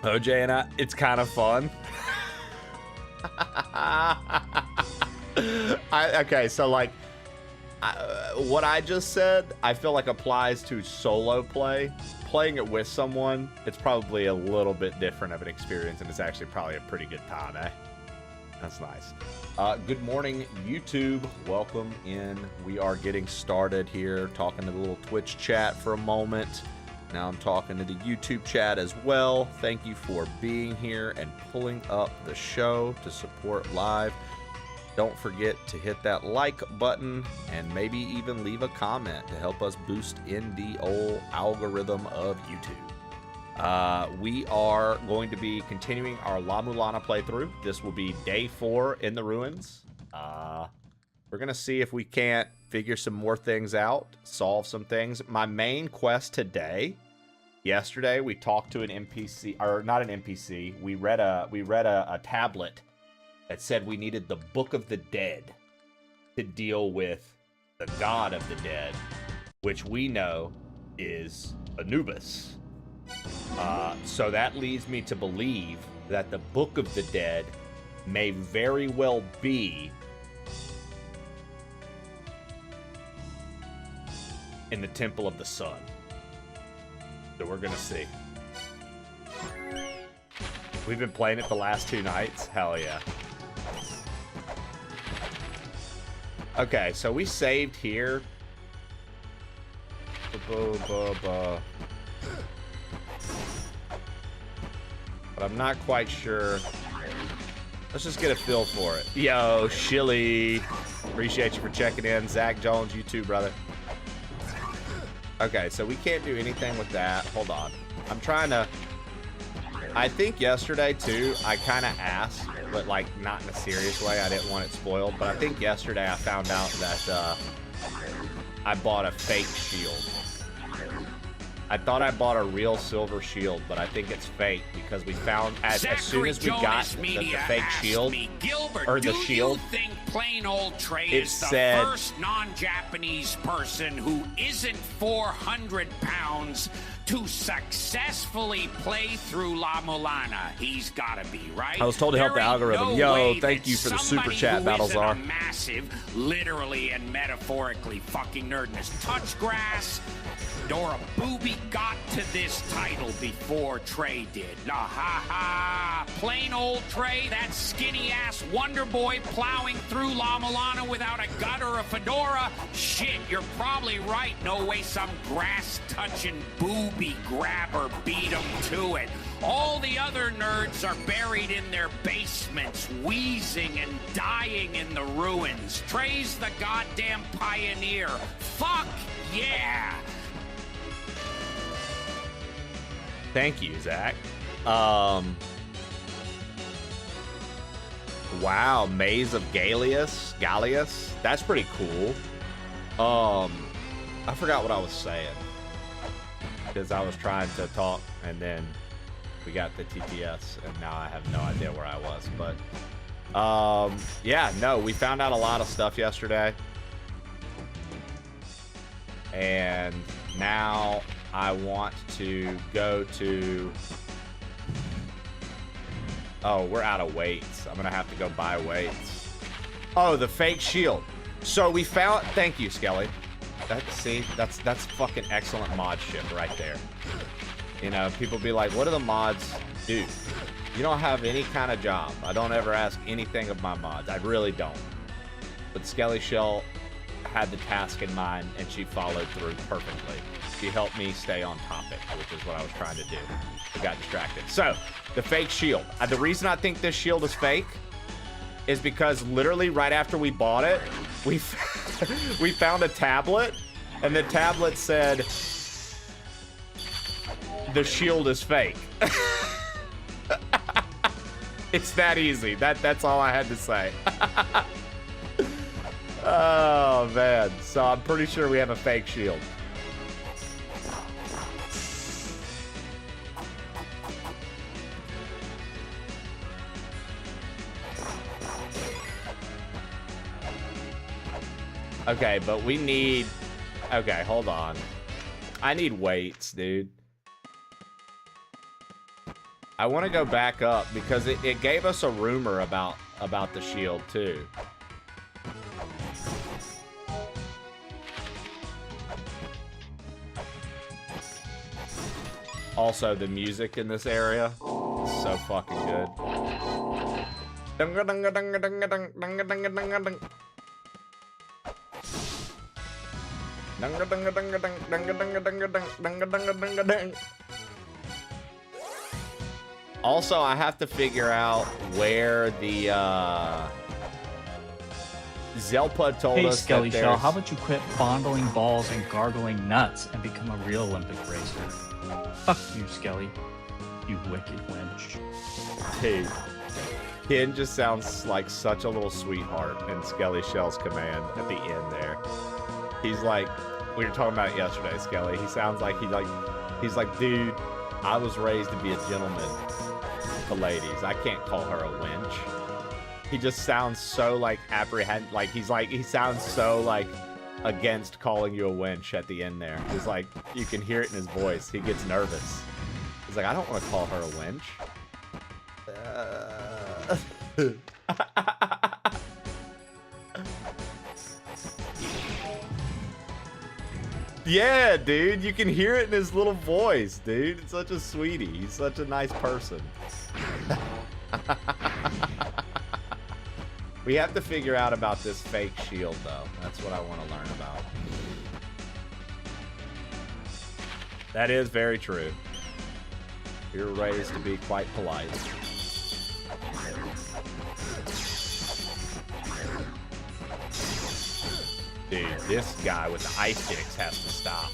OJ and I, it's kind of fun. Okay, so like what I just said, I feel like applies to solo play. Playing it with someone, it's probably a little bit different of an experience, and it's actually probably a pretty good time, eh? That's nice. Good morning, YouTube. Welcome in. We are getting started here, talking to the little Twitch chat for a moment. Now I'm talking to the YouTube chat as well. Thank you for being here and pulling up the show to support live. Don't forget to hit that like button and maybe even leave a comment to help us boost in the old algorithm of YouTube. We are going to be continuing our LA-MULANA playthrough. This will be day 4 in the ruins. We're going to see if we can't figure some more things out, solve some things. My main quest today, yesterday, we talked to an NPC, or not an NPC. We read a tablet that said we needed the Book of the Dead to deal with the god of the dead, which we know is Anubis. So that leads me to believe that the Book of the Dead may very well be in the Temple of the Sun. So we're gonna see. We've been playing it the last 2 nights. Hell yeah. Okay, so we saved here. But I'm not quite sure. Let's just get a feel for it. Yo, Shilly. Appreciate you for checking in. Zach Jones, you too, brother. Okay, so we can't do anything with that. Hold on. I'm trying to... I think yesterday, too, I kind of asked, but, like, not in a serious way. I didn't want it spoiled. But I think yesterday I found out that I bought a fake shield. I thought I bought a real silver shield, but I think it's fake because we found, as soon as we got the fake shield, or the shield, think plain old Trey it is the said, first non-Japanese person who isn't 400 pounds to successfully play through LA-MULANA. He's gotta be, right? I was told to help the algorithm. Yo, thank you for the super chat, Battlezar. A massive, literally and metaphorically fucking nerd in his touch grass. Dora Booby got to this title before Trey did. Ha ha! Plain old Trey, that skinny-ass Wonder Boy plowing through LA-MULANA without a gut or a fedora. Shit, you're probably right. No way some grass-touching booby grabber beat him to it. All the other nerds are buried in their basements, wheezing and dying in the ruins. Trey's the goddamn pioneer. Fuck yeah! Thank you, Zach. Wow, Maze of Gallius. That's pretty cool. I forgot what I was saying because I was trying to talk, and then we got the TTS, and now I have no idea where I was. But yeah, no, we found out a lot of stuff yesterday, and now I want to go to... Oh, we're out of weights. I'm gonna have to go buy weights. Oh, the fake shield. So we found... Thank you, Skelly. See, that's fucking excellent mod shit right there. You know, people be like, what do the mods do? You don't have any kind of job. I don't ever ask anything of my mods. I really don't. But Skelly Shell had the task in mind, and she followed through perfectly. She helped me stay on topic, which is what I was trying to do. I got distracted. So, the fake shield. The reason I think this shield is fake is because literally right after we bought it, we found a tablet, and the tablet said, the shield is fake. It's that easy. That's all I had to say. Oh, man. So I'm pretty sure we have a fake shield. Okay, but we need... Okay, hold on. I need weights, dude. I want to go back up because it gave us a rumor about the shield too. Also, the music in this area is so fucking good. Also, I have to figure out where the Zelpa told Hey, us Skelly that Shell, there's... how about you quit fondling balls and gargling nuts and become a real Olympic racer? Fuck you, Skelly. You wicked wench. Dude, Ken just sounds like such a little sweetheart in Skelly Shell's command at the end there. He's like, we were talking about it yesterday, Skelly. He sounds like he's like, dude, I was raised to be a gentleman to ladies. I can't call her a wench. He just sounds so like he sounds so like against calling you a wench at the end there. He's like, you can hear it in his voice. He gets nervous. He's like, I don't want to call her a wench. Yeah, dude, you can hear it in his little voice, dude. It's such a sweetie. He's such a nice person. We have to figure out about this fake shield, though. That's what I want to learn about. That is very true. You're raised to be quite polite. Dude, this guy with the ice sticks has to stop.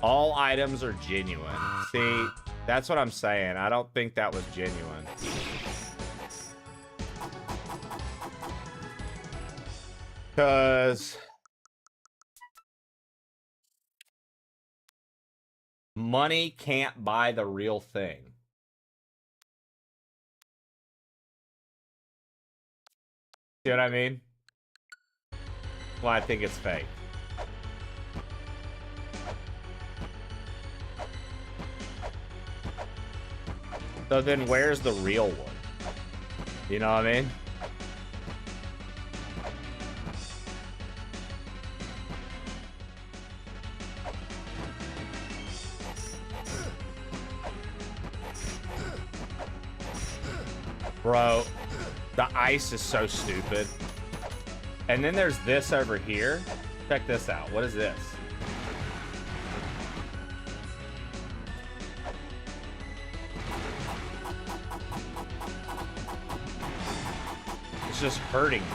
All items are genuine. See, that's what I'm saying. I don't think that was genuine. Because money can't buy the real thing. See what I mean? Well, I think it's fake. So then where's the real one? You know what I mean? Bro, the ice is so stupid. And then there's this over here. Check this out. What is this? It's just hurting me.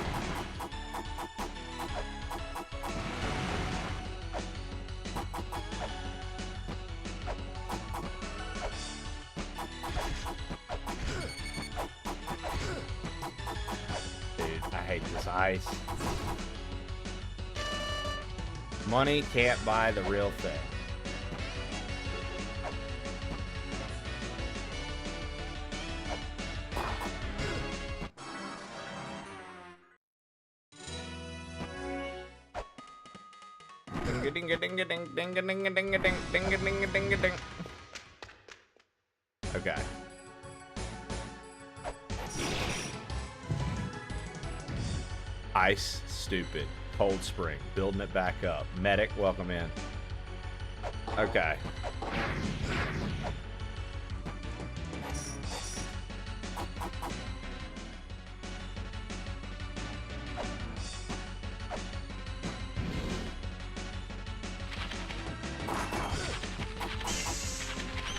Ice. Money can't buy the real thing. Okay. Ice, stupid. Cold Spring, building it back up. Medic, welcome in. Okay.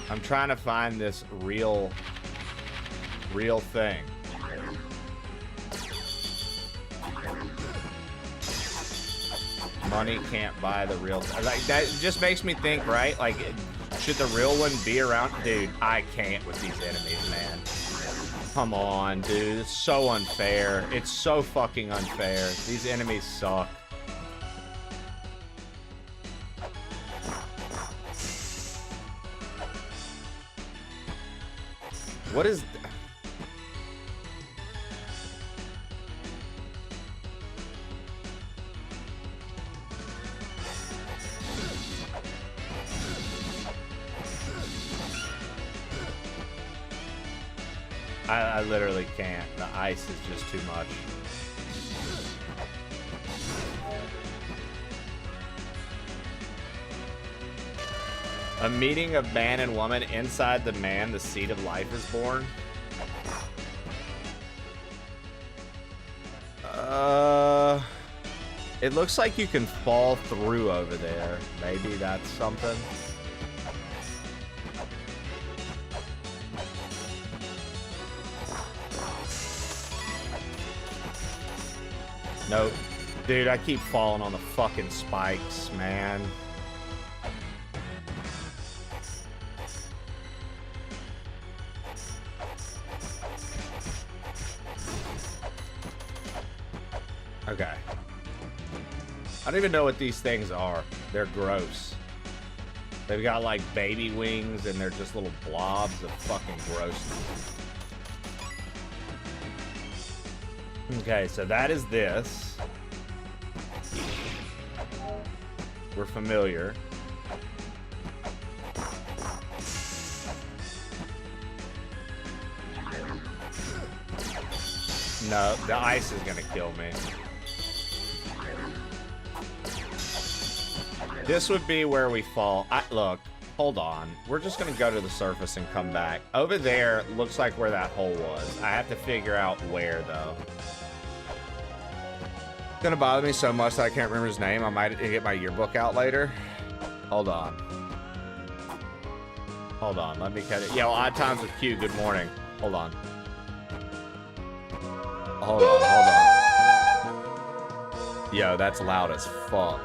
I'm trying to find this real thing. Money can't buy the real thing. Like, that just makes me think, right? Like, should the real one be around? Dude, I can't with these enemies, man. Come on, dude. It's so unfair. It's so fucking unfair. These enemies suck. What is... I literally can't. The ice is just too much. A meeting of man and woman. Inside the man, the seed of life is born. It looks like you can fall through over there. Maybe that's something. Nope. Dude, I keep falling on the fucking spikes, man. Okay. I don't even know what these things are. They're gross. They've got like baby wings and they're just little blobs of fucking grossness. Okay, so that is this. We're familiar. No, the ice is gonna kill me. This would be where we fall. Look, hold on. We're just gonna go to the surface and come back. Over there looks like where that hole was. I have to figure out where though. It's gonna bother me so much that I can't remember his name. I might get my yearbook out later. Hold on. Hold on, let me cut it. Yo, Odd Times with Q, good morning. Hold on. Hold on, hold on. Yo, that's loud as fuck.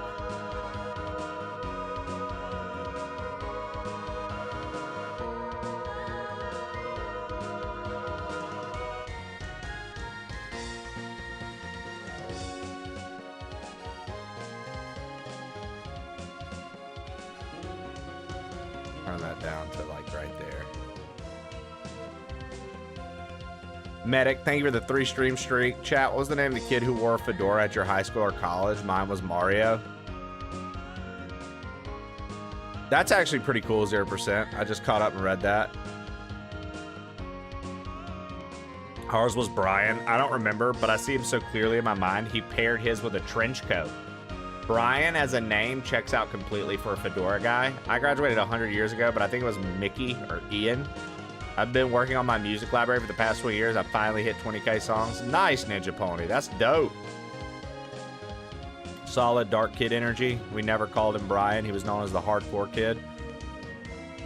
Turn that down to like right there. Medic, thank you for the 3 stream streak. Chat, what was the name of the kid who wore a fedora at your high school or college? Mine was Mario. That's actually pretty cool, 0%. I just caught up and read that. Ours was Brian. I don't remember, but I see him so clearly in my mind. He paired his with a trench coat. Brian as a name checks out completely for a fedora guy. I graduated 100 years ago, but I think it was Mickey or Ian. I've been working on my music library for the past 2 years. I finally hit 20K songs. Nice, Ninja Pony. That's dope. Solid dark kid energy. We never called him Brian. He was known as the hardcore kid.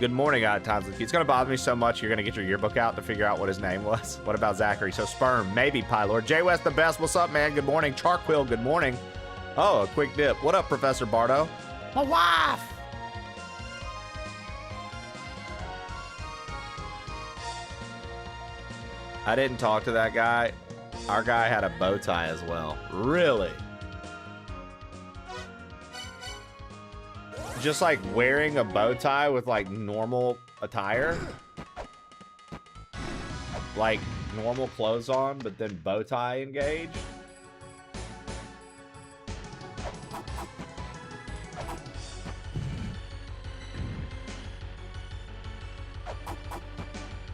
Good morning, Odd Times with Q. It's going to bother me so much you're going to get your yearbook out to figure out what his name was. What about Zachary? So Sperm, maybe Pylord. J West the best. What's up, man? Good morning. Charquill, good morning. Oh, a quick dip. What up, Professor Bardo? My wife! I didn't talk to that guy. Our guy had a bow tie as well. Really? Just like wearing a bow tie with like normal attire? Like normal clothes on, but then bow tie engaged?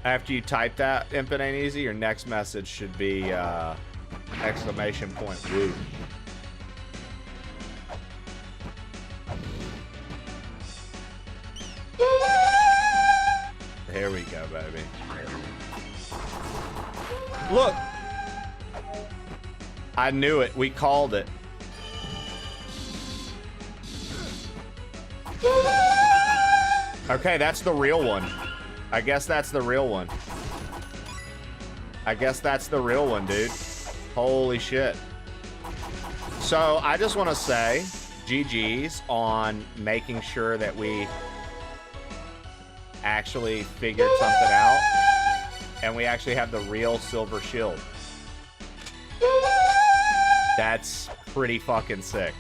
After you type that, Imp It Ain't Easy, your next message should be exclamation point woo. Here we go, baby. Look! I knew it. We called it. Okay, that's the real one. I guess that's the real one. I guess that's the real one, dude. Holy shit. So, I just want to say GG's on making sure that we actually figured something out. And we actually have the real silver shield. That's pretty fucking sick.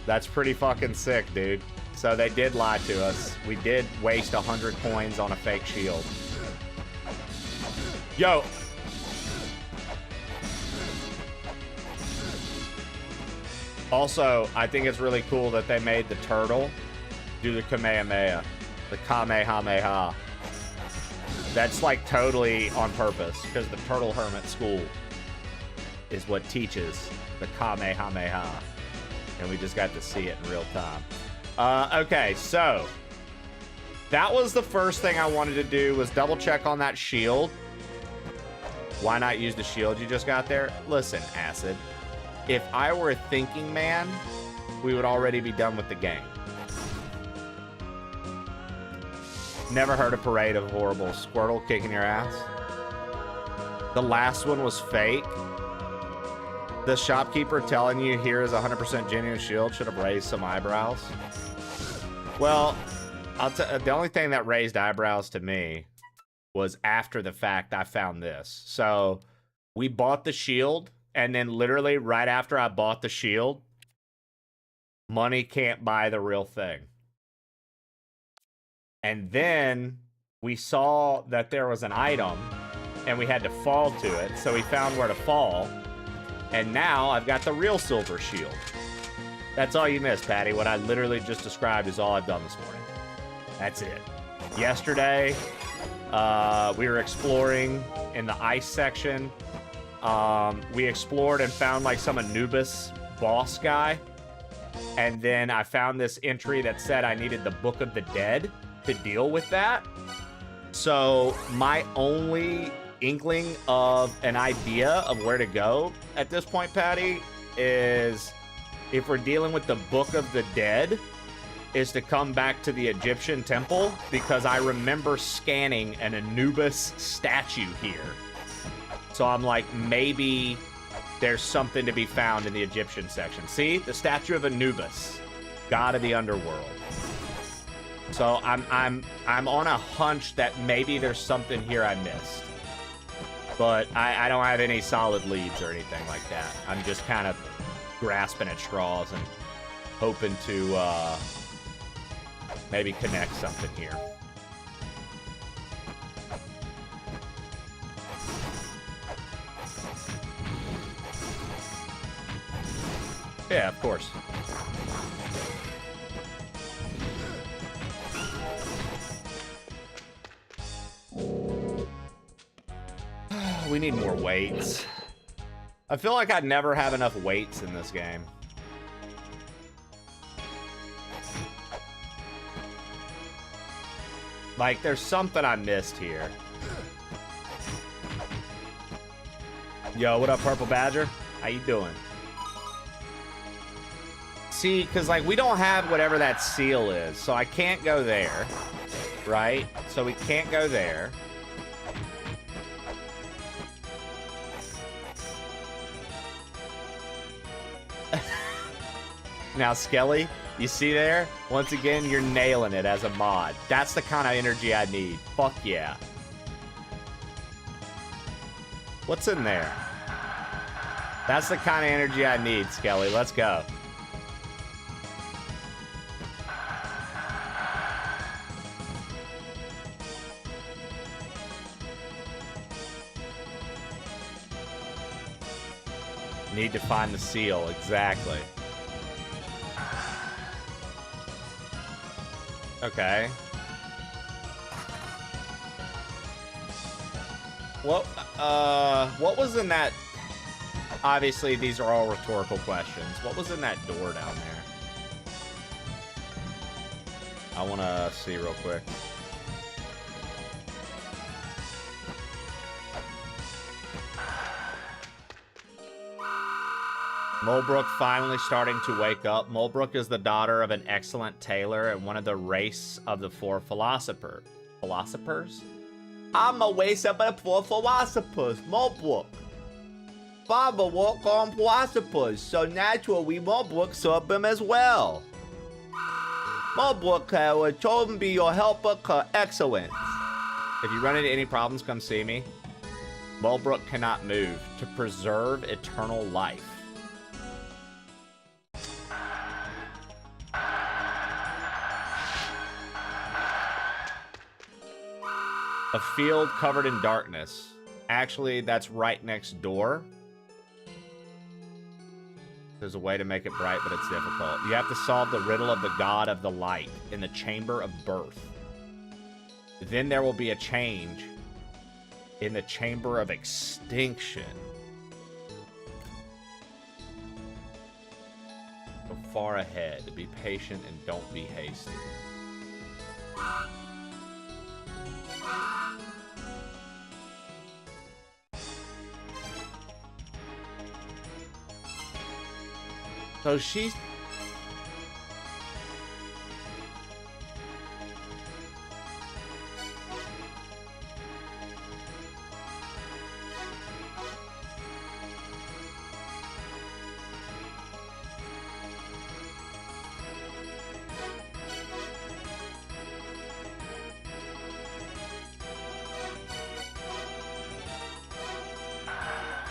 That's pretty fucking sick, dude. So they did lie to us. We did waste 100 coins on a fake shield. Yo. Also, I think it's really cool that they made the turtle do the Kamehameha. The Kamehameha. That's like totally on purpose because the Turtle Hermit School is what teaches the Kamehameha. And we just got to see it in real time. Okay, so that was the first thing I wanted to do was double check on that shield. Why not use the shield you just got there? Listen, Acid. If I were a thinking man, we would already be done with the game. Never heard a parade of horrible Squirtle kicking your ass. The last one was fake. The shopkeeper telling you here is 100% genuine shield should have raised some eyebrows. Well, the only thing that raised eyebrows to me was after the fact I found this. So we bought the shield, and then literally right after I bought the shield, money can't buy the real thing. And then we saw that there was an item, and we had to fall to it, so we found where to fall. And now I've got the real silver shield. That's all you missed, Patty. What I literally just described is all I've done this morning. That's it. Yesterday, we were exploring in the ice section. We explored and found like some Anubis boss guy. And then I found this entry that said I needed the Book of the Dead to deal with that. So my only inkling of an idea of where to go at this point, Patty, is if we're dealing with the Book of the Dead, is to come back to the Egyptian temple, because I remember scanning an Anubis statue here. So I'm like, maybe there's something to be found in the Egyptian section. See, the statue of Anubis, god of the underworld. So I'm on a hunch that maybe there's something here I missed. But I don't have any solid leads or anything like that. I'm just kind of grasping at straws and hoping to maybe connect something here. Yeah, of course. We need more weights. I feel like I'd never have enough weights in this game. Like, there's something I missed here. Yo, what up, Purple Badger? How you doing? See, because, like, we don't have whatever that seal is, so I can't go there, right? So we can't go there. Now, Skelly, you see there? Once again, you're nailing it as a mod. That's the kind of energy I need. Fuck yeah. What's in there? That's the kind of energy I need, Skelly. Let's go. Need to find the seal, exactly. Okay. What was in that? Obviously, these are all rhetorical questions. What was in that door down there? I want to see real quick. Mulbrook finally starting to wake up. Mulbrook is the daughter of an excellent tailor and one of the race of the four philosophers. I'm a race of the four philosophers, Mulbrook. Father walk on philosophers, so naturally Mulbrook serve them as well. Mulbrook will told him be your helper, excellence. If you run into any problems, come see me. Mulbrook cannot move to preserve eternal life. . A field covered in darkness. Actually, that's right next door. There's a way to make it bright, but it's difficult. You have to solve the riddle of the god of the light in the chamber of birth. Then there will be a change in the chamber of extinction. Go far ahead. Be patient and don't be hasty. So she's...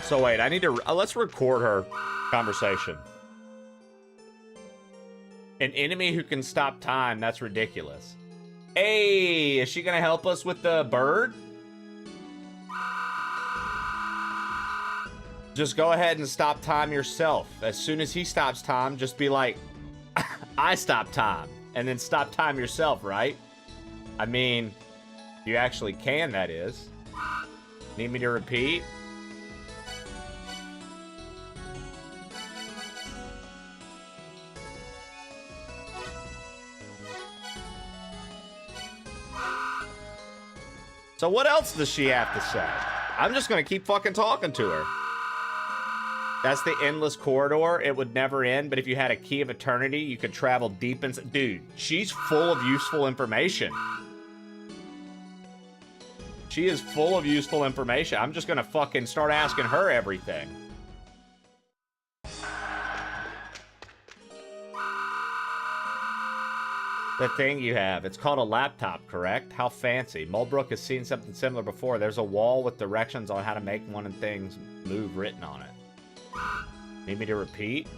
So wait, I need to... let's record her conversation. An enemy who can stop time, that's ridiculous. Hey, is she gonna help us with the bird? Just go ahead and stop time yourself. As soon as he stops time, just be like, I stop time. And then stop time yourself, right? I mean, you actually can, that is. Need me to repeat? So what else does she have to say? I'm just gonna keep fucking talking to her. That's the endless corridor. It would never end, but if you had a key of eternity, you could travel deep inside. Dude, she's full of useful information. She is full of useful information. I'm just gonna fucking start asking her everything. The thing you have, it's called a laptop, correct? How fancy. Mulbrook has seen something similar before. There's a wall with directions on how to make one and things move written on it. Need me to repeat?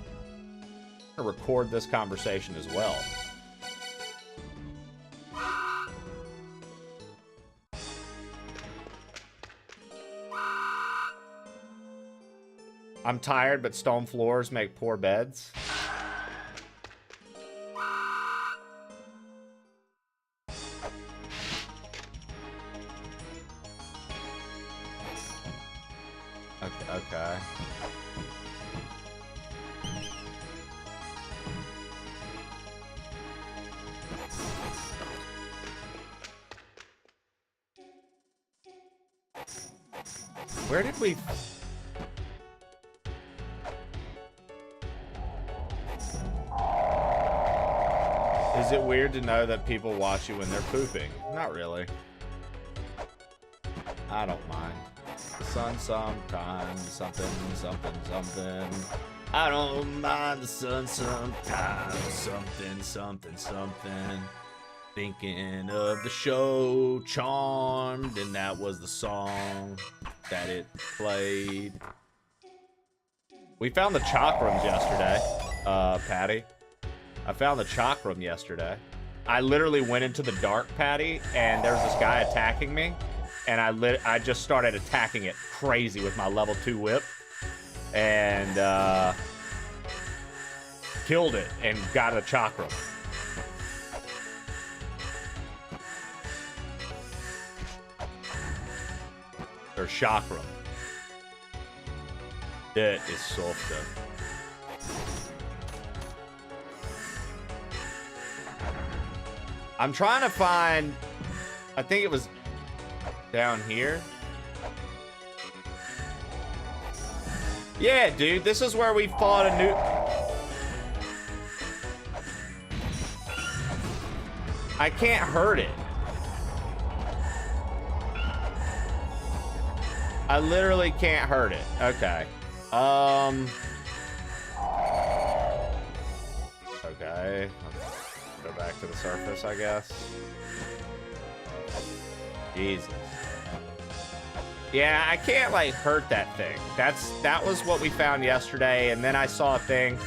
I'm gonna record this conversation as well. I'm tired, but stone floors make poor beds. Okay. Where did we... Is it weird to know that people watch you when they're pooping? Not really. I don't mind. The sun sometimes, something. I don't mind the sun sometimes, something. Thinking of the show Charmed, and that was the song that it played. We found the chakrams yesterday, Patty. I found the chakram yesterday. I literally went into the dark, Patty, and there was this guy attacking me. And I just started attacking it crazy with my level 2 whip. And, killed it and got a chakram. Or chakram. That is soft. I'm trying to find... I think it was... down here. Yeah, dude, this is where we fought a new... I can't hurt it. I literally can't hurt it. Okay. Okay. Let's go back to the surface, I guess. Jesus. Yeah, I can't, like, hurt that thing. That was what we found yesterday, and then I saw a thing.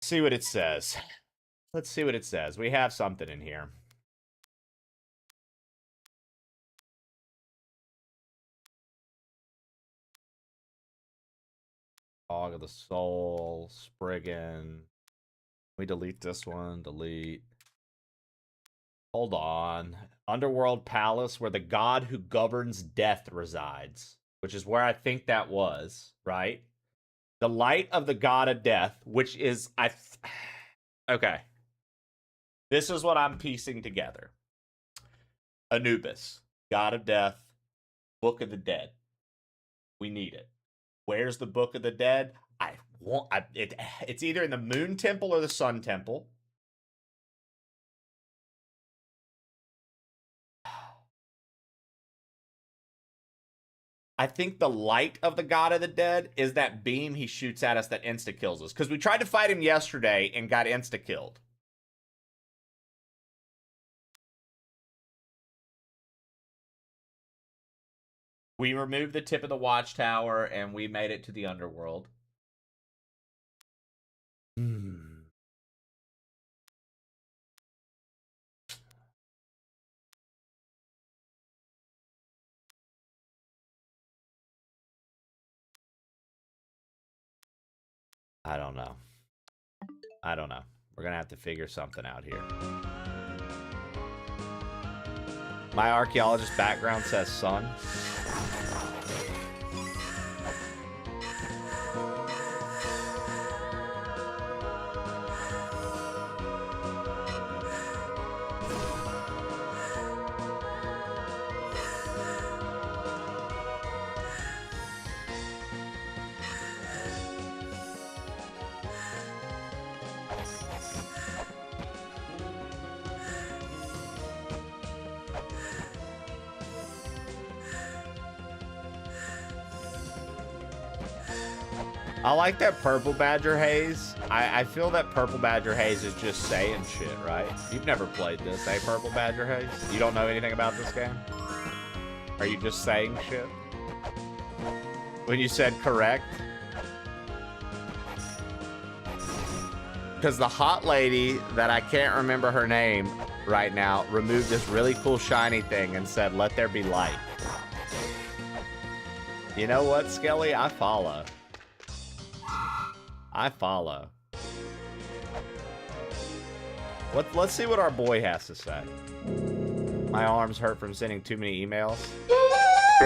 See what it says. Let's see what it says. We have something in here. Fog of the Soul, Spriggan. We delete this one. Delete. Hold on. Underworld Palace, where the god who governs death resides, which is where I think that was, right? The light of the god of death, which is okay. This is what I'm piecing together. Anubis, god of death, Book of the Dead. We need it. Where's the Book of the Dead? It's either in the Moon Temple or the Sun Temple. I think the light of the God of the Dead is that beam he shoots at us that insta-kills us. Because we tried to fight him yesterday and got insta-killed. We removed the tip of the watchtower and we made it to the underworld. I don't know. We're going to have to figure something out here. My archaeologist background says sun. I like that Purple Badger Haze. I feel that Purple Badger Haze is just saying shit, right? You've never played this, eh, Purple Badger Haze? You don't know anything about this game? Are you just saying shit? When you said correct? Because the hot lady that I can't remember her name right now removed this really cool shiny thing and said, "Let there be light." You know what, Skelly? I follow. Let's see what our boy has to say. My arms hurt from sending too many emails.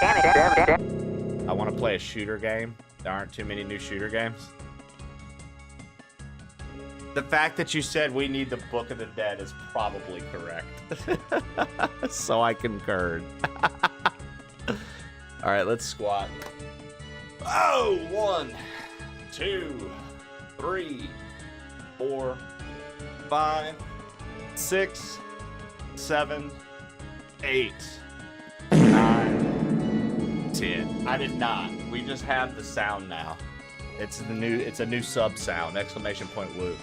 I want to play a shooter game. There aren't too many new shooter games. The fact that you said we need the Book of the Dead is probably correct. So I concurred. All right, let's squat. Oh, 1, 2, 3, 4, 5, 6, 7, 8, 9, 10. I did not. We just have the sound now. It's a new sub sound. Exclamation point woo.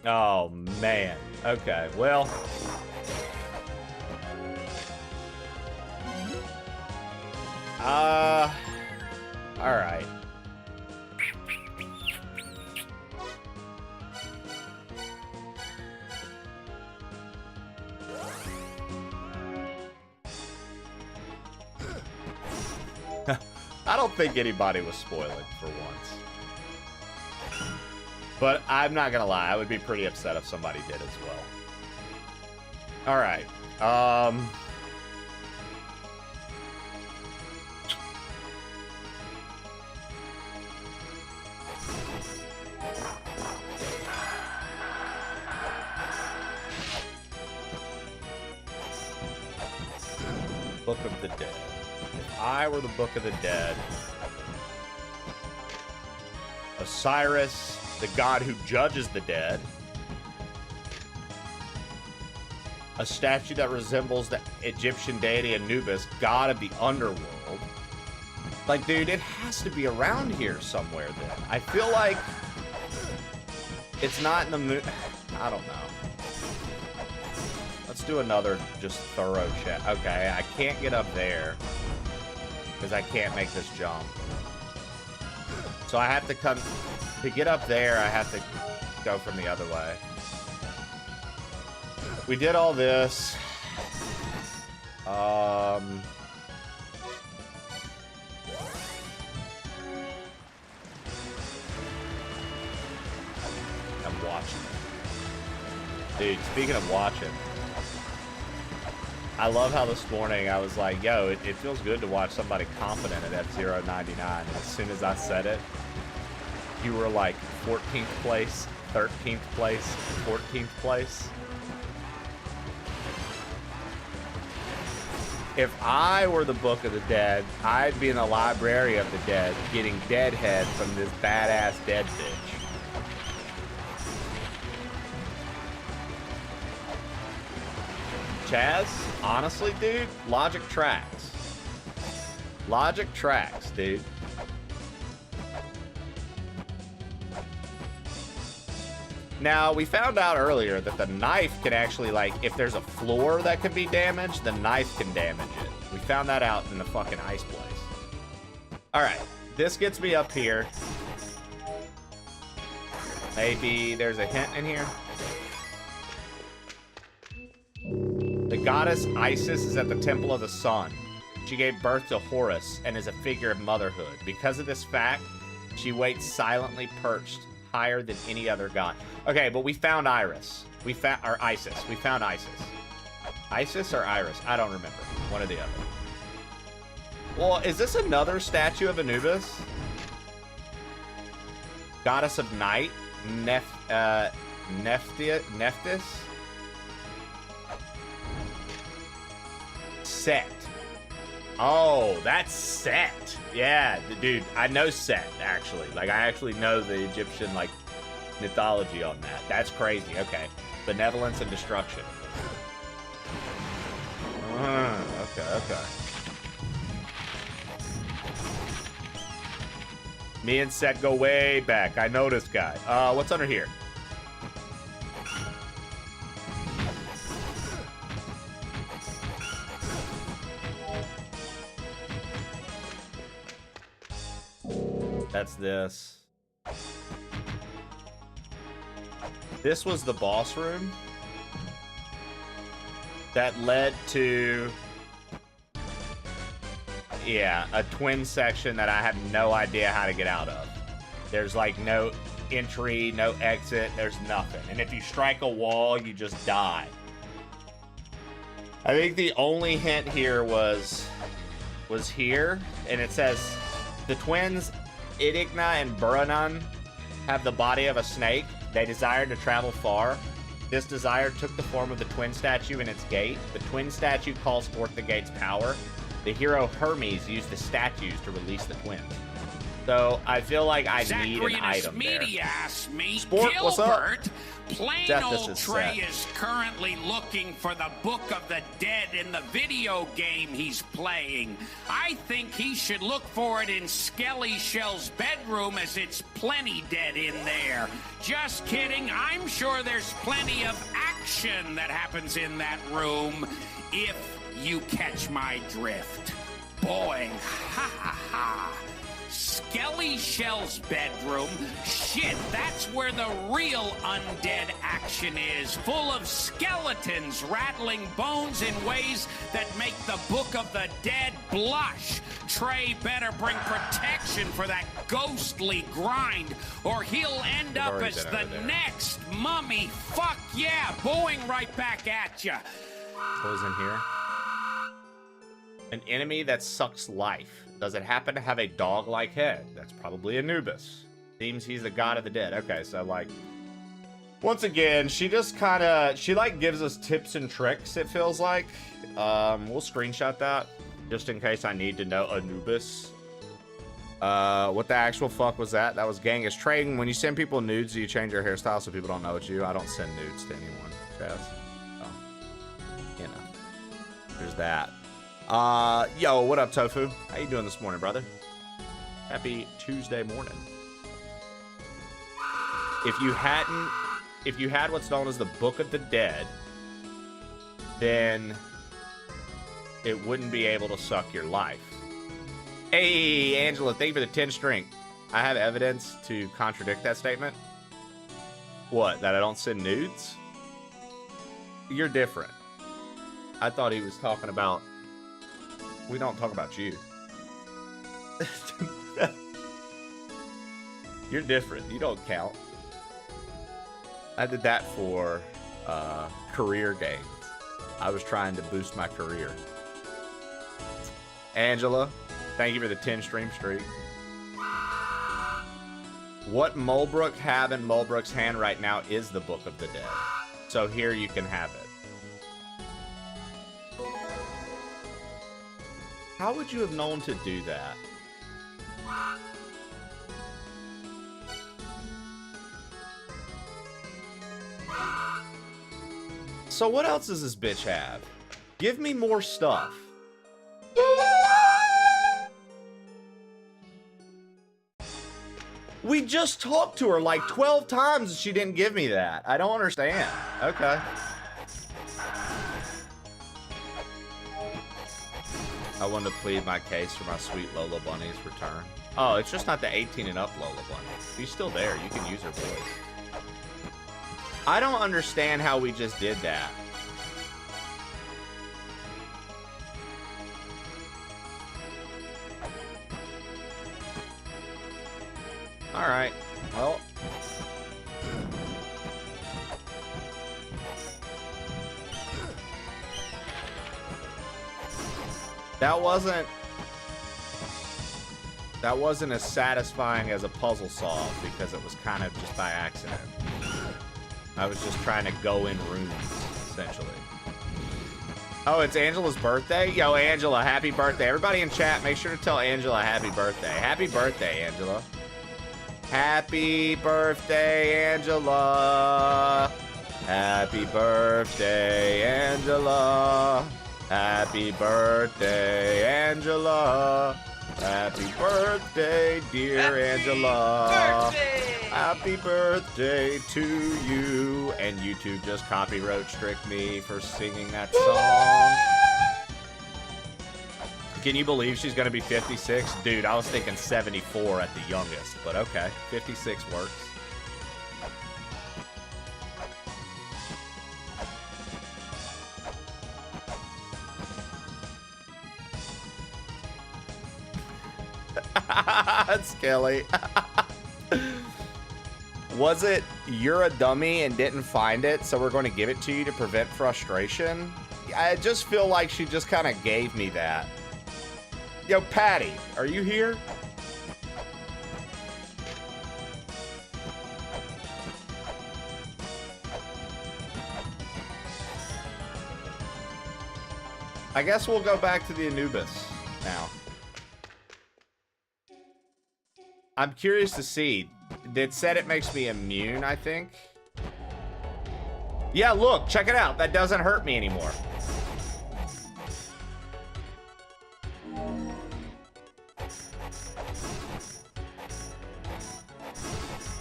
Oh man. Okay. Well. All right. I don't think anybody was spoiling for once. But I'm not gonna lie, I would be pretty upset if somebody did as well. All right. Book of the Dead. If I were the Book of the Dead, Osiris, the god who judges the dead, a statue that resembles the Egyptian deity Anubis, god of the underworld. Like, dude, it has to be around here somewhere then. I feel like it's not in the moon. I don't know. Let's do another just thorough check. Okay, I can't get up there because I can't make this jump. So I have to come, to get up there, I have to go from the other way. We did all this. watching it. Dude, speaking of watching, I love how this morning I was like, yo, it feels good to watch somebody confident at F-Zero 99. And as soon as I said it, you were like 14th place, 13th place, 14th place. If I were the Book of the Dead, I'd be in the Library of the Dead getting deadhead from this badass dead bitch. Chaz, honestly, dude, logic tracks. Logic tracks, dude. Now, we found out earlier that the knife can actually, like, if there's a floor that could be damaged, the knife can damage it. We found that out in the fucking ice place. Alright, this gets me up here. Maybe there's a hint in here. The goddess Isis is at the Temple of the Sun. She gave birth to Horus and is a figure of motherhood. Because of this fact, she waits silently perched higher than any other god. Okay, but we found Iris. Or Isis. We found Isis. Isis or Iris? I don't remember. One or the other. Well, is this another statue of Anubis? Goddess of Night? Nephthys? Set. Oh, that's Set. Yeah, dude, I know Set, actually. Like, I actually know the Egyptian, like, mythology on that. That's crazy. Okay. Benevolence and destruction. Okay. Me and Set go way back. I know this guy. What's under here? That's this. This was the boss room that led to, yeah, a twin section that I have no idea how to get out of. There's like no entry, no exit, there's nothing. And if you strike a wall, you just die. I think the only hint here was here, and it says the twins Idigna and Buranan have the body of a snake. They desired to travel far. This desire took the form of the twin statue in its gate. The twin statue calls forth the gate's power. The hero Hermes used the statues to release the twins. So I feel like I need an item there. Sport, Gilbert, what's up? Plain Death, old is Trey set. is currently looking for the Book of the Dead in the video game he's playing. I think he should look for it in Skelly Shell's bedroom, as it's plenty dead in there. Just kidding. I'm sure there's plenty of action that happens in that room, if you catch my drift. Boing. Ha ha ha. Skelly Shell's bedroom? Shit, that's where the real undead action is. Full of skeletons rattling bones in ways that make the Book of the Dead blush. Trey better bring protection for that ghostly grind, or he'll end up as the next mummy. Fuck yeah, booing right back at ya. What was in here? An enemy that sucks life. Does it happen to have a dog-like head? That's probably Anubis. Seems he's the god of the dead. Okay, so, like, once again, she just kind of, she, like, gives us tips and tricks, it feels like. We'll screenshot that, just in case I need to know Anubis. What the actual fuck was that? That was Genghis. Trading. When you send people nudes, do you change your hairstyle so people don't know it's you? I don't send nudes to anyone, Chaz. Oh. You know. There's that. Yo, what up, Tofu? How you doing this morning, brother? Happy Tuesday morning. If you had what's known as the Book of the Dead, then it wouldn't be able to suck your life. Hey, Angela, thank you for the 10 strength. I have evidence to contradict that statement. What, that I don't send nudes? You're different. I thought he was talking about... We don't talk about you. You're different. You don't count. I did that for career gains. I was trying to boost my career. Angela, thank you for the 10 stream streak. What Mulbrook have in Mulbrook's hand right now is the Book of the Dead. So here you can have it. How would you have known to do that? So what else does this bitch have? Give me more stuff. We just talked to her like 12 times and she didn't give me that. I don't understand. Okay. I want to plead my case for my sweet Lola Bunny's return. Oh, it's just not the 18 and up Lola Bunny. She's still there. You can use her voice. I don't understand how we just did that. Alright, well. That wasn't as satisfying as a puzzle solve because it was kind of just by accident. I was just trying to go in rooms, essentially. Oh, it's Angela's birthday? Yo, Angela, happy birthday. Everybody in chat, make sure to tell Angela happy birthday. Happy birthday, Angela. Happy birthday, Angela. Happy birthday, Angela. Happy birthday, Angela. Happy birthday, dear Angela. Happy birthday to you. And YouTube just copyright strict me for singing that song. Can you believe she's going to be 56? Dude, I was thinking 74 at the youngest, but okay. 56 works. That's Kelly. Was it you're a dummy and didn't find it, so we're going to give it to you to prevent frustration? I just feel like she just kind of gave me that. Yo, Patty, are you here? I guess we'll go back to the Anubis now. I'm curious to see. It said it makes me immune, I think. Yeah, look, check it out. That doesn't hurt me anymore.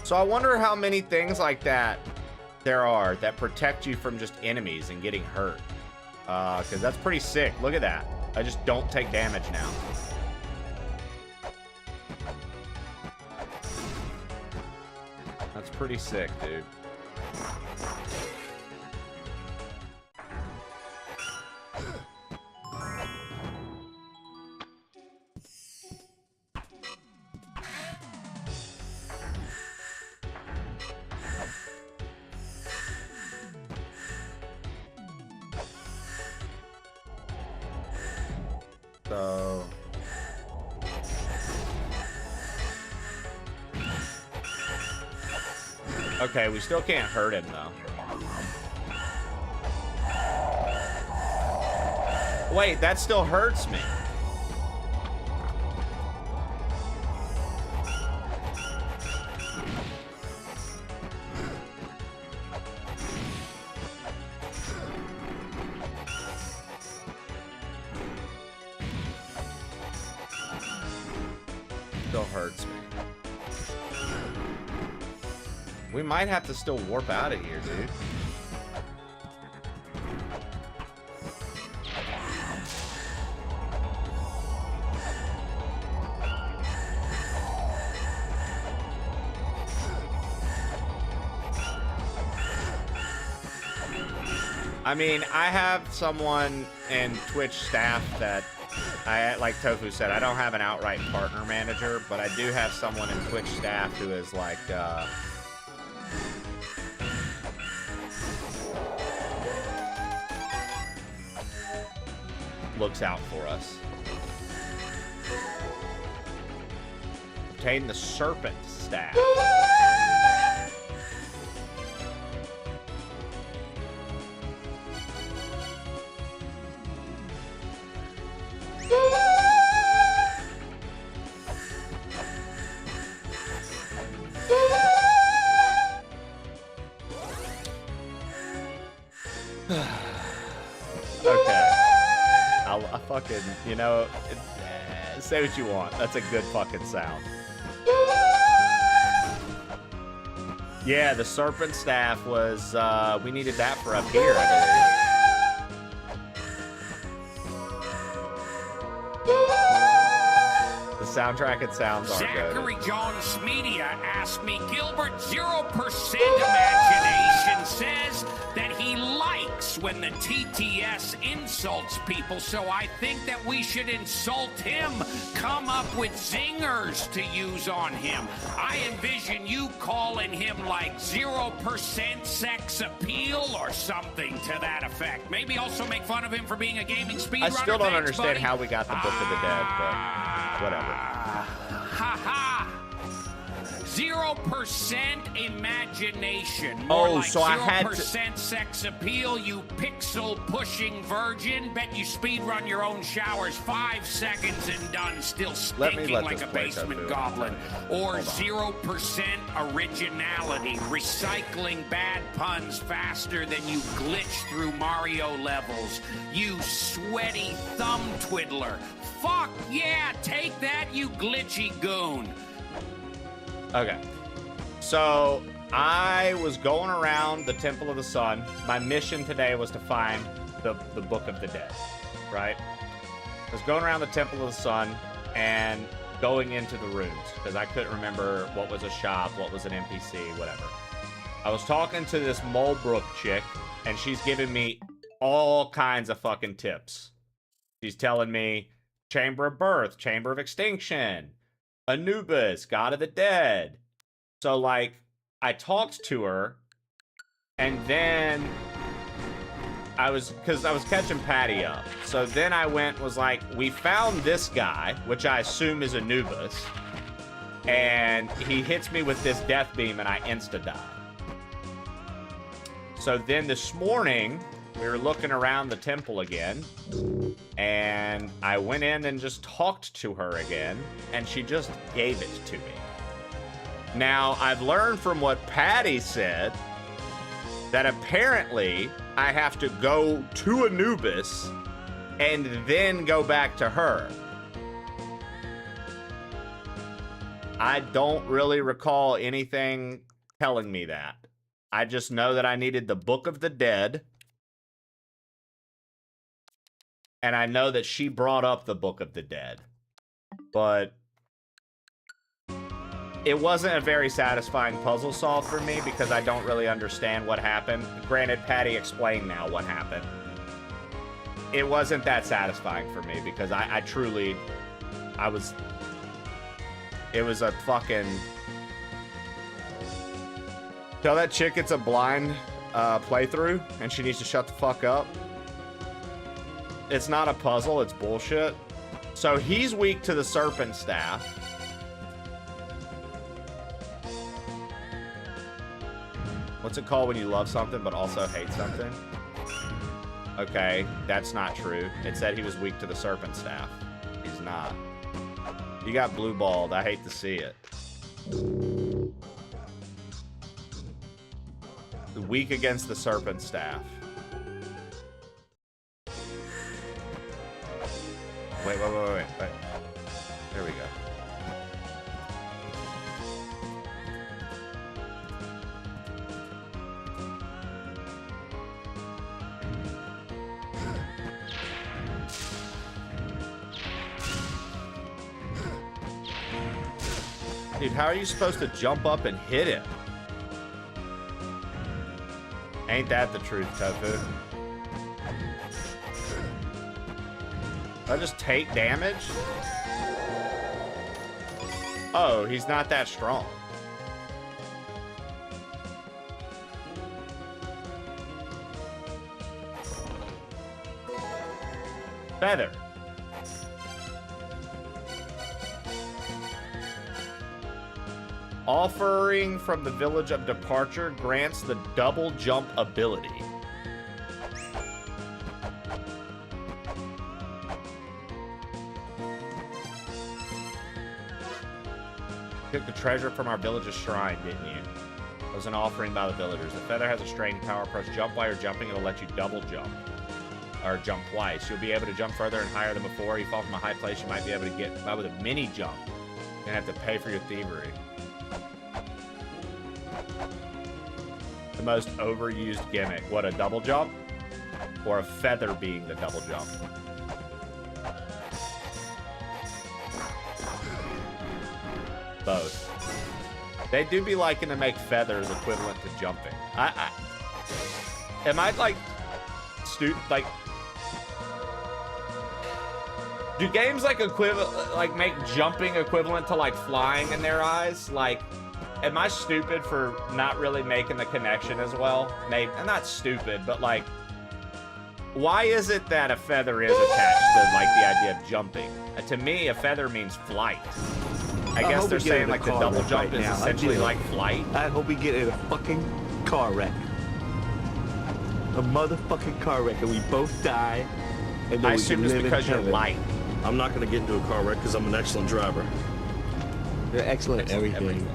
So I wonder how many things like that there are that protect you from just enemies and getting hurt. Because that's pretty sick. Look at that. I just don't take damage now. That's pretty sick, dude. So... okay, we still can't hurt him, though. Wait, that still hurts me. Still hurts me. We might have to still warp out of here, dude. I mean, I have someone in Twitch staff that like Tofu said, I don't have an outright partner manager, but I do have someone in Twitch staff who is like, looks out for us. Obtain the serpent staff. Okay. I fucking, you know, say what you want. That's a good fucking sound. Yeah, the serpent staff was, we needed that for up here, I believe. The soundtrack and sounds aren't good. Zachary Jones Media asked me, Gilbert, 0% imagination says that he likes when the TTS insults people, so I think that we should insult him, come up with zingers to use on him. I envision you calling him like 0% sex appeal or something to that effect. Maybe also make fun of him for being a gaming speedrunner. I still don't understand buddy. how we got the Book of the Dead, but whatever. Ha ha! 0% imagination. Oh, like so I had to... 0% sex appeal, you pixel-pushing virgin. Bet you speedrun your own showers 5 seconds and done, still stinking like a basement goblin. Or 0% originality, recycling bad puns faster than you glitch through Mario levels. You sweaty thumb twiddler. Fuck yeah, take that, you glitchy goon. Okay. So, I was going around the Temple of the Sun. My mission today was to find the Book of the Dead, right? I was going around the Temple of the Sun and going into the rooms because I couldn't remember what was a shop, what was an NPC, whatever. I was talking to this Mulebrook chick, and she's giving me all kinds of fucking tips. She's telling me Chamber of Birth, Chamber of Extinction, Anubis, God of the Dead. So, like, I talked to her, and then because I was catching Patty up. So then I was like, we found this guy, which I assume is Anubis, and he hits me with this death beam, and I insta-die. So then this morning, we were looking around the temple again, and I went in and just talked to her again, and she just gave it to me. Now, I've learned from what Patty said that apparently I have to go to Anubis and then go back to her. I don't really recall anything telling me that. I just know that I needed the Book of the Dead. And I know that she brought up the Book of the Dead. But it wasn't a very satisfying puzzle solve for me because I don't really understand what happened. Granted, Patty explained now what happened. It wasn't that satisfying for me because it was a fucking... Tell that chick it's a blind playthrough and she needs to shut the fuck up. It's not a puzzle, it's bullshit. So he's weak to the serpent staff. What's it called when you love something but also hate something? Okay, that's not true. It said he was weak to the serpent staff. He's not. You got blue balled. I hate to see it. Weak against the serpent staff. Wait. There we go. Dude, how are you supposed to jump up and hit him? Ain't that the truth, Tofu? I just take damage? Oh, he's not that strong. Feather. Offering from the village of departure grants the double jump ability. Took the treasure from our village's shrine, didn't you? It was an offering by the villagers. The feather has a straining power. Press jump while you're jumping. It'll let you double jump. Or jump twice. You'll be able to jump further and higher than before. You fall from a high place, you might be able to get by with a mini jump. You're gonna have to pay for your thievery. The most overused gimmick. What, a double jump? Or a feather being the double jump? Both. They do be liking to make feathers equivalent to jumping. Am I like like, do games like make jumping equivalent to like flying in their eyes? Like, am I stupid for not really making the connection as well? Maybe I'm not stupid, but like, why is it that a feather is attached to like the idea of jumping? To me, a feather means flight. I guess they're saying like the double jump is essentially like flight. I hope we get in a fucking car wreck. A motherfucking car wreck and we both die. And I assume it's because you're light. I'm not gonna get into a car wreck because I'm an excellent driver. You're excellent at everything.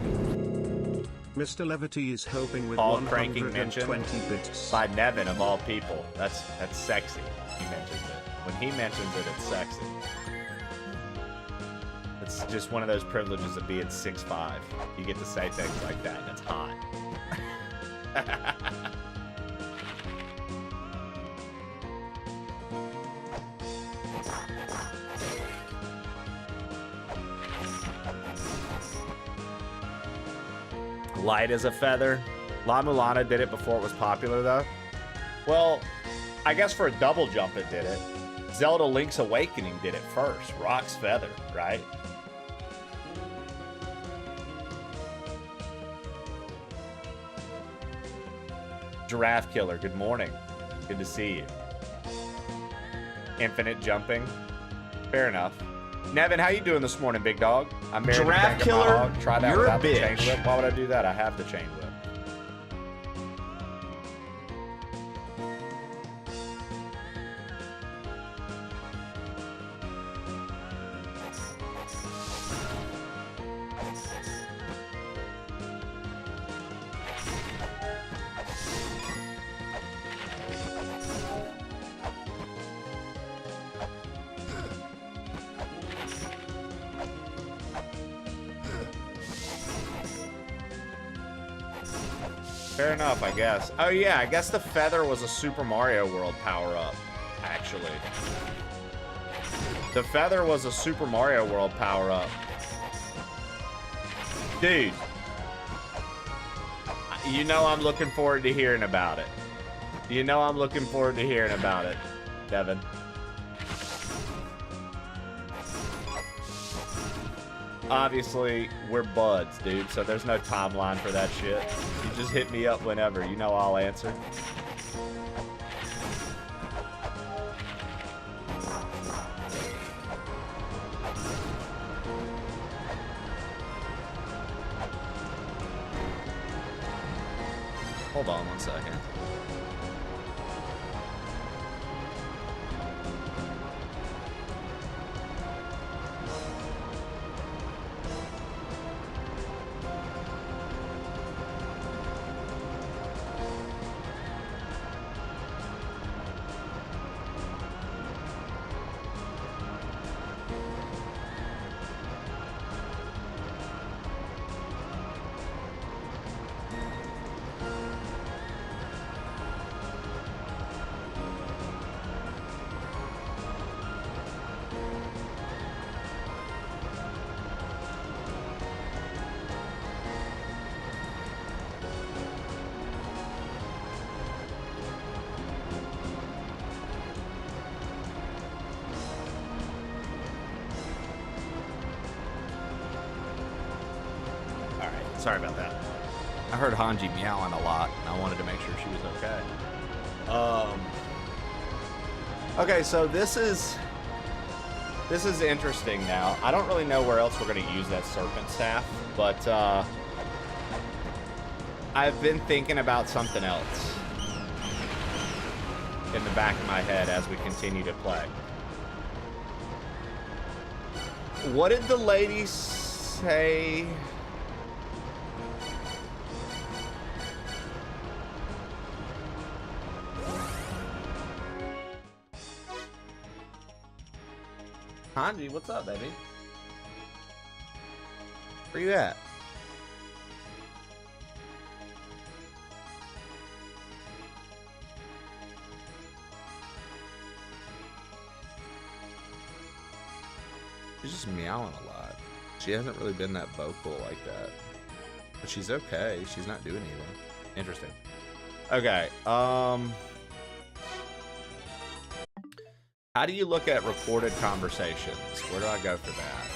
Mr. Levity is hoping with Paul cranking 120 mention bits. by Nevin of all people. That's sexy. He mentions it. When he mentions it, it's sexy. It's just one of those privileges of being 6'5". You get to say things like that, and it's hot. Light as a feather. LA-MULANA did it before it was popular, though. Well, I guess for a double jump it did it. Zelda Link's Awakening did it first. Rock's feather, right? Giraffe Killer, good morning. Good to see you. Infinite jumping. Fair enough. Nevin, how you doing this morning, big dog? I'm married Giraffe to Killer, my hog. Try that you're a without the chain bitch. whip. Why would I do that? I have the chain whip. Fair enough, I guess. Oh yeah, I guess the feather was a Super Mario World power-up, actually. The feather was a Super Mario World power-up. Dude. You know I'm looking forward to hearing about it. You know I'm looking forward to hearing about it, Devin. Obviously, we're buds, dude, so there's no timeline for that shit. You just hit me up whenever. You know I'll answer. Hold on one second. Sorry about that. I heard Hanji meowing a lot, and I wanted to make sure she was okay. Okay, so this is This is interesting now. I don't really know where else we're going to use that serpent staff, but I've been thinking about something else in the back of my head as we continue to play. What did the lady say? Hanji, what's up, baby? Where you at? She's just meowing a lot. She hasn't really been that vocal like that. But she's okay. She's not doing anything. Interesting. Okay, how do you look at recorded conversations? Where do I go for that?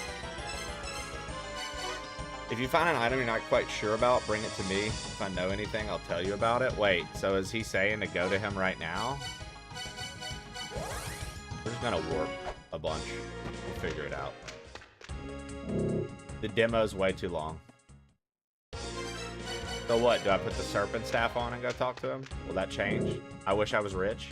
If you find an item you're not quite sure about, bring it to me. If I know anything, I'll tell you about it. Wait, so is he saying to go to him right now? We're just gonna warp a bunch. We'll figure it out. The demo's way too long. So what, do I put the serpent staff on and go talk to him? Will that change? I wish I was rich.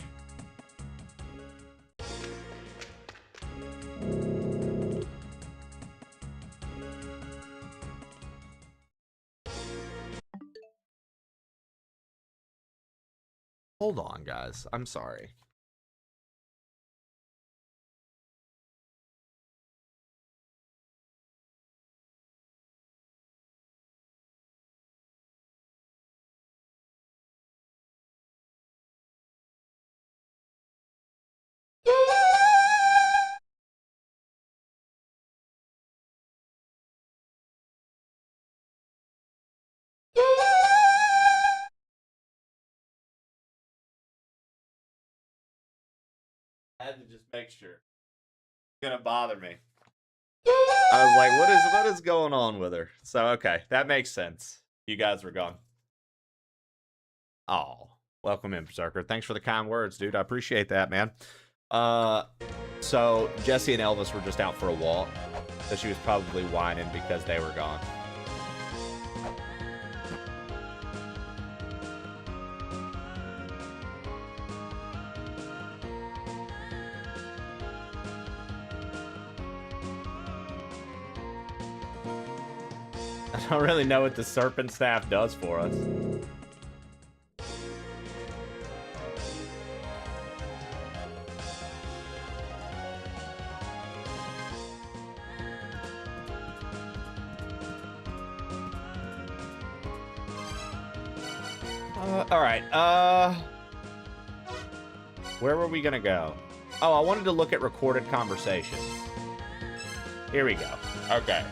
Hold on, guys. I'm sorry. I had to just make sure. It's gonna bother me. I was like, what is going on with her? So okay, that makes sense. You guys were gone. Oh, welcome in, Berserker. Thanks for the kind words, dude. I appreciate that, man. So Jesse and Elvis were just out for a walk. So she was probably whining because they were gone. I don't really know what the serpent staff does for us. All right. Where were we gonna go? Oh, I wanted to look at recorded conversations. Here we go. Okay.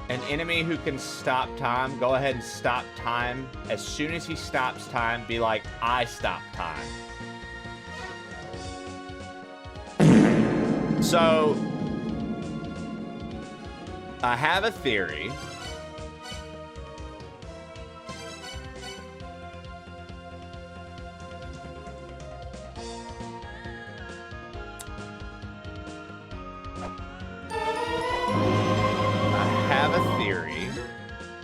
An enemy who can stop time, go ahead and stop time. As soon as he stops time, be like, I stop time. So, I have a theory.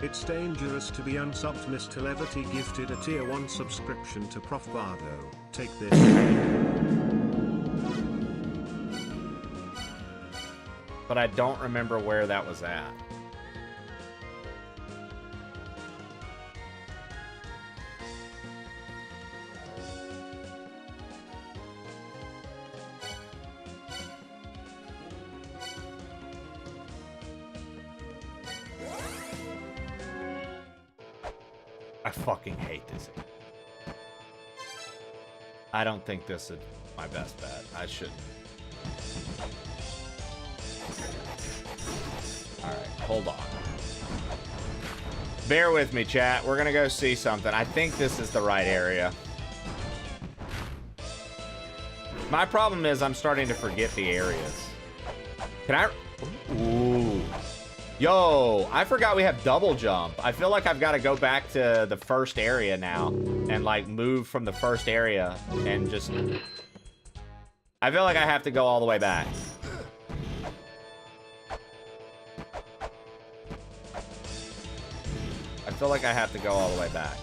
It's dangerous to be unsubbed. Mr. Levity gifted a tier 1 subscription to Prof Bardo. Take this. But I don't remember where that was at. I fucking hate this. I don't think this is my best bet. I shouldn't. Alright, hold on. Bear with me, chat. We're gonna go see something. I think this is the right area. My problem is I'm starting to forget the areas. Can I... Ooh. Yo, I forgot we have double jump. I feel like I've got to go back to the first area now and like move from the first area and just I feel like I have to go all the way back. I feel like I have to go all the way back.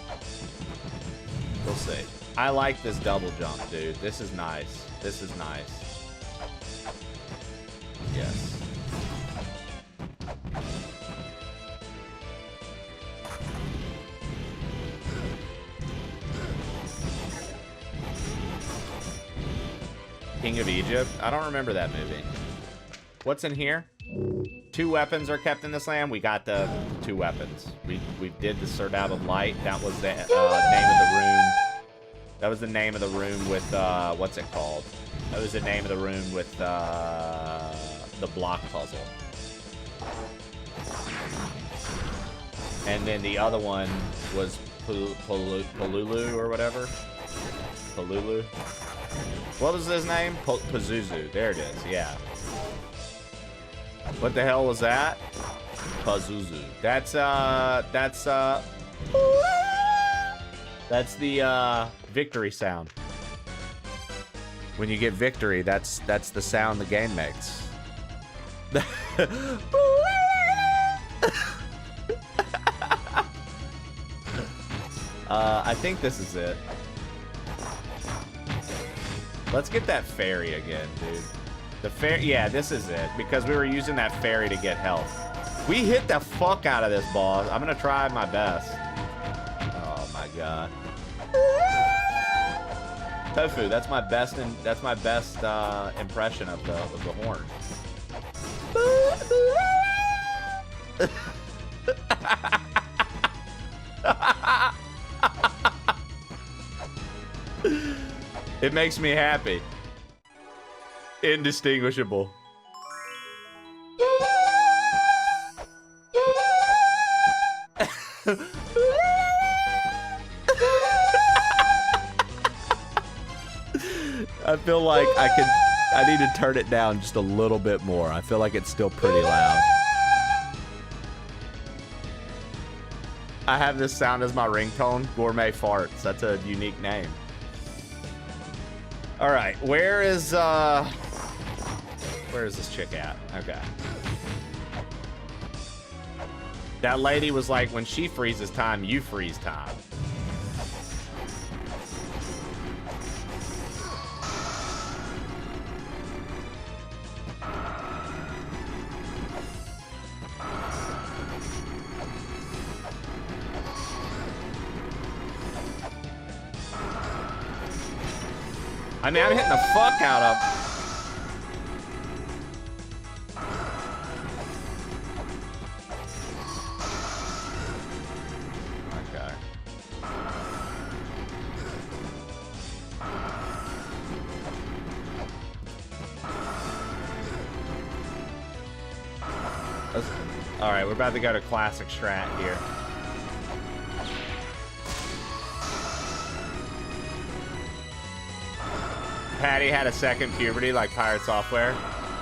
We'll see. I like this double jump, dude. This is nice. This is nice. Yes. King of Egypt? I don't remember that movie. What's in here? 2 weapons are kept in this land. We got the 2 weapons. We did the Sword Out of Light. That was the name of the room. That was the name of the room with what's it called? That was the name of the room with the block puzzle. And then the other one was Palulu or whatever. Palulu. What was his name? Pazuzu. There it is. Yeah. What the hell was that? Pazuzu. That's the victory sound. When you get victory, that's the sound the game makes. I think this is it. Let's get that fairy again, dude. The fairy, yeah, this is it. Because we were using that fairy to get health. We hit the fuck out of this boss. I'm gonna try my best. Oh my god. Tofu, that's my best impression of the horn. It makes me happy. Indistinguishable. I feel like I need to turn it down just a little bit more. I feel like it's still pretty loud. I have this sound as my ringtone, Gourmet Farts. That's a unique name. All right, where is this chick at? Okay. That lady was like, when she freezes time, you freeze time. I mean, I'm hitting the fuck out of. Okay. All right, we're about to go to classic strat here. Patty had a second puberty like Pirate Software.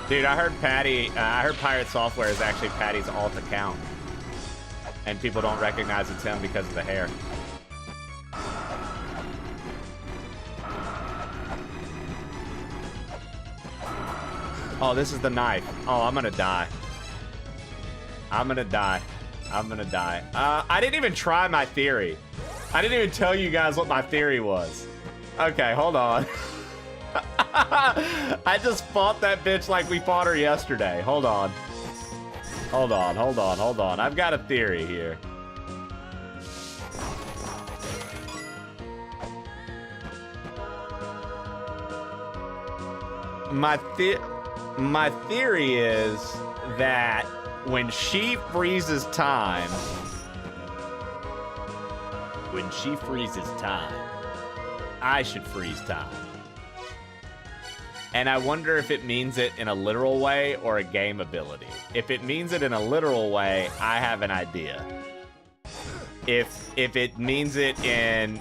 Dude, I heard Pirate Software is actually Patty's alt account. And people don't recognize it's him because of the hair. Oh, this is the knife. Oh, I'm gonna die. I'm gonna die. I'm gonna die. I didn't even try my theory. I didn't even tell you guys what my theory was. Okay, hold on. I just fought that bitch like we fought her yesterday. Hold on. Hold on, hold on, hold on. I've got a theory here. My theory is that when she freezes time, I should freeze time. And I wonder if it means it in a literal way or a game ability. If it means it in a literal way, I have an idea. If it means it in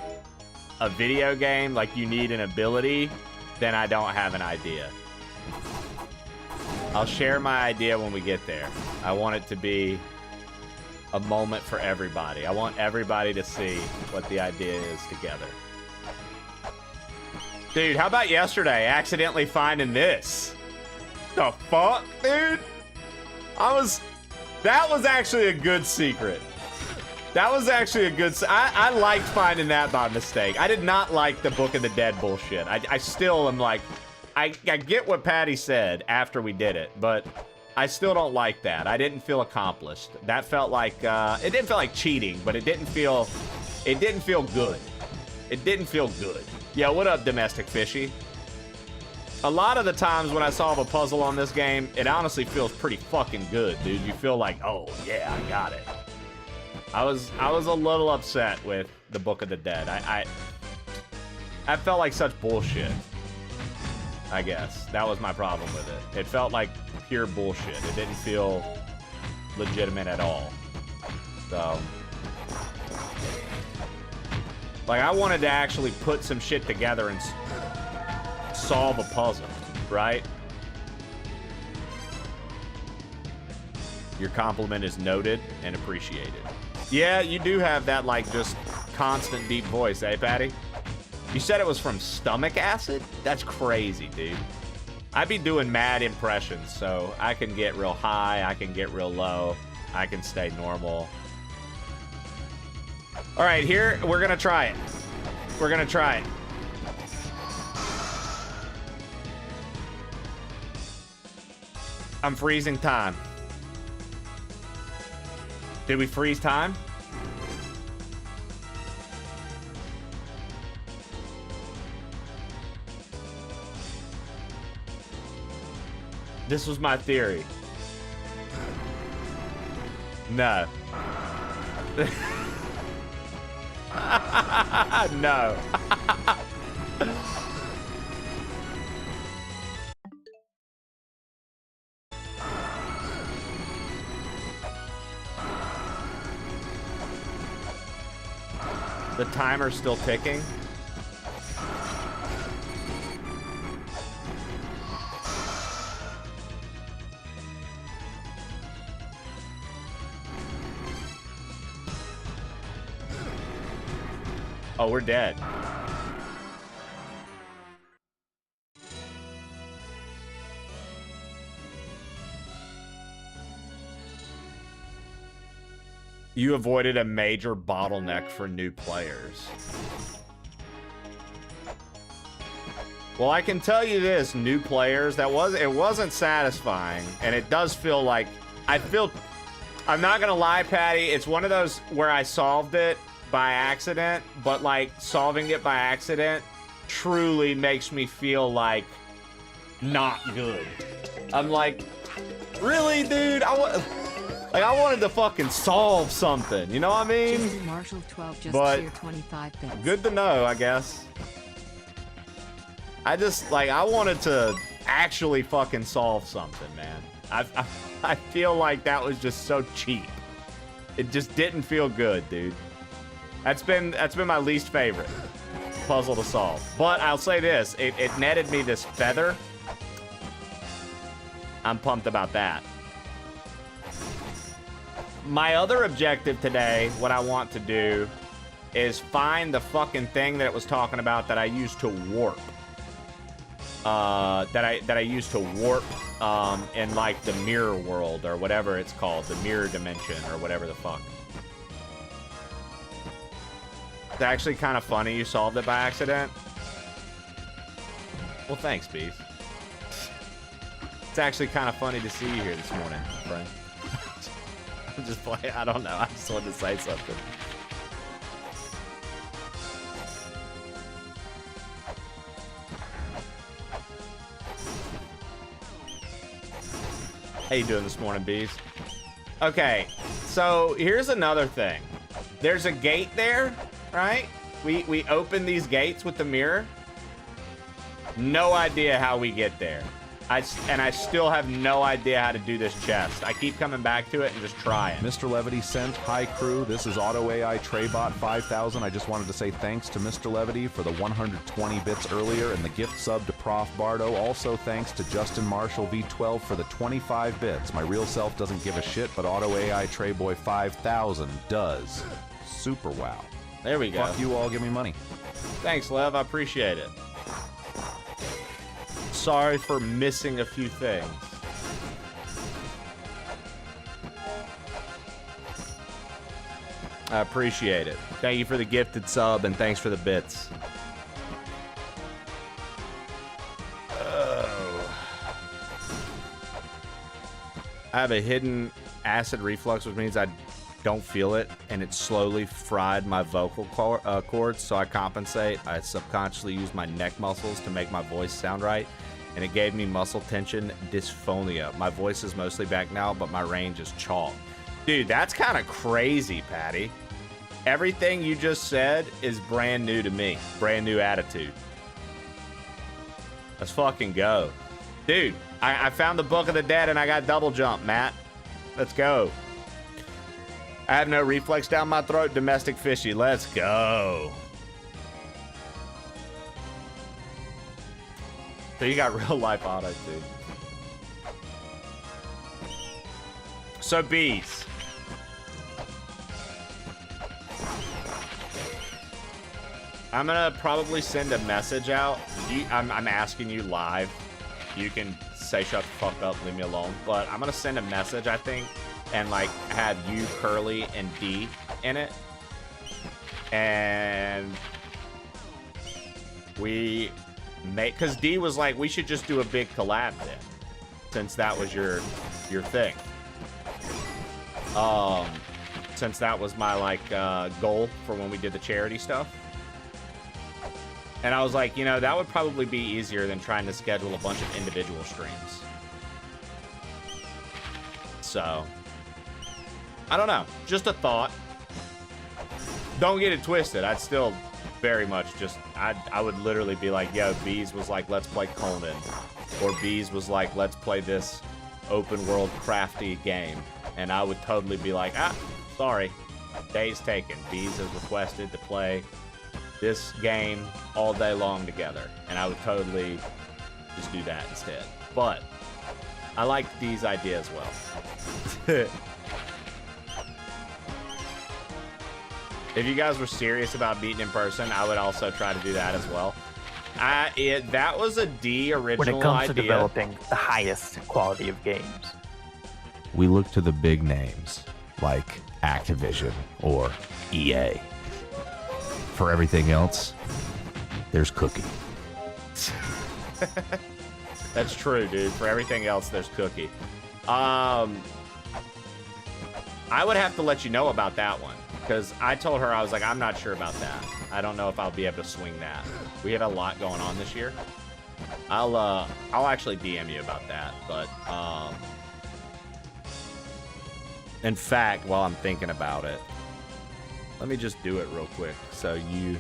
a video game, like you need an ability, then I don't have an idea. I'll share my idea when we get there. I want it to be a moment for everybody. I want everybody to see what the idea is together. Dude, how about yesterday accidentally finding this? The fuck, dude? That was actually a good secret. That was actually a good... I liked finding that by mistake. I did not like the Book of the Dead bullshit. I still am like... I get what Patty said after we did it, but I still don't like that. I didn't feel accomplished. That felt like... it didn't feel like cheating, but it didn't feel... It didn't feel good. It didn't feel good. Yeah, what up, Domestic Fishy? A lot of the times when I solve a puzzle on this game, it honestly feels pretty fucking good, dude. You feel like, oh, yeah, I got it. I was a little upset with the Book of the Dead. I felt like such bullshit. I guess. That was my problem with it. It felt like pure bullshit. It didn't feel legitimate at all. So... Like, I wanted to actually put some shit together and solve a puzzle, right? Your compliment is noted and appreciated. Yeah, you do have that, like, just constant deep voice, eh, Patty? You said it was from stomach acid? That's crazy, dude. I be doing mad impressions, so I can get real high, I can get real low, I can stay normal. All right, here, we're gonna try it. We're gonna try it. I'm freezing time. Did we freeze time? This was my theory. No. No. The timer's still ticking. Oh, we're dead. You avoided a major bottleneck for new players. Well, I can tell you this, new players, it wasn't satisfying, and it does feel like, I'm not gonna lie, Patty, it's one of those where I solved it by accident, but like solving it by accident truly makes me feel like not good. I'm like, really, dude? I wanted to fucking solve something, you know what I mean? Jason Marshall 12 just But cleared 25 bits. good to know, I guess. I just, like, I wanted to actually fucking solve something, man. I feel like that was just so cheap. It just didn't feel good, dude. That's been my least favorite puzzle to solve. But I'll say this, it netted me this feather. I'm pumped about that. My other objective today, what I want to do, is find the fucking thing that it was talking about that I used to warp. That I used to warp in like the mirror world or whatever it's called, the mirror dimension or whatever the fuck. It's actually kind of funny you solved it by accident. Well, thanks, Beef. It's actually kind of funny to see you here this morning, friend. I'm just playing. I don't know. I just wanted to say something. How you doing this morning, Bees? Okay, so here's another thing. There's a gate there, right? We open these gates with the mirror. No idea how we get there. I still have no idea how to do this chest. I keep coming back to it and just trying. Mr. Levity sent, "Hi crew, this is Auto AI Traybot 5000. I just wanted to say thanks to Mr. Levity for the 120 bits earlier and the gift sub to Prof Bardo. Also thanks to Justin Marshall V12 for the 25 bits. My real self doesn't give a shit, but Auto AI Trayboy 5000 does. Super wow. There we go. Fuck you all, give me money." Thanks, Lev. I appreciate it. sorry for missing a few things. I appreciate it. Thank you for the gifted sub, and thanks for the bits. I have a hidden acid reflux, which means I don't feel it, and it slowly fried my vocal cords, so I compensate. I subconsciously use my neck muscles to make my voice sound right, and it gave me muscle tension dysphonia. My voice is mostly back now, but my range is chalk. Dude, that's kind of crazy, Patty. Everything you just said is brand new to me. Brand new attitude. Let's fucking go. Dude, I found the Book of the Dead and I got double jump, Matt. Let's go. I have no reflex down my throat. Domestic fishy. Let's go. So you got real life auto, dude. So bees. I'm gonna probably send a message out. I'm asking you live. You can say shut the fuck up, leave me alone. But I'm gonna send a message, I think, and like have you, Curly, and D in it. And we make, cause D was like, we should just do a big collab then, since that was your thing. Since that was my like goal for when we did the charity stuff. And I was like, you know, that would probably be easier than trying to schedule a bunch of individual streams. So, I don't know. Just a thought. Don't get it twisted. I'd still very much just, I would literally be like, yo, Bees was like, let's play Conan. Or Bees was like, let's play this open world crafty game. And I would totally be like, sorry. Day's taken. Bees has requested to play this game all day long together, and I would totally just do that instead. But I like D's idea as well. If you guys were serious about beating in person, I would also try to do that as well. That was a D original idea. When it comes to developing the highest quality of games, We look to the big names like Activision or EA. For everything else, there's Cookie. That's true, dude. For everything else, there's Cookie. I would have to let you know about that one, because I told her, I was like, I'm not sure about that. I don't know if I'll be able to swing that. We have a lot going on this year. I'll actually DM you about that, but in fact, while I'm thinking about it, let me just do it real quick. So you...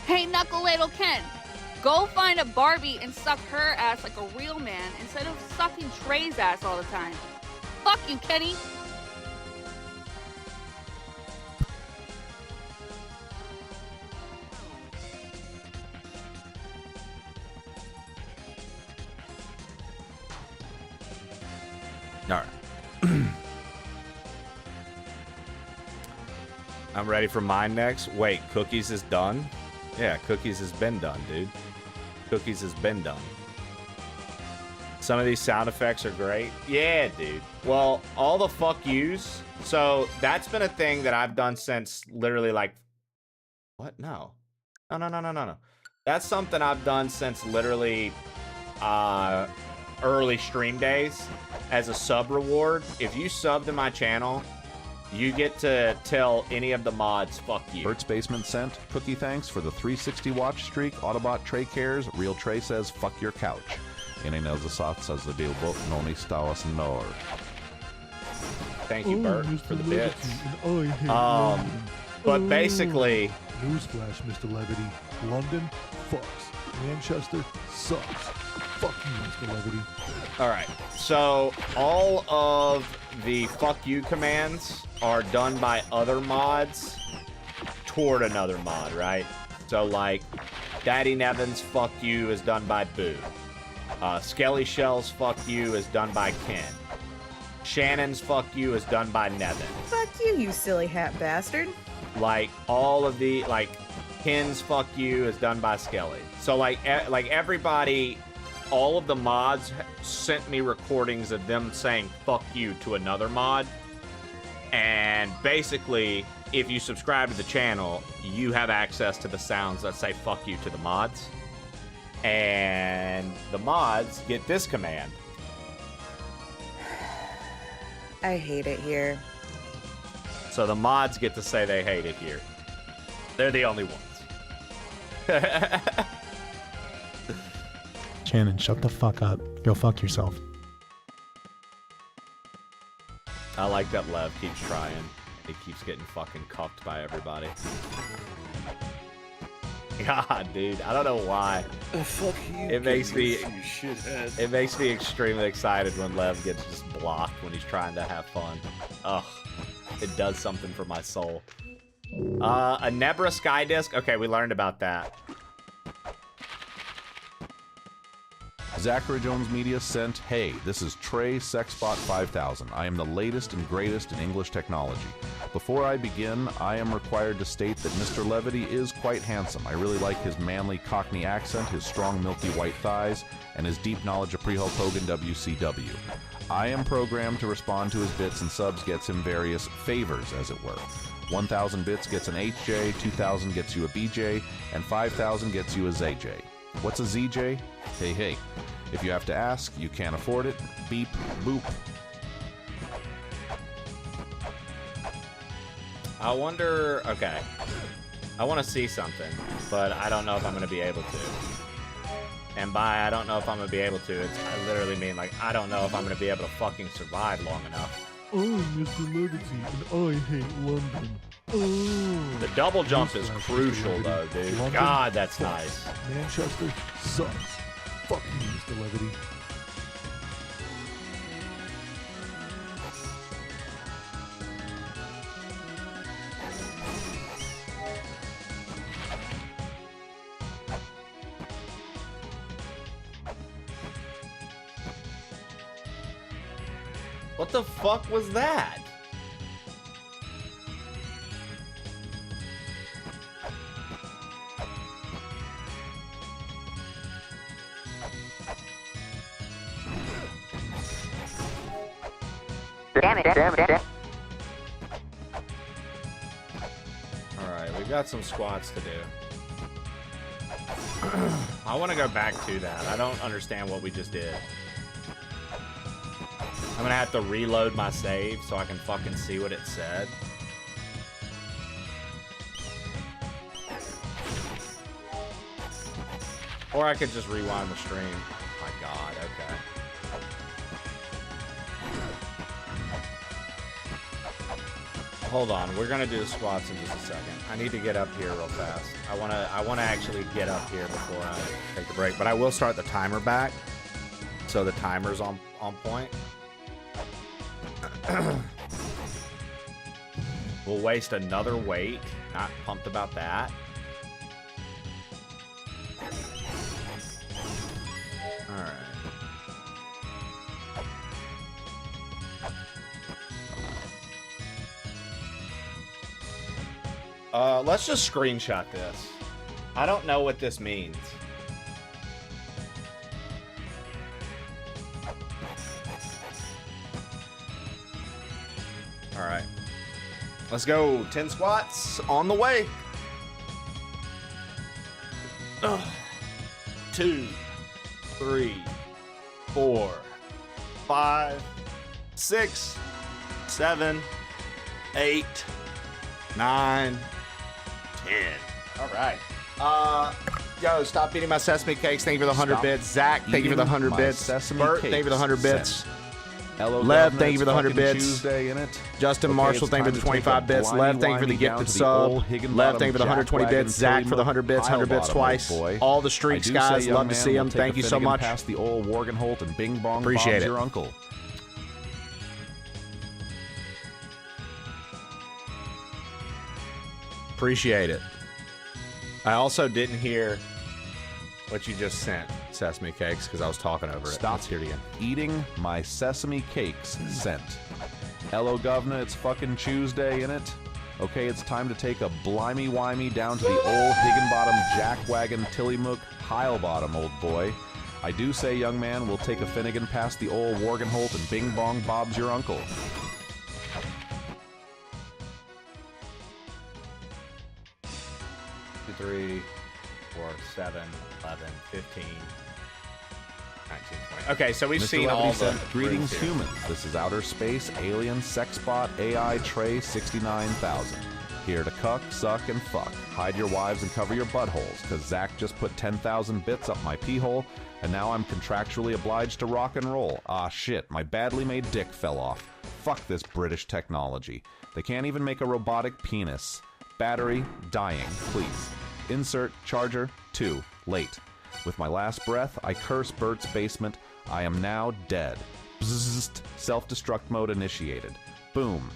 Hey, Knuckle Ladle Ken, go find a Barbie and suck her ass like a real man instead of sucking Trey's ass all the time. Fuck you, Kenny. All right. I'm ready for mine next. Wait, Cookies is done? Yeah, Cookies has been done, dude. Cookies has been done. Some of these sound effects are great. Yeah, dude. Well, all the fuck yous. So that's been a thing that I've done since literally like... What? No. No. That's something I've done since literally early stream days. As a sub reward, if you sub to my channel, you get to tell any of the mods, fuck you. Bert's Basement sent Cookie thanks for the 360 watch streak. Autobot Trey cares. Real Trey says fuck your couch. says the deal book. Noni Stawas Nor. Thank you, Bert, for the bits. But basically, newsflash, Mr. Levity. London fucks. Manchester sucks. Fuck you, Mr. Levity. All right. So all of the fuck you commands are done by other mods toward another mod, right? So like Daddy Nevin's fuck you is done by Boo. Skelly Shell's fuck you is done by Ken. Shannon's fuck you is done by Nevin. Fuck you, you silly hat bastard. Like all of the Ken's fuck you is done by Skelly. So like everybody, all of the mods sent me recordings of them saying fuck you to another mod. And basically, if you subscribe to the channel, you have access to the sounds that say fuck you to the mods. And the mods get this command. I hate it here. So the mods get to say they hate it here. They're the only ones. Shannon, shut the fuck up. Go fuck yourself. I like that Lev keeps trying. He keeps getting fucking cucked by everybody. God, dude, I don't know why. Fuck you. It makes me, you shithead. it makes me extremely excited when Lev gets just blocked when he's trying to have fun. Ugh, it does something for my soul. A Nebra Sky Disc. Okay, we learned about that. Zachary Jones Media sent, hey, this is Trey Sexbot 5000. I am the latest and greatest in English technology. Before I begin, I am required to state that Mr. Levity is quite handsome. I really like his manly Cockney accent, his strong milky white thighs, and his deep knowledge of pre-Hulk Hogan WCW. I am programmed to respond to his bits, and subs gets him various favors, as it were. 1,000 bits gets an HJ, 2,000 gets you a BJ, and 5,000 gets you a ZJ. What's a ZJ? Hey, hey. If you have to ask, you can't afford it. Beep, boop. I wonder, okay. I want to see something, but I don't know if I'm going to be able to. And by I don't know if I'm going to be able to, I literally mean like, I don't know if I'm going to be able to fucking survive long enough. I'm Mr. Levity, and I hate London. Oh. The double jump is crucial, though, dude. London God, that's sucks. nice. Manchester sucks. Fuck you, Mr. Levity. What the fuck was that? Damn it. Alright, we've got some squats to do. I want to go back to that. I don't understand what we just did. I'm gonna have to reload my save so I can fucking see what it said. Or I could just rewind the stream. My God, okay. Hold on, we're gonna do the squats in just a second. I need to get up here real fast. I wanna actually get up here before I take the break, but I will start the timer back, so the timer's on point. We'll waste another weight. Not pumped about that. All right. Let's just screenshot this. I don't know what this means. All right. Let's go. 10 squats on the way. 2, 3, 4, 5, 6, 7, 8, 9, 10. All right. Yo, stop eating my sesame cakes. Thank you for the 100 bits. Zach, thank you for the 100 bits. Bert, thank you for the 100 bits. Lev, thank you for the 100 bits. Justin Marshall, thank you for the 25 bits. Lev, thank you for the gifted sub. Lev, thank you for the 120 bits. Zach for the 100 bits, 100 bits twice. All the streaks, guys, love to see them. Thank you so much. Past the old Wargenholt and Bing Bong Appreciate Bob's it. your uncle. Appreciate it. I also didn't hear what you just sent. sesame cakes because I was talking over it. Stop Let's hear it again. eating my sesame cakes scent. Hello, governor, it's fucking Tuesday, innit? Okay, it's time to take a blimey-wimey down to the old Higginbottom jackwagon Tillymook Heilbottom, old boy. I do say, young man, we'll take a Finnegan past the old Worgenholt and Bing Bong Bob's your uncle. Two, 3, 4, 7, 11, 15, 19, 20. Okay, so we've Mr. seen Levity all said, the greetings, rooms here. humans. This is Outer Space, Alien, Sexbot, AI, Trey, 69,000. Here to cuck, suck, and fuck. Hide your wives and cover your buttholes, because Zach just put 10,000 bits up my pee hole, and now I'm contractually obliged to rock and roll. Ah, shit, my badly made dick fell off. Fuck this British technology. They can't even make a robotic penis. Battery, dying, please. Insert, charger, 2, late. With my last breath, I curse Bert's basement. I am now dead. Bzzzt, self-destruct mode initiated. Boom.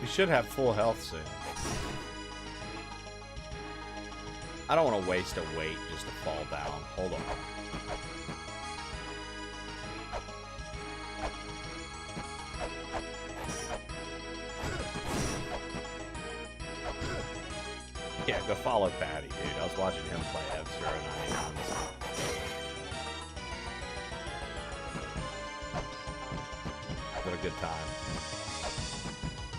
We should have full health soon. I don't want to waste a weight just to fall down. Hold on. Yeah, go follow Patty, dude. I was watching him play F-Zero 99. What a good time.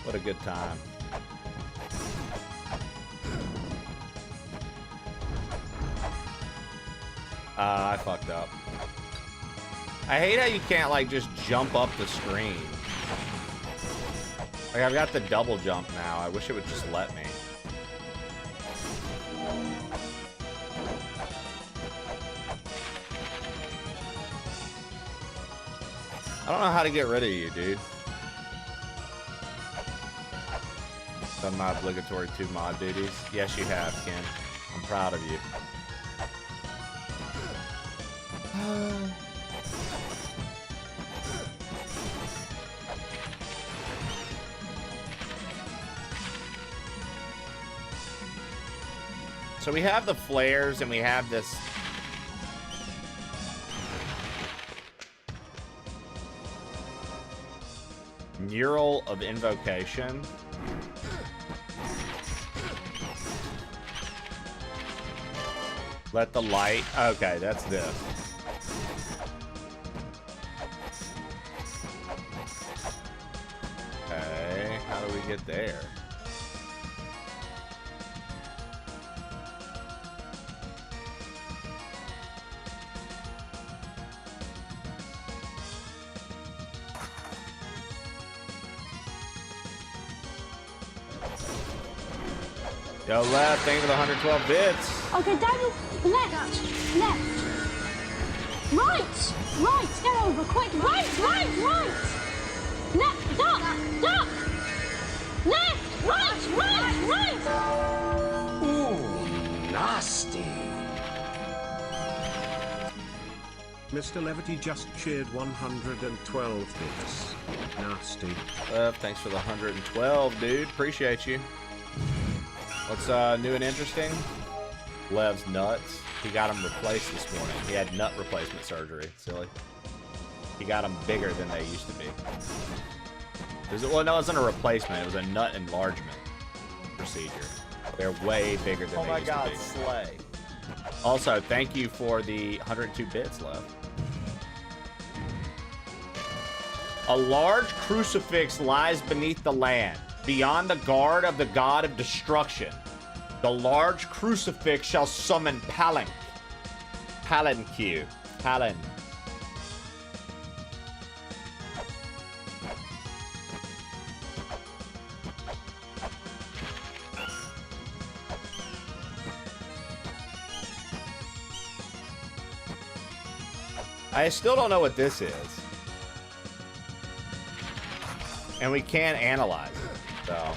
What a good time. I fucked up. I hate how you can't, like, just jump up the screen. Like, I've got the double jump now. I wish it would just let me. I don't know how to get rid of you, dude. Done my obligatory 2 mod duties. Yes, you have, Ken. I'm proud of you. So we have the flares and we have this mural of invocation. Let the light. Okay, that's this. Okay, how do we get there? Yo, left, thank you for the 112 bits. Okay, Daniel, left, left. Right, right, get over, quick, right. Left, duck. Left, right. Ooh, nasty. Mr. Levity just cheered 112 bits. Nasty. Thanks for the 112, dude. Appreciate you. What's new and interesting? Lev's nuts. He got him replaced this morning. He had nut replacement surgery. Silly. He got them bigger than they used to be. Well, no, it wasn't a replacement. It was a nut enlargement procedure. They're way bigger than they used to be. Slay. Also, thank you for the 102 bits, Lev. A large crucifix lies beneath the land, beyond the guard of the god of destruction. The large crucifix shall summon Palanque. Palanque. Palan. I still don't know what this is. And we can't analyze it, so.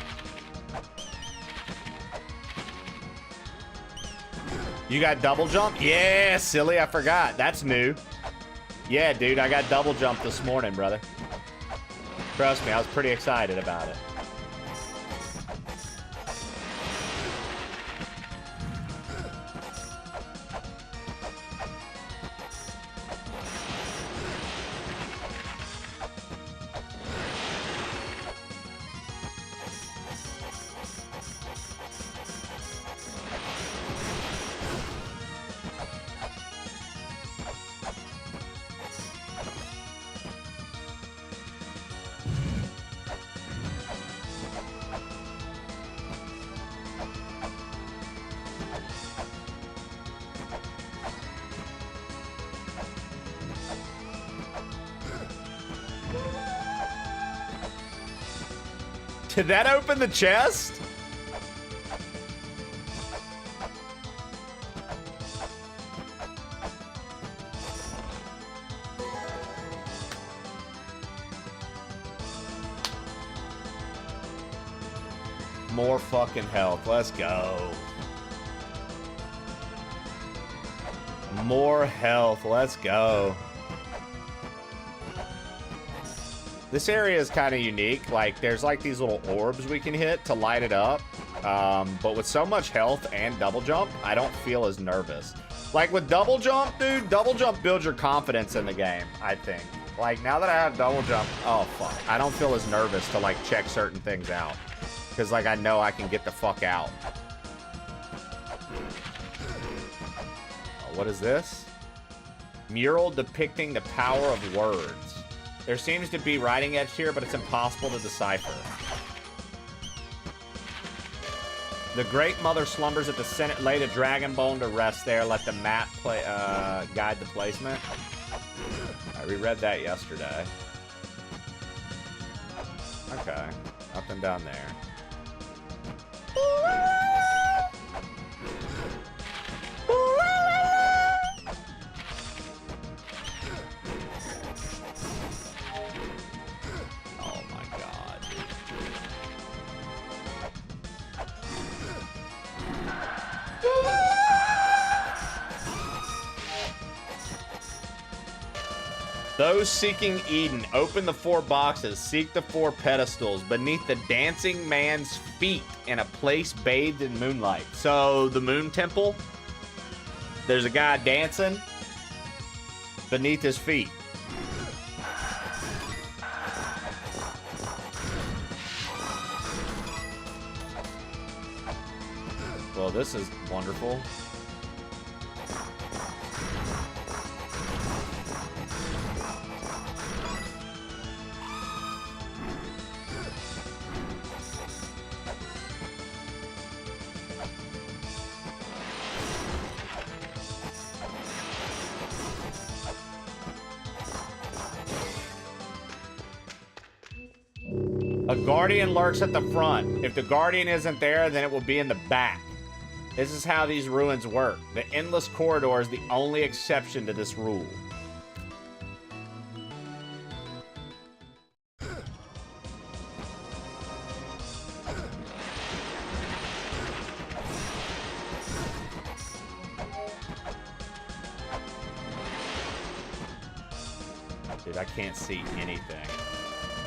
You got double jump? Yeah, silly, I forgot. That's new. Yeah, dude, I got double jump this morning, brother. Trust me, I was pretty excited about it. Did that open the chest? More fucking health. Let's go. More health. Let's go. This area is kind of unique. Like, there's like these little orbs we can hit to light it up. But with so much health and double jump, I don't feel as nervous. Like with double jump, dude, double jump builds your confidence in the game, I think. Like, now that I have double jump, oh, fuck. I don't feel as nervous to, like, check certain things out. Because, like, I know I can get the fuck out. Oh, what is this? Mural depicting the power of words. There seems to be writing edge here, but it's impossible to decipher. The Great Mother slumbers at the Senate. Lay the dragon bone to rest there. Let the map play, guide the placement. I reread that yesterday. Okay. Nothing down there. Oh my god. Those seeking Eden, open the 4 boxes, seek the 4 pedestals beneath the dancing man's feet in a place bathed in moonlight. So, the moon temple, there's a guy dancing beneath his feet. Well, this is wonderful. A guardian lurks at the front. If the guardian isn't there, then it will be in the back. This is how these ruins work. The endless corridor is the only exception to this rule. Dude, I can't see anything.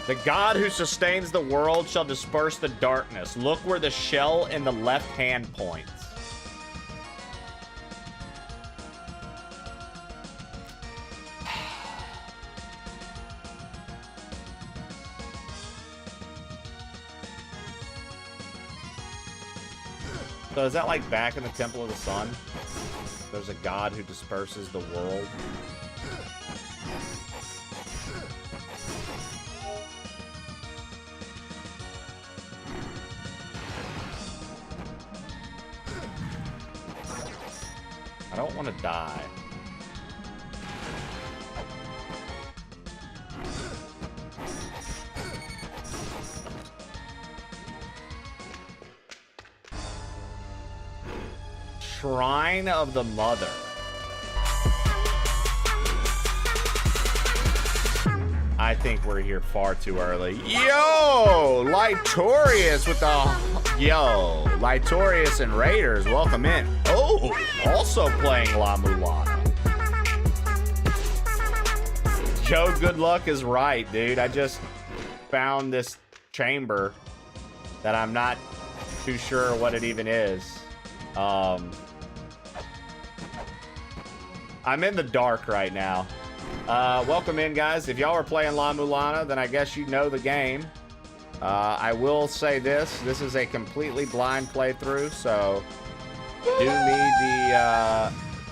The God who sustains the world shall disperse the darkness. Look where the shell in the left hand points. So is that like back in the Temple of the Sun? There's a God who disperses the world. I don't want to die. Shrine of the Mother. I think we're here far too early. Yo! Lightorious with the... Yo! Lightorious and Raiders, welcome in. Oh! Also playing LA-MULANA. Joe Good Luck is right, dude. I just found this chamber that I'm not too sure what it even is. I'm in the dark right now. Welcome in, guys. If y'all are playing LA-MULANA, then I guess you know the game. I will say this. This is a completely blind playthrough, so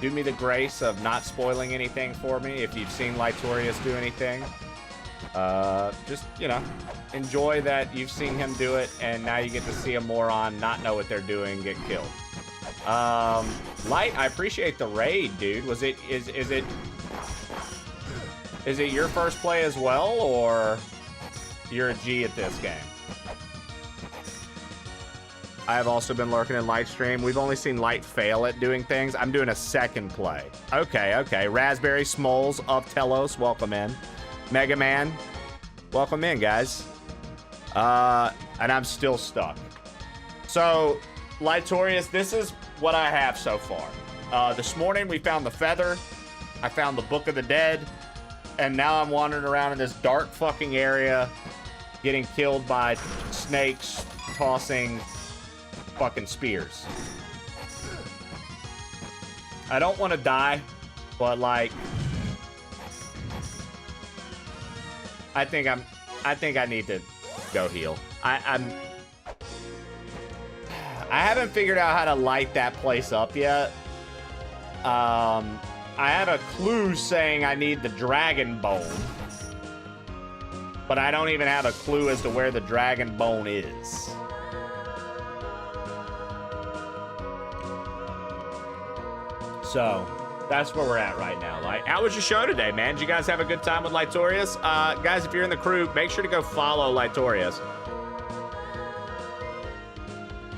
do me the grace of not spoiling anything for me. If you've seen Lightorious do anything, just, you know, enjoy that you've seen him do it, and now you get to see a moron not know what they're doing get killed. Light, I appreciate the raid, dude. Is it your first play as well, or you're a G at this game? I have also been lurking in Light stream. We've only seen Light fail at doing things. I'm doing a second play. Okay. Raspberry Smoles of Telos, welcome in. Mega Man, welcome in, guys. And I'm still stuck. So, Lightorious, this is what I have so far. This morning we found the feather. I found the Book of the Dead. And now I'm wandering around in this dark fucking area, getting killed by snakes tossing fucking spears. I don't want to die, but like, I think I need to go heal. I haven't figured out how to light that place up yet. I have a clue saying I need the dragon bone, but I don't even have a clue as to where the dragon bone is. So, that's where we're at right now. Like, how was your show today, man? Did you guys have a good time with Lightorious? Guys, if you're in the crew, make sure to go follow Lightorious.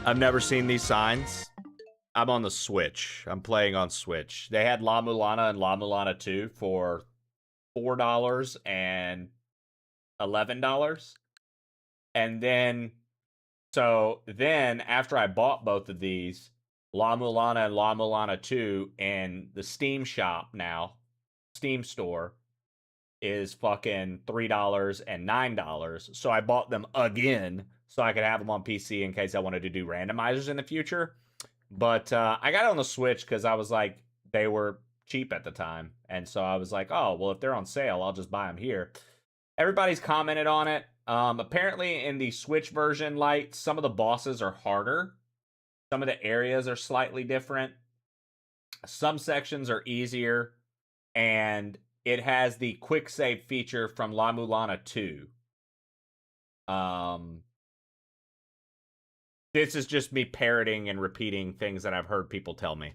I've never seen these signs. I'm on the Switch. I'm playing on Switch. They had LA-MULANA and LA-MULANA 2 for $4 and $11. And then, after I bought both of these, LA-MULANA and LA-MULANA 2 in the Steam shop now, Steam store, is fucking $3 and $9. So I bought them again so I could have them on PC in case I wanted to do randomizers in the future. But I got it on the Switch because I was like, they were cheap at the time. And so I was like, oh, well, if they're on sale, I'll just buy them here. Everybody's commented on it. Apparently in the Switch version, Light, some of the bosses are harder. Some of the areas are slightly different. Some sections are easier. And it has the quick save feature from LA-MULANA 2. This is just me parroting and repeating things that I've heard people tell me.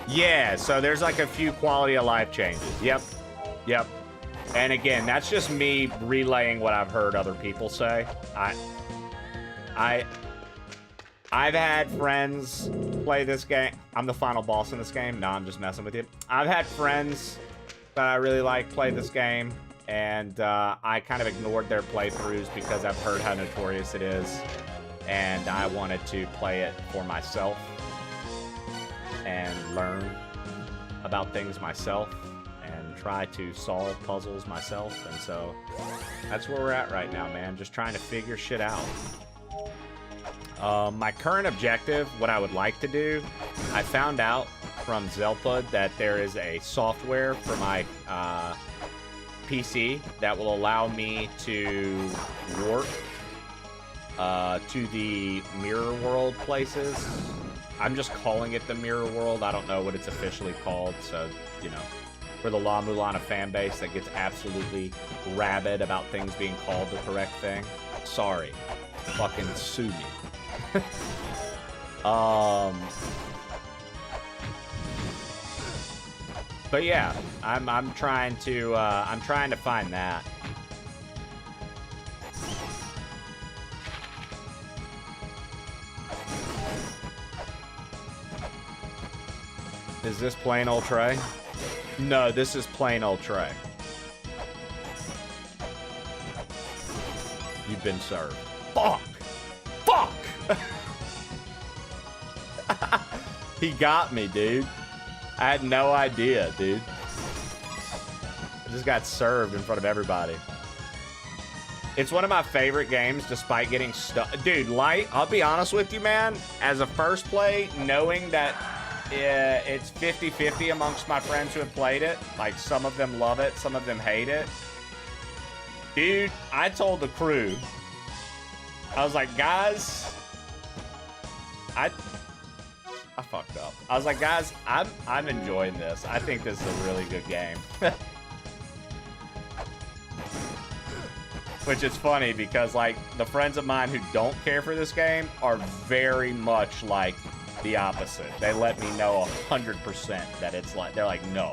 Yeah, so there's like a few quality of life changes. Yep. And again, that's just me relaying what I've heard other people say. I've had friends play this game. I'm the final boss in this game. No, I'm just messing with you. I've had friends that I really like play this game, and I kind of ignored their playthroughs because I've heard how notorious it is, and I wanted to play it for myself and learn about things myself and try to solve puzzles myself. And so that's where we're at right now, man. Just trying to figure shit out. My current objective, what I would like to do, I found out from Zelpud that there is a software for my PC that will allow me to warp to the mirror world places. I'm just calling it the mirror world. I don't know what it's officially called, so, you know, for the LA-MULANA fan base that gets absolutely rabid about things being called the correct thing, sorry. Fucking sue me. But yeah, I'm trying to find that. Is this plain old Trey? No, this is plain old Trey. You've been served. Fuck! Fuck! He got me, dude. I had no idea, dude. I just got served in front of everybody. It's one of my favorite games, despite getting stuck. Dude, Light, I'll be honest with you, man. As a first play, knowing that it's 50-50 amongst my friends who have played it. Like, some of them love it, some of them hate it. Dude, I told the crew, I was like, guys, I fucked up. I was like, guys, I'm enjoying this. I think this is a really good game. Which is funny because, like, the friends of mine who don't care for this game are very much like the opposite. They let me know 100% that it's like, they're like, no,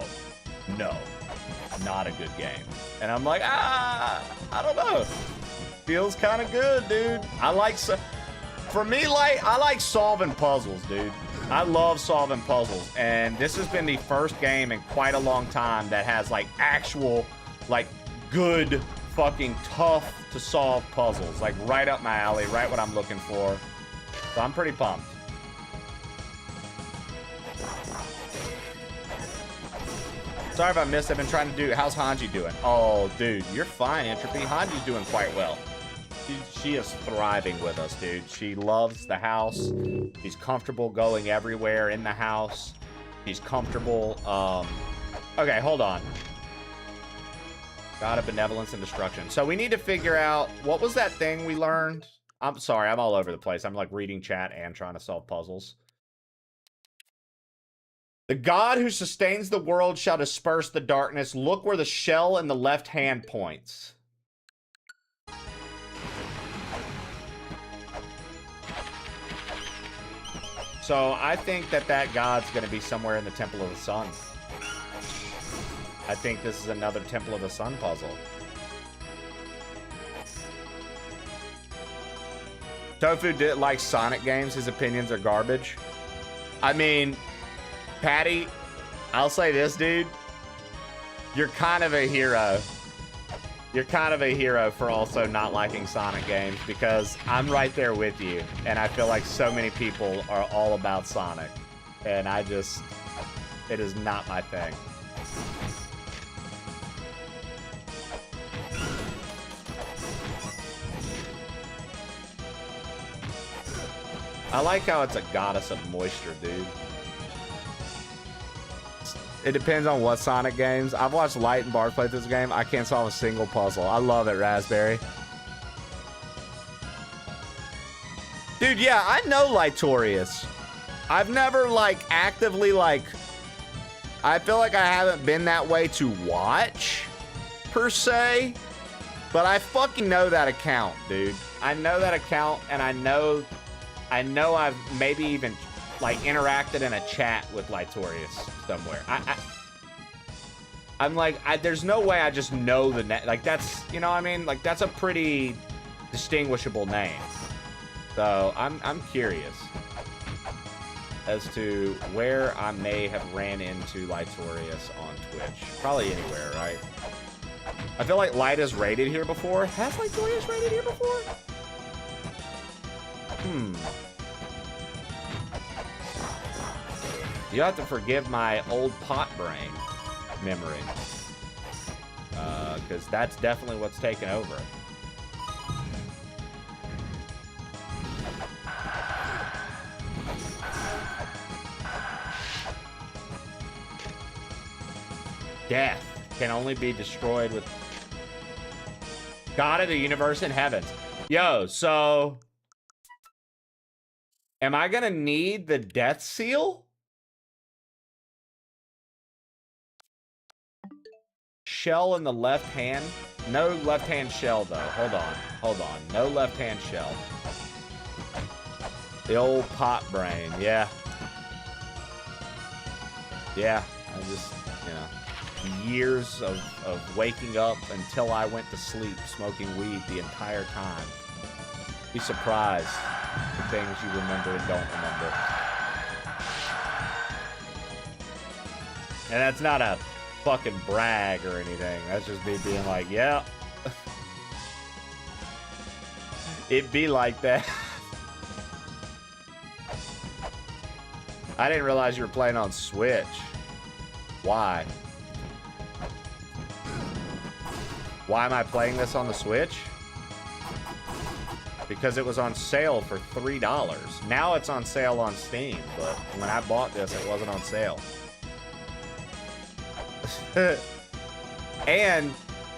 not a good game. And I'm like, I don't know. Feels kind of good, dude. For me, like, I like solving puzzles, dude. I love solving puzzles. And this has been the first game in quite a long time that has, like, actual, like, good fucking tough to solve puzzles. Like, right up my alley, right what I'm looking for. So I'm pretty pumped. Sorry if I missed. I've been trying to do. How's Hanji doing? Oh, dude, you're fine, Entropy. Hanji's doing quite well. She is thriving with us, dude. She loves the house. She's comfortable going everywhere in the house. She's comfortable. Okay, hold on. God of benevolence and destruction. So we need to figure out, what was that thing we learned? I'm sorry, I'm all over the place. I'm like reading chat and trying to solve puzzles. The God who sustains the world shall disperse the darkness. Look where the shell in the left hand points. So I think that God's going to be somewhere in the Temple of the Sun. I think this is another Temple of the Sun puzzle. Tofu did like Sonic games. His opinions are garbage. I mean, Patty, I'll say this, dude. You're kind of a hero. You're kind of a hero for also not liking Sonic games, because I'm right there with you. And I feel like so many people are all about Sonic. And it is not my thing. I like how it's a goddess of moisture, dude. It depends on what Sonic games. I've watched Light and Bark play this game. I can't solve a single puzzle. I love it, Raspberry. Dude, yeah, I know Lightorious. I've never, like, actively, like... I feel like I haven't been that way to watch, per se. But I fucking know that account, dude. I know that account, and I know I've maybe even, like, interacted in a chat with Lightorious somewhere. I'm like, there's no way I just know the name. Like, that's, you know what I mean? Like, that's a pretty distinguishable name. So, I'm curious as to where I may have ran into Lightorious on Twitch. Probably anywhere, right? I feel like Light has raided here before. Has Lightorious raided here before? You have to forgive my old pot brain memory. Because that's definitely what's taken over. Death can only be destroyed with God of the universe in heavens. Yo, so... am I gonna need the death seal? Shell in the left hand? No left hand shell though. Hold on. No left hand shell. The old pot brain, yeah. Yeah, I just, you know, years of waking up until I went to sleep smoking weed the entire time. Be surprised the things you remember and don't remember. And that's not a fucking brag or anything. That's just me being like, yeah. It be like that. I didn't realize you were playing on Switch. Why? Why am I playing this on the Switch? Because it was on sale for $3. Now it's on sale on Steam, but when I bought this, it wasn't on sale. And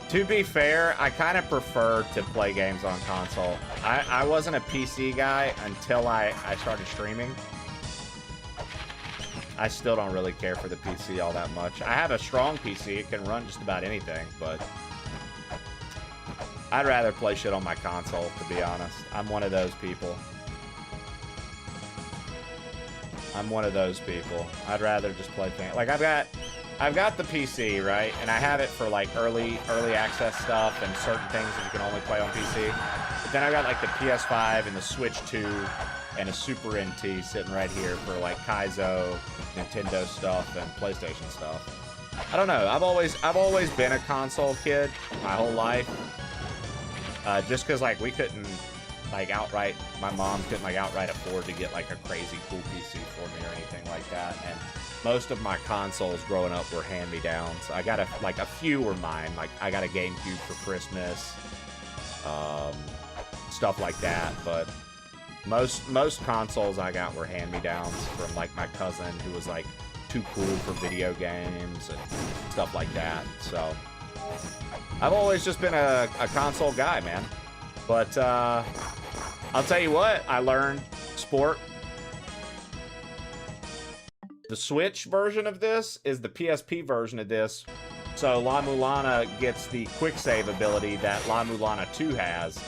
to be fair, I kind of prefer to play games on console. I wasn't a PC guy until I started streaming. I still don't really care for the PC all that much. I have a strong PC. It can run just about anything, but I'd rather play shit on my console, to be honest. I'm one of those people. I'm one of those people. I'd rather just play things. Like, I've got the PC, right? And I have it for, like, early access stuff and certain things that you can only play on PC. But then I've got, like, the PS5 and the Switch 2 and a Super NT sitting right here for, like, Kaizo, Nintendo stuff, and PlayStation stuff. I don't know. I've always been a console kid my whole life. Just because, like, we couldn't, like, my mom couldn't, like, outright afford to get, like, a crazy cool PC for me or anything like that. And most of my consoles growing up were hand-me-downs. I got a few were mine. Like, I got a GameCube for Christmas, stuff like that. But most consoles I got were hand-me-downs from, like, my cousin who was, like, too cool for video games and stuff like that. So I've always just been a console guy, man. But I'll tell you what, I learned sport. The Switch version of this is the PSP version of this. So LA-MULANA gets the quick save ability that LA-MULANA 2 has.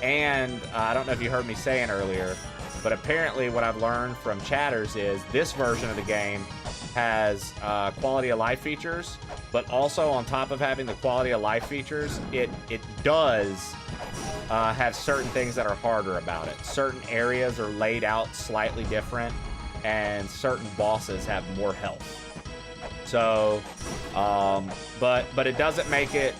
And I don't know if you heard me saying earlier, but apparently what I've learned from chatters is this version of the game has quality of life features, but also on top of having the quality of life features, it does have certain things that are harder about it. Certain areas are laid out slightly different, and certain bosses have more health. So, but it doesn't make it,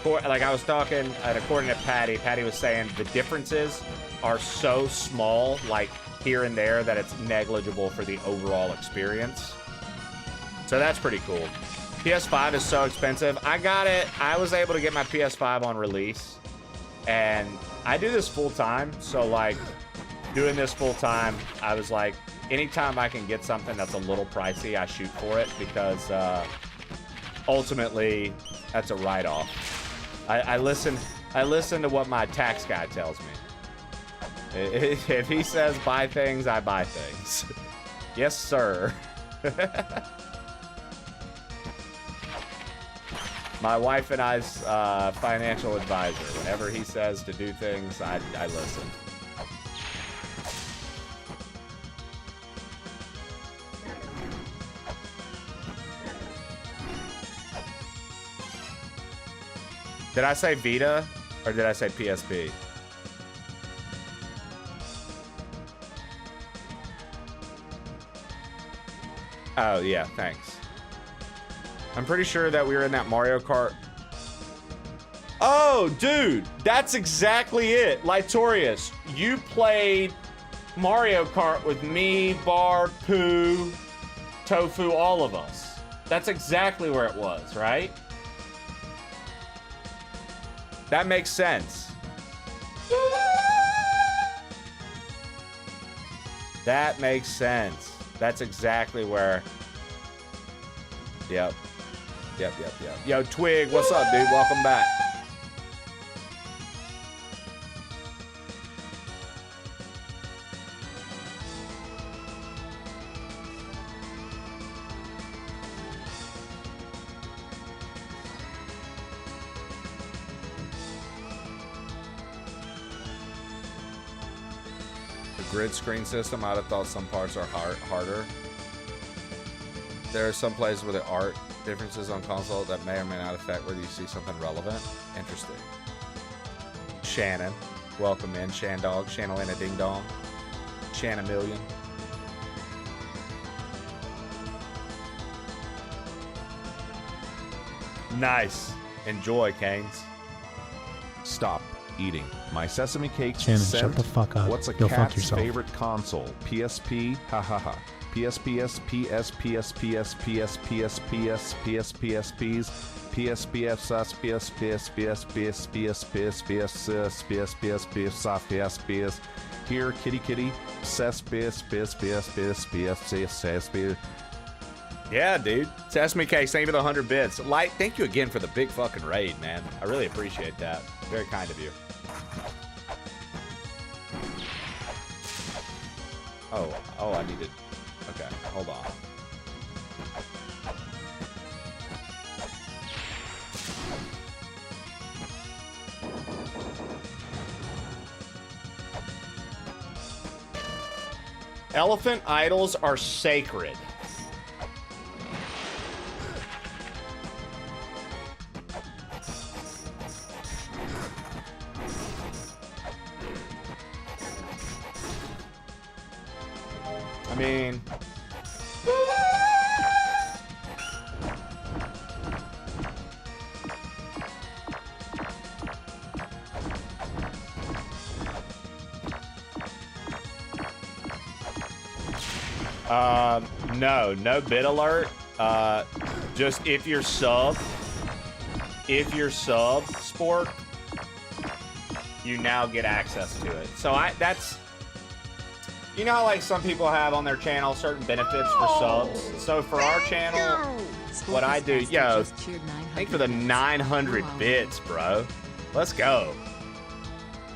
like I was talking, and according to Patty was saying the differences are so small, like here and there, that it's negligible for the overall experience. So that's pretty cool. PS5 is so expensive. I was able to get my PS5 on release, and I do this full time. So like doing this full time, I was like, anytime I can get something that's a little pricey, I shoot for it, because ultimately that's a write-off. I listen to what my tax guy tells me. If he says buy things, I buy things. Yes, sir. My wife and I's financial advisor. Whenever he says to do things, I listen. Did I say Vita or did I say PSP? Oh, yeah, thanks. I'm pretty sure that we were in that Mario Kart. Oh, dude, that's exactly it. Litorius, you played Mario Kart with me, Bar, Pooh, Tofu, all of us. That's exactly where it was, right? That makes sense. That makes sense. That's exactly where. Yep. Yo, Twig, what's up, dude? Welcome back. Grid screen system, I'd have thought some parts are harder. There are some places where there are differences on console that may or may not affect whether you see something relevant. Interesting. Shannon, welcome in. Shandog, Shannalina Ding Dong, Shanna Million. Nice. Enjoy, Canes. Stop eating my sesame cakes. Shannon, scent. shut the fuck up. What's a Go fuck cat's yourself. favorite console? PSP. Ha ha ha. PSPS. PSPS. PSPS. PSPS. PSPSPs. PSPS. PSPS. Here, kitty kitty. Yeah, dude. Sesame Cakes, thank you for the 100 bits. Light, thank you again for the big fucking raid, man. I really appreciate that. Very kind of you. Oh, I needed... Okay, hold on. Elephant idols are sacred. I mean... no bid alert. Just if you're sub, Sport, you now get access to it. So that's, you know how like some people have on their channel certain benefits for subs? So for our channel, what I do, yo, thank you for the 900 bits, bro. Let's go.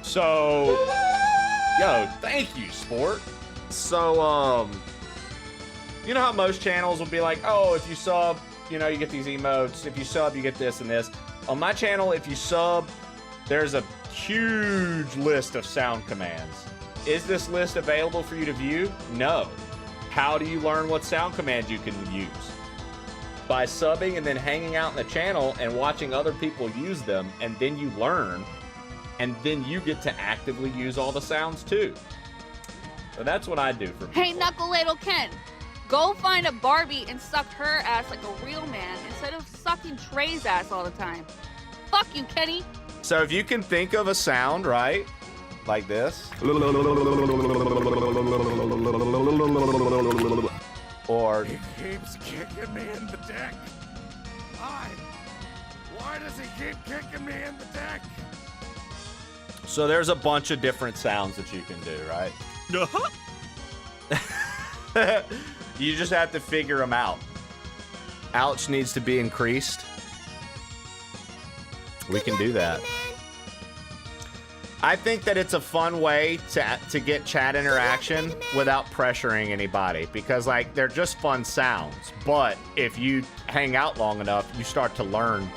So, yo, thank you, Sport. So, you know how most channels will be like, oh, if you sub, you know, you get these emotes. If you sub, you get this and this. On my channel, if you sub, there's a huge list of sound commands. Is this list available for you to view? No. How do you learn what sound commands you can use? By subbing and then hanging out in the channel and watching other people use them, and then you learn, and then you get to actively use all the sounds too. So that's what I do for people. Hey, Knuckle Ladle Ken, go find a Barbie and suck her ass like a real man instead of sucking Trey's ass all the time. Fuck you, Kenny. So if you can think of a sound, right? Like this. Or... He keeps kicking me in the dick. Why does he keep kicking me in the dick? So there's a bunch of different sounds that you can do, right? You just have to figure them out. Ouch needs to be increased. We can do that. I think that it's a fun way to get chat interaction without pressuring anybody, because like they're just fun sounds. But if you hang out long enough, you start to learn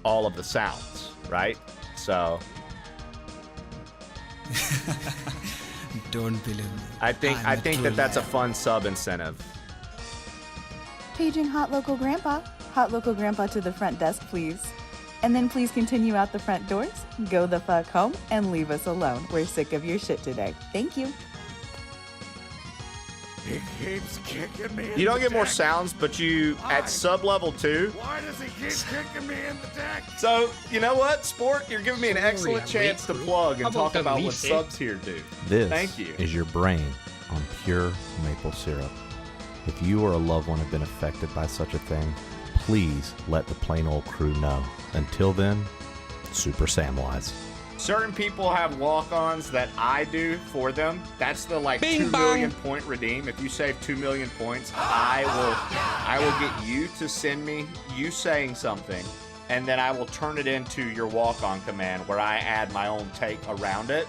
all of the sounds, right? So Don't believe me. I think that's a fun sub incentive. Paging Hot Local Grandpa. Hot Local Grandpa to the front desk, please. And then please continue out the front doors, go the fuck home, and leave us alone. We're sick of your shit today. Thank you. He keeps kicking me in You don't the get more dick. sounds, but you, at sub level 2. Why does he keep kicking me in the dick? So, you know what, Sport? You're giving me an excellent chance to plug and talk about what subs here do. This Thank you. is your brain on pure maple syrup. If you or a loved one have been affected by such a thing, please let the plain old crew know. Until then, Super Samwise. Certain people have walk-ons that I do for them. That's the like 2 million point redeem. If you save 2 million points, I will get you to send me you saying something, and then I will turn it into your walk-on command where I add my own take around it.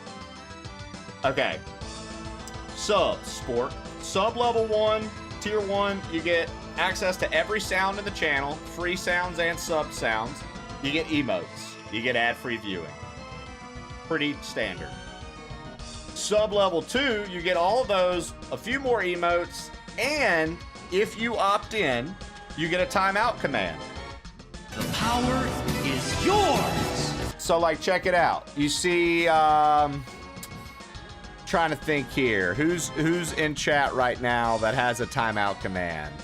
Okay. Sub, Sport. Sub level 1, tier 1, you get access to every sound in the channel, free sounds and sub sounds. You get emotes. You get ad-free viewing. Pretty standard. Sub level 2, you get all of those, a few more emotes, and if you opt in, you get a timeout command. The power is yours. So like, check it out. You see, trying to think here. Who's in chat right now that has a timeout command?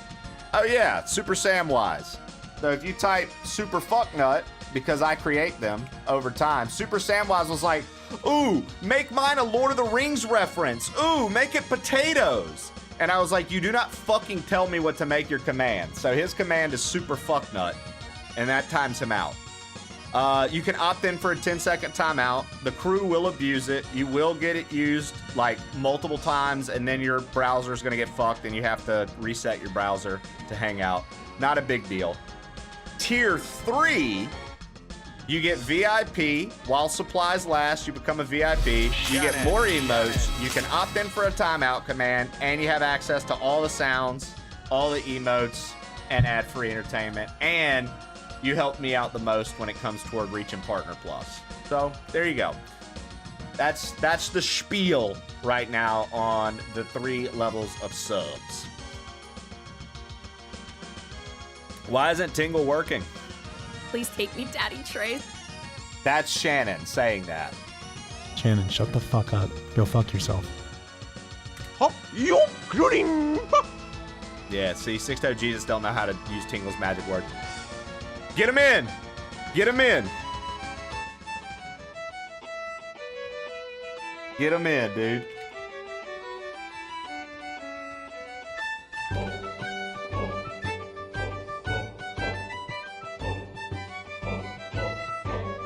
Oh yeah, Super Samwise. So if you type Super Fucknut, because I create them over time, Super Samwise was like, ooh, make mine a Lord of the Rings reference. Ooh, make it potatoes. And I was like, you do not fucking tell me what to make your command. So his command is Super Fucknut, and that times him out. You can opt in for a 10-second timeout. The crew will abuse it. You will get it used like multiple times, and then your browser is going to get fucked, and you have to reset your browser to hang out. Not a big deal. Tier 3, you get VIP. While supplies last, you become a VIP. You get more emotes. You can opt in for a timeout command, and you have access to all the sounds, all the emotes, and ad-free entertainment. And you help me out the most when it comes toward reaching Partner Plus. So there you go. That's the spiel right now on the 3 levels of subs. Why isn't Tingle working? Please take me, Daddy Trace. That's Shannon saying that. Shannon, shut the fuck up. Go fuck yourself. Yeah, see, 6-0 Jesus don't know how to use Tingle's magic word. Get him in! Get him in! Get him in, dude.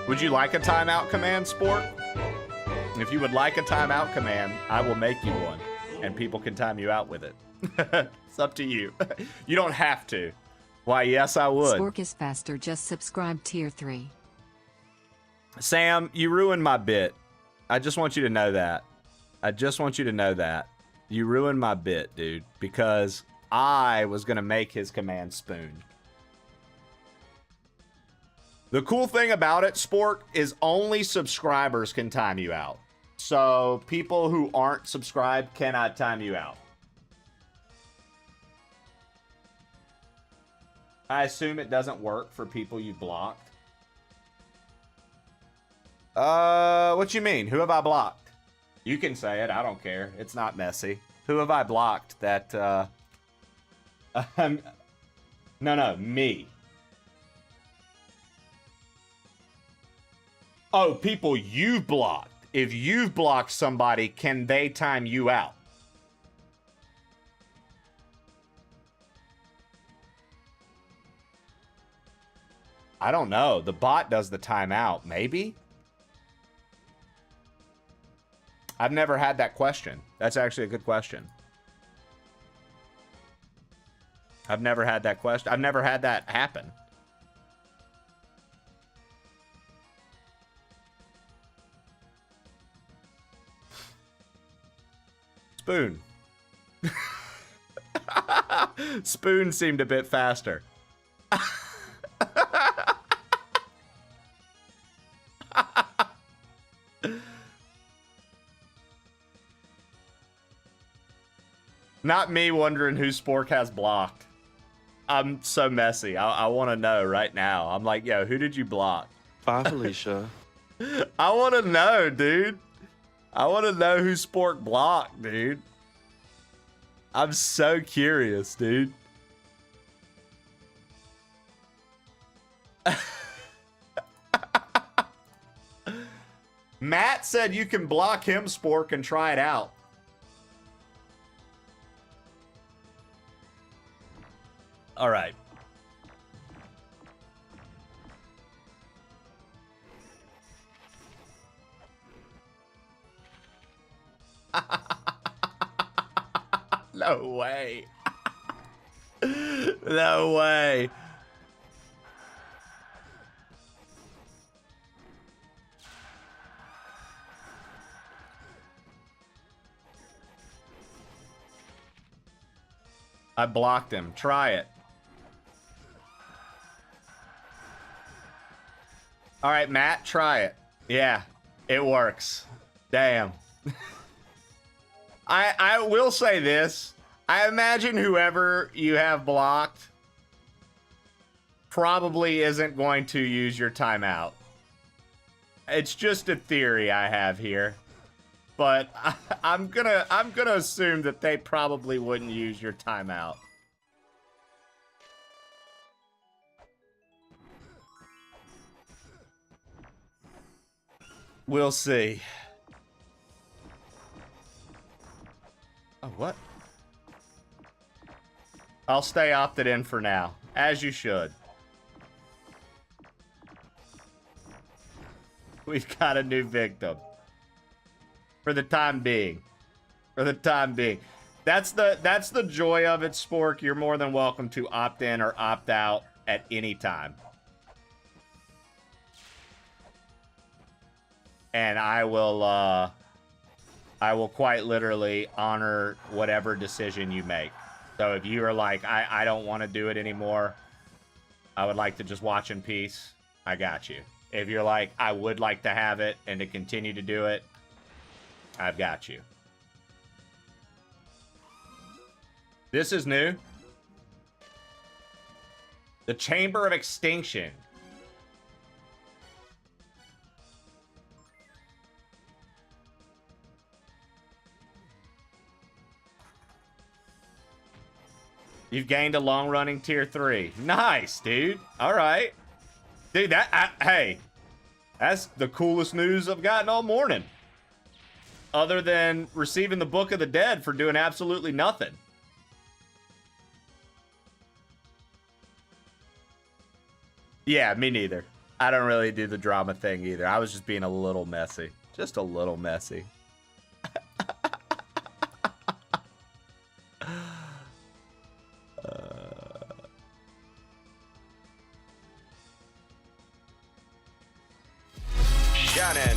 Would you like a timeout command, Sport? If you would like a timeout command, I will make you one, and people can time you out with it. It's up to you. You don't have to. Why, yes, I would. Spork is faster. Just subscribe tier 3. Sam, you ruined my bit. I just want you to know that. I just want you to know that. You ruined my bit, dude, because I was going to make his command spoon. The cool thing about it, Sport, is only subscribers can time you out. So people who aren't subscribed cannot time you out. I assume it doesn't work for people you blocked. What you mean? Who have I blocked? You can say it. I don't care. It's not messy. Who have I blocked that, no, me. Oh, people you've blocked. If you've blocked somebody, can they time you out? I don't know. The bot does the timeout. Maybe? I've never had that question. That's actually a good question. I've never had that question. I've never had that happen. Spoon. Spoon seemed a bit faster. Not me wondering who Spork has blocked. I'm so messy. I want to know right now. I'm like, yo, who did you block? Bye, Felicia. I want to know, dude. I want to know who Spork blocked, dude. I'm so curious, dude. Matt said you can block him, Spork, and try it out. All right. No way. No way. I blocked him. Try it. All right, Matt, try it. Yeah, it works. Damn. I will say this. I imagine whoever you have blocked probably isn't going to use your timeout. It's just a theory I have here. But I'm gonna assume that they probably wouldn't use your timeout. We'll see. Oh, what? I'll stay opted in for now, as you should. We've got a new victim. For the time being. For the time being. That's the joy of it, Spork. You're more than welcome to opt in or opt out at any time. And I will quite literally honor whatever decision you make. So if you are like, I don't want to do it anymore, I would like to just watch in peace, I got you. If you're like, I would like to have it and to continue to do it, I've got you. This is new. The Chamber of Extinction. You've gained a long-running tier 3. Nice, dude. All right. Dude, hey, that's the coolest news I've gotten all morning. Other than receiving the Book of the Dead for doing absolutely nothing. Yeah, me neither. I don't really do the drama thing either. I was just being a little messy. Just a little messy. Shannon.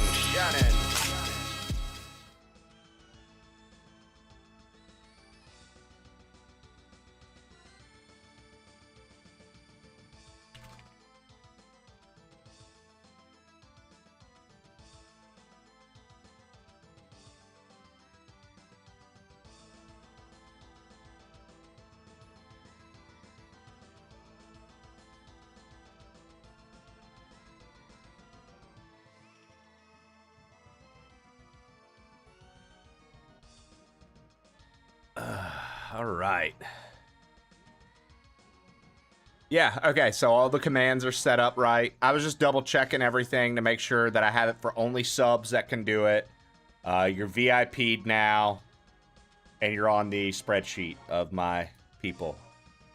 All right. Yeah, okay, so all the commands are set up right. I was just double checking everything to make sure that I have it for only subs that can do it. You're VIP'd now, and you're on the spreadsheet of my people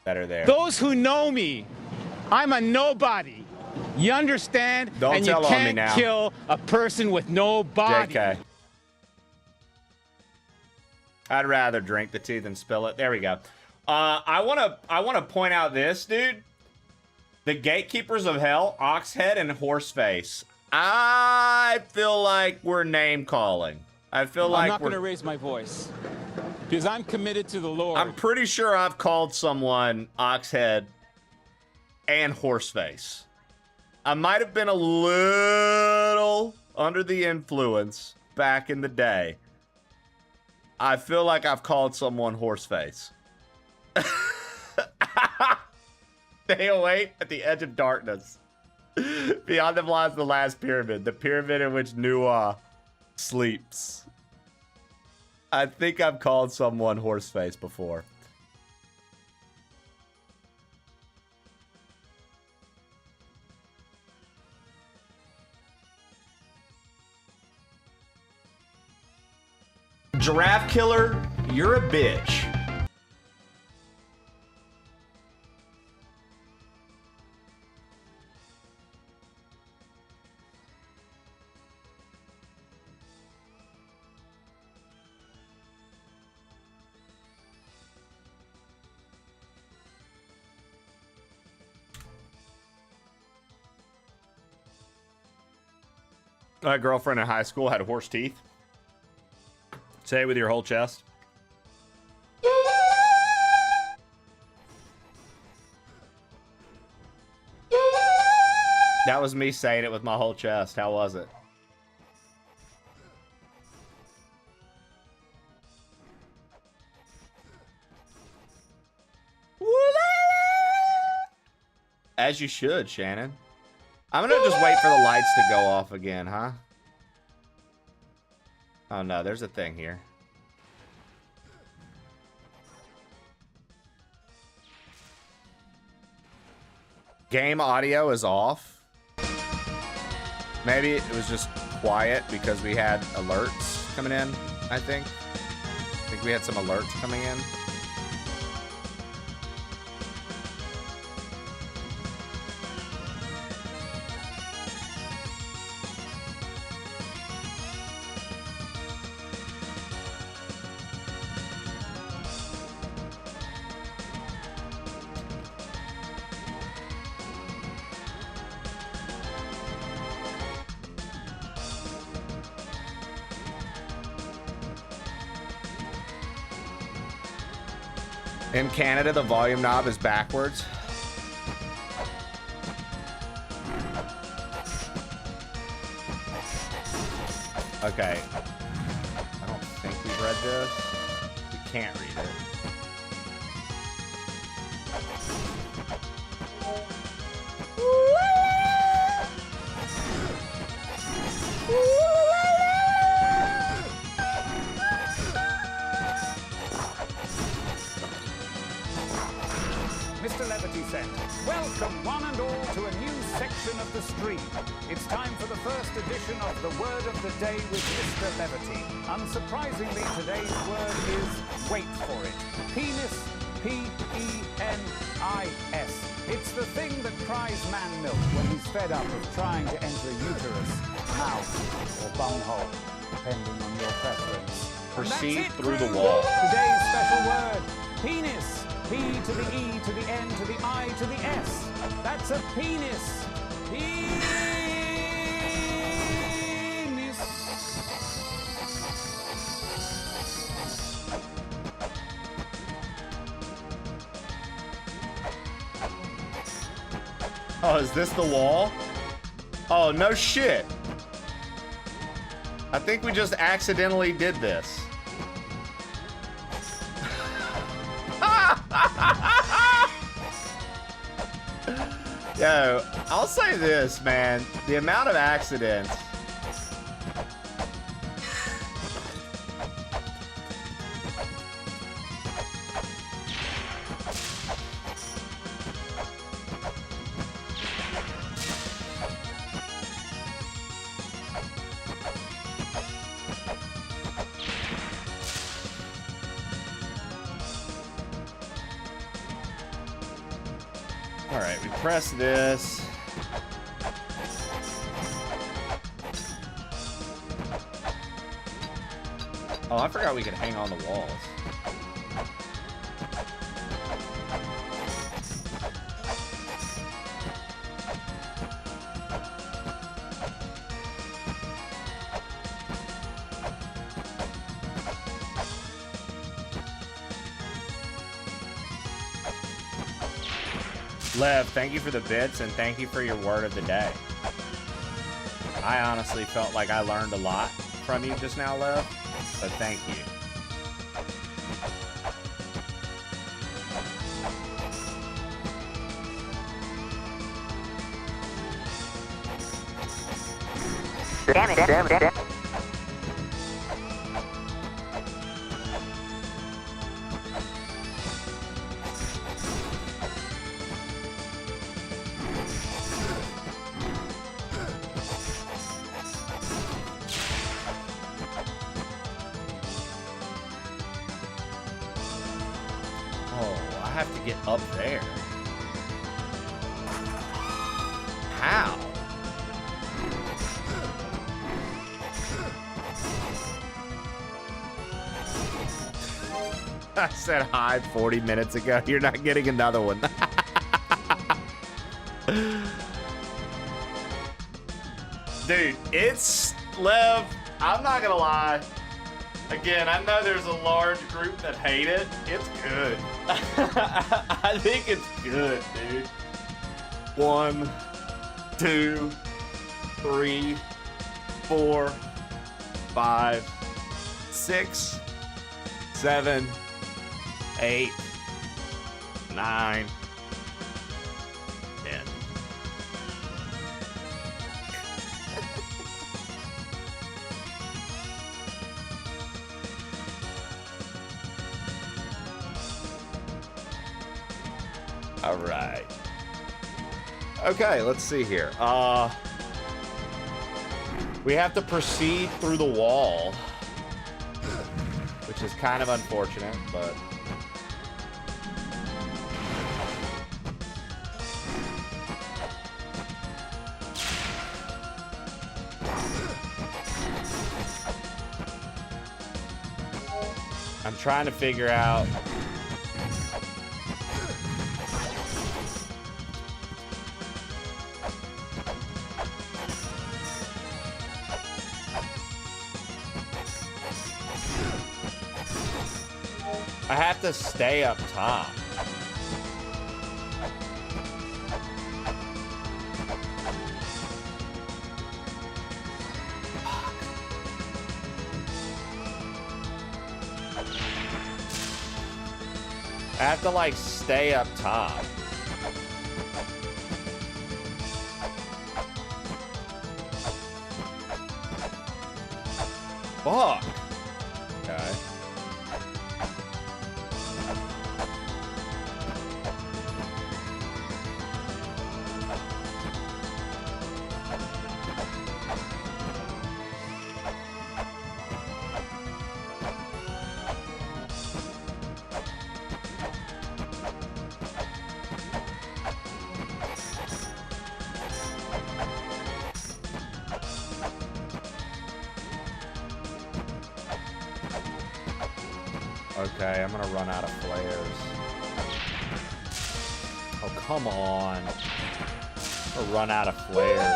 that are there. Those who know me, I'm a nobody. You understand? Don't and tell you on me now. can't kill a person with no body. JK. I'd rather drink the tea than spill it. There we go. I wanna point out this, dude. The Gatekeepers of Hell, Oxhead, and Horseface. I feel like we're name calling. I feel like I'm not going to raise my voice because I'm committed to the Lord. I'm pretty sure I've called someone Oxhead and Horseface. I might have been a little under the influence back in the day. I feel like I've called someone Horseface. They await at the edge of darkness. Beyond them lies the last pyramid. The pyramid in which Nua sleeps. I think I've called someone Horseface before. Giraffe Killer, you're a bitch. My girlfriend in high school had horse teeth. Say it with your whole chest. That was me saying it with my whole chest. How was it? As you should, Shannon. I'm gonna just wait for the lights to go off again, huh? Oh no, there's a thing here. Game audio is off. Maybe it was just quiet because we had alerts coming in, I think. I think we had some alerts coming in. In Canada, the volume knob is backwards. Okay. I don't think we've read this. We can't read it. Mr. Levity sent, welcome one and all to a new section of the stream. It's time for the first edition of the Word of the Day with Mr. Levity. Unsurprisingly, today's word is, wait for it, penis, P-E-N-I-S. It's the thing that cries man milk when he's fed up of trying to enter uterus, mouth, or bunghole, depending on your preference. Proceed And that's it, through the crew. wall. Today's special word, penis. P to the E to the N to the I to the S. That's a penis. Penis. Oh, is this the wall? Oh, no shit. I think we just accidentally did this. Yo, I'll say this, man. The amount of accidents. All right, we press this. Oh, I forgot we could hang on the walls. Lev, thank you for the bits and thank you for your word of the day. I honestly felt like I learned a lot from you just now, Lev, but thank you. Damn it, damn it, damn it. Oh, I have to get up there. How? I said hi 40 minutes ago. You're not getting another one. Dude, it's Lev. I'm not gonna lie. Again, I know there's a large group that hate it. It's good. I think it's good, dude. 1, 2, 3, 4, 5, 6, 7, 8, 9, 10. All right. Okay, let's see here. We have to proceed through the wall, which is kind of unfortunate, but... I'm trying to figure out... I have to stay up top. I have to, like, stay up top. Fuck. Okay. Okay, I'm gonna run out of flares. Oh, come on. I'll run out of flares.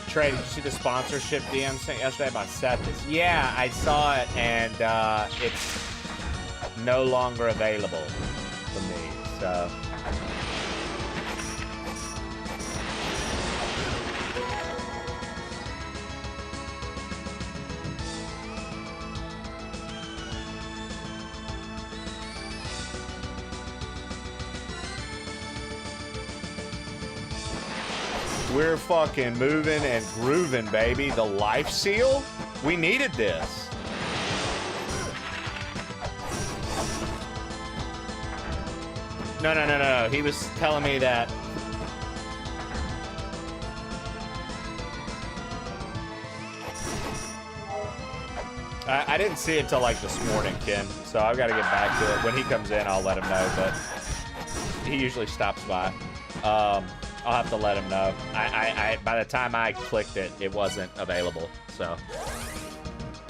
Trey, did you see the sponsorship DM sent yesterday about Seth's? Yeah, I saw it, and it's no longer available for me, so... We're fucking moving and grooving, baby. The life seal? We needed this. No. He was telling me that. I didn't see it till like this morning, Ken. So I've got to get back to it. When he comes in, I'll let him know, but he usually stops by. I'll have to let him know. By the time I clicked it, it wasn't available, so.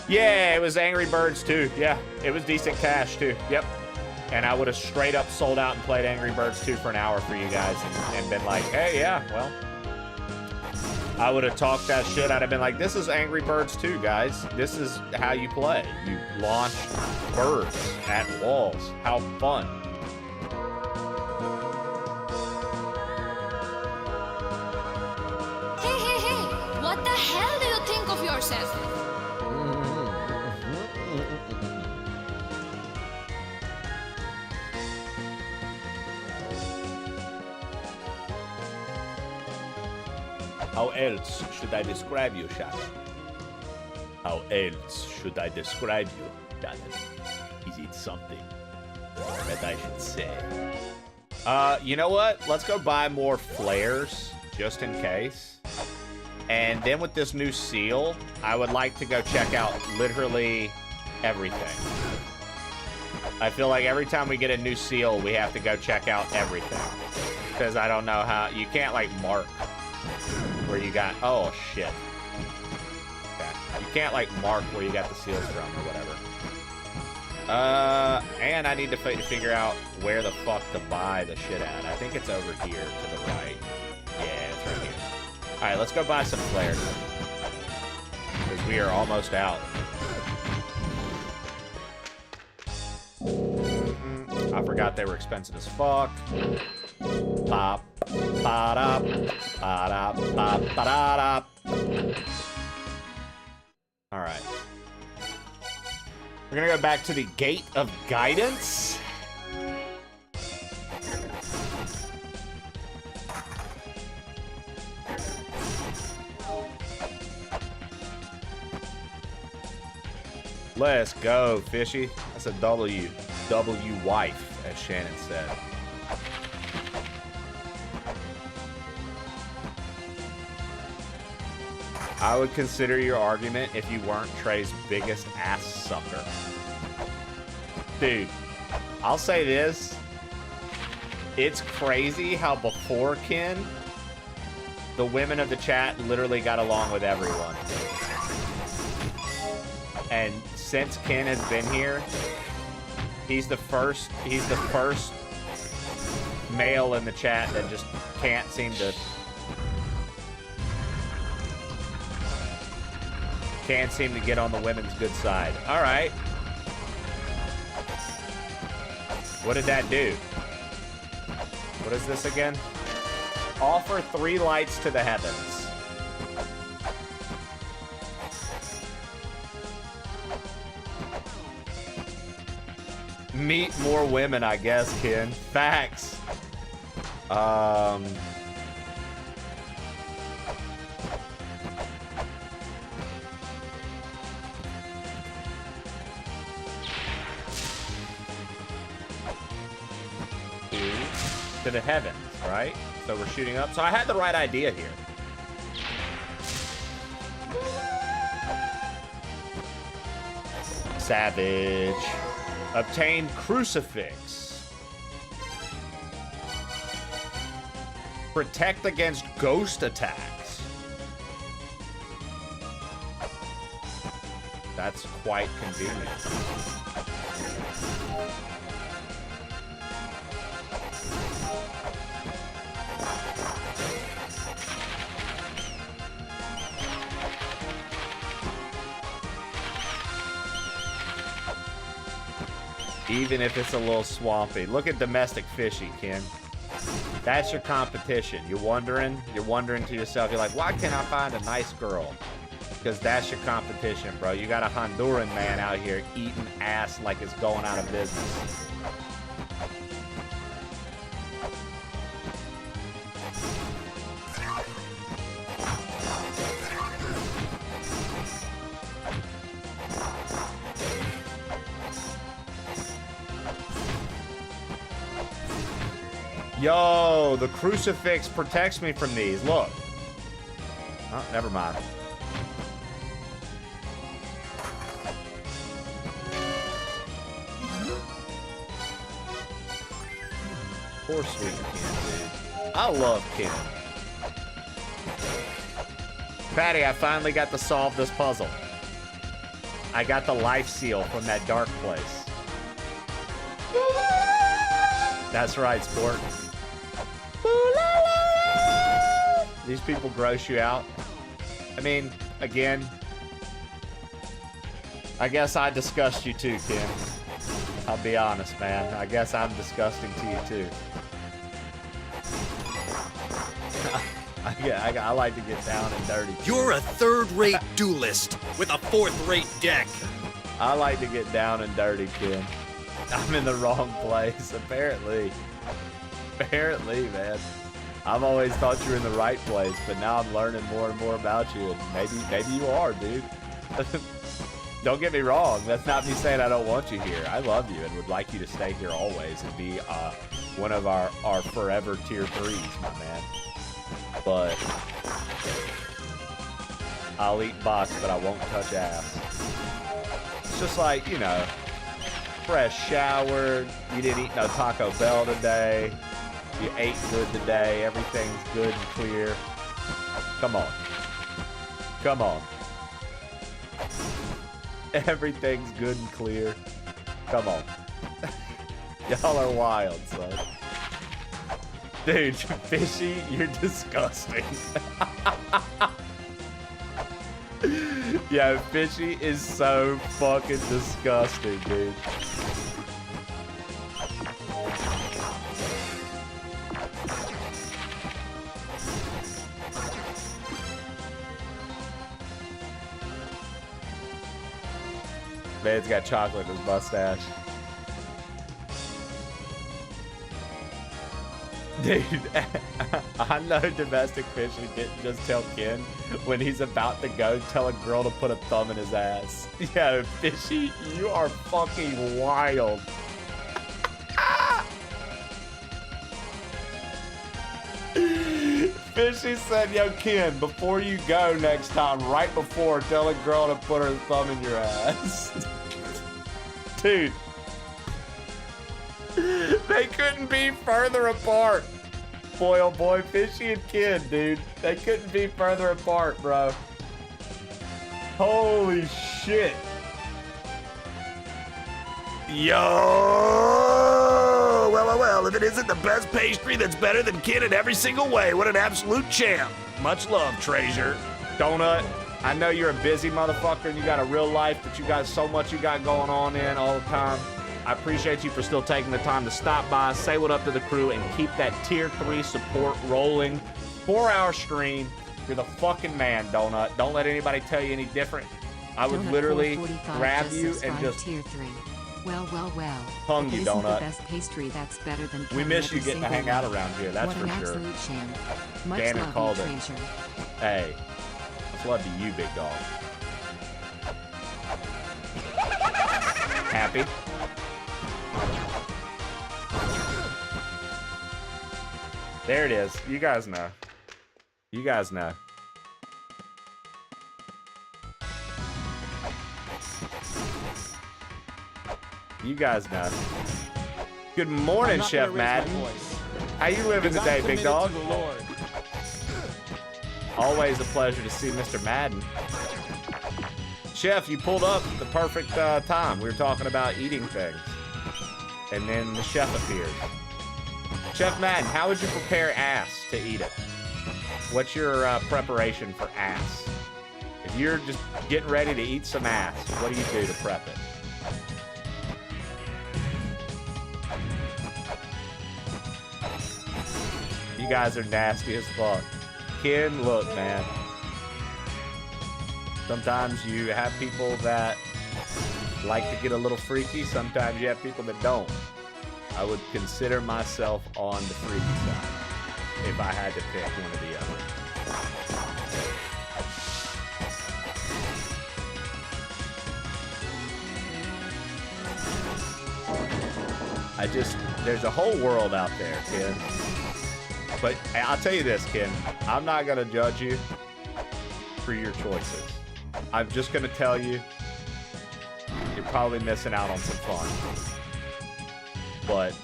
Yeah, it was Angry Birds too. Yeah, it was decent cash too. Yep. And I would have straight up sold out and played Angry Birds 2 for an hour for you guys and been like, hey, yeah, well. I would have talked that shit. I'd have been like, this is Angry Birds 2, guys. This is how you play. You launch birds at walls. How fun. What the hell do you think of yourself? How else should I describe you, Shaq? How else should I describe you, darling? Is it something that I should say? You know what? Let's go buy more flares, just in case. And then with this new seal, I would like to go check out literally everything. I feel like every time we get a new seal, we have to go check out everything. Because I don't know how, you can't like mark where you got, oh shit. Okay. You can't, like, mark where you got the seals from or whatever. And I need to figure out where the fuck to buy the shit at. I think it's over here to the right. Yeah, it's right here. Alright, let's go buy some flares. Because we are almost out. I forgot they were expensive as fuck. Bop, ba-da, ba-da, bop, ba-da-da. Alright. We're gonna go back to the Gate of Guidance. Let's go, fishy. That's a W wife, as Shannon said. I would consider your argument if you weren't Trey's biggest ass sucker. Dude, I'll say this. It's crazy how before Ken, the women of the chat literally got along with everyone. And since Ken has been here, he's the first male in the chat that just can't seem to get on the women's good side. All right. What did that do? What is this again? Offer 3 lights to the heavens. Meet more women, I guess, Ken. Facts. To the heavens, right? So we're shooting up. So I had the right idea here. Savage. Obtained crucifix. Protect against ghost attacks. That's quite convenient. Even if it's a little swampy. Look at domestic fishing, Ken. That's your competition. You're wondering to yourself, you're like, why can't I find a nice girl? Because that's your competition, bro. You got a Honduran man out here eating ass like it's going out of business. Yo, the crucifix protects me from these. Look. Oh, never mind. Poor sweet Ken, dude. I love Ken. Patty, I finally got to solve this puzzle. I got the life seal from that dark place. That's right, sport. These people gross you out. I mean, again, I guess I disgust you too, Ken. I'll be honest, man. I guess I'm disgusting to you too. I like to get down and dirty. You're a third-rate duelist with a fourth-rate deck. I like to get down and dirty, Ken. I'm in the wrong place, apparently. Apparently, man. I've always thought you were in the right place, but now I'm learning more and more about you, and maybe you are, dude. Don't get me wrong. That's not me saying I don't want you here. I love you and would like you to stay here always and be one of our forever tier 3s, my man. But I'll eat box, but I won't touch ass. It's just like, you know, fresh showered. You didn't eat no Taco Bell today. You ate good today. Everything's good and clear. Come on. Come on. Everything's good and clear. Come on. Y'all are wild, son. Dude, Fishy, you're disgusting. Yeah, Fishy is so fucking disgusting, dude. Man's got chocolate in his mustache. Dude, I know domestic Fishy didn't just tell Ken when he's about to go tell a girl to put a thumb in his ass. Yo, Fishy, you are fucking wild. Fishy said, yo, Ken, before you go next time, right before, tell a girl to put her thumb in your ass. Dude. They couldn't be further apart. Boy, oh boy, Fishy and Ken, dude. They couldn't be further apart, bro. Holy shit. Yo! Well, if it isn't the best pastry that's better than Ken in every single way, what an absolute champ. Much love, Treasure. Donut, I know you're a busy motherfucker and you got a real life, but you got so much you got going on in all the time. I appreciate you for still taking the time to stop by, say what up to the crew, and keep that tier 3 support rolling. 4-hour stream. You're the fucking man, Donut. Don't let anybody tell you any different. I would literally grab you and just tier 3. Well. hung you, Donut. The best pastry that's better than We miss you getting to hang out around here, that's for sure. Danner called it. Hey, much love to you, big dog. Happy? There it is. You guys know. You guys know. You guys know. Good morning, Chef Madden. How you living today, big dog? Always a pleasure to see Mr. Madden. Chef, you pulled up at the perfect time. We were talking about eating things. And then the chef appeared. Chef Madden, how would you prepare ass to eat it? What's your preparation for ass? If you're just getting ready to eat some ass, what do you do to prep it? You guys are nasty as fuck. Ken, look, man. Sometimes you have people that like to get a little freaky. Sometimes you have people that don't. I would consider myself on the freaky side if I had to pick one or the other. There's a whole world out there, Ken. But I'll tell you this, Ken. I'm not going to judge you for your choices. I'm just going to tell you, you're probably missing out on some fun. But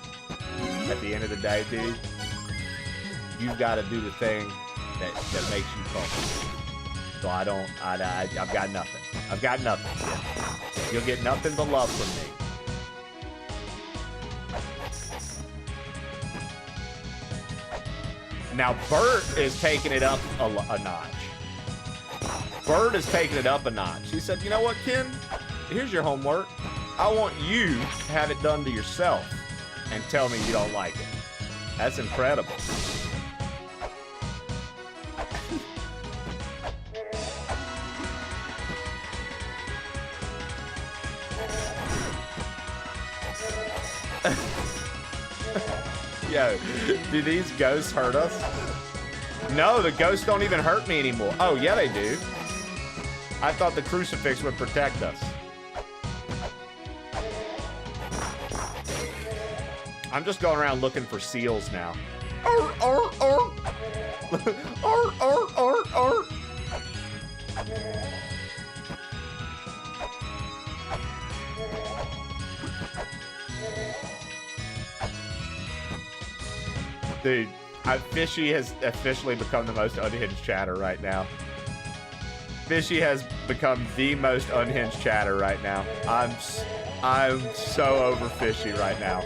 at the end of the day, dude, you've got to do the thing that makes you comfortable. So I've got nothing. I've got nothing, Ken. You'll get nothing but love from me. Now, Bert is taking it up a notch. Bert is taking it up a notch. He said, you know what, Ken? Here's your homework. I want you to have it done to yourself and tell me you don't like it. That's incredible. Yo, do these ghosts hurt us? No, the ghosts don't even hurt me anymore. Oh, yeah, they do. I thought the crucifix would protect us. I'm just going around looking for seals now. Dude, Fishy has officially become the most unhinged chatter right now. Fishy has become the most unhinged chatter right now. I'm so over Fishy right now.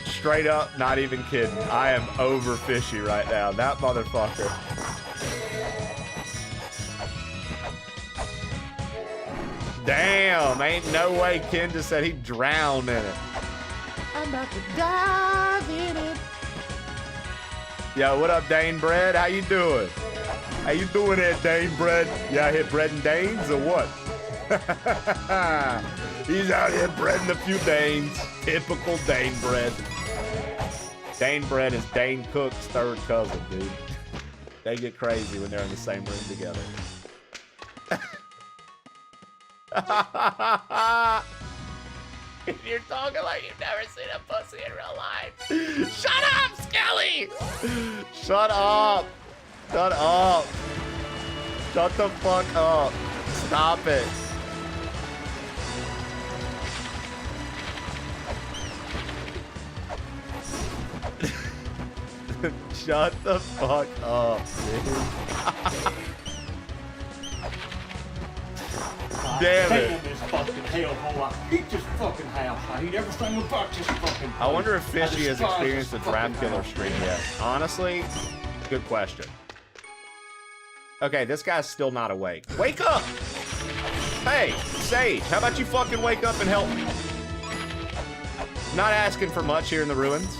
Straight up, not even kidding. I am over Fishy right now. That motherfucker. Damn, ain't no way Ken just said he'd drown in it. I'm about to dive in it. Yo, what up, Dane Bread? How you doing? How you doing there, Dane Bread? You out here breading Danes or what? He's out here breading a few Danes. Typical Dane Bread. Dane Bread is Dane Cook's third cousin, dude. They get crazy when they're in the same room together. You're talking like you've never seen a pussy in real life. Shut up, Skelly! Shut up. Shut up. Shut the fuck up. Stop it. Shut the fuck up, dude. Damn it. This fucking hellhole. I hate this fucking house. I hate everything about this fucking place. I wonder if Fishy has despise experienced the this Draft fucking Killer house. stream yet. Honestly, good question. Okay, this guy's still not awake. Wake up! Hey, Sage, how about you fucking wake up and help me? Not asking for much here in the ruins.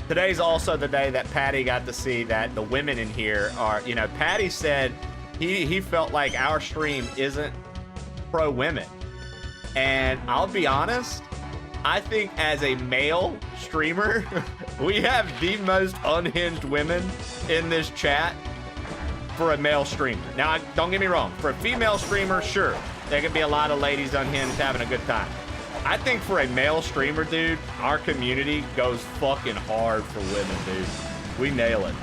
Today's also the day that Patty got to see that the women in here are, you know, Patty said he felt like our stream isn't pro-women. And I'll be honest, I think as a male streamer, we have the most unhinged women in this chat for a male streamer. Now, don't get me wrong, for a female streamer, sure, there could be a lot of ladies unhinged having a good time. I think for a male streamer, dude, our community goes fucking hard for women, dude. We nail it.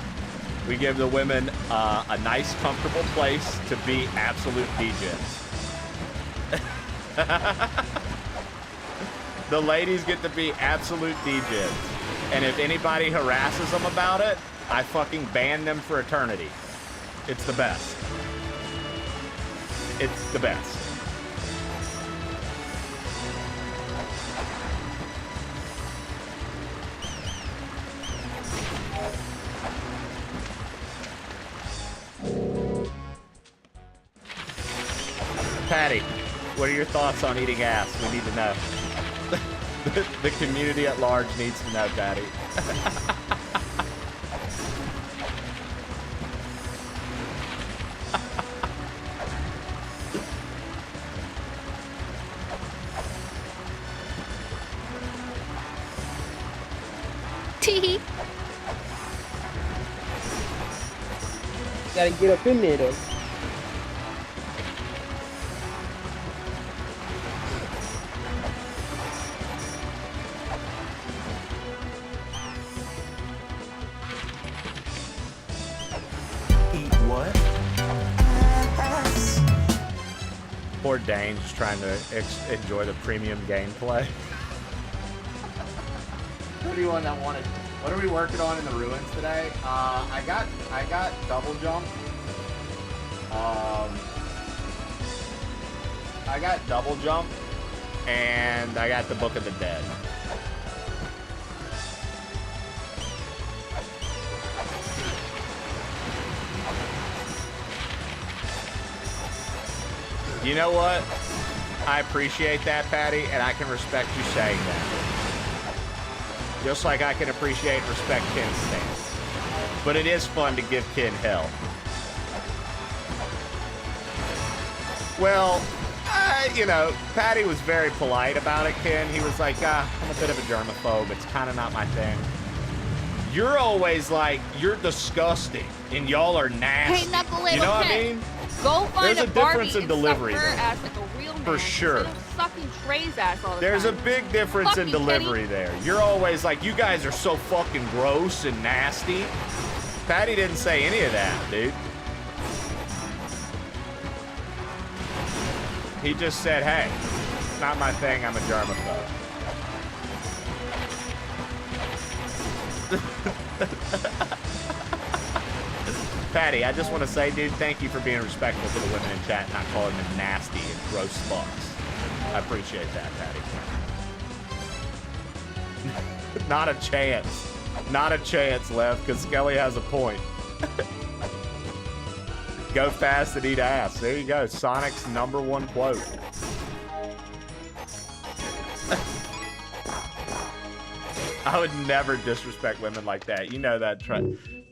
We give the women a nice, comfortable place to be absolute DJs. The ladies get to be absolute DJs. And if anybody harasses them about it, I fucking ban them for eternity. It's the best. It's the best. Patty, what are your thoughts on eating ass? We need to know. The community at large needs to know, Patty. Tee. Gotta get up in there though. Poor Dane just trying to enjoy the premium gameplay. What do you want? What are we working on in the ruins today? I got double jump. I got double jump, and I got the Book of the Dead. You know what? I appreciate that, Patty, and I can respect you saying that. Just like I can appreciate and respect Ken's stance. But it is fun to give Ken hell. Well, you know, Patty was very polite about it, Ken. He was like, I'm a bit of a germaphobe. It's kind of not my thing. You're always like, you're disgusting, and y'all are nasty. Hey, Knuckle You know what I Ken. mean? Go find There's a Barbie difference in and delivery suck her there. ass like a real man For sure. instead of sucking Trey's ass all the There's a time. big difference in Fucking delivery Kenny. there. You're always like, you guys are so fucking gross and nasty. Patty didn't say any of that, dude. He just said, hey, it's not my thing, I'm a germaphobe. Patty, I just want to say, dude, thank you for being respectful to the women in chat, not calling them nasty and gross fucks. I appreciate that, Patty. Not a chance. Not a chance, Lev, because Skelly has a point. Go fast and eat ass. There you go. Sonic's #1 quote. I would never disrespect women like that. You know that.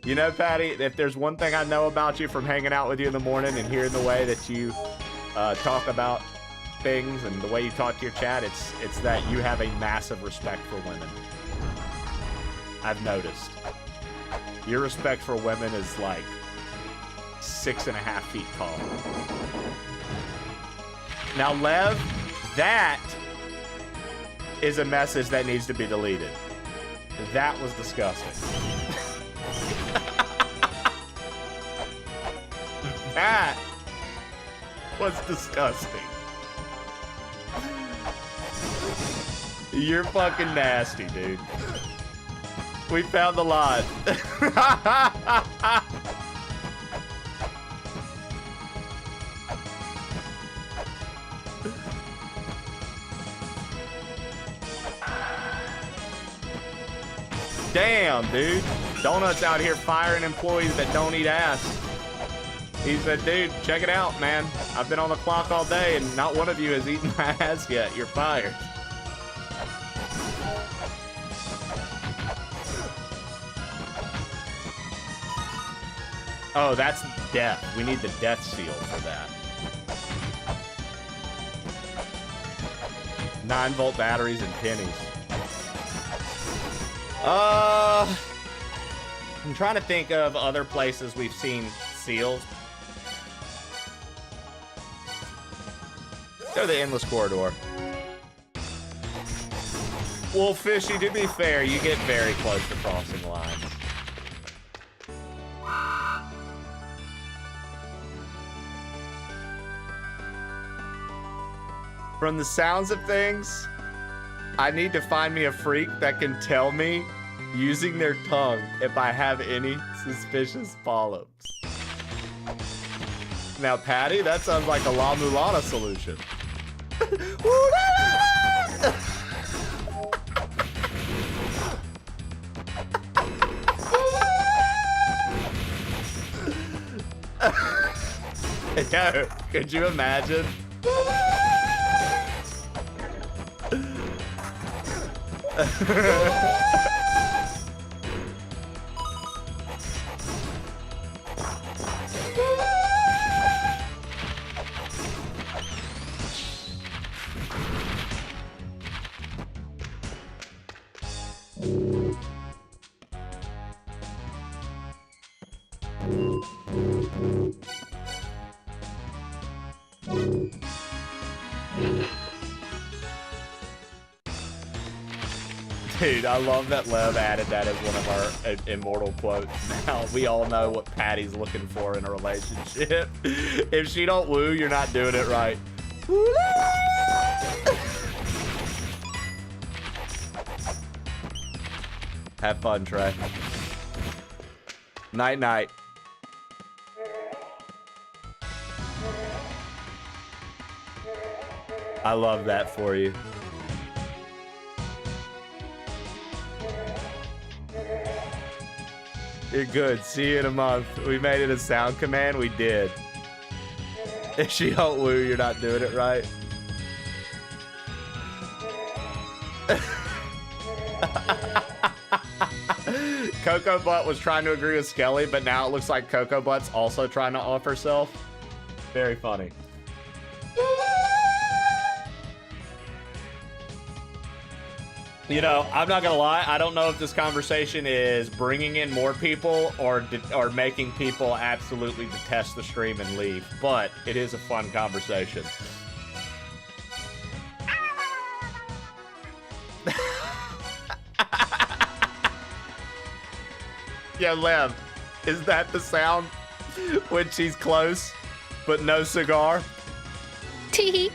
You know, Patty, if there's one thing I know about you from hanging out with you in the morning and hearing the way that you talk about things and the way you talk to your chat, it's that you have a massive respect for women. I've noticed. Your respect for women is like 6.5 feet tall. Now, Lev, that is a message that needs to be deleted. That was disgusting. That was disgusting. You're fucking nasty, dude. We found the line. Damn, dude. Donuts out here firing employees that don't eat ass. He said, dude, check it out, man. I've been on the clock all day and not one of you has eaten my ass yet. You're fired. Oh, that's death. We need the death seal for that. 9-volt batteries and pennies. I'm trying to think of other places we've seen seals. Go to the endless corridor. Well, Fishy, to be fair, you get very close to crossing lines. From the sounds of things, I need to find me a freak that can tell me, using their tongue, if I have any suspicious polyps. Now, Patty, that sounds like a LA-MULANA solution. Yo, could you imagine? Dude, I love that Lev added that as one of our immortal quotes. Now, we all know what Patty's looking for in a relationship. If she don't woo, you're not doing it right. Have fun, Trey. Night, night. I love that for you. You're good. See you in a month. We made it a sound command. We did. If she don't woo, you're not doing it right. Cocoa Butt was trying to agree with Skelly, but now it looks like Cocoa Butt's also trying to off herself. Very funny. You know, I'm not gonna lie. I don't know if this conversation is bringing in more people or making people absolutely detest the stream and leave. But it is a fun conversation. Yo, Lev, is that the sound when she's close but no cigar? Tee.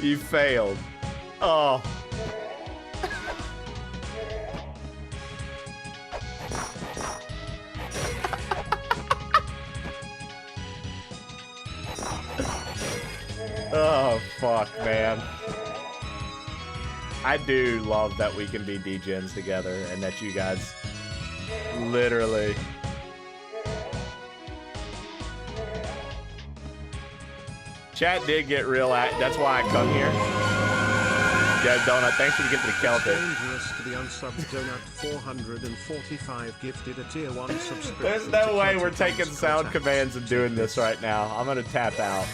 You failed. Oh. fuck, man. I do love that we can be degens together and that you guys literally... Chat did get real that's why I come here. Yeah, Donut, thanks for the gift to the Celtic. Dangerous to the unsubbed Donut 445 gifted a tier 1 subscription. There's no way we're taking sound commands and doing this right now. I'm gonna tap out.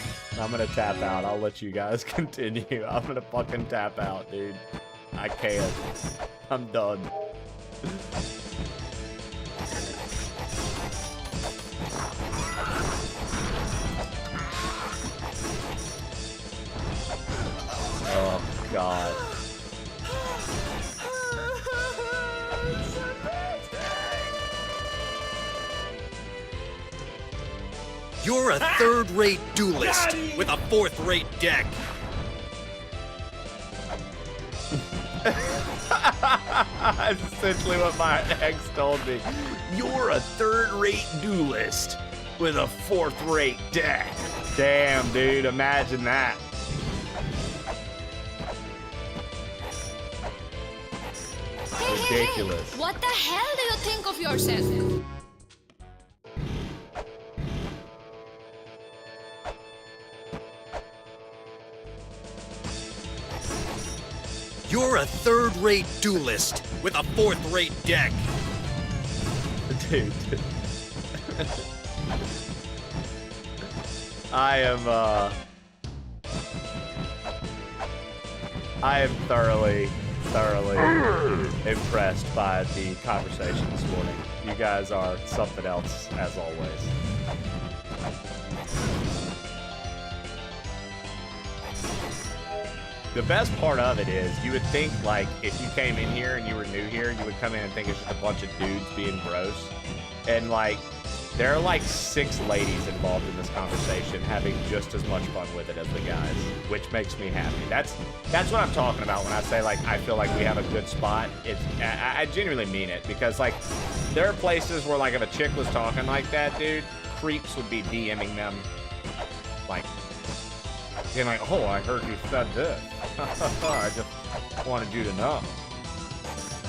I'll let you guys continue. I'm gonna fucking tap out, dude. I can't. I'm done. Oh, God. You're a third-rate duelist with a fourth-rate deck. That's essentially what my ex told me. You're a third-rate duelist with a fourth-rate deck. Damn, dude, imagine that. Ridiculous. What the hell do you think of yourself? You're a third-rate duelist with a fourth-rate deck. Dude. I am thoroughly impressed by the conversation this morning. You guys are something else, as always. The best part of it is, you would think, like, if you came in here and you were new here, you would come in and think it's just a bunch of dudes being gross. And, like, there are, like, 6 ladies involved in this conversation having just as much fun with it as the guys, which makes me happy. That's what I'm talking about when I say, like, I feel like we have a good spot. I genuinely mean it, because, like, there are places where, like, if a chick was talking like that, dude, creeps would be DMing them, like, being like, oh, I heard you said this. I just wanted you to know.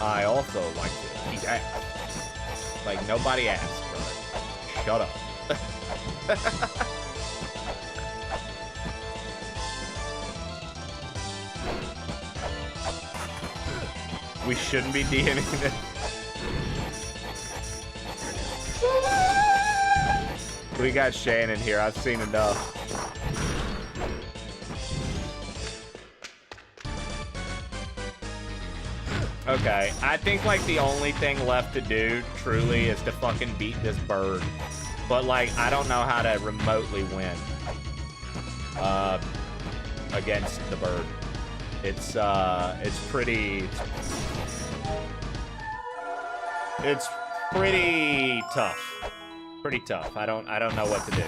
I also like to eat ass. Like, nobody asked, brother. Shut up. We shouldn't be DMing this. We got Shannon here. I've seen enough. Okay, I think, like, the only thing left to do, truly, is to fucking beat this bird. But, like, I don't know how to remotely win against the bird. It's pretty tough. Pretty tough. I don't know what to do.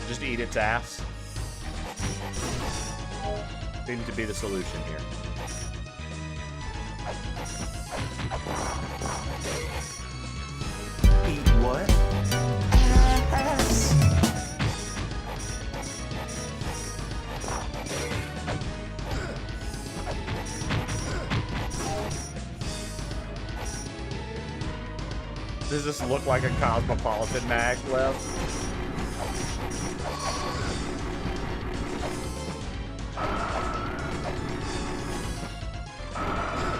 Just eat its ass. Seems to be the solution here. Eat what? Ass. Does this look like a Cosmopolitan mag, Lev?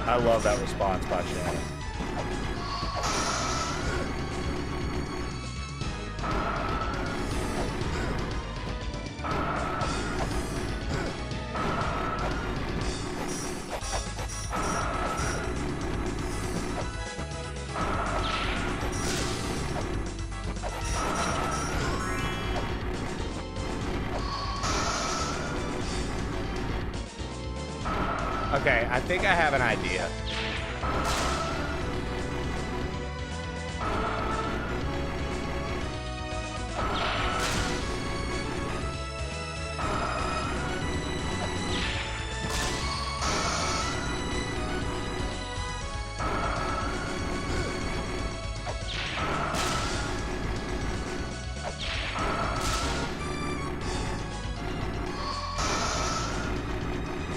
I love that response by Shannon. Okay, I think I have an idea.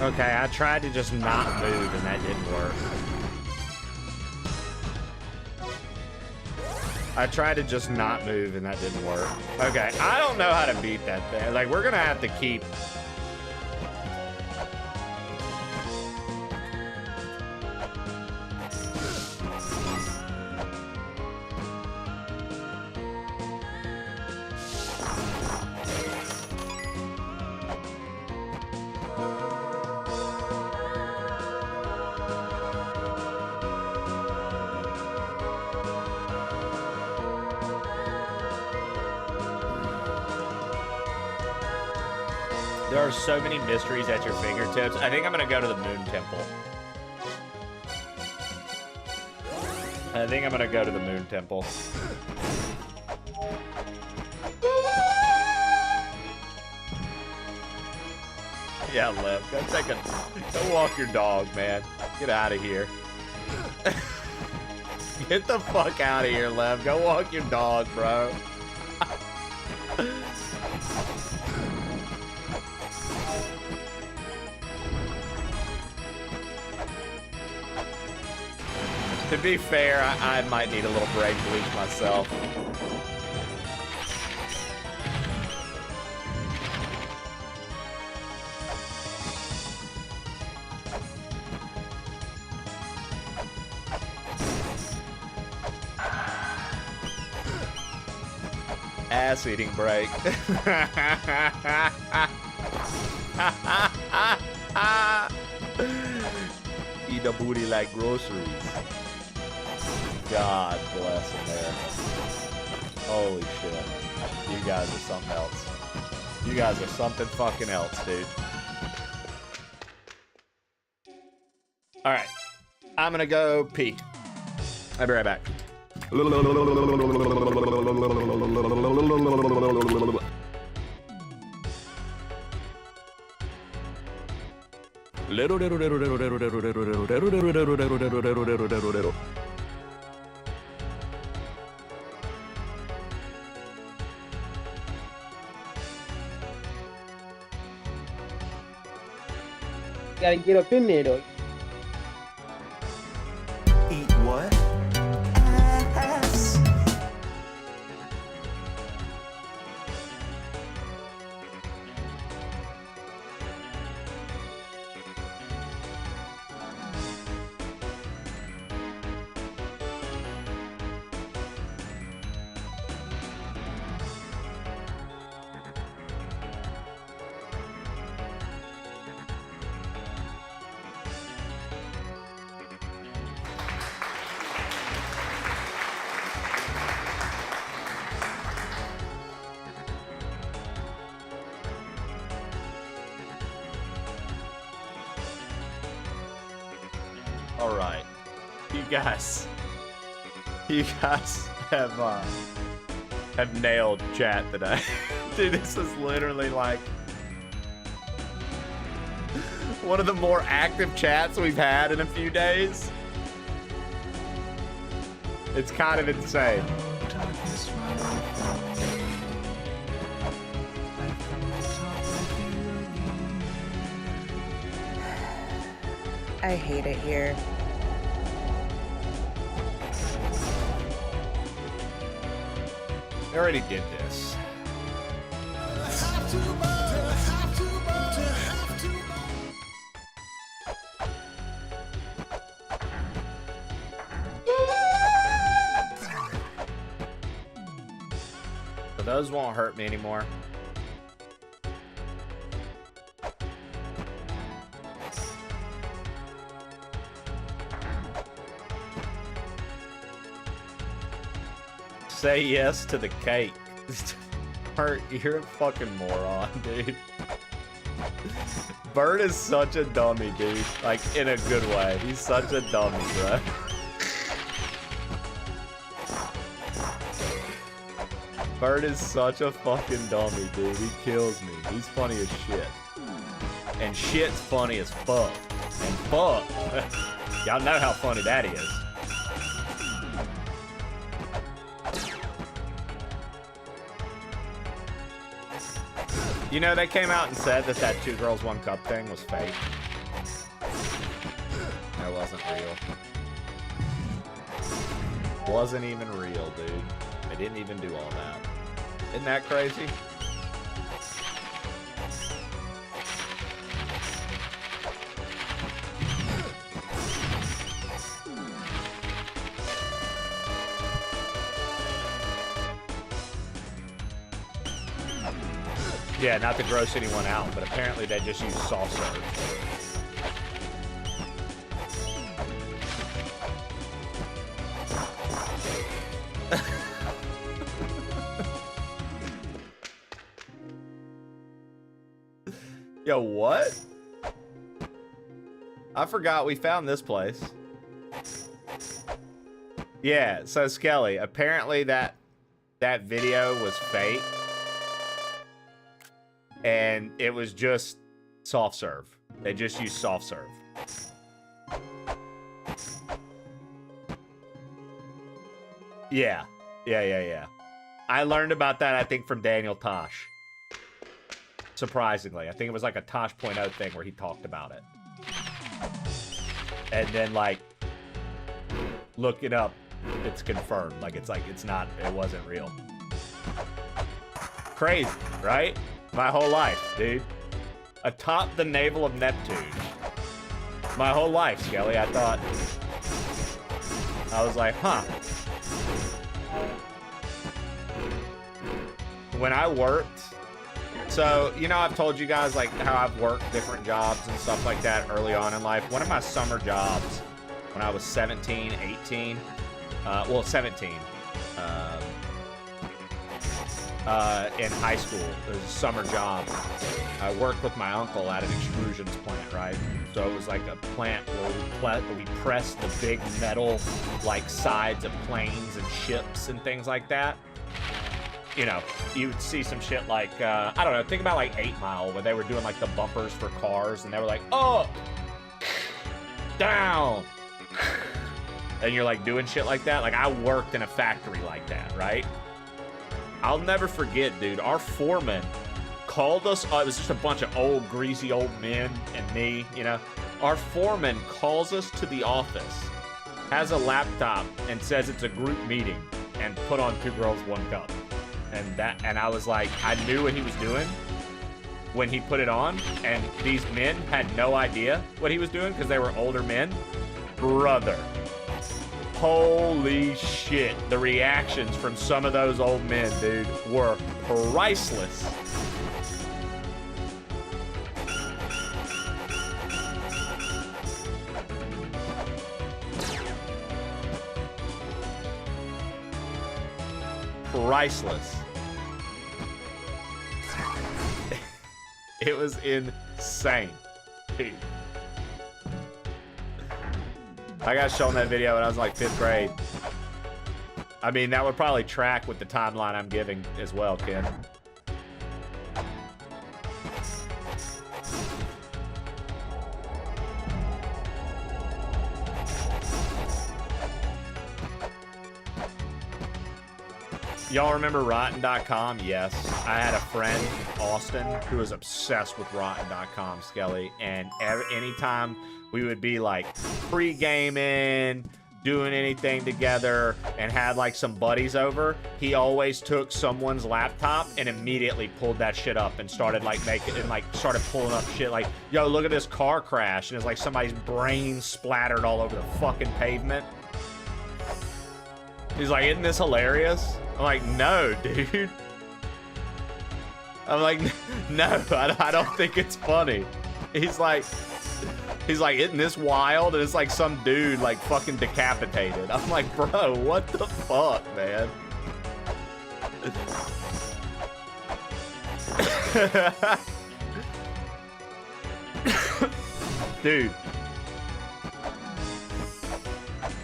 Okay, I tried to just not move and that didn't work. I tried to just not move and that didn't work. Okay, I don't know how to beat that thing. Like, we're gonna have to keep... There are so many mysteries at your fingertips. I think I'm gonna go to the Moon Temple. I think I'm gonna go to the Moon Temple. Yeah, Lev, go walk your dog, man. Get out of here. Get the fuck out of here, Lev. Go walk your dog, bro. To be fair, I might need a little brain bleach myself. Ass eating break. Eat a booty like groceries. God bless him there. Holy shit. You guys are something else. You guys are something fucking else, dude. Alright. I'm gonna go pee. I'll be right back. Gotta get up in there though. Eat what? Ass. All right, you guys have nailed chat today. Dude, this is literally like one of the more active chats we've had in a few days. It's kind of insane. I hate it here. I already did this. So those won't hurt me anymore. Say yes to the cake. Bert, you're a fucking moron, dude. Bert is such a dummy, dude. Like, in a good way. He's such a dummy, bro. Bert is such a fucking dummy, dude. He kills me. He's funny as shit. And shit's funny as fuck. And fuck. Y'all know how funny that is. You know, they came out and said that that 2 girls 1 cup thing was fake. That wasn't real. Wasn't even real, dude. They didn't even do all that. Isn't that crazy? Yeah, not to gross anyone out, but apparently they just use soft serve. Yo, what? I forgot we found this place. Yeah, so Skelly, apparently that video was fake. And it was just soft serve. They just used soft serve. Yeah. I learned about that, I think, from Daniel Tosh. Surprisingly. I think it was like a Tosh.0 thing where he talked about it. And then, like, look it up. It's confirmed. Like, it wasn't real. Crazy, right? My whole life, dude. Atop the navel of Neptune. My whole life, Skelly, I thought. I was like, huh. When I worked, so, you know, I've told you guys, like, how I've worked different jobs and stuff like that early on in life. One of my summer jobs, when I was 17, 18, 17, in high school. It was a summer job. I worked with my uncle at an extrusions plant, right? So it was like a plant where we pressed the big metal, like, sides of planes and ships and things like that. You know, you would see some shit like, I don't know, think about like 8 Mile, where they were doing like the bumpers for cars, and they were like, up, down, and you're like doing shit like that. Like, I worked in a factory like that, right? I'll never forget, dude, our foreman called us, it was just a bunch of old, greasy old men and me, you know. Our foreman calls us to the office, has a laptop, and says it's a group meeting, and put on 2 girls 1 cup. And I was like, I knew what he was doing when he put it on, and these men had no idea what he was doing because they were older men. Brother, holy shit, the reactions from some of those old men, dude, were priceless. Priceless. It was insane. Dude. I got shown that video when I was like 5th grade. I mean, that would probably track with the timeline I'm giving as well, Ken. Y'all remember Rotten.com? Yes. I had a friend, Austin, who was obsessed with Rotten.com, Skelly. And anytime we would be like pre-gaming, doing anything together, and had like some buddies over, he always took someone's laptop and immediately pulled that shit up and started like started pulling up shit like, yo, look at this car crash. And it's like somebody's brain splattered all over the fucking pavement. He's like, isn't this hilarious? I'm like, no, dude. I'm like, no, I don't think it's funny. He's like, isn't this wild? And it's like some dude like fucking decapitated. I'm like, bro, what the fuck, man? Dude.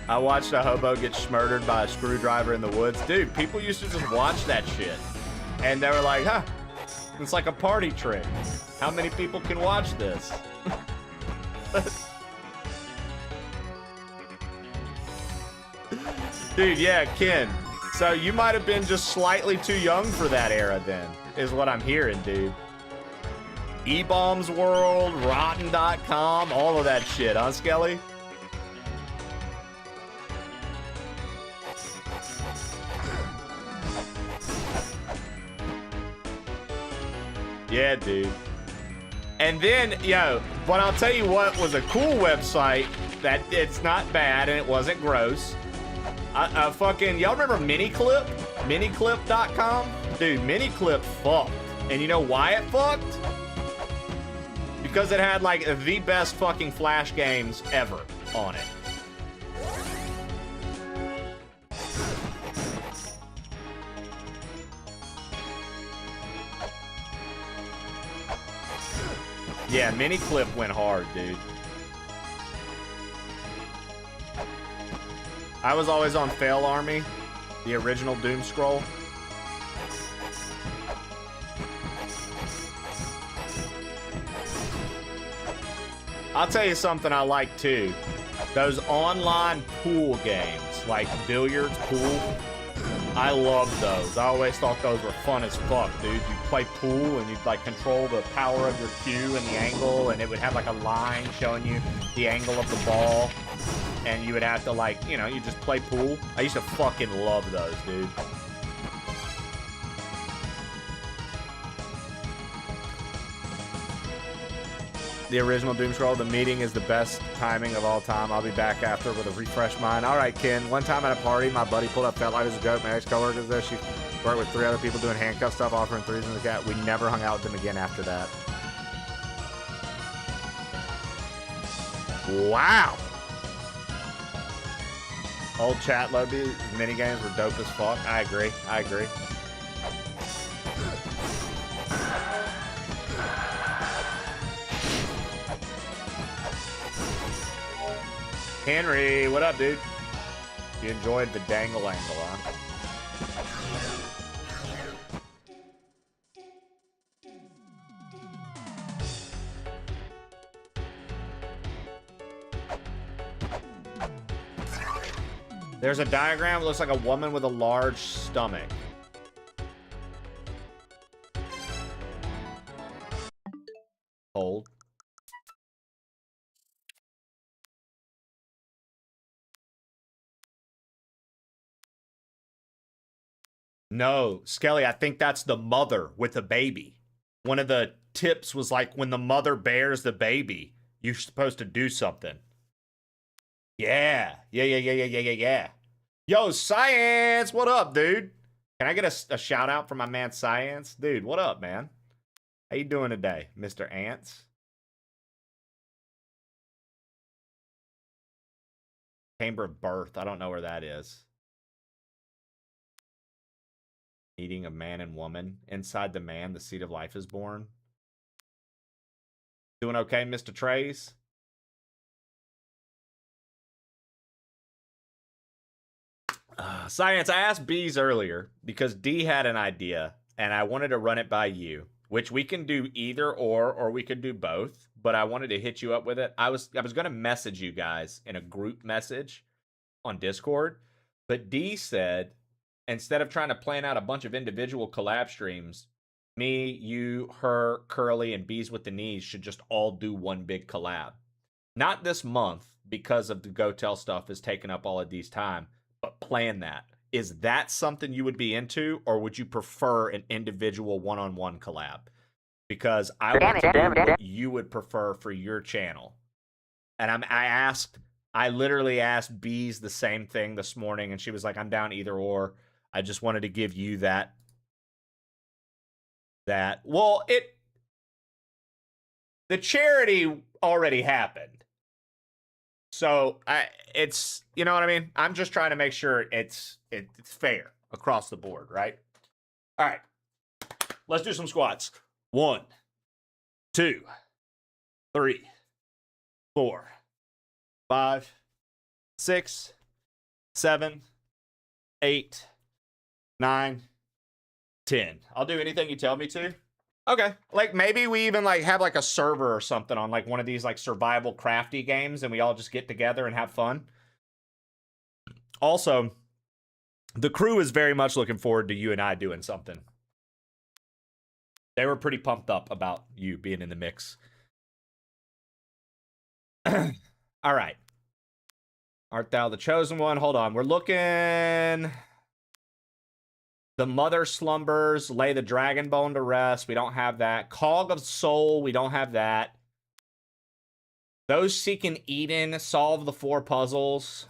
I watched a hobo get murdered by a screwdriver in the woods. Dude, people used to just watch that shit. And they were like, huh, it's like a party trick. How many people can watch this? Dude, yeah, Ken. So you might have been just slightly too young for that era then, is what I'm hearing, dude. E-Bombs World, Rotten.com, all of that shit, huh, Skelly? Yeah, dude. And then, yo, but I'll tell you what was a cool website that it's not bad and it wasn't gross. Fucking, y'all remember Miniclip? Miniclip.com? Dude, Miniclip fucked. And you know why it fucked? Because it had like the best fucking Flash games ever on it. Yeah, Miniclip went hard, dude. I was always on Fail Army, the original Doom Scroll. I'll tell you something I like too. Those online pool games, like billiards, pool. I love those. I always thought those were fun as fuck, dude. You play pool and you'd like control the power of your cue and the angle, and it would have like a line showing you the angle of the ball. And you would have to like, you know, you just play pool. I used to fucking love those, dude. The original Doom Scroll, the meeting is the best timing of all time. I'll be back after with a refreshed mind. All right, Ken. One time at a party, my buddy pulled up Fat Light as a joke. My ex-coworkers there. She worked with 3 other people doing handcuff stuff, offering threes in the cat. We never hung out with them again after that. Wow. Old chat lobby mini games were dope as fuck. I agree. I agree. Henry, what up, dude? You enjoyed the dangle angle, huh? There's a diagram that looks like a woman with a large stomach. Hold. No, Skelly, I think that's the mother with the baby. One of the tips was like when the mother bears the baby, you're supposed to do something. Yeah. Yeah. Yo, Science, what up, dude? Can I get a shout out from my man Science? Dude, what up, man? How you doing today, Mr. Ants? Chamber of Birth. I don't know where that is. Meeting of man and woman. Inside the man, the seed of life is born. Doing okay, Mr. Trace? Science, I asked Bees earlier because D had an idea and I wanted to run it by you, which we can do either or we could do both, but I wanted to hit you up with it. I was going to message you guys in a group message on Discord, but D said, instead of trying to plan out a bunch of individual collab streams, me, you, her, Curly, and Bees with the Knees should just all do one big collab. Not this month because of the Go Tell stuff is taking up all of D's time, but plan that. Is that something you would be into, or would you prefer an individual one-on-one collab? Because I want to do what you would prefer for your channel. And I literally asked Bees the same thing this morning, and she was like, I'm down either or. I just wanted to give you that. Well, the charity already happened. So it's, you know what I mean? I'm just trying to make sure it's fair across the board, right? All right. Let's do some squats. 1, 2, 3, 4, 5, 6, 7, 8, 9, 10. I'll do anything you tell me to. Okay. Like maybe we even like have like a server or something on like one of these like survival crafty games and we all just get together and have fun. Also, the crew is very much looking forward to you and I doing something. They were pretty pumped up about you being in the mix. All right. Art thou the chosen one? Hold on. We're looking... The mother slumbers. Lay the dragon bone to rest. We don't have that. Cog of soul. We don't have that. Those seeking Eden. Solve the 4 puzzles.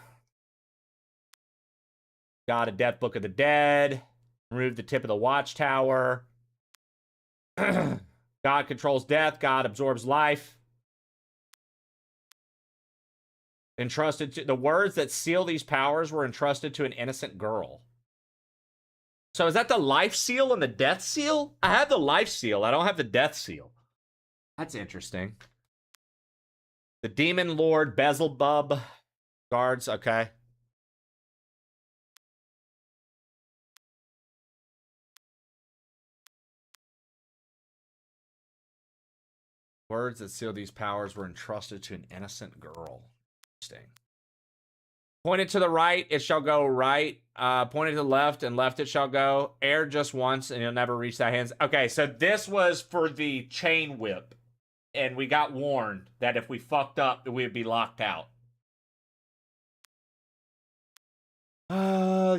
Got a Death Book of the Dead. Remove the tip of the watchtower. God controls death. God absorbs life. Entrusted to... The words that seal these powers were entrusted to an innocent girl. So is that the life seal and the death seal? I have the life seal. I don't have the death seal. That's interesting. The Demon Lord Beelzebub guards. Okay. Words that seal these powers were entrusted to an innocent girl. Interesting. Pointed to the right, it shall go right. Pointed to the left, and left it shall go. Air just once, and you'll never reach that hands. Okay, so this was for the chain whip. And we got warned that if we fucked up, we'd be locked out.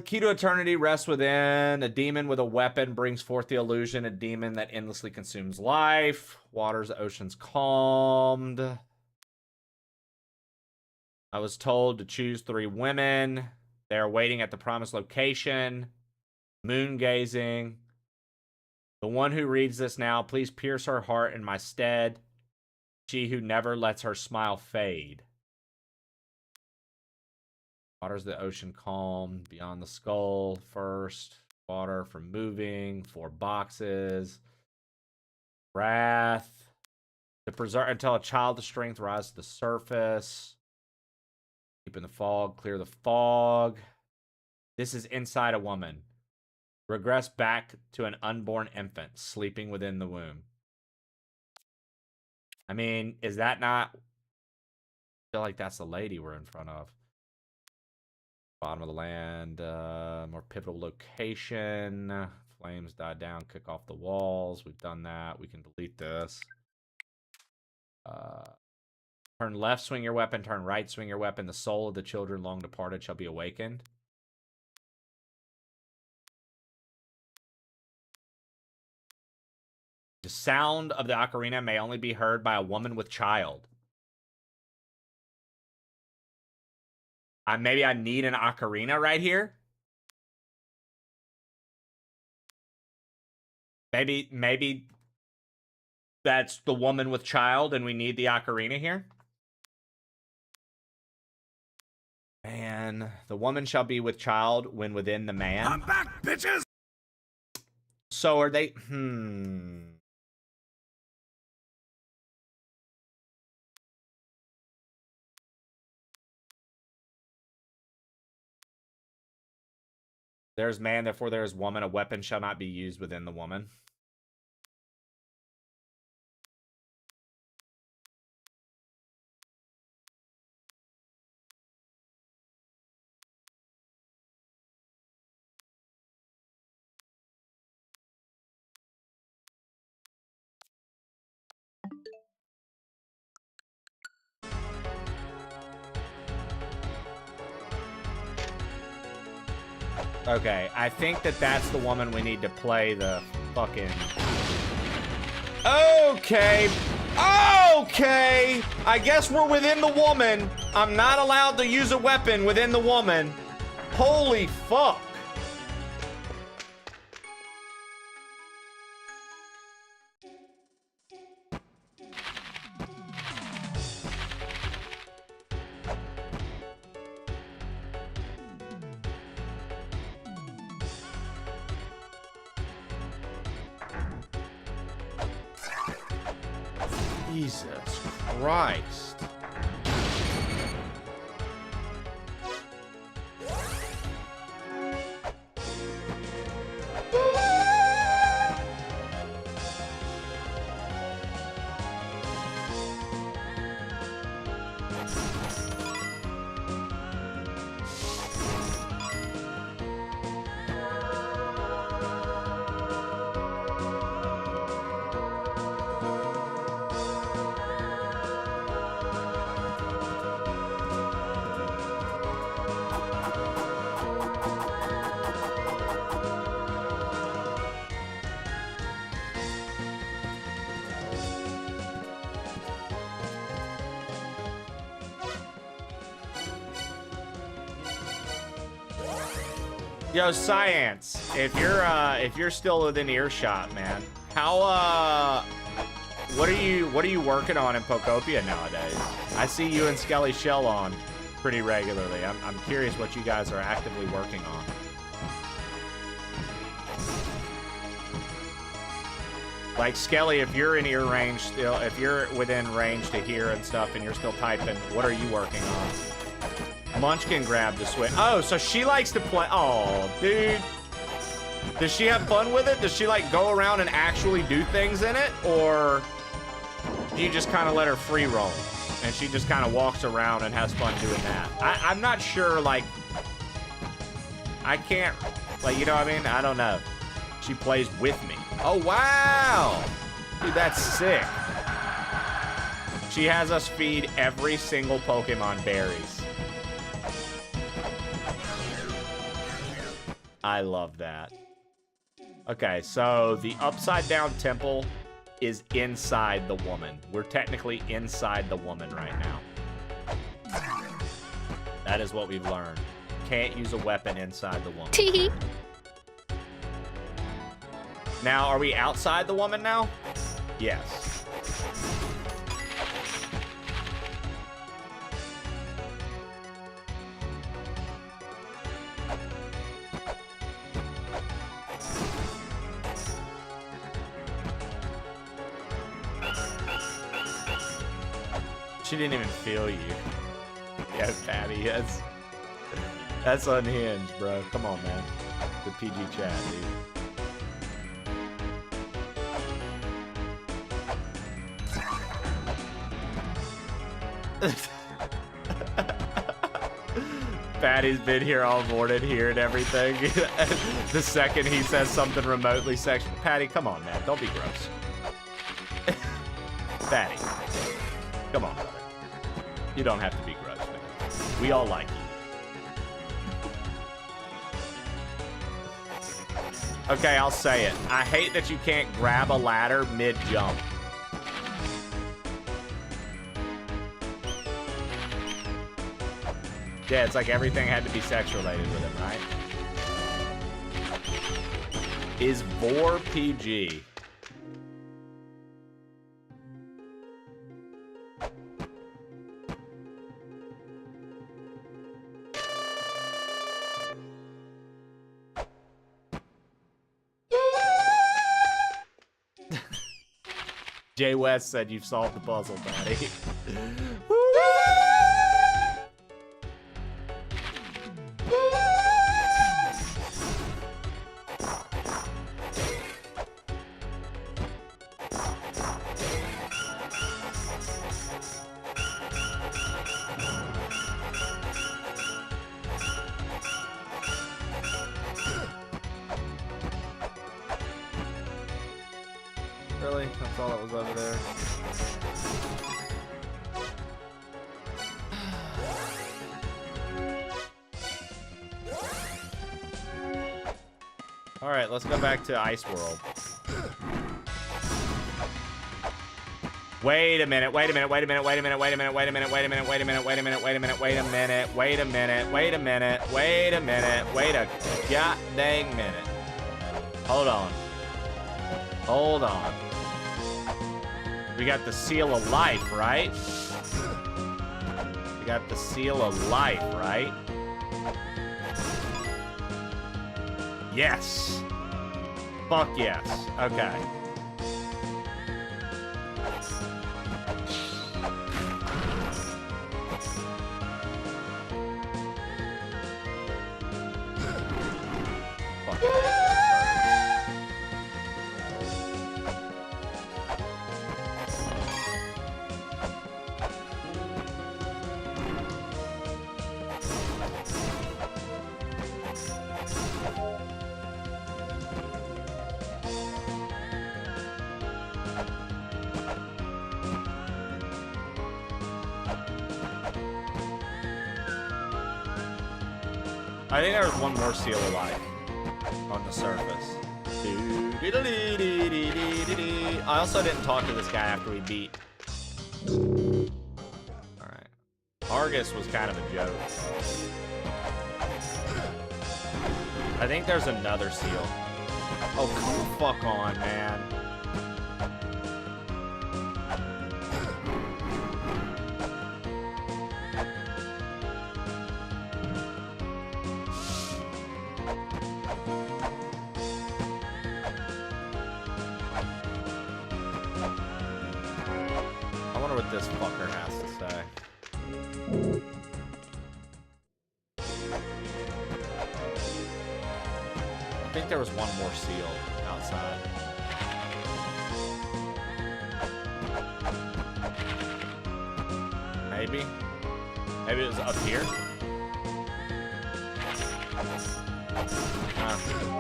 Key to eternity rests within. A demon with a weapon brings forth the illusion. A demon that endlessly consumes life. Waters, oceans calmed. I was told to choose 3 women. They are waiting at the promised location. Moon gazing. The one who reads this now, please pierce her heart in my stead. She who never lets her smile fade. Waters the ocean calm. Beyond the skull first. Water from moving. 4 boxes. Wrath. To preserve until a child of strength rises to the surface. Deep in the fog, clear the fog. This is inside a woman. Regress back to an unborn infant sleeping within the womb. I mean, is that not... I feel like that's the lady we're in front of. Bottom of the land. More pivotal location. Flames die down, kick off the walls. We've done that. We can delete this. Turn left, swing your weapon. Turn right, swing your weapon. The soul of the children long departed shall be awakened. The sound of the ocarina may only be heard by a woman with child. Maybe I need an ocarina right here. Maybe that's the woman with child and we need the ocarina here. Man, the woman shall be with child when within the man. I'm back, bitches! So are they... There's man, therefore there is woman. A weapon shall not be used within the woman. Okay, I think that's the woman we need to play the fucking... Okay! Okay! I guess we're within the woman. I'm not allowed to use a weapon within the woman. Holy fuck! Jesus Christ. Yo, Science, if you're still within earshot, man, how what are you working on in Pokopia nowadays? I see you and Skelly Shell on pretty regularly. I'm curious what you guys are actively working on. Like Skelly, if you're in ear range still, if you're within range to hear and stuff, and you're still typing, what are you working on? Munchkin grabbed the switch. Oh, so she likes to play. Oh, dude. Does she have fun with it? Does she like go around and actually do things in it? Or do you just kind of let her free roll? And she just kind of walks around and has fun doing that? I'm not sure, like, I can't, like, you know what I mean? I don't know. She plays with me. Oh, wow. Dude, that's sick. She has us feed every single Pokemon berries. I love that. Okay, so the upside down temple is inside the woman. We're technically inside the woman right now. That is what we've learned. Can't use a weapon inside the woman. Tee. Now, are we outside the woman now? Yes. She didn't even feel you. Yeah, Patty, that's unhinged, bro. Come on, man. The PG chat, dude. Patty's been here all morning, hearing everything. The second he says something remotely sexual. Patty, come on, man. Don't be gross. Patty, come on, brother. You don't have to be gross, man. We all like you. Okay, I'll say it. I hate that you can't grab a ladder mid-jump. Yeah, it's like everything had to be sex-related with him, right? Is Vor PG? Jay West said you've solved the puzzle, Patty. Really? That's all that was over there? Alright, let's go back to Ice World. Wait a minute, wait a minute, wait a minute, wait a minute, wait a minute, wait a minute, wait a minute, wait a minute, wait a minute, wait a minute, wait a minute, wait a minute, wait a minute, wait a minute, wait a god dang minute. Hold on. Hold on. We got the seal of life, right? We got the seal of life, right? Yes. Fuck yes. Okay. Fuck yeah. I think there was one more seal of life on the surface. I also didn't talk to this guy after we beat. Alright. Argus was kind of a joke. I think there's another seal. Oh, come the fuck on, man. I wonder what this fucker has to say. I think there was one more seal outside. Maybe? Maybe it was up here?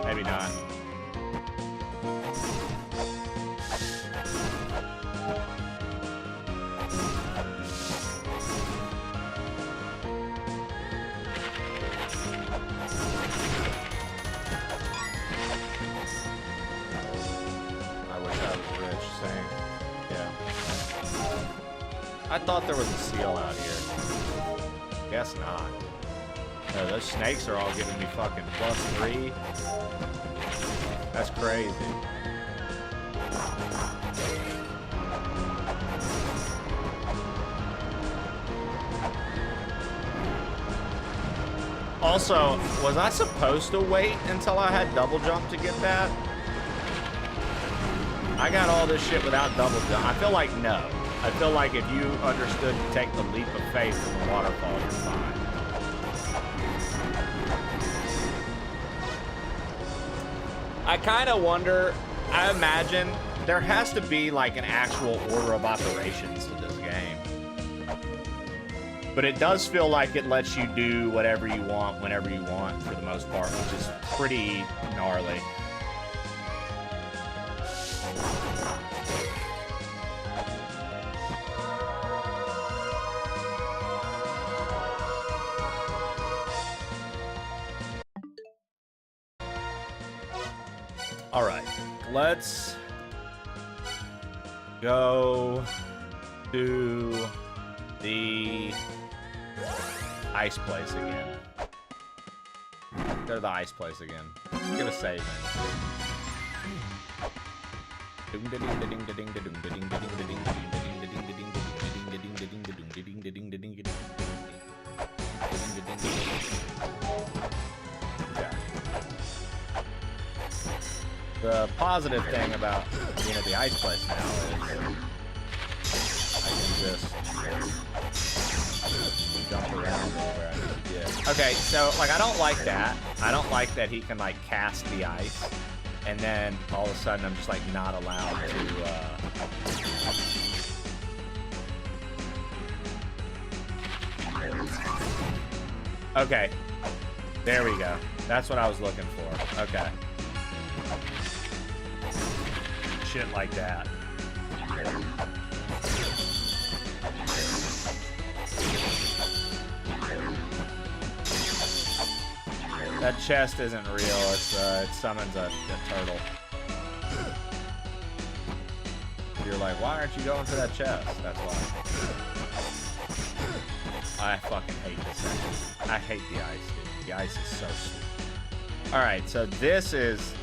Maybe not. I thought there was a seal out here. Guess not. No, those snakes are all giving me fucking +3. That's crazy. Also, was I supposed to wait until I had double jump to get that? I got all this shit without double jump. I feel like no. I feel like if you understood to take the leap of faith from the waterfall, you're fine. I kind of wonder, I imagine there has to be like an actual order of operations to this game. But it does feel like it lets you do whatever you want, whenever you want, for the most part, which is pretty gnarly. All right, let's go to the ice place again. Go to the ice place again. Get a save The positive thing about being at the ice place now is I can just jump around where I need to get. Okay, so like I don't like that. I don't like that he can like cast the ice, and then all of a sudden I'm just like not allowed to. Okay, there we go. That's what I was looking for. Okay. Shit like that. That chest isn't real. It's it summons a turtle. You're like, why aren't you going for that chest? That's why. I fucking hate this thing. I hate the ice, dude. The ice is so sweet. All right, so this is.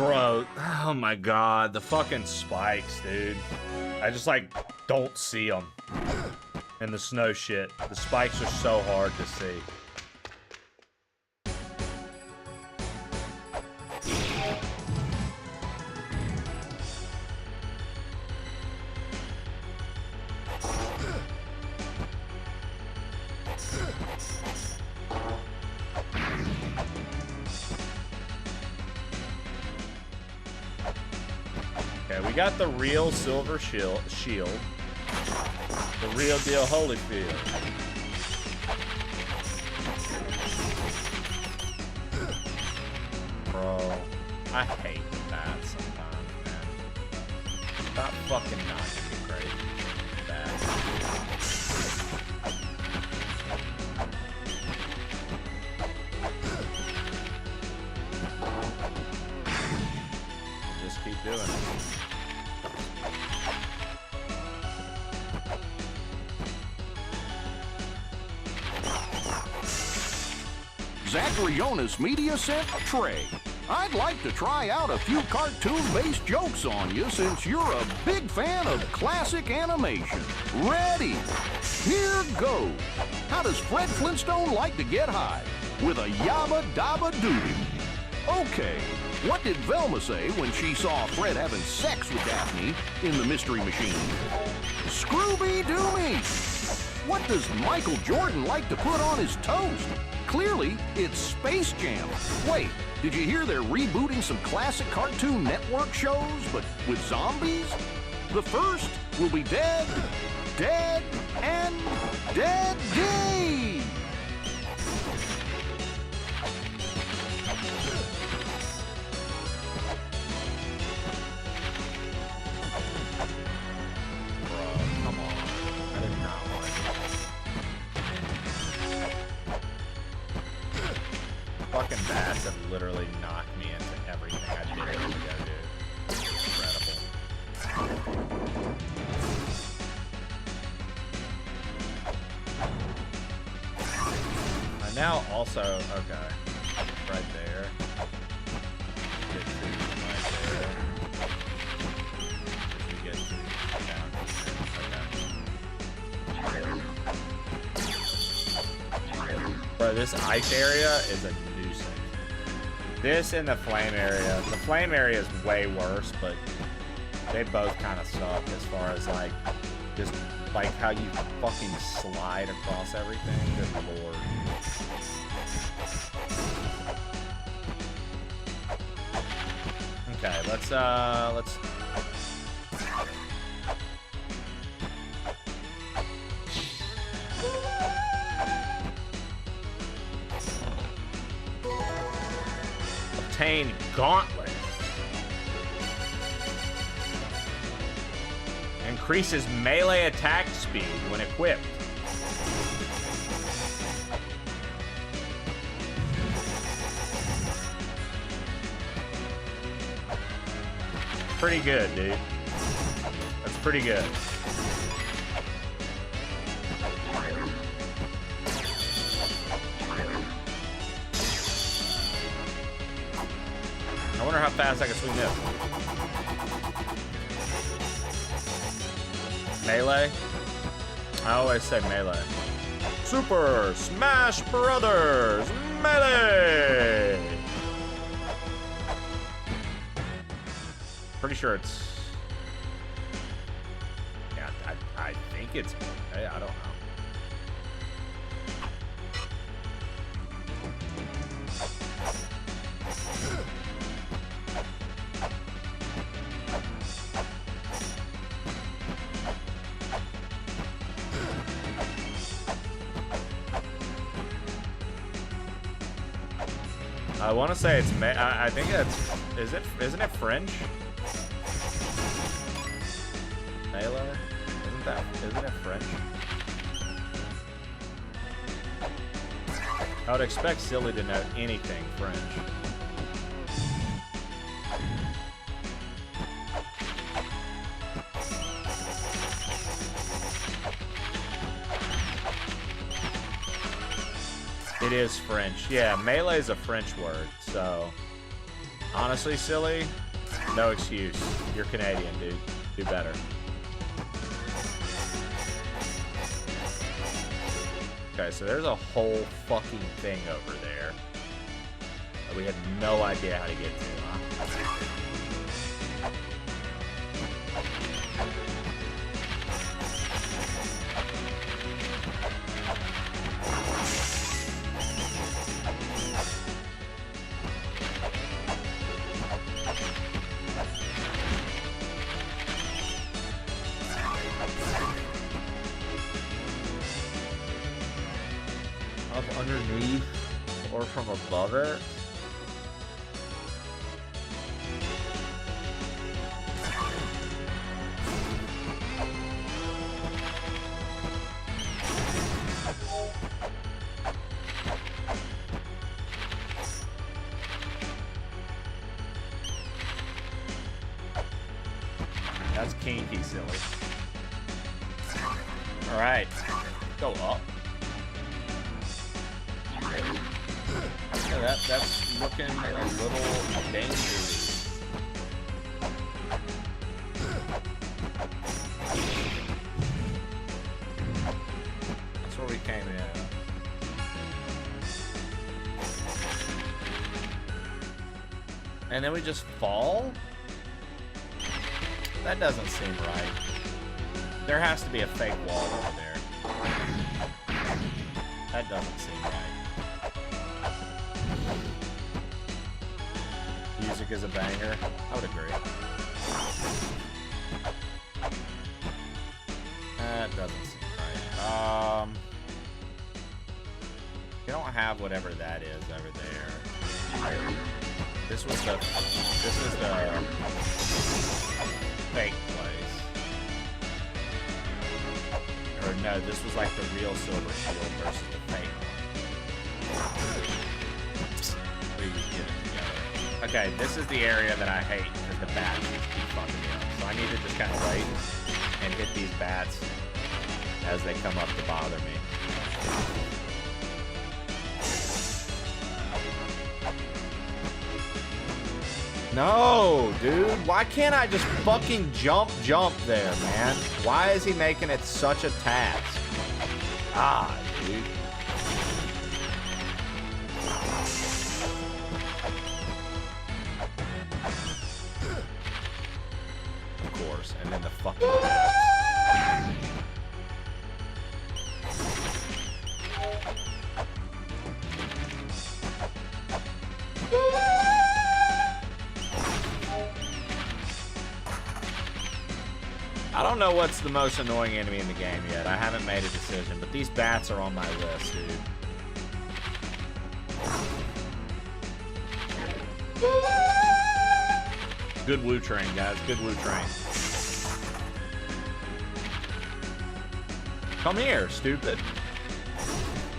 Bro, oh my god, the fucking spikes, dude. I just, like, don't see them. And the snow shit. The spikes are so hard to see. We got the real silver shield. The real deal Holyfield. Bro, I hate that sometimes, man. Stop fucking knocking me crazy. Bad. Just keep doing it. Zacharionis Media sent Trey. I'd like to try out a few cartoon-based jokes on you since you're a big fan of classic animation. Ready? Here goes. How does Fred Flintstone like to get high? With a yabba dabba doobie. Okay, what did Velma say when she saw Fred having sex with Daphne in the Mystery Machine? Scrooby-Doomy! What does Michael Jordan like to put on his toast? Clearly, it's Space Jam. Wait, did you hear they're rebooting some classic Cartoon Network shows, but with zombies? The first will be Dead, Dead, and Dead Gay! Fucking bats have literally knocked me into everything I did a minute ago, dude. Incredible. I now also, okay, right there. Get to right there. We get to down here. Okay. Bro, this ice area is a nuisance. This and the flame area. The flame area is way worse, but they both kind of suck as far as like just like how you fucking slide across everything. Good lord. Okay, let's obtain Gauntlet. Increases melee attack speed when equipped. Pretty good, dude. That's pretty good. I wonder how fast I can swing this. Melee? I always say melee. Super Smash Brothers Melee! Pretty sure it's... Yeah, I think it's... I don't know. I want to say it's I think it's isn't it French? Melee? Isn't it French? I would expect Silly to know anything French. It is French. Yeah, melee is a French word, so Honestly, silly, no excuse. You're Canadian, dude. Do better. Okay, so there's a whole fucking thing over there that we had no idea how to get to, huh? Up underneath or from above it? That's kinky, silly. All right, go up. Yeah, that's looking a little dangerous. That's where we came in. And then we just fall? That doesn't seem right. There has to be a fake wall over there. That doesn't seem right. Music is a banger. I would agree. That doesn't seem right. You don't have whatever that is over there. This is the fake place. Or no, this was like the real Silver Shield versus the fake one. We get it together. Okay, this is the area that I hate because the bats just keep fucking me up. So I need to just kind of wait and hit these bats as they come up to bother me. No, dude. Why can't I just fucking jump there, man? Why is he making it such a task? Ah, dude. Of course, and then the fucking bats. I don't know what's the most annoying enemy in the game yet. I haven't made a decision, but these bats are on my list, dude. Good woo train, guys. Good woo train. Come here, stupid.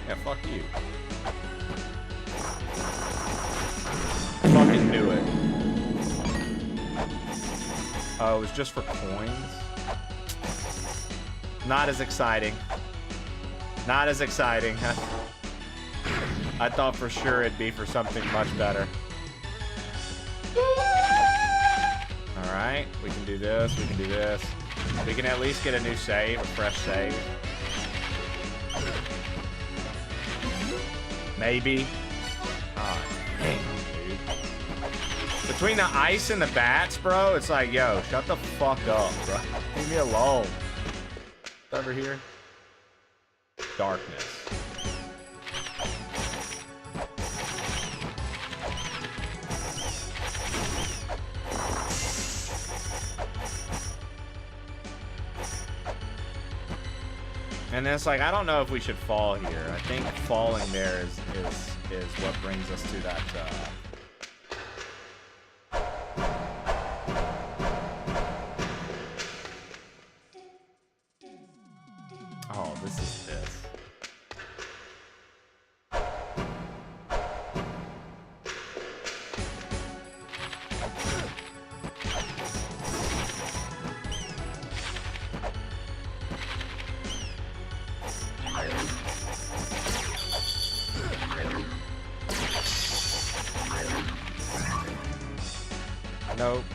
Yeah, fuck you. Fucking do it. Oh, it was just for coins? Not as exciting. Not as exciting. I thought for sure it'd be for something much better. Alright, we can do this, we can do this. We can at least get a new save, a fresh save. Maybe. Oh, dang, dude. Between the ice and the bats, bro, it's like, yo, shut the fuck up, bro. Leave me alone. Over here. Darkness. And it's like, I don't know if we should fall here. I think falling there is what brings us to that oh, this is this. Nope.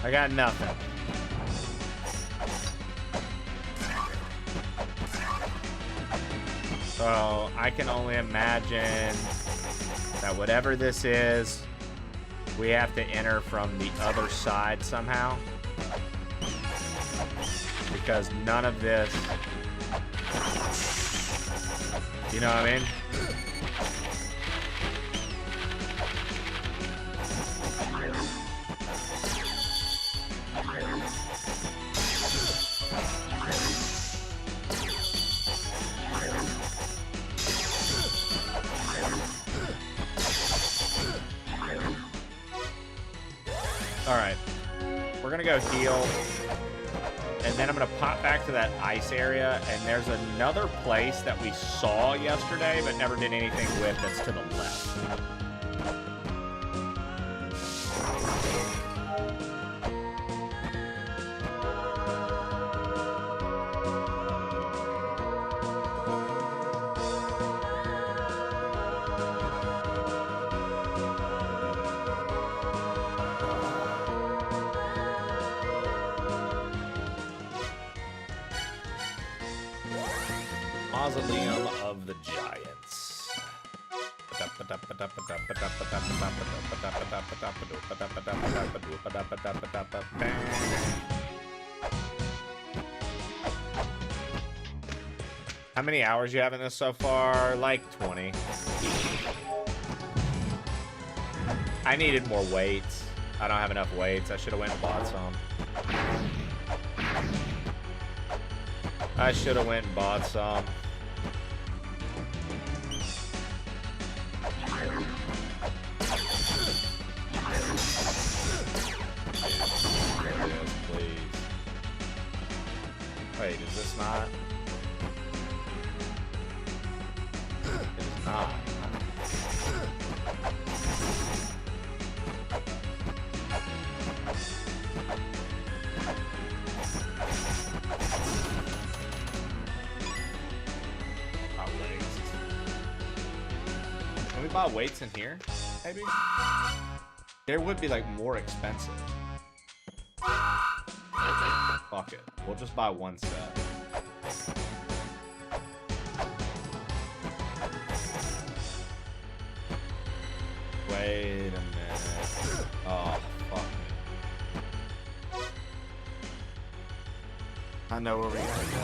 I got nothing. So I can only imagine that whatever this is, we have to enter from the other side somehow. Because none of this, you know what I mean? Alright, we're gonna go heal, and then I'm gonna pop back to that ice area, and there's another place that we saw yesterday but never did anything with that's to the left. Mausoleum of the Giants. How many hours you have in this so far? Like 20. I needed more weights. I don't have enough weights. I should have went and bought some. I should have went and bought some. Yes, please. Wait, is this not? It is not. Can we buy weights in here? Maybe? There would be like more expensive. Fuck it. We'll just buy one set. Wait a minute. Oh, fuck me. I know where we gotta go.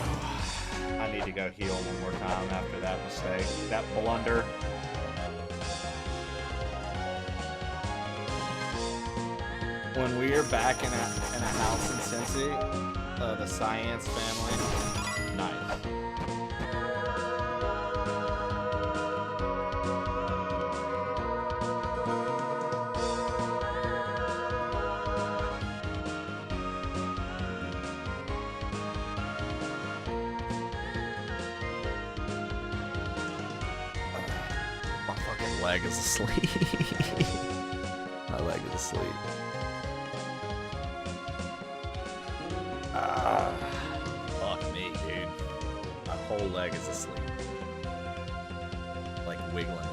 I need to go heal one more time after that mistake. That blunder. When we are back in a house in Cincy, the Science family, nice. My fucking leg is asleep. My leg is asleep. Fuck me, dude. My whole leg is asleep. Like wiggling it.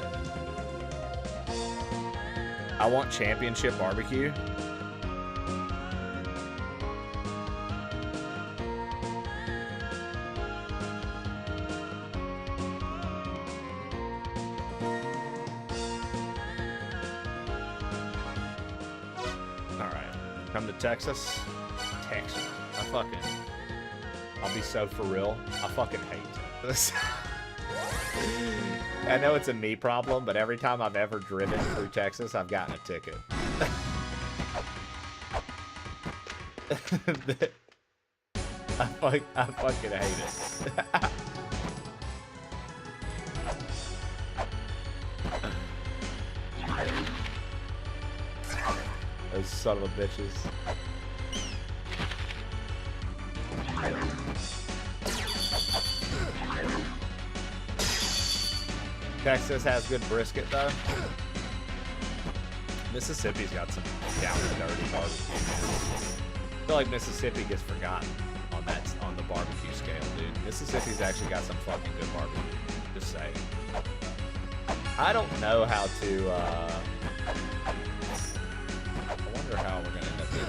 I want championship barbecue. Alright. Come to Texas. Texas. I'll be so for real. I fucking hate this. I know it's a me problem, but every time I've ever driven through Texas, I've gotten a ticket. I fucking hate it. Those son of a bitches. Texas has good brisket though. Mississippi's got some down and dirty barbecue. I feel like Mississippi gets forgotten on the barbecue scale, dude. Mississippi's actually got some fucking good barbecue. Just saying. I don't know how to sure how we're gonna end up doing.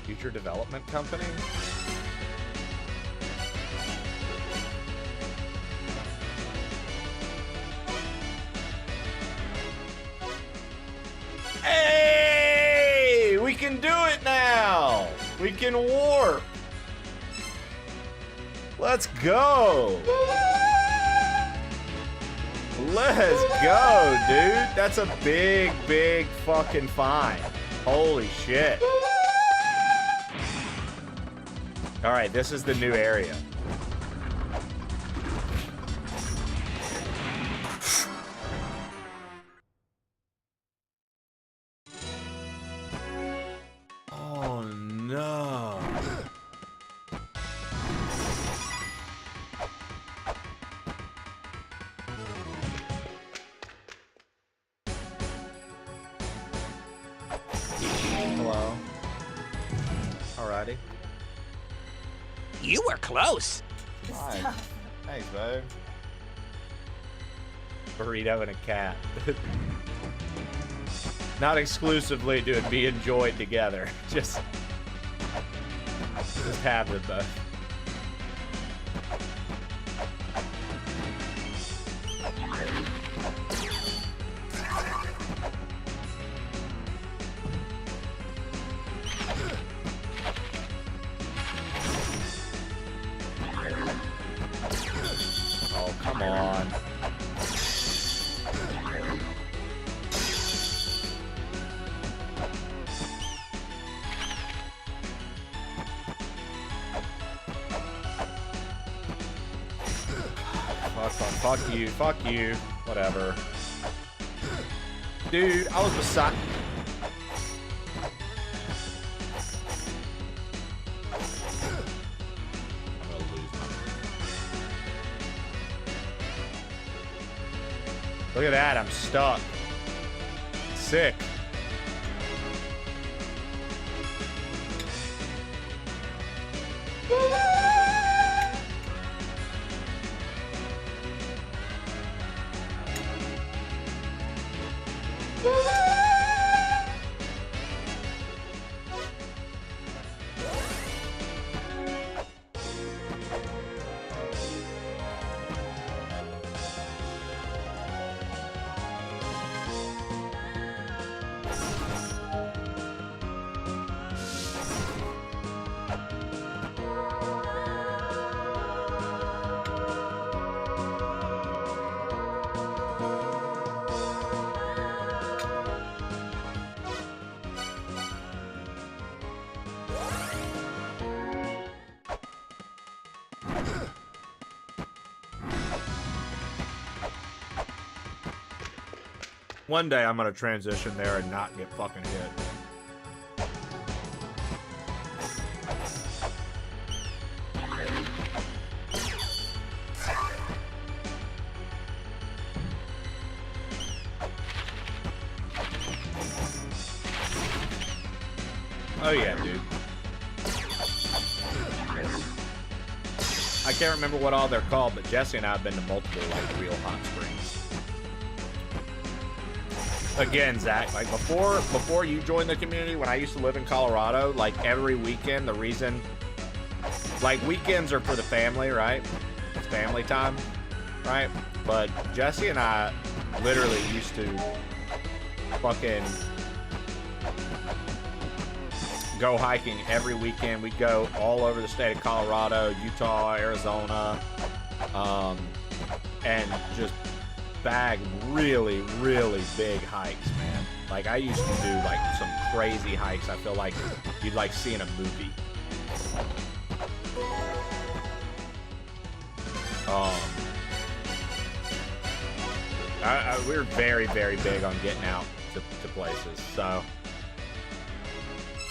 Future development company? Hey! We can do it now! We can warp! Let's go! Let's go, dude! That's a big, big fucking find. Holy shit. Alright, this is the new area. Oh no. Hello. Alrighty. You were close. Hi. Thanks, babe. Burrito and a cat. Not exclusively do it be enjoyed together. Just have them both. Oh, come on. Fuck you, fuck you. Whatever. Dude, I was beside... I'm gonna lose my... Look at that, I'm stuck. Sick. One day I'm gonna transition there and not get fucking hit. Oh yeah, dude. I can't remember what all they're called, but Jesse and I have been to multiple like real hot springs. Again, Zach, like before you joined the community, when I used to live in Colorado, like every weekend, the reason, like weekends are for the family, right? It's family time, right? But Jesse and I literally used to fucking go hiking every weekend. We'd go all over the state of Colorado, Utah, Arizona, and just bag really, really big hikes, man. Like I used to do like some crazy hikes. I feel like you'd like see in a movie. We're very, very big on getting out to places. So,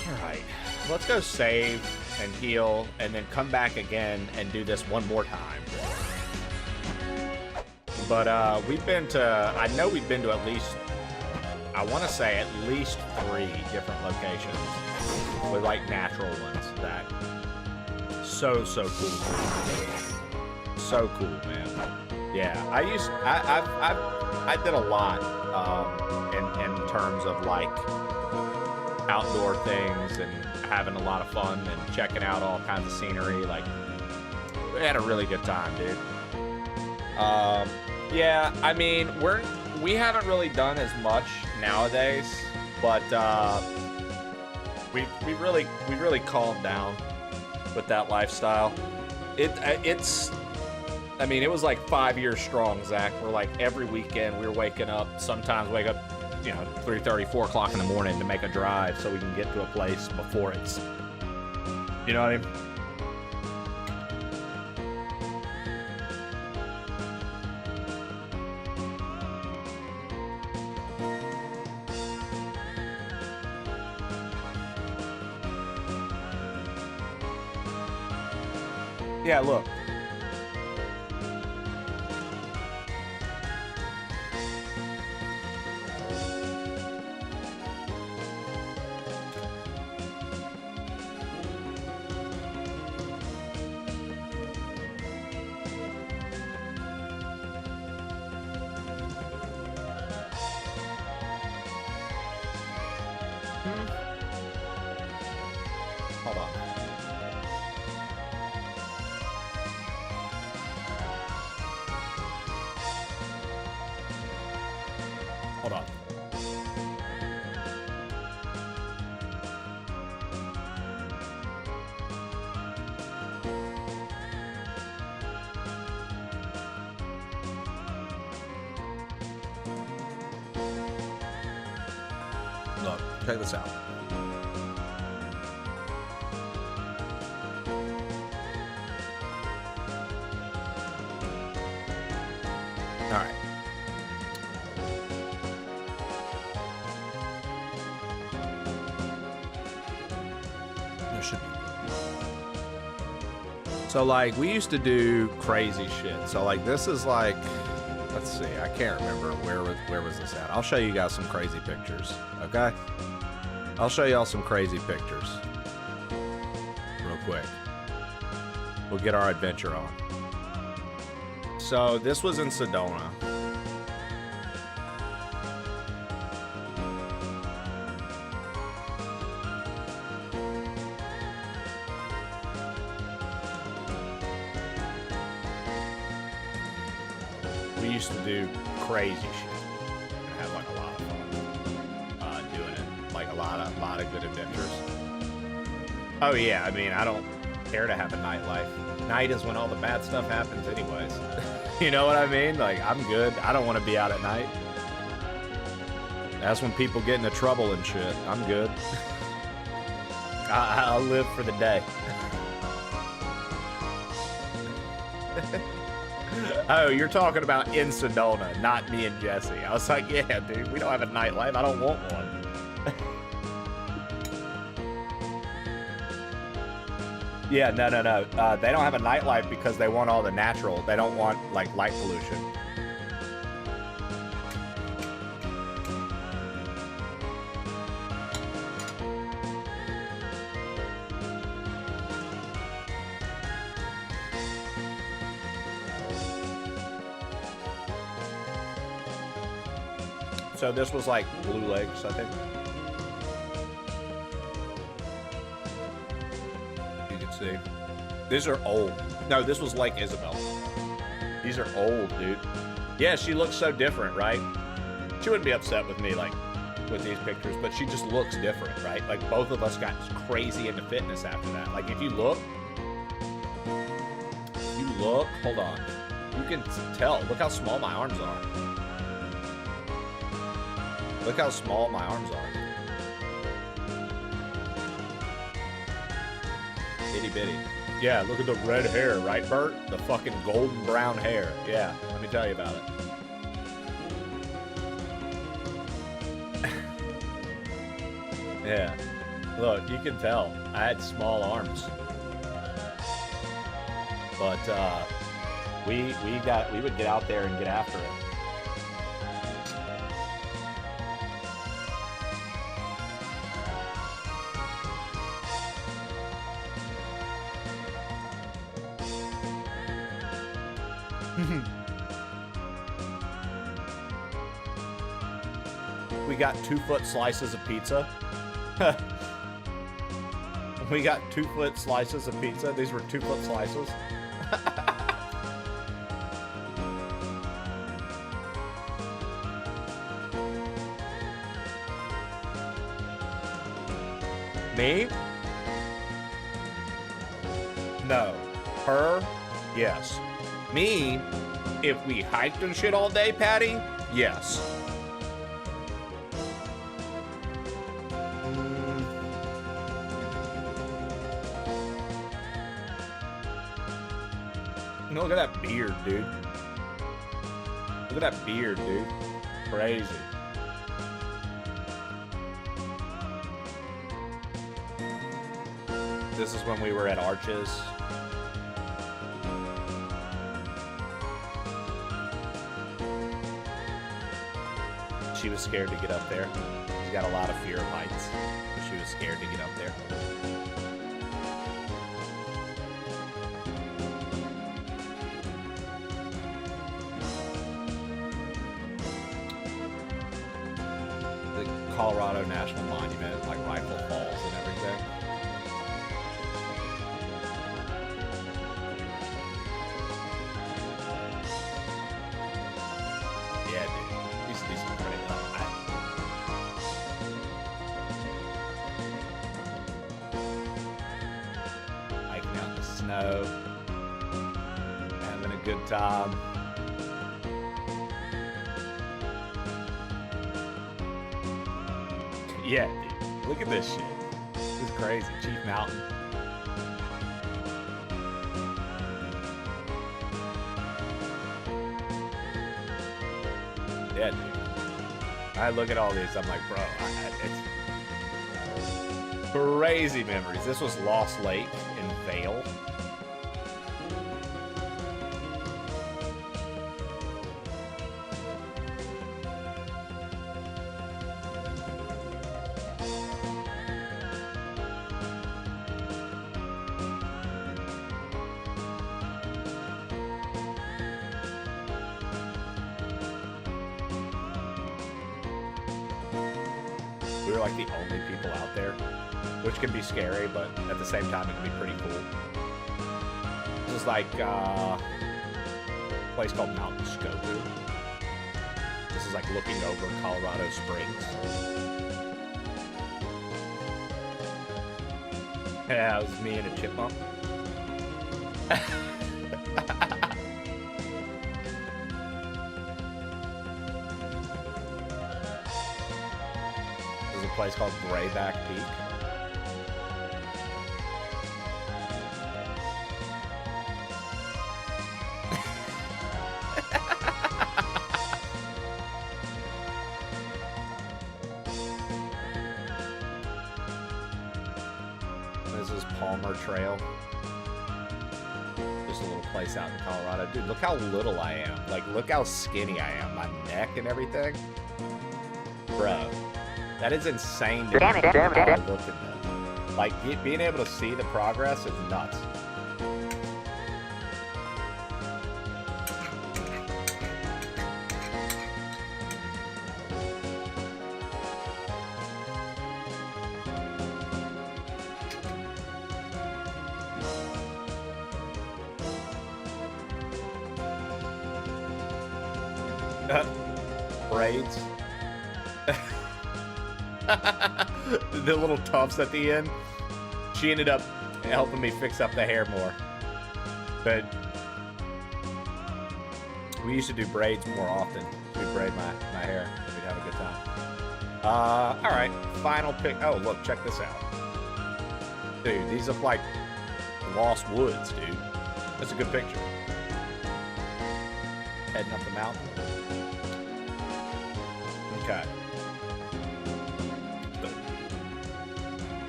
all right, let's go save. and heal, and then come back again and do this one more time. But we've been to, I know we've been to at least, I want to say at least 3 different locations with like natural ones that so cool. So cool, man. Yeah, I did a lot in terms of like outdoor things and having a lot of fun and checking out all kinds of scenery. Like, we had a really good time, dude. Yeah, I mean, we haven't really done as much nowadays, but we really calmed down with that lifestyle. It's I mean, it was like 5 years strong, Zach. We're like every weekend we were waking up, sometimes wake up, you know, 3:30, 4 o'clock in the morning to make a drive so we can get to a place before it's, you know what I mean? Yeah, look. Hold on. Hold on. Look, check this out. All right. There should be. So like we used to do crazy shit. So like this is like, let's see, I can't remember where was this at. I'll show you guys some crazy pictures. Okay? I'll show y'all some crazy pictures. Real quick. We'll get our adventure on. So this was in Sedona. We used to do crazy shit and have like a lot of fun doing it. Like a lot of good adventures. Oh yeah, I mean, I don't care to have a nightlife. Night is when all the bad stuff happens anyways. You know what I mean? Like, I'm good. I don't want to be out at night. That's when people get into trouble and shit. I'm good. I'll live for the day. Oh, you're talking about in Sedona, not me and Jesse. I was like, yeah, dude, we don't have a nightlife. I don't want one. Yeah, no. They don't have a nightlife because they want all the natural. They don't want, like, light pollution. So this was, like, Blue Lakes, I think. See, these are old. No, this was Lake Isabel. These are old, dude. Yeah, she looks so different, right? She wouldn't be upset with me, like, with these pictures, but she just looks different, right? Like, both of us got crazy into fitness after that. Like, if you look, hold on. You can tell. Look how small my arms are. Look how small my arms are. Itty bitty. Yeah, look at the red hair, right, Bert? The fucking golden brown hair. Yeah, let me tell you about it. Yeah. Look, you can tell. I had small arms. But we would get out there and get after it. We got 2-foot slices of pizza. We got 2-foot slices of pizza. These were 2-foot slices. Me? No. Her? Yes. Me? If we hiked and shit all day, Patty? Yes. Look at that beard, dude. Look at that beard, dude. Crazy. This is when we were at Arches. She was scared to get up there. She's got a lot of fear of heights, but she was scared to get up there. Colorado National Monument, like Rifle Falls and everything. Yeah, dude. These are pretty tough. Hiking out in the snow. Having a good time. Yeah, dude. Look at this shit. This is crazy. Chief Mountain. Yeah, dude. I look at all these. I'm like, bro, it's crazy memories. This was Lost Lake in Vail. We were like the only people out there, which can be scary, but at the same time, it can be pretty cool. This is like a place called Mount Skoku. This is like looking over Colorado Springs. Yeah, it was me and a chipmunk. Place called Grayback Peak. This is Palmer Trail. Just a little place out in Colorado. Dude, look how little I am. Like, look how skinny I am. My neck and everything. Bro. That is insane to me. Look at that. Like, being able to see the progress is nuts. Braids. The little tufts at the end. She ended up helping me fix up the hair more. But we used to do braids more often. We'd braid my hair. We'd have a good time. Alright. Final pick. Oh, look. Check this out. Dude, these look like Lost Woods, dude. That's a good picture. Heading up the mountain. Okay.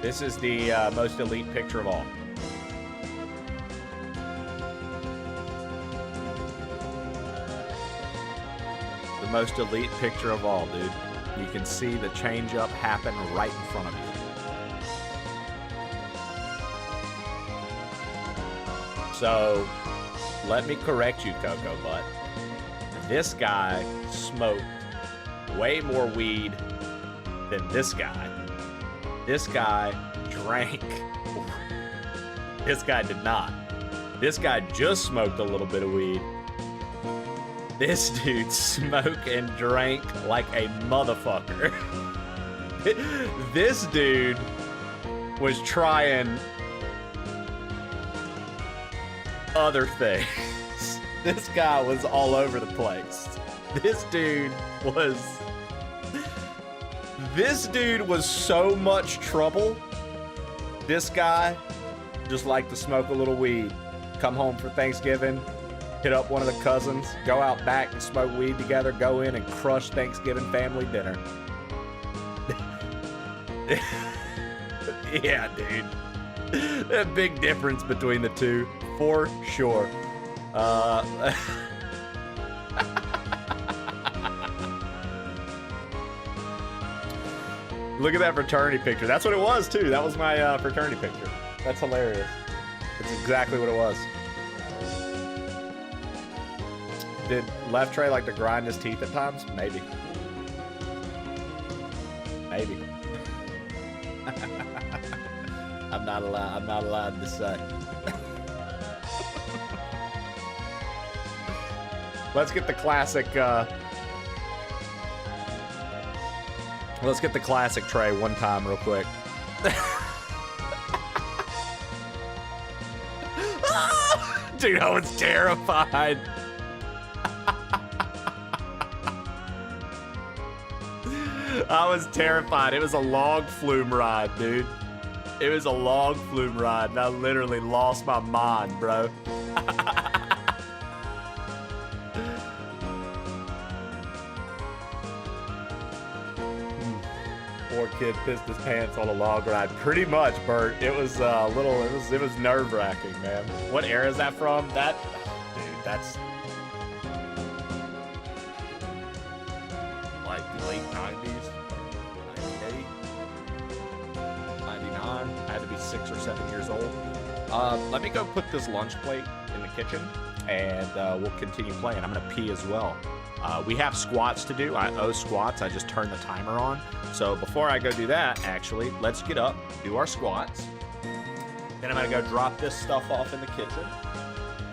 This is the most elite picture of all. most elite picture of all, dude. You can see the change-up happen right in front of you. So, let me correct you, Coco Butt. This guy smoked way more weed than this guy. This guy drank. This guy did not. This guy just smoked a little bit of weed. This dude smoked and drank like a motherfucker. This dude was trying other things. This guy was all over the place. This dude was so much trouble. This guy just liked to smoke a little weed, come home for Thanksgiving, hit up one of the cousins, go out back and smoke weed together, go in and crush Thanksgiving family dinner. Yeah, dude. A big difference between the two, for sure. Look at that fraternity picture. That's what it was, too. That was my fraternity picture. That's hilarious. That's exactly what it was. Did Left Trey like to grind his teeth at times? Maybe. Maybe. I'm not allowed to say. Let's get the classic let's get the classic Trey one time real quick. Dude, I was terrified. I was terrified. It was a log flume ride, dude. It was a log flume ride, and I literally lost my mind, bro. Poor kid pissed his pants on a log ride. Pretty much, Bert. It was it was nerve-wracking, man. What era is that from? Dude, that's like late 90s, 98, 99. I had to be 6 or 7 years old. Let me go put this lunch plate in the kitchen, and we'll continue playing. I'm gonna pee as well. We have squats to do. I owe squats. I just turned the timer on. So before I go do that, actually, let's get up, do our squats. Then I'm gonna go drop this stuff off in the kitchen,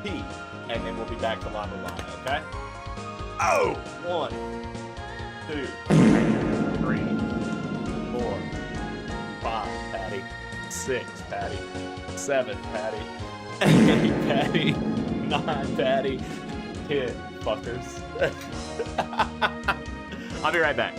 pee, and then we'll be back to LA-MULANA, okay? Oh! 1, 2, 3, 4, 5, Patty. 6, Patty. 7, Patty. 8, Patty. 9, Patty. 10, fuckers. I'll be right back.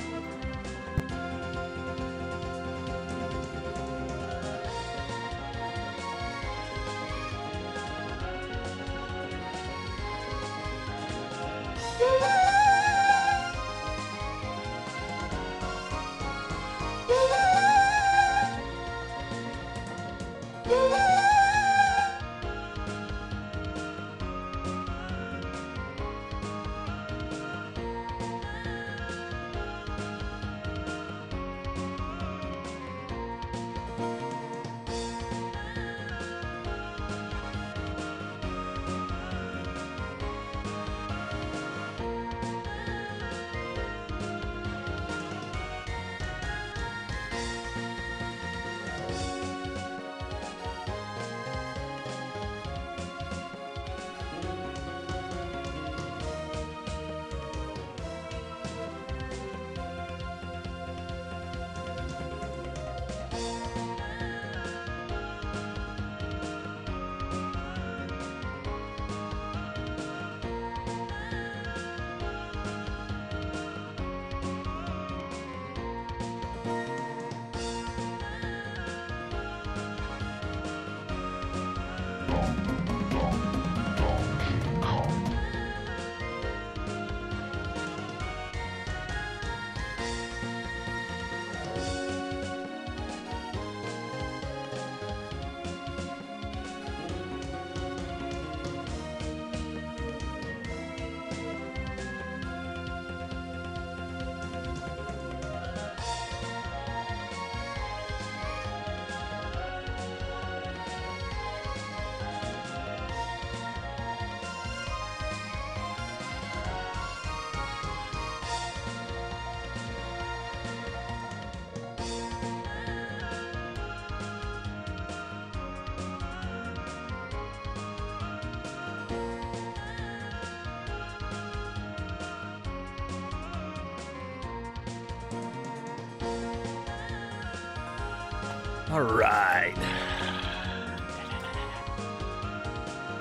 All right.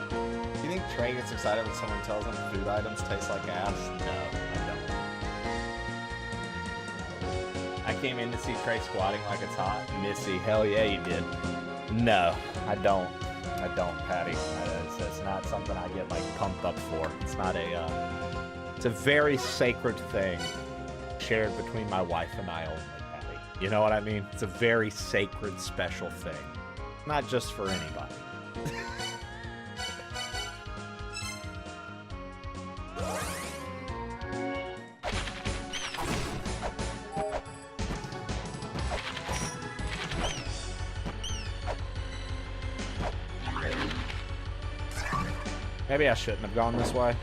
Do you think Trey gets excited when someone tells him food items taste like ass? No, I don't. I came in to see Trey squatting like it's hot. Missy, hell yeah, you did. No, I don't. I don't, Patty. It's not something I get like pumped up for. It's not a. It's a very sacred thing shared between my wife and I only, Patty. You know what I mean? It's a very sacred, special thing. Not just for anybody. Maybe I shouldn't have gone this way.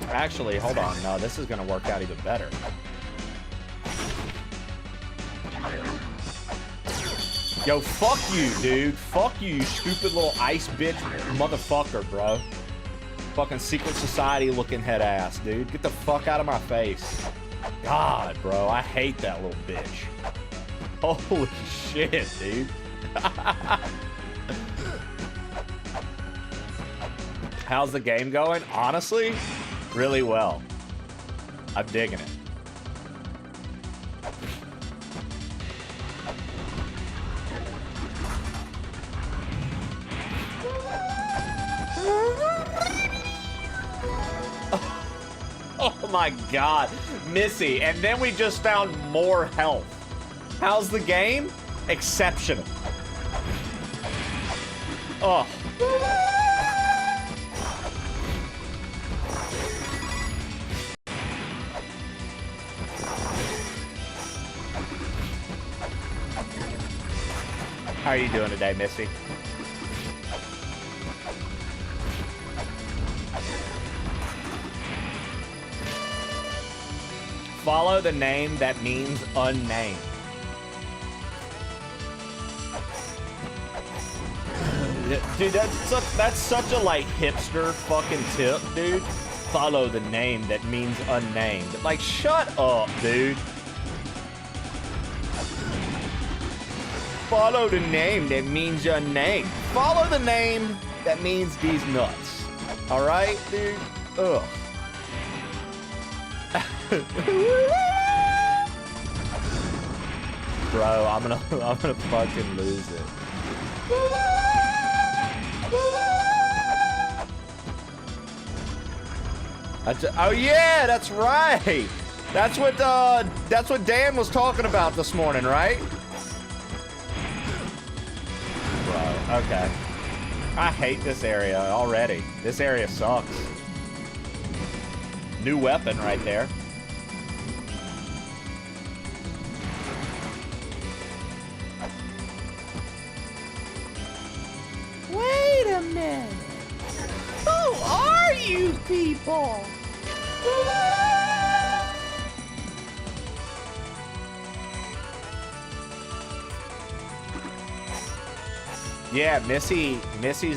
Actually, hold on. No, this is going to work out even better. Yo, fuck you, dude. Fuck you, you stupid little ice bitch motherfucker, bro. Fucking secret society looking head ass, dude. Get the fuck out of my face. God, bro. I hate that little bitch. Holy shit, dude. How's the game going? Honestly, really well. I'm digging it. Oh my god. Missy, and then we just found more health. How's the game? Exceptional. Oh. How are you doing today, Missy? Follow the name that means unnamed. Dude, that's such a like hipster fucking tip, dude. Follow the name that means unnamed. Like, shut up, dude. Follow the name that means unnamed. Follow the name that means these nuts. All right, dude. Ugh. Bro, I'm gonna fucking lose it. Oh yeah, that's right. That's what Dan was talking about this morning, right? Bro, okay. I hate this area already. This area sucks. New weapon right there. Wait a minute. Who are you people? Yeah, Missy's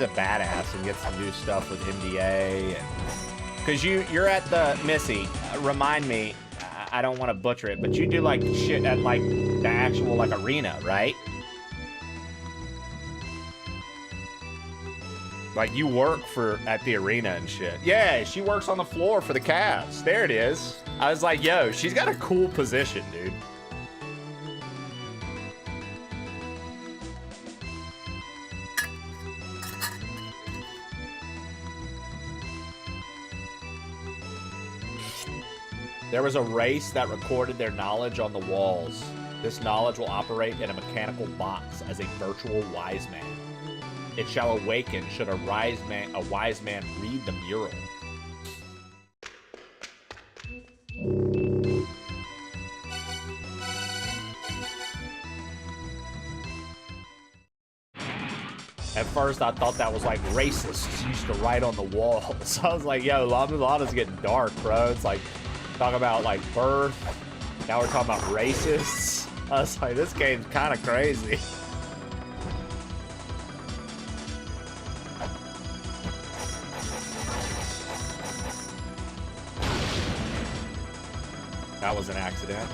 a badass and gets to do stuff with MDA, and because you're at the Missy. Remind me, I don't want to butcher it, but you do like shit at like the actual like arena, right? Like you work at the arena and shit. Yeah, she works on the floor for the Cavs. There it is. I was like, yo, she's got a cool position, dude. There was a race that recorded their knowledge on the walls. This knowledge will operate in a mechanical box as a virtual wise man. It shall awaken should a wise man read the mural. At first, I thought that was like racists used to write on the walls. I was like, yo, LA-MULANA's getting dark, bro. It's like, talk about like birth. Now we're talking about racists. I was like, this game's kind of crazy. That was an accident.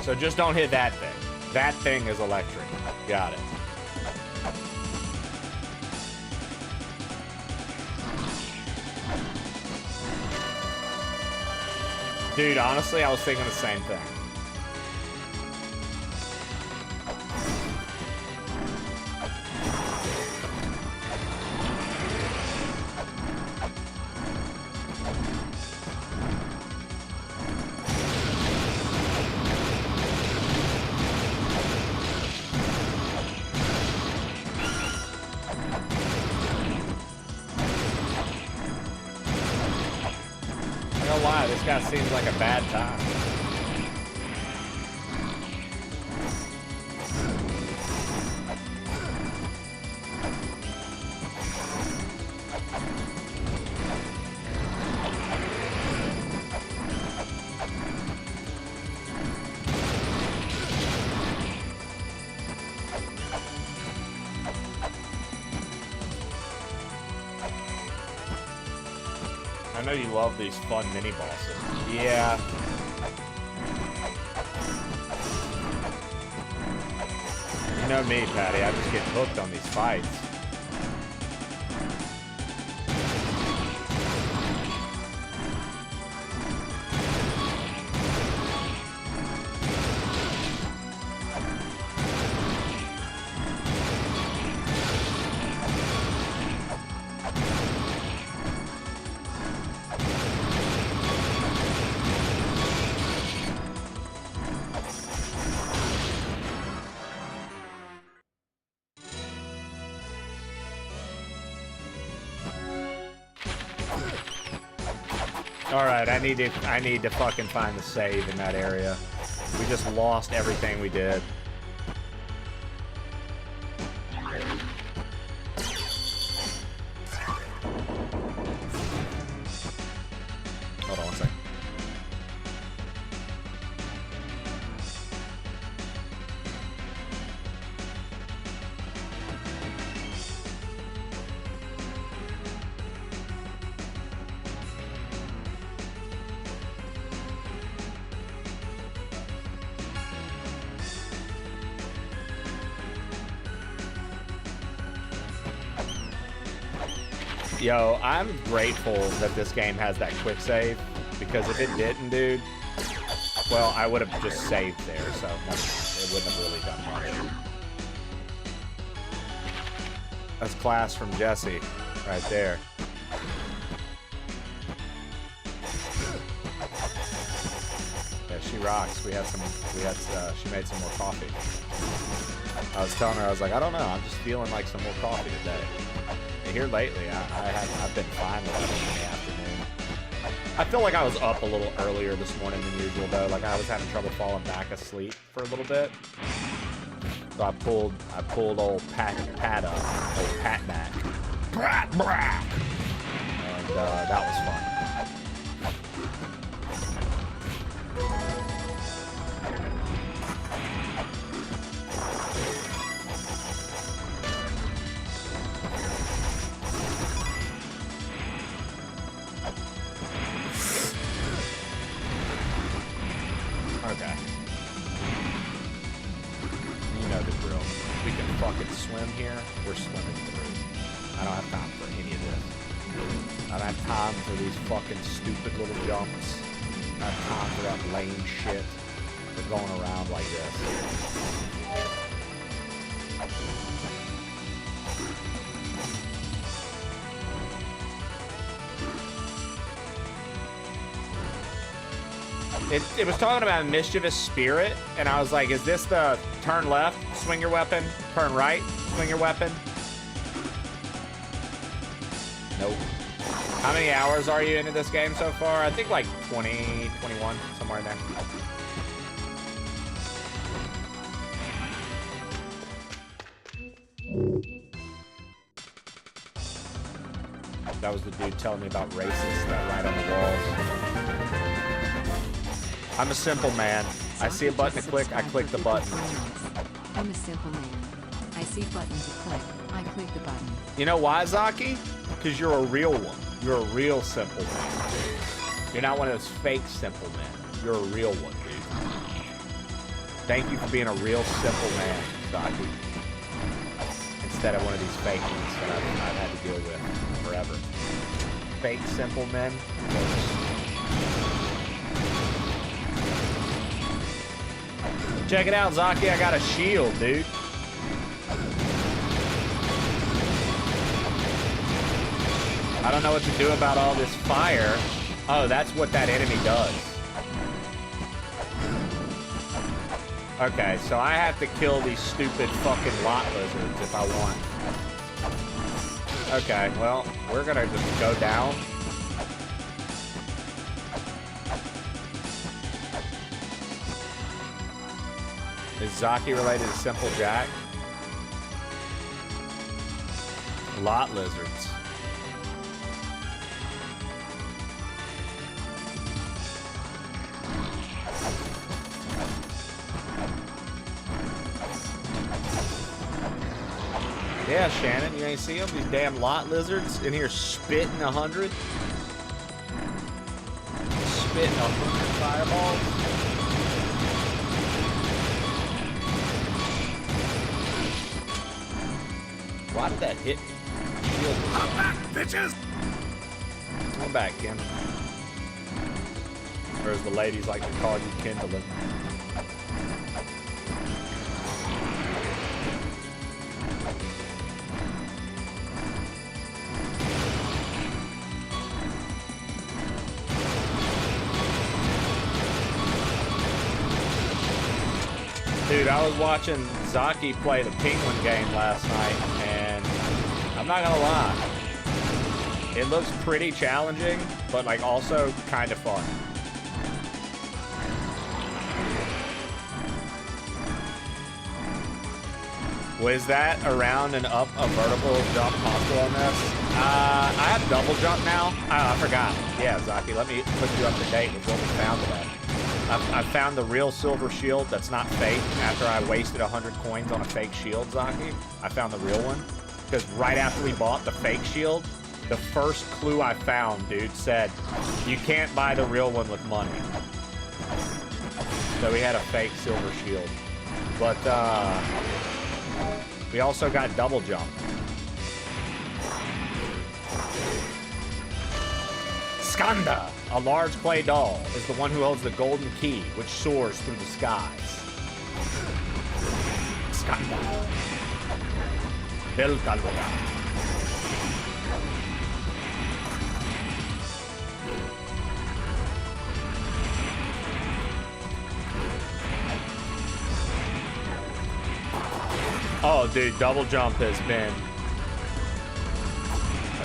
So just don't hit that thing. That thing is electric. Got it. Dude, honestly, I was thinking the same thing. This guy seems like a bad time. I know you love these fun mini bosses. Yeah. You know me, Patty. I just get hooked on these fights. Alright, I need to fucking find the save in that area. We just lost everything we did. Hold on one second. Yo, I'm grateful that this game has that quick save, because if it didn't, dude, well, I would have just saved there, so it wouldn't have really done much. That's class from Jesse, right there. Yeah, she rocks. She made some more coffee. I was telling her, I was like, I don't know, I'm just feeling like some more coffee today. Here lately, I've been fine with it in the afternoon. I feel like I was up a little earlier this morning than usual, though. Like, I was having trouble falling back asleep for a little bit. So I pulled old Pat back. And that was fun. Okay. You know the drill. We can fucking swim here. We're swimming through. I don't have time for any of this. I don't have time for these fucking stupid little jumps. I don't have time for that lame shit. They're going around like this. It was talking about a mischievous spirit, and I was like, is this the turn left, swing your weapon, turn right, swing your weapon? Nope. How many hours are you into this game so far? I think like 20, 21, somewhere in there. That was the dude telling me about racist that right on the walls. I'm a simple man. I see a button to click, I click the button. I'm a simple man. I see button to click, I click the button. You know why, Zaki? Because you're a real one. You're a real simple man. You're not one of those fake simple men. You're a real one, dude. Thank you for being a real simple man, Zaki. Instead of one of these fake ones that I've had to deal with forever. Fake simple men. Check it out, Zaki. I got a shield, dude. I don't know what to do about all this fire. Oh, that's what that enemy does. Okay, so I have to kill these stupid fucking lot lizards if I want. Okay, well, we're gonna just go down. Is Zaki related to Simple Jack? Lot lizards. Yeah, Shannon, you ain't see them? These damn lot lizards in here spitting 100? Spitting 100 fireballs? Why did that hit me? I'm back, bitches! I'm back, Kim. Or as the ladies like to call you, Kindling. Dude, I was watching Zaki play the Penguin game last night, and I'm not gonna lie. It looks pretty challenging, but like also kind of fun. Was that around and up a vertical jump possible on this? I have double jump now. I forgot. Yeah, Zaki, let me put you up to date with what we found today. I found the real silver shield that's not fake after I wasted 100 coins on a fake shield, Zaki. I found the real one. Because right after we bought the fake shield, the first clue I found, dude, said, you can't buy the real one with money. So we had a fake silver shield. But, we also got double jump. Skanda, a large clay doll, is the one who holds the golden key, which soars through the skies. Skanda. Beltalwada. Oh, dude, double jump has been...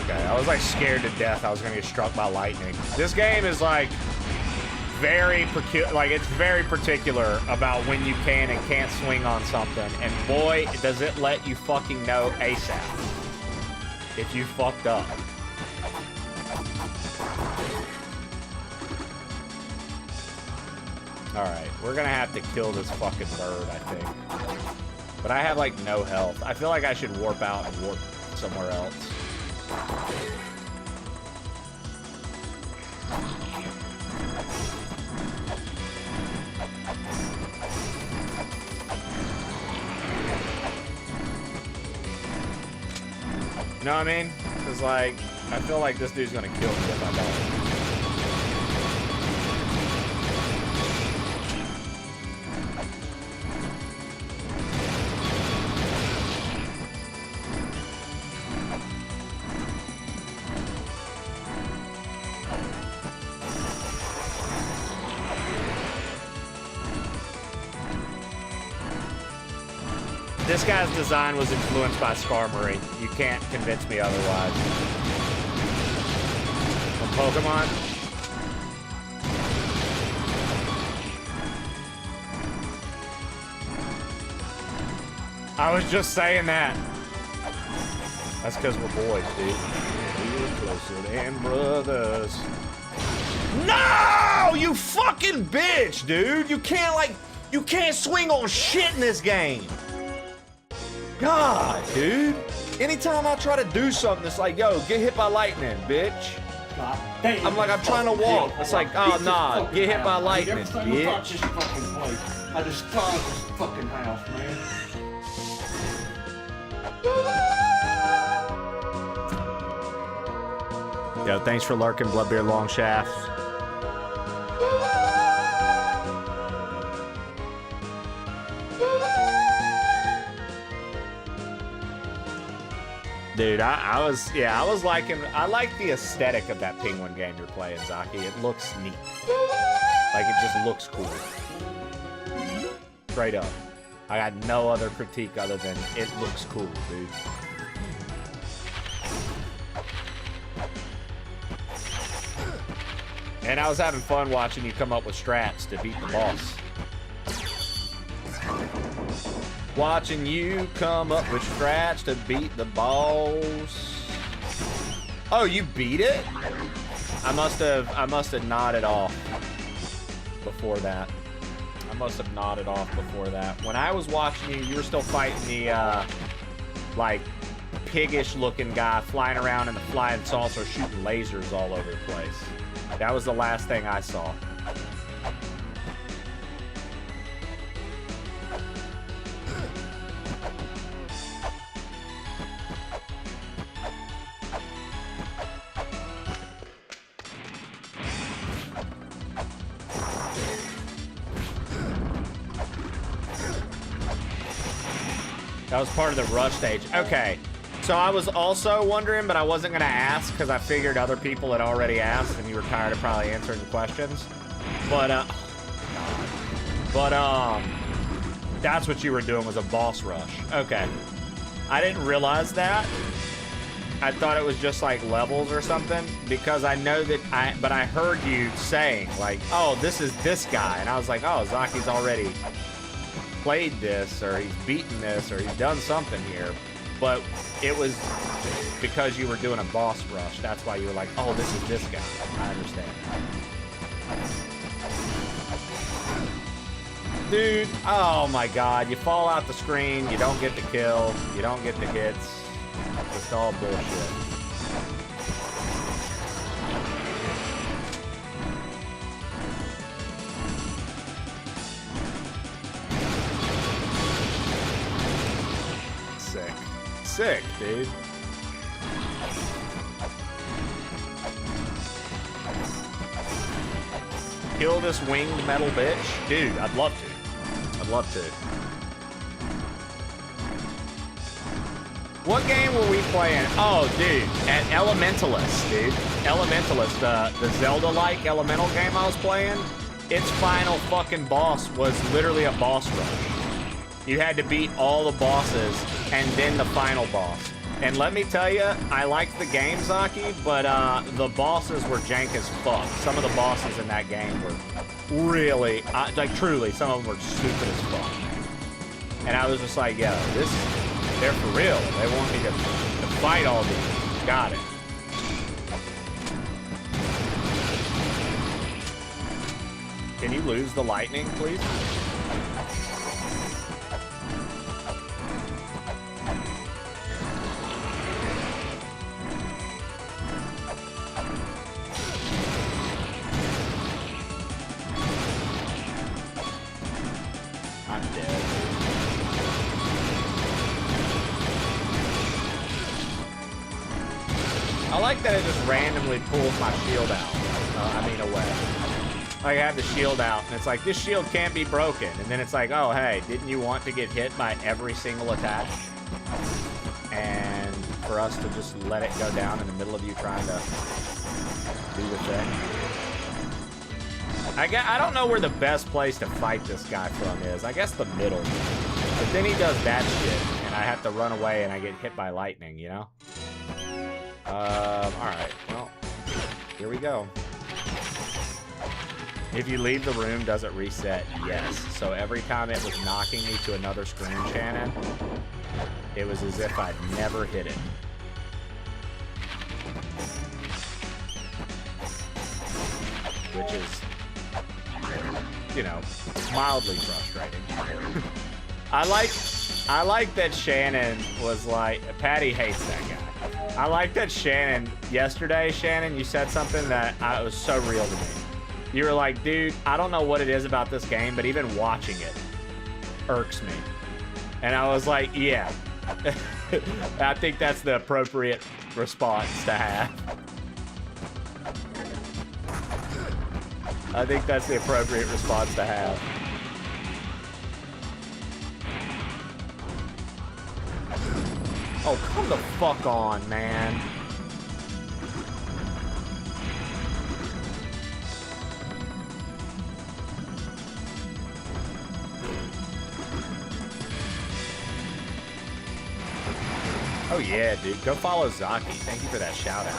Okay, I was like scared to death I was gonna get struck by lightning. This game is like very it's very particular about when you can and can't swing on something, and boy, does it let you fucking know ASAP if you fucked up. Alright, we're gonna have to kill this fucking bird, I think. But I have like no health. I feel like I should warp out and warp somewhere else. You know what I mean? Because like, I feel like this dude's gonna kill me if I don't. This guy's design was influenced by Skarmory. You can't convince me otherwise. Pokemon. I was just saying that. That's because we're boys, dude. We're closer than brothers. No! You fucking bitch, dude! You can't swing on shit in this game. God, dude. Anytime I try to do something, it's like, yo, get hit by lightning, bitch. I'm like, I'm trying to walk. It's like, oh, nah, get hit by lightning, bitch. I just thought this fucking house, man. Yo, thanks for lurking, Bloodbeard Longshaft. Dude, I like the aesthetic of that penguin game you're playing, Zaki. It looks neat. Like, it just looks cool. Straight up. I got no other critique other than it looks cool, dude. And I was having fun watching you come up with strats to beat the boss. Watching you come up with strats to beat the boss. Oh, you beat it? I must have nodded off before that. I must have nodded off before that. When I was watching you, you were still fighting the like piggish looking guy flying around in the flying saucer shooting lasers all over the place. That was the last thing I saw. That was part of the rush stage. Okay. So I was also wondering, but I wasn't going to ask because I figured other people had already asked and you were tired of probably answering the questions. But, that's what you were doing was a boss rush. Okay. I didn't realize that. I thought it was just like levels or something because I know that but I heard you saying like, oh, this is this guy. And I was like, oh, Zaki's already played this or he's beaten this or he's done something here. But it was because you were doing a boss rush. That's why you were like, oh, this is this guy. I understand. Dude, oh my god. You fall out the screen. You don't get the kill. You don't get the hits. It's all bullshit. Sick, dude. Kill this winged metal bitch? Dude, I'd love to. I'd love to. What game were we playing? Oh, dude, at Elementalist, dude. Elementalist, the Zelda-like elemental game I was playing, its final fucking boss was literally a boss rush. You had to beat all the bosses and then the final boss. And let me tell you, I liked the game, Zaki, but the bosses were jank as fuck. Some of the bosses in that game were really, like truly, some of them were stupid as fuck. And I was just like, yo, they're for real. They want me to fight all these. Got it. Can you lose the lightning, please? I'm dead. I like that it just randomly pulls my shield out. Away. Like I have the shield out, and it's like, this shield can't be broken. And then it's like, oh, hey, didn't you want to get hit by every single attack? And for us to just let it go down in the middle of you trying to do the thing. I don't know where the best place to fight this guy from is. I guess the middle. But then he does that shit, and I have to run away, and I get hit by lightning, you know? Alright, well. Here we go. If you leave the room, does it reset? Yes. So every time it was knocking me to another screen, Shannon, it was as if I'd never hit it. Which is, you know, mildly frustrating. I like that Shannon was like, Patty hates that guy. I like that Shannon, yesterday, Shannon, you said something that was so real to me. You were like, dude, I don't know what it is about this game, but even watching it irks me. And I was like, yeah. I think that's the appropriate response to have. I think that's the appropriate response to have. Oh, come the fuck on, man. Oh yeah, dude. Go follow Zaki. Thank you for that shout out.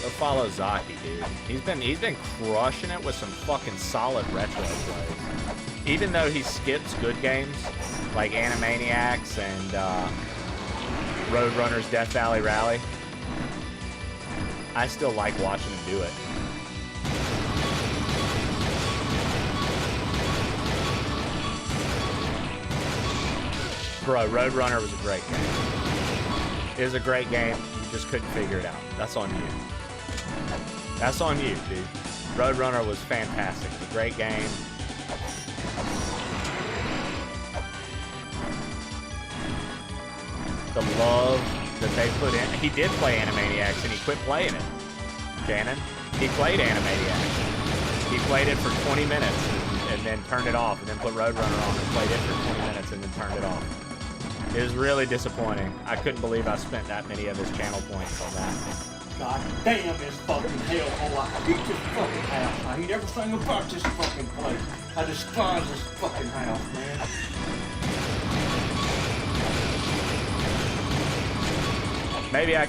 Go follow Zaki, dude. He's been crushing it with some fucking solid retro plays. Even though he skips good games like Animaniacs and Roadrunner's Death Valley Rally, I still like watching him do it. Bro, Roadrunner was a great game. It was a great game. You just couldn't figure it out. That's on you. That's on you, dude. Roadrunner was fantastic. It's a great game. The love that they put in. He did play Animaniacs and he quit playing it. Shannon. He played Animaniacs. He played it for 20 minutes and then turned it off, and then put Roadrunner on and played it for 20 minutes and then turned it off. It was really disappointing. I couldn't believe I spent that many of his channel points on that. God damn this fucking hellhole. I hate this fucking house. I hate everything about this fucking place. I despise this fucking house, man. Maybe I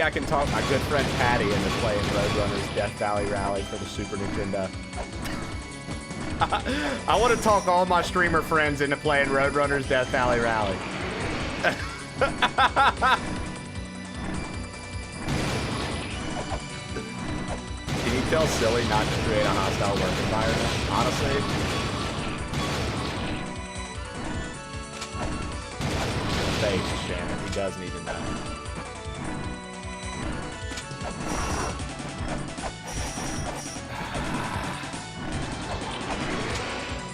can talk my good friend Patty into playing Roadrunner's Death Valley Rally for the Super Nintendo. I want to talk all my streamer friends into playing Roadrunner's Death Valley Rally. Can you tell Silly not to create a hostile work environment? Honestly. Faith, Shannon. He does need to know.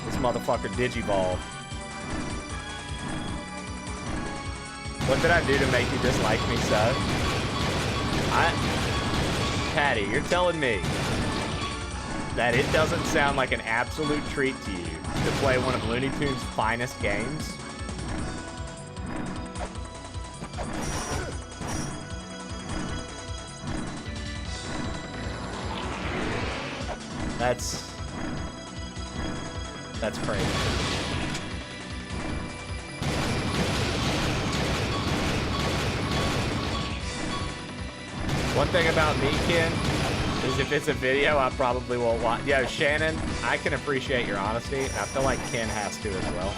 This motherfucker digivolved. What did I do to make you dislike me so? Patty, you're telling me that it doesn't sound like an absolute treat to you to play one of Looney Tunes' finest games? That's crazy. One thing about me, Ken, is if it's a video, I probably won't watch. Yo, Shannon, I can appreciate your honesty, and I feel like Ken has to as well.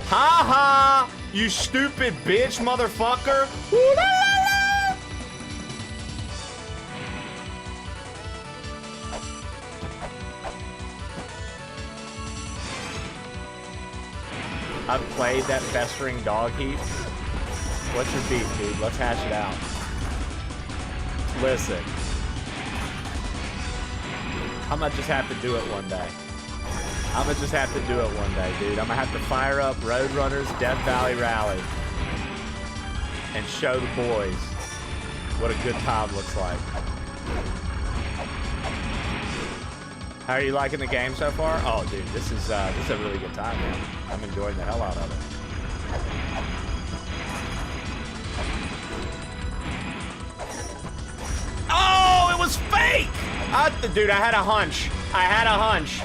Ha ha! You stupid bitch, motherfucker! I've played that festering dog heap. What's your beef, dude? Let's hash it out. Listen. I'm gonna just have to do it one day. I'm gonna just have to do it one day, dude. I'm gonna have to fire up Roadrunner's Death Valley Rally and show the boys what a good time looks like. How are you liking the game so far? Oh, dude, this is a really good time, man. I'm enjoying the hell out of it. Oh, it was fake! Dude, I had a hunch. I had a hunch.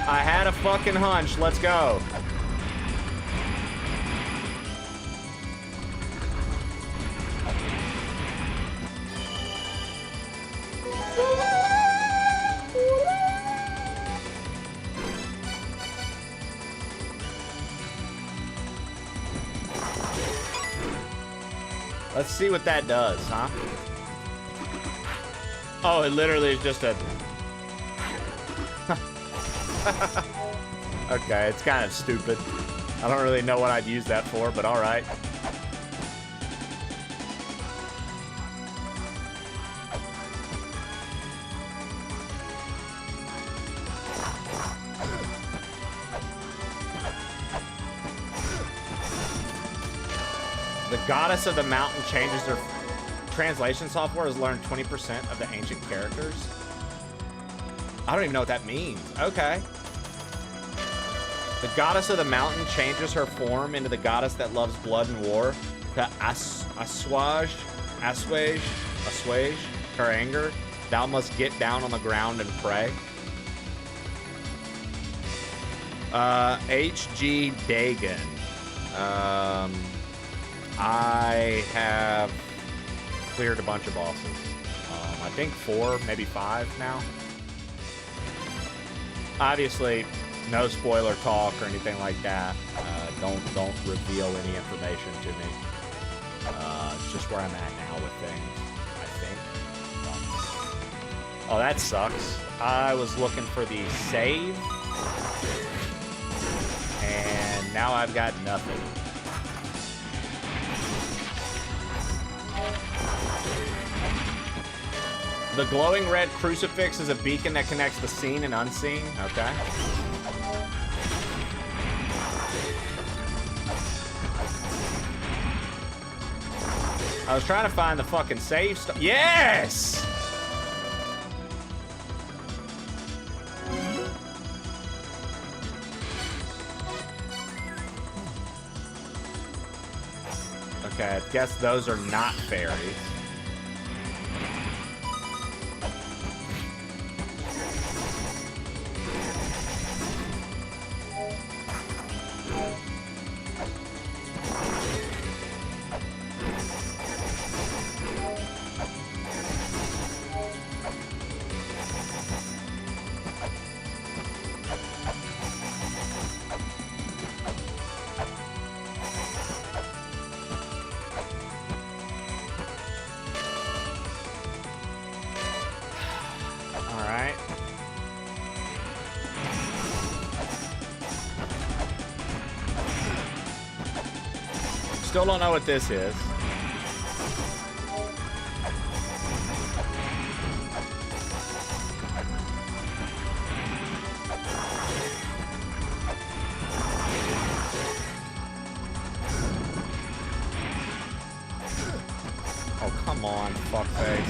I had a fucking hunch. Let's go. Let's see what that does, huh? Oh, it literally is just a... Okay, it's kind of stupid. I don't really know what I'd use that for, but all right. The goddess of the mountain changes their translation software has learned 20% of the ancient characters. I don't even know what that means. Okay. The goddess of the mountain changes her form into the goddess that loves blood and war to assuage her anger. Thou must get down on the ground and pray. H.G. Dagan. I have cleared a bunch of bosses. I think 4, maybe 5 now. Obviously, no spoiler talk or anything like that. Don't reveal any information to me. It's just where I'm at now with things, I think. Oh, that sucks. I was looking for the save, and now I've got nothing. The glowing red crucifix is a beacon that connects the seen and unseen. Okay. I was trying to find the fucking save stuff. Yes! Okay, I guess those are not fairies. Still don't know what this is. Oh, come on, fuckface.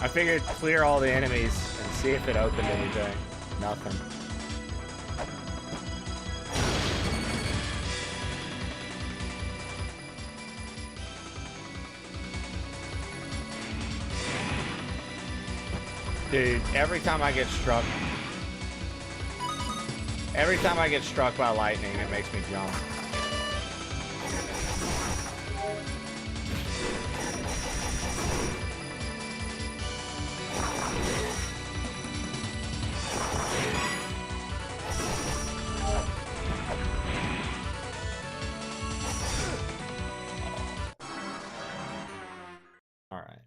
I figured clear all the enemies and see if it opened anything. Nothing. Dude, every time I get struck by lightning, it makes me jump. All right.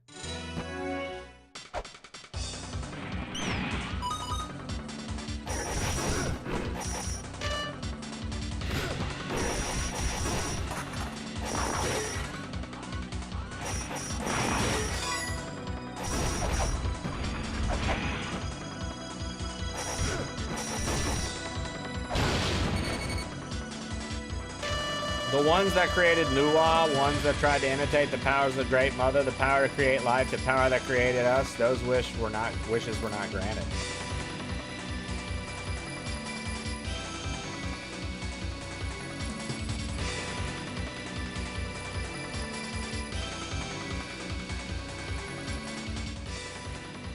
The ones that created Nuwa, ones that tried to imitate the powers of the Great Mother, the power to create life, the power that created us, those wishes were not granted.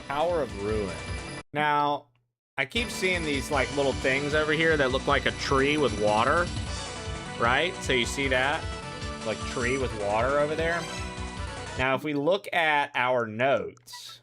Power of Ruin. Now, I keep seeing these like little things over here that look like a tree with water. Right? So you see that? Like tree with water over there. Now, if we look at our notes,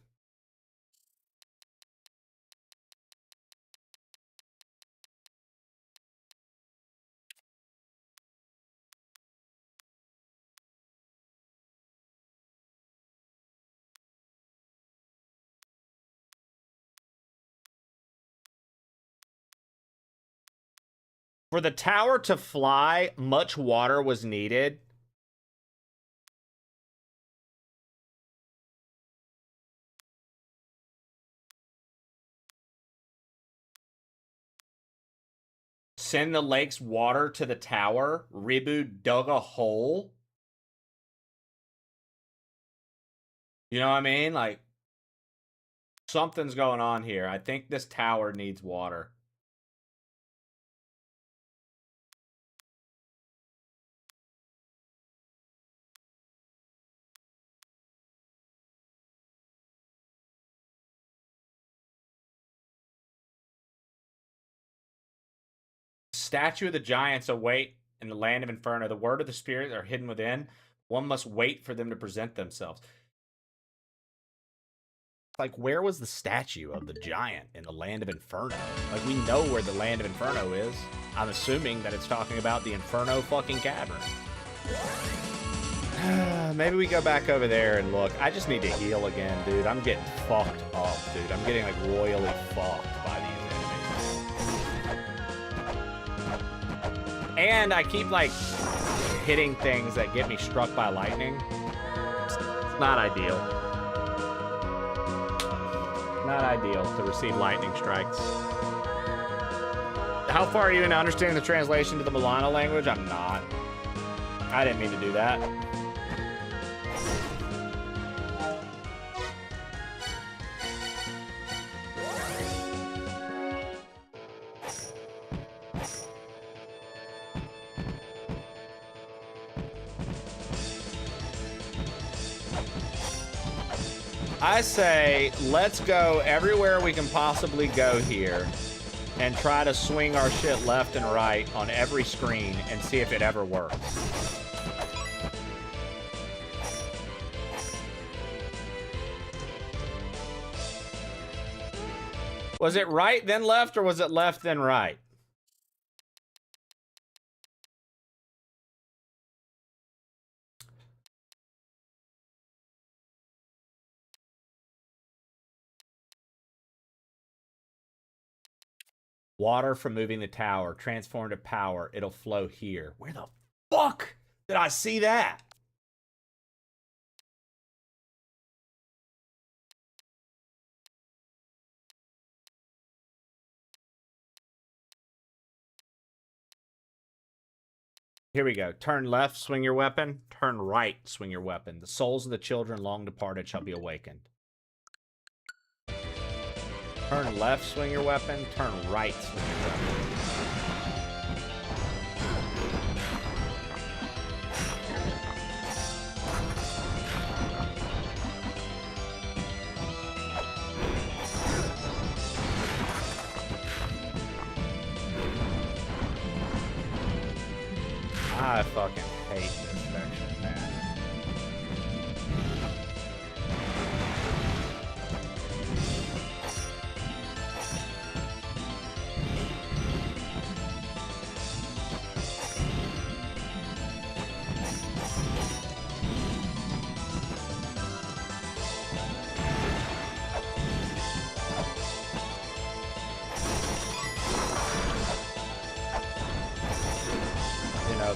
For the tower to fly, much water was needed. Send the lake's water to the tower. Ribu dug a hole. You know what I mean? Like, something's going on here. I think this tower needs water. Statue of the giants await in the land of Inferno. The word of the spirit are hidden within. One must wait for them to present themselves. Like, where was the statue of the giant in the land of Inferno? Like, we know where the land of Inferno is. I'm assuming that it's talking about the Inferno fucking cavern. Maybe we go back over there and look. I just need to heal again, dude. I'm getting fucked up, dude. I'm getting, like, royally fucked by these enemies. And I keep, like, hitting things that get me struck by lightning. It's not ideal. Not ideal to receive lightning strikes. How far are you into understanding the translation to the Mulana language? I'm not. I didn't mean to do that. I say, let's go everywhere we can possibly go here and try to swing our shit left and right on every screen and see if it ever works. Was it right then left, or was it left then right? Water from moving the tower. Transform to power. It'll flow here. Where the fuck did I see that? Here we go. Turn left, swing your weapon. Turn right, swing your weapon. The souls of the children long departed shall be awakened. Turn left, swing your weapon. Turn right, swing your weapon. I fucking hate this section, man.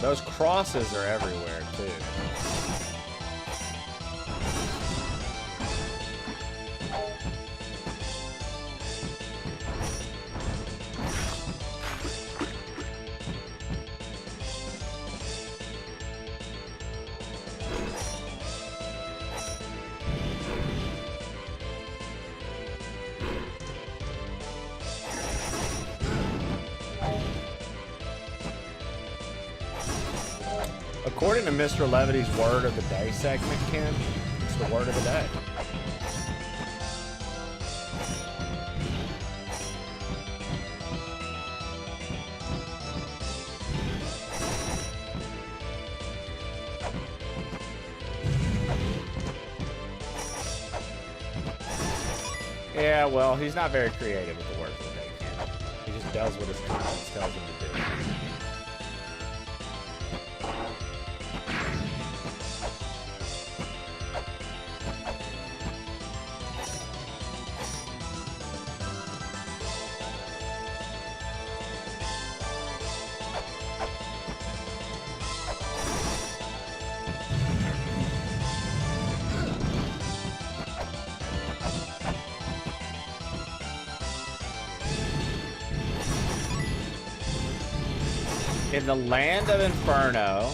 Those crosses are everywhere, too. According to Mr. Levity's word of the day segment, Ken, it's the word of the day. Yeah, well, he's not very creative with the word of the day, Ken. He just does what his conscience tells him to do. In the land of Inferno,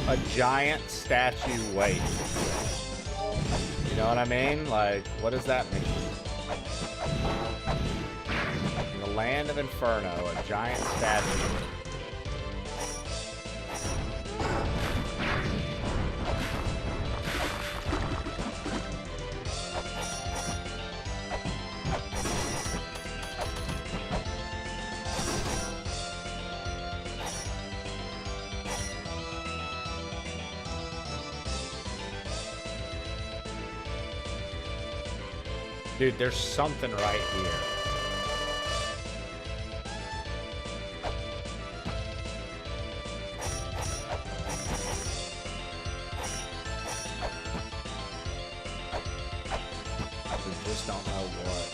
a giant statue waits. You know what I mean? Like, what does that mean? In the land of Inferno, a giant statue. Dude, there's something right here. We just don't know what.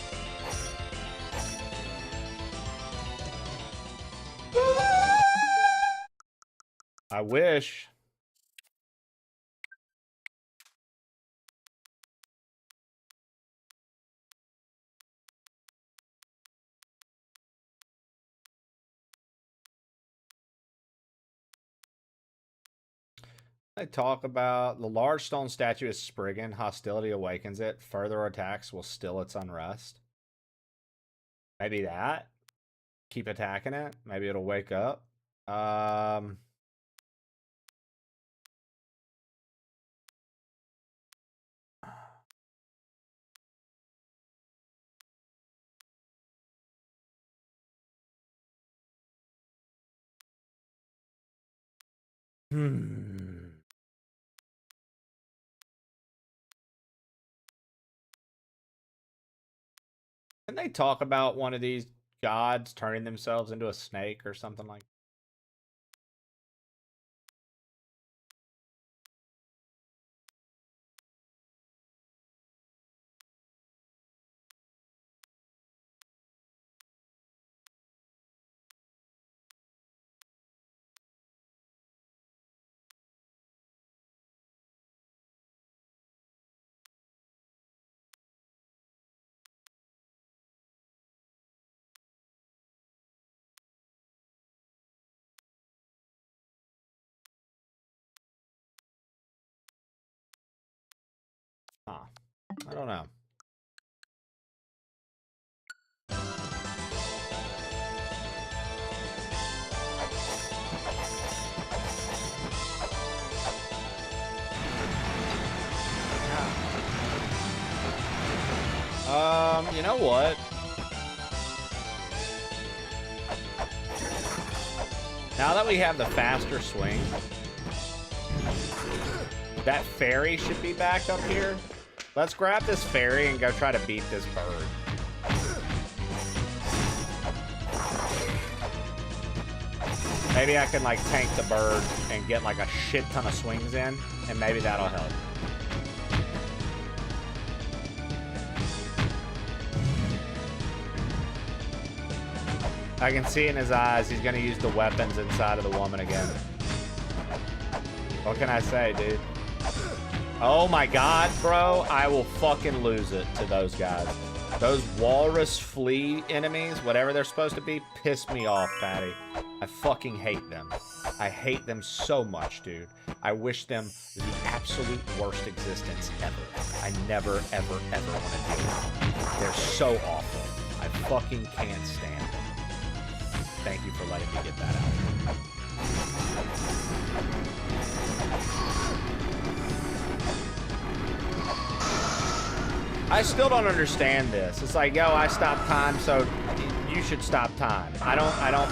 I wish. They talk about the large stone statue is Spriggan. Hostility awakens it. Further attacks will still its unrest. Maybe that. Keep attacking it. Maybe it'll wake up. Didn't they talk about one of these gods turning themselves into a snake or something like that? Huh. I don't know. You know what? Now that we have the faster swing, that fairy should be back up here. Let's grab this fairy and go try to beat this bird. Maybe I can like tank the bird and get like a shit ton of swings in, and maybe that'll help. I can see in his eyes he's gonna use the weapons inside of the woman again. What can I say, dude? Oh my god, bro. I will fucking lose it to those guys. Those walrus flea enemies, whatever they're supposed to be, piss me off, Patty. I fucking hate them. I hate them so much, dude. I wish them the absolute worst existence ever. I never, ever, ever want to deal with them. They're so awful. I fucking can't stand them. Thank you for letting me get that out. I still don't understand this. It's like, yo, I stopped time, so you should stop time. I don't...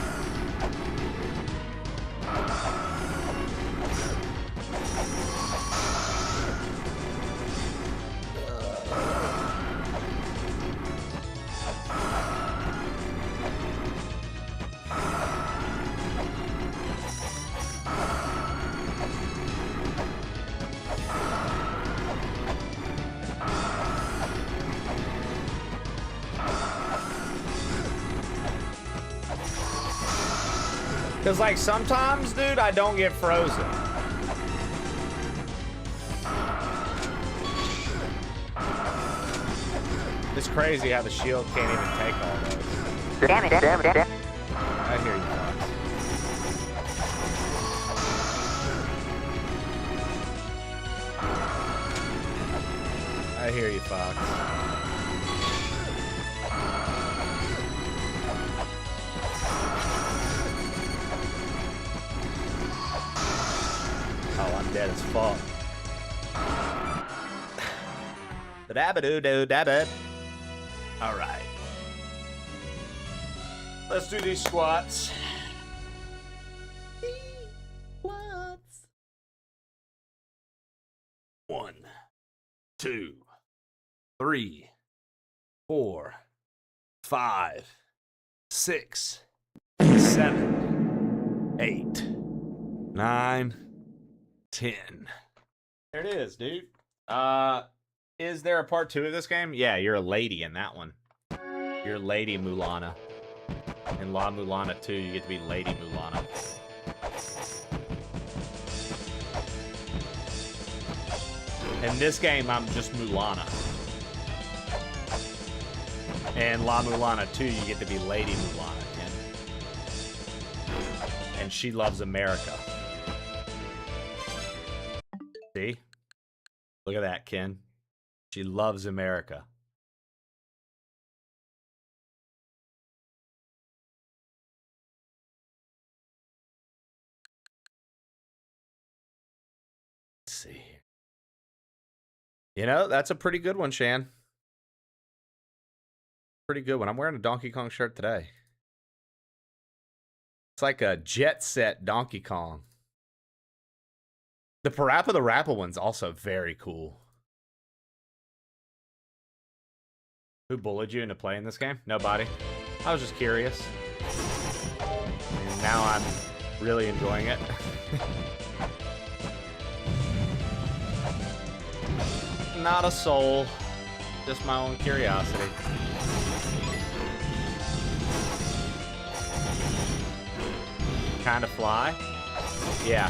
Because, like, sometimes, dude, I don't get frozen. It's crazy how the shield can't even take all those. Damn it, damn it, damn it. I hear you, Fox. I hear you, Fox. Oh, I'm dead as fuck. Da-dabba-doo-doo-dabba. All right. Let's do these squats. Squats. 1, 2, 3, 4, 5, 6, 7, 8, 9, 10. There it is, dude. Is there a part 2 of this game? Yeah, you're a lady in that one. You're Lady Mulana. In LA-MULANA 2, you get to be Lady Mulana. In this game, I'm just Mulana. In LA-MULANA 2, you get to be Lady Mulana, Ken. And she loves America. See? Look at that, Ken. She loves America. Let's see. You know, that's a pretty good one, Shan. Pretty good one. I'm wearing a Donkey Kong shirt today. It's like a Jet Set Donkey Kong. The Parappa the Rappa one's also very cool. Who bullied you into playing this game? Nobody. I was just curious. And now I'm really enjoying it. Not a soul. Just my own curiosity. Kind of fly? Yeah.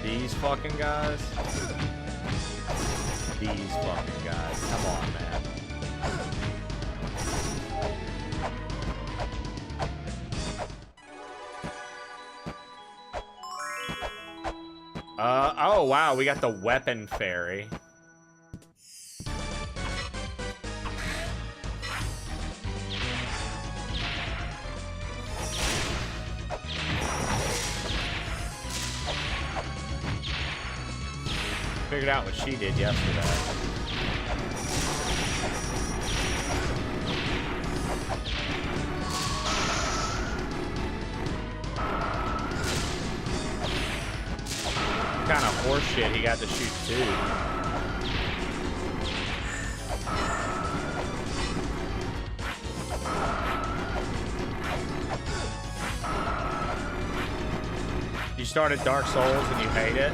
These fucking guys. These fucking guys. Come on, man. Oh wow, we got the weapon fairy. Figured out what she did yesterday. What kind of horse shit he got to shoot too. You started Dark Souls and you hate it?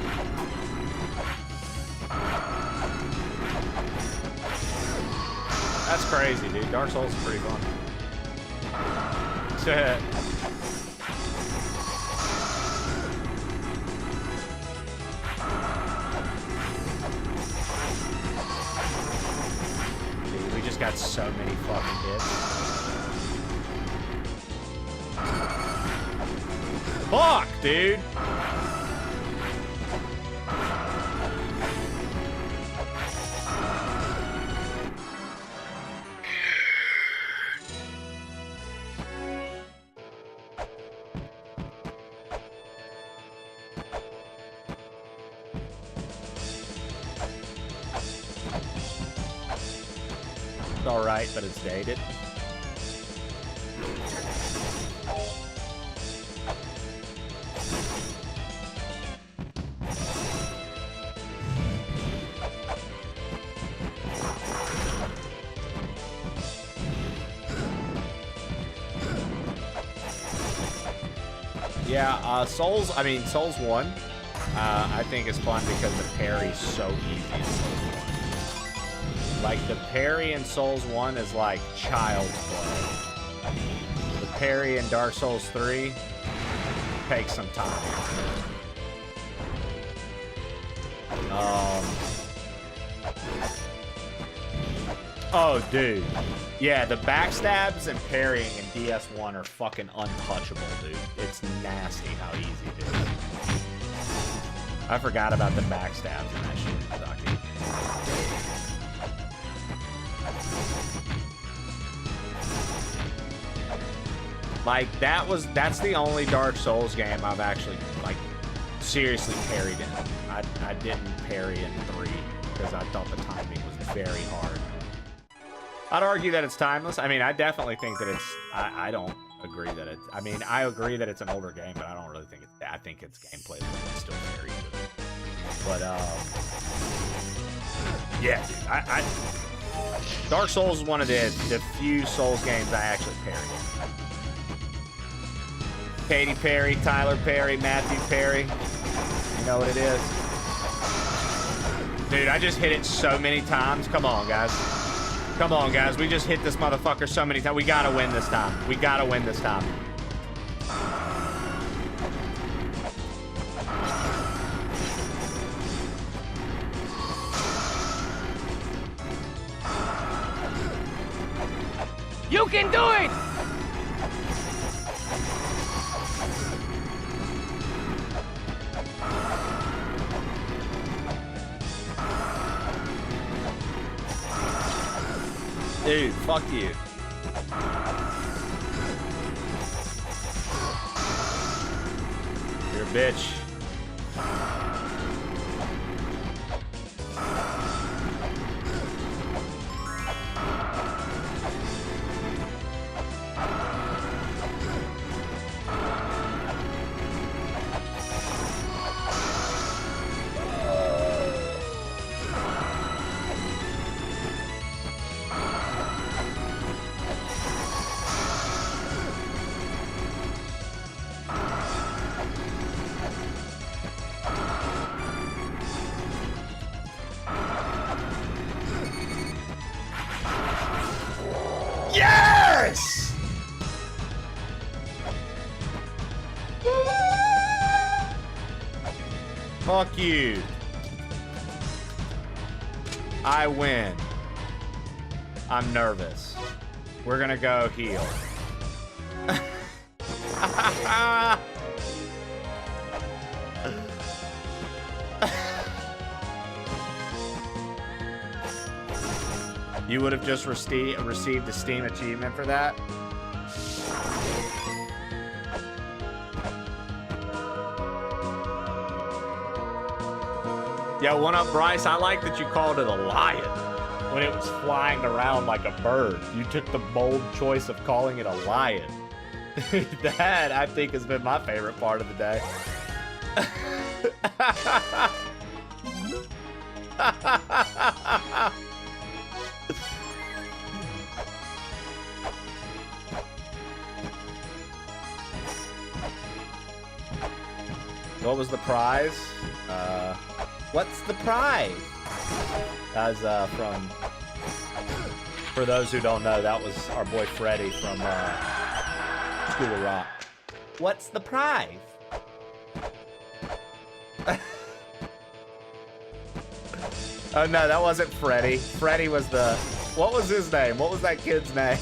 That's crazy, dude. Dark Souls is pretty fun. Dude, we just got so many fucking hits. Fuck, dude. It's alright, but it's dated. Yeah, Souls 1, I think is fun because the parry's so easy in Souls 1. Like, the parry in Souls 1 is like child's play. The parry in Dark Souls 3 takes some time. Oh, dude. Yeah, the backstabs and parrying in DS1 are fucking untouchable, dude. It's nasty how easy it is. I forgot about the backstabs in that shit, Zaki. Like, that's the only Dark Souls game I've actually, like, seriously parried in. I didn't parry in 3 because I thought the timing was very hard. I'd argue that it's timeless. I mean, I definitely think that it's... I don't agree that it's... I mean, I agree that it's an older game, but I don't really think it's... I think its gameplay is still very good. But, yeah, dude. Dark Souls is one of the few Souls games I actually parried. Katy Perry, Tyler Perry, Matthew Perry. You know what it is? Dude, I just hit it so many times. Come on, guys. Come on, guys. We just hit this motherfucker so many times. We gotta win this time. We gotta win this time. You can do it! Dude, fuck you. You're a bitch. Yes! Fuck you. I win. I'm nervous. We're gonna go heal. You would have just received a Steam achievement for that. Yo, what up, Bryce? I like that you called it a lion when it was flying around like a bird. You took the bold choice of calling it a lion. That, I think, has been my favorite part of the day. What was the prize? What's the prize? That was from, for those who don't know, that was our boy Freddy from School of Rock. What's the prize? Oh no, that wasn't Freddy. Freddy was the, what was his name? What was that kid's name?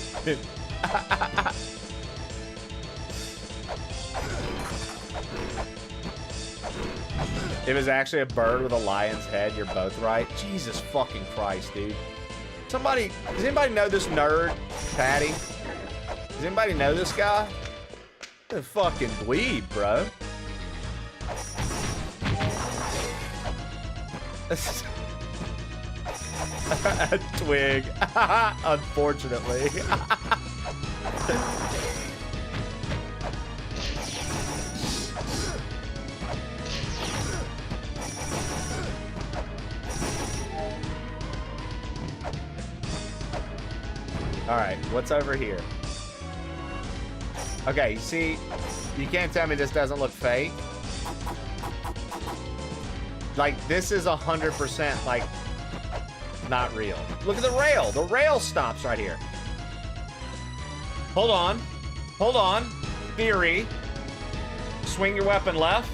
It was actually a bird with a lion's head. You're both right. Jesus fucking Christ, dude. Somebody, does anybody know this nerd, Patty? Does anybody know this guy? The fucking dweeb, bro. A twig. Unfortunately. All right, what's over here? Okay, you see, you can't tell me this doesn't look fake. Like, this is 100% like not real. Look at the rail. The rail stops right here. Hold on. Hold on. Theory. Swing your weapon left.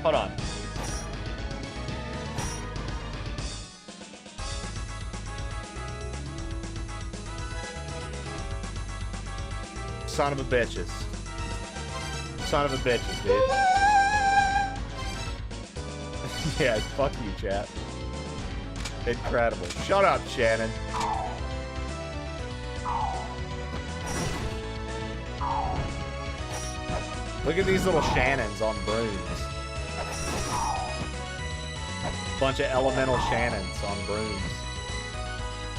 Hold on. Son of a bitches. Son of a bitches, dude. Yeah, fuck you, chat. Incredible. Shut up, Shannon. Look at these little Shannons on brooms. Bunch of elemental Shannons on brooms.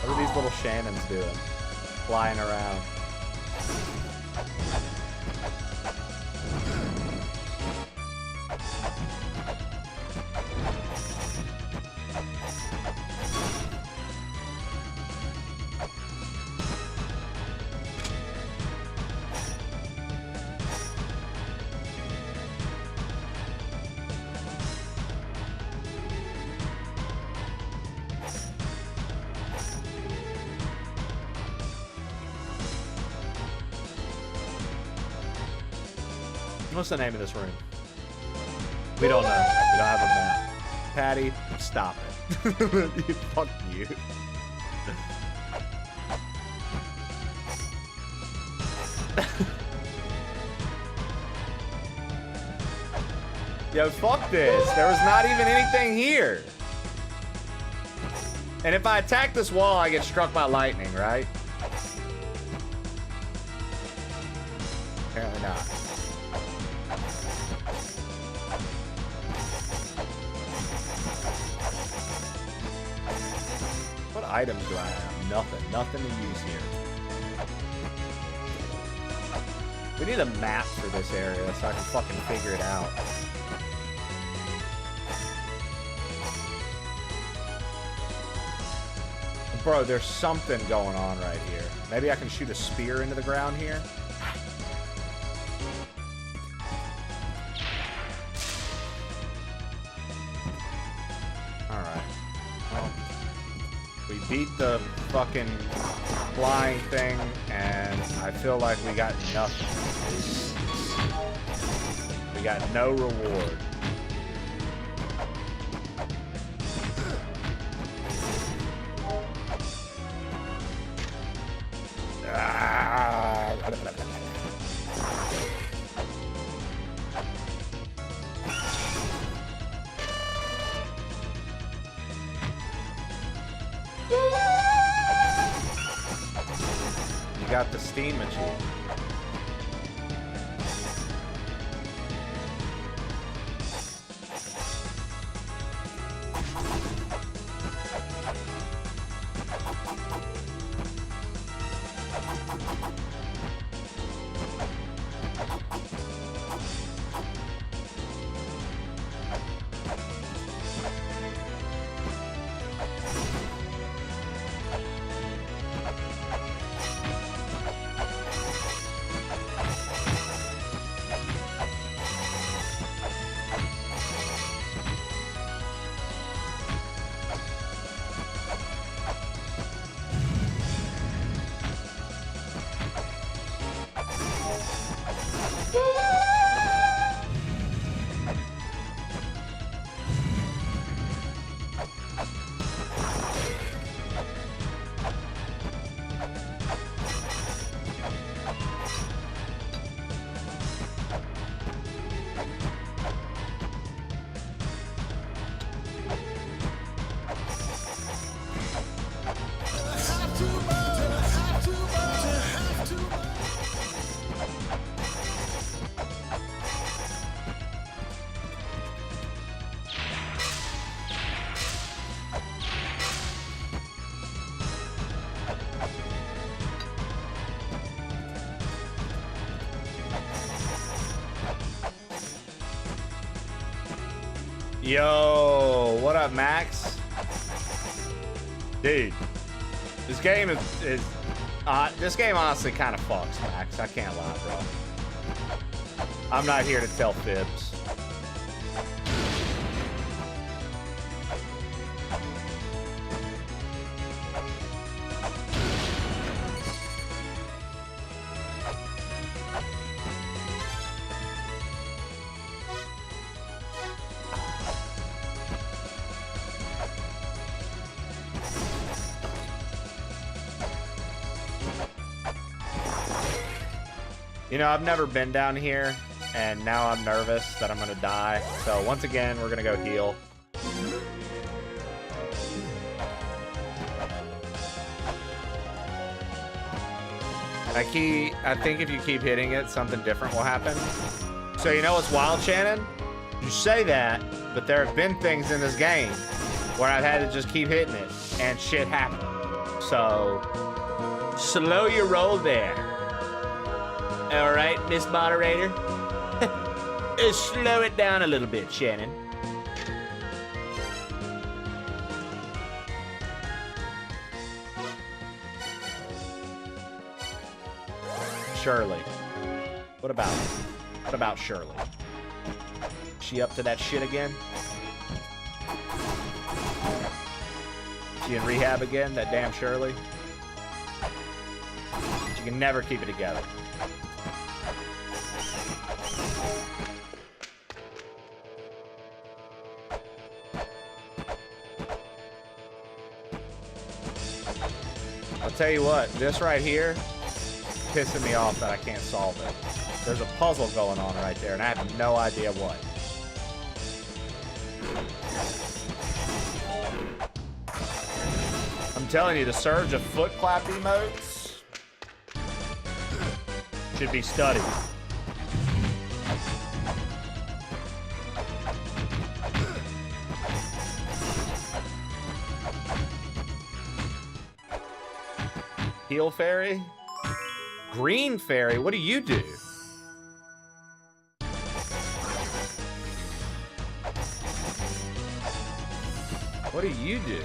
What are these little Shannons doing? Flying around. What's the name of this room? We don't know. We don't have a map. Patty, stop it. Fuck you. Yo, fuck this. There was not even anything here. And if I attack this wall, I get struck by lightning, right? Apparently not. What items do I have? Nothing. Nothing to use here. We need a map for this area so I can fucking figure it out. Bro, there's something going on right here. Maybe I can shoot a spear into the ground here. Alright. Well, we beat the fucking flying thing, and I feel like we got nothing. We got no reward. You got the steam achievement. Yo, what up, Max? Dude, this game is this game honestly kind of fucks, Max. I can't lie, bro. I'm not here to tell fibs. You know, I've never been down here, and now I'm nervous that I'm gonna die. So once again, we're gonna go heal. I think if you keep hitting it, something different will happen. So you know what's wild, Shannon? You say that, but there have been things in this game where I've had to just keep hitting it, and shit happened. So, slow your roll there. All right, Miss Moderator? Slow it down a little bit, Shannon. Shirley. What about Shirley? She up to that shit again? She in rehab again, that damn Shirley? She can never keep it together. I'll tell you what, this right here is pissing me off that I can't solve it. There's a puzzle going on right there, and I have no idea what. I'm telling you, the surge of foot clap emotes should be studied. Heal fairy? Green fairy? What do you do? What do you do?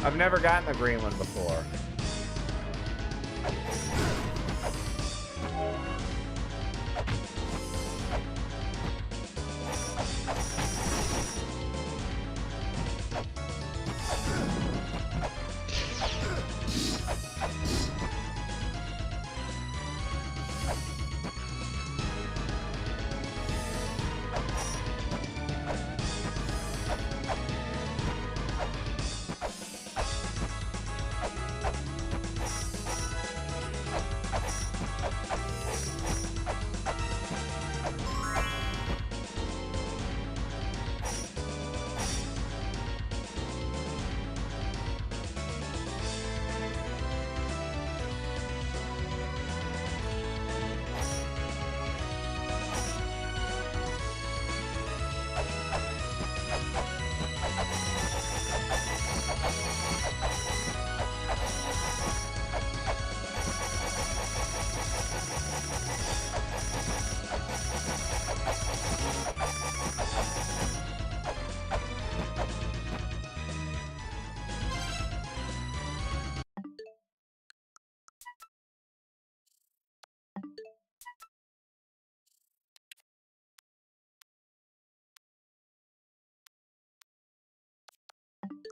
I've never gotten the green one before.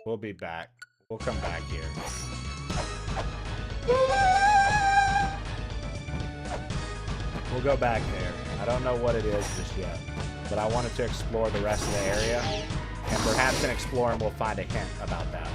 We'll be back. We'll come back here. We'll go back there. I don't know what it is just yet, but I wanted to explore the rest of the area, and perhaps in exploring we'll find a hint about that.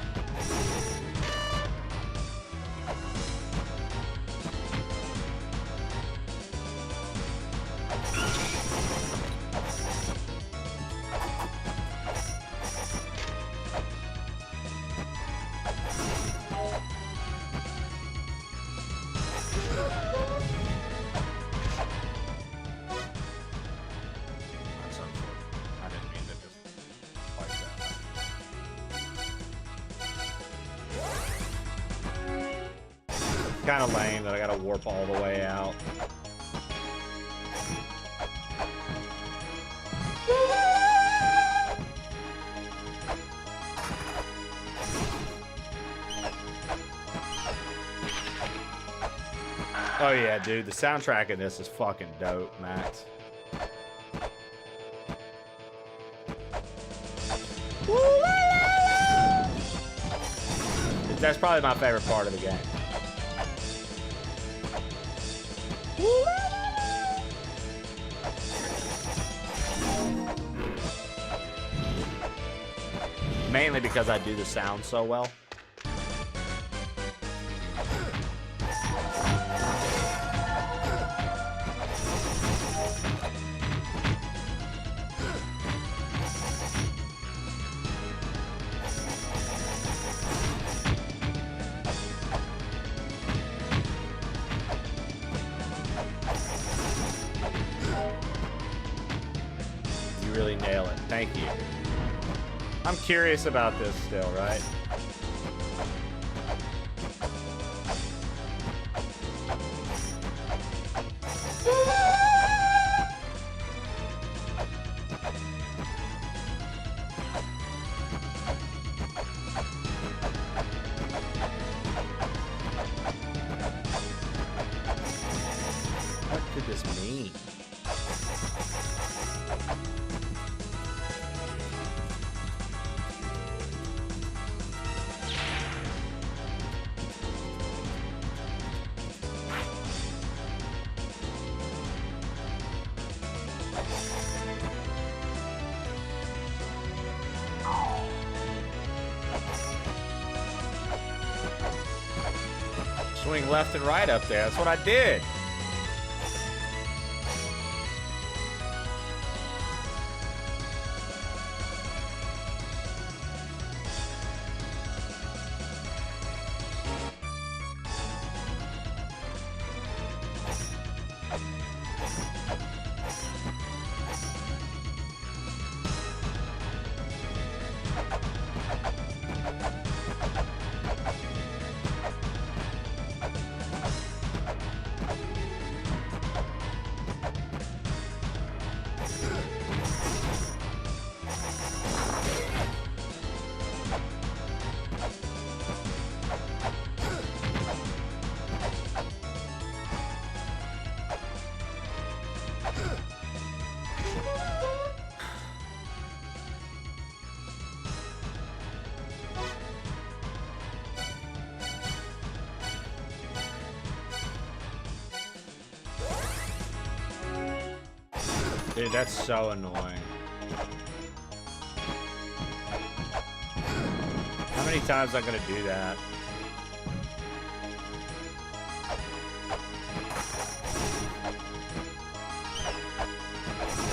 Kind of lame that I gotta warp all the way out. Oh yeah, dude, the soundtrack in this is fucking dope, Max. That's probably my favorite part of the game. Mainly because I do the sound so well. You really nail it. Thank you. I'm curious about this still, right? What could this mean? Swing left and right up there. That's what I did. Dude, that's so annoying. How many times am I gonna do that?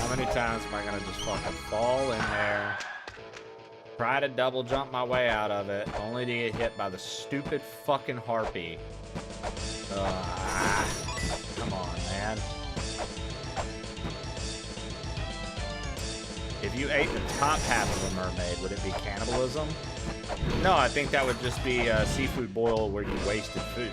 How many times am I gonna just fucking fall in there, try to double jump my way out of it, only to get hit by the stupid fucking harpy? Come on, man. If you ate the top half of a mermaid, would it be cannibalism? No, I think that would just be a seafood boil where you wasted food.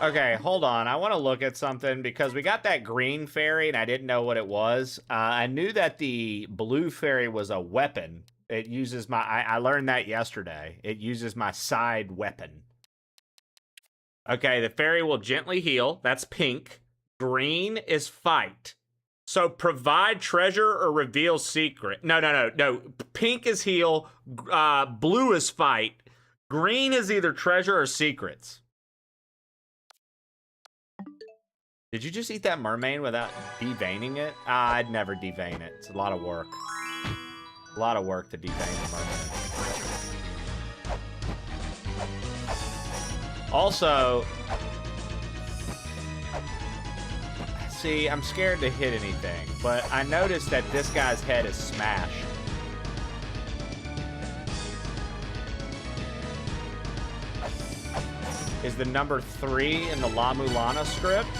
Okay, hold on. I want to look at something because we got that green fairy and I didn't know what it was. I knew that the blue fairy was a weapon. It uses my... I learned that yesterday. It uses my side weapon. Okay, the fairy will gently heal. That's pink. Green is fight. So provide treasure or reveal secret. No. Pink is heal. Blue is fight. Green is either treasure or secrets. Did you just eat that mermaid without deveining it? I'd never devein it. It's a lot of work. A lot of work to devein a mermaid. Also, see, I'm scared to hit anything, but I noticed that this guy's head is smashed. Is the number 3 in the LA-MULANA script?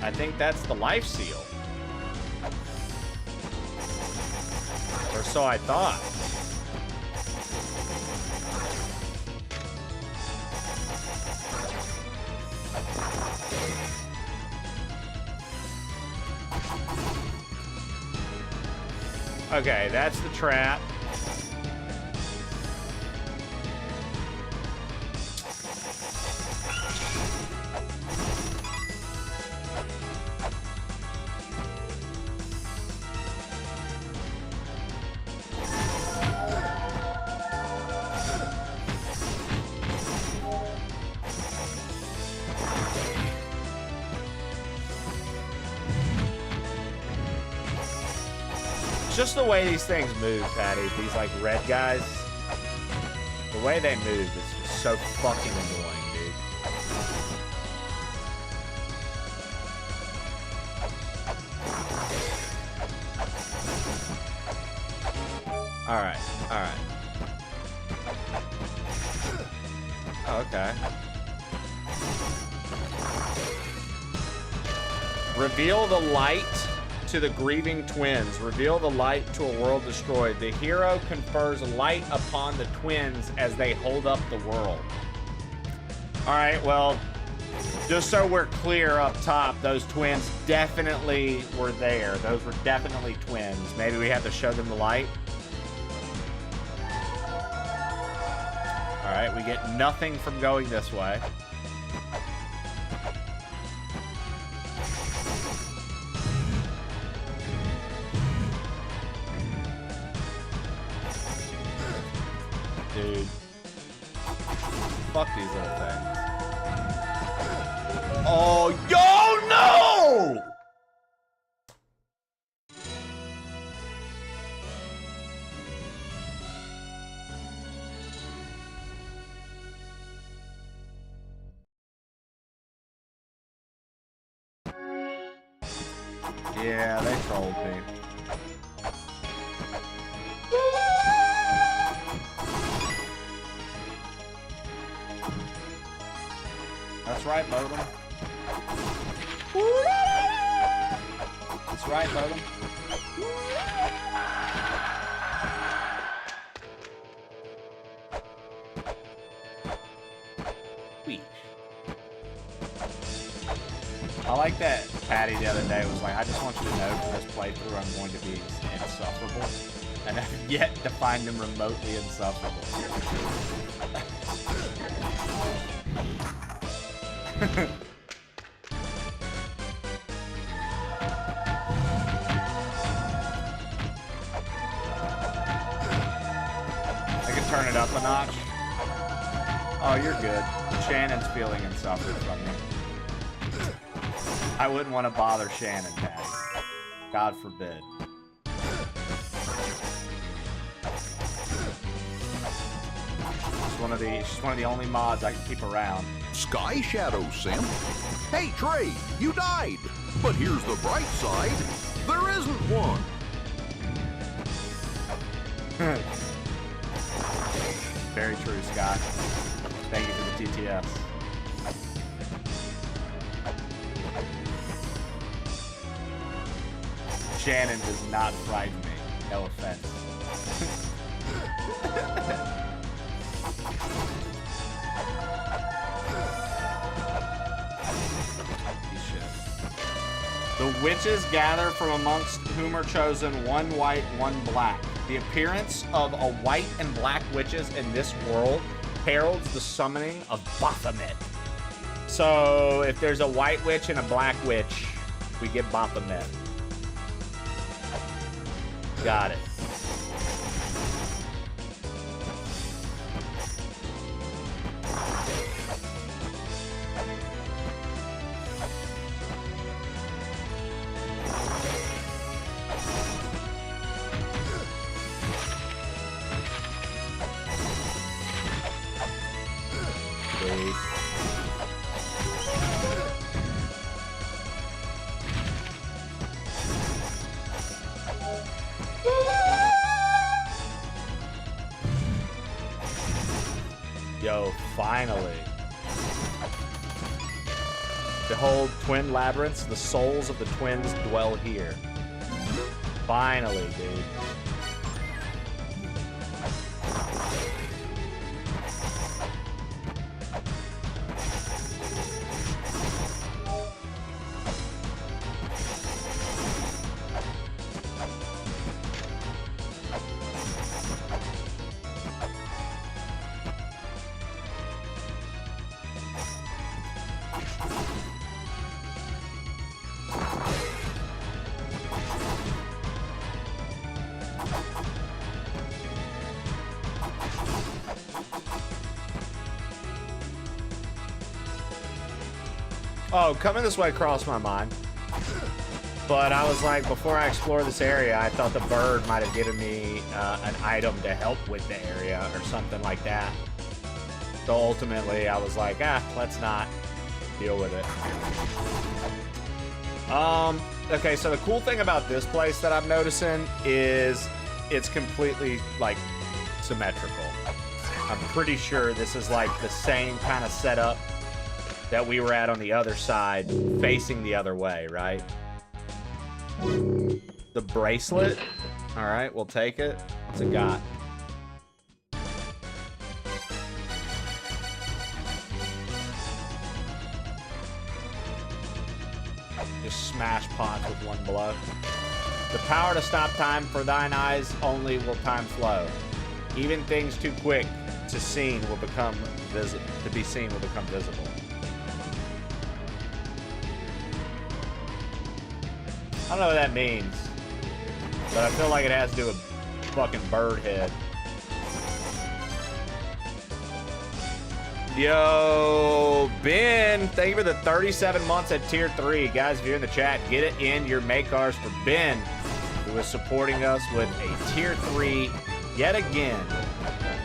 I think that's the life seal. Or so I thought. Okay, that's the trap. Just the way these things move, Patty. These like red guys. The way they move is just so fucking annoying, dude. Alright, alright. Oh, okay. Reveal the light to the grieving twins. Reveal the light to a world destroyed. The hero confers light upon the twins as they hold up the world. Alright, well, just so we're clear up top, those twins definitely were there. Those were definitely twins. Maybe we have to show them the light. Alright, we get nothing from going this way. Dude. Fuck these little things. Oh, yo, no! Yeah, they trolled me. That's right, Modem. That's right, Modem. Sweet. I like that Patty the other day was like, I just want you to know for this playthrough I'm going to be insufferable. And I've yet to find him remotely insufferable. I can turn it up a notch. Oh, you're good. Shannon's feeling insuffered from you. I wouldn't want to bother Shannon, Patty. God forbid. She's one of the only mods I can keep around. Sky Shadow Simp. Hey, Trey, you died. But here's the bright side. There isn't one. Very true, Scott. Thank you for the TTS. Shannon does not frighten me. No offense. The witches gather from amongst whom are chosen one white, one black. The appearance of a white and black witches in this world heralds the summoning of Baphomet. So if there's a white witch and a black witch, we get Baphomet. Got it. Yo, finally. Behold, twin labyrinths, the souls of the twins dwell here. Finally, dude. Oh, coming this way crossed my mind. But I was like, before I explore this area, I thought the bird might have given me an item to help with the area or something like that. So ultimately, I was like, let's not deal with it. Okay, so the cool thing about this place that I'm noticing is it's completely, like, symmetrical. I'm pretty sure this is, like, the same kind of setup that we were at on the other side, facing the other way, right? The bracelet. All right, we'll take it. What's it got? Just smash pots with one blow. The power to stop time for thine eyes only will time flow. Even things too quick to seen will become visible. To be seen will become visible. I don't know what that means, but I feel like it has to do with fucking bird head. Yo, Ben, thank you for the 37 months at tier 3. Guys, if you're in the chat, get it in your make cars for Ben, who is supporting us with a tier 3 yet again.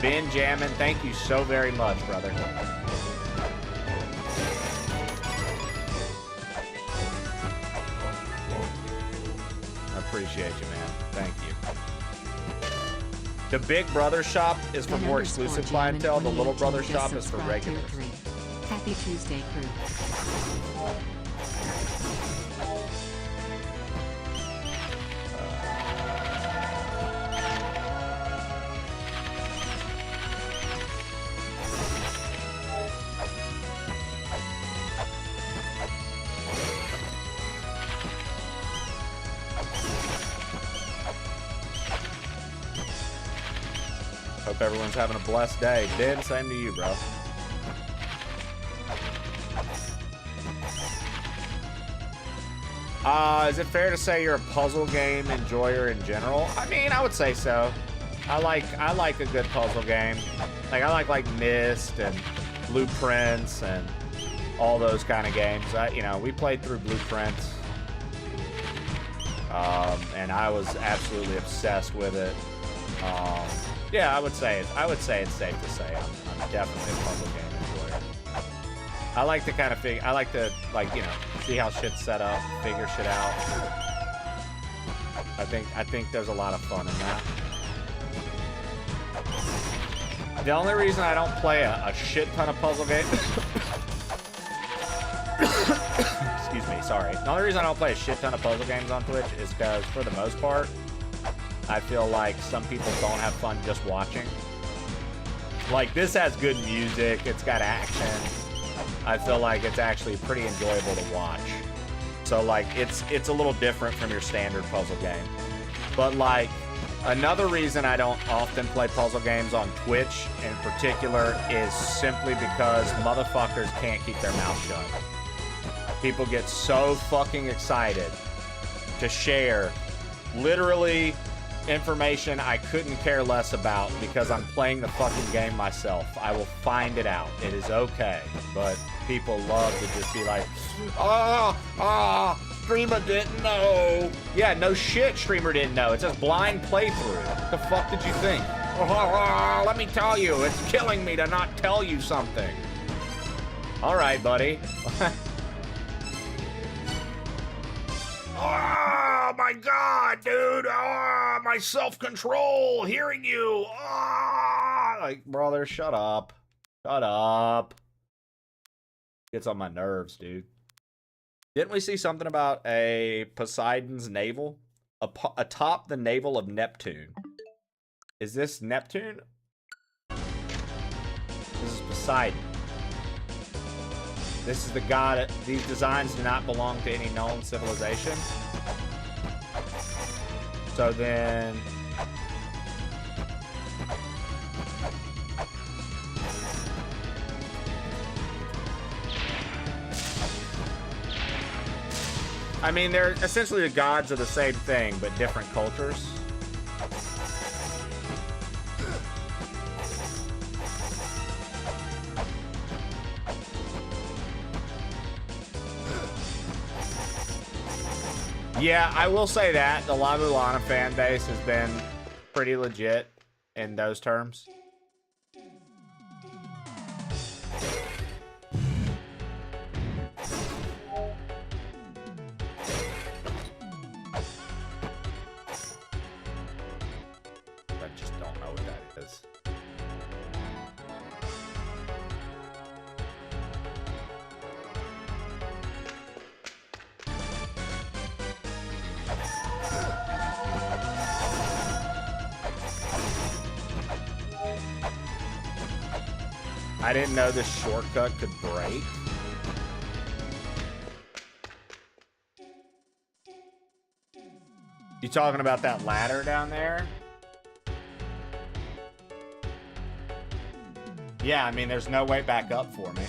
Ben Jammin, thank you so very much, brother. Appreciate you, man. Thank you. The Big Brother shop is for more exclusive clientele. The Little Brother shop is for regulars. Happy Tuesday, crew. Hope everyone's having a blessed day. Ben, same to you, bro. Is it fair to say you're a puzzle game enjoyer in general? I mean, I would say so. I like a good puzzle game. Like I like Myst and Blueprints and all those kind of games. You know, we played through Blueprints, and I was absolutely obsessed with it. Yeah, I would say it's safe to say I'm definitely a puzzle game enjoyer. I like to kind of you know, see how shit's set up, figure shit out. I think there's a lot of fun in that. The only reason I don't play a shit ton of puzzle games excuse me, sorry. The only reason I don't play a shit ton of puzzle games on Twitch is because, for the most part, I feel like some people don't have fun just watching. Like, this has good music, it's got action. I feel like it's actually pretty enjoyable to watch. So, like, it's a little different from your standard puzzle game. But, like, another reason I don't often play puzzle games on Twitch in particular is simply because motherfuckers can't keep their mouth shut. People get so fucking excited to share literally information I couldn't care less about because I'm playing the fucking game myself. I will find it out. It is okay. But people love to just be like, streamer didn't know. Yeah, no shit, streamer didn't know. It's just blind playthrough. What the fuck did you think? Let me tell you, it's killing me to not tell you something. All right, buddy. Oh my god, dude! Oh, my self-control, hearing you. Oh, like, brother, shut up. Shut up. Gets on my nerves, dude. Didn't we see something about a Poseidon's navel? Atop the navel of Neptune. Is this Neptune? This is Poseidon. This is the god. These designs do not belong to any known civilization. So then, I mean, they're essentially the gods of the same thing, but different cultures. Yeah, I will say that the LA-MULANA fan base has been pretty legit in those terms. I just don't know what that is. I didn't know this shortcut could break. You talking about that ladder down there? Yeah, I mean, there's no way back up for me.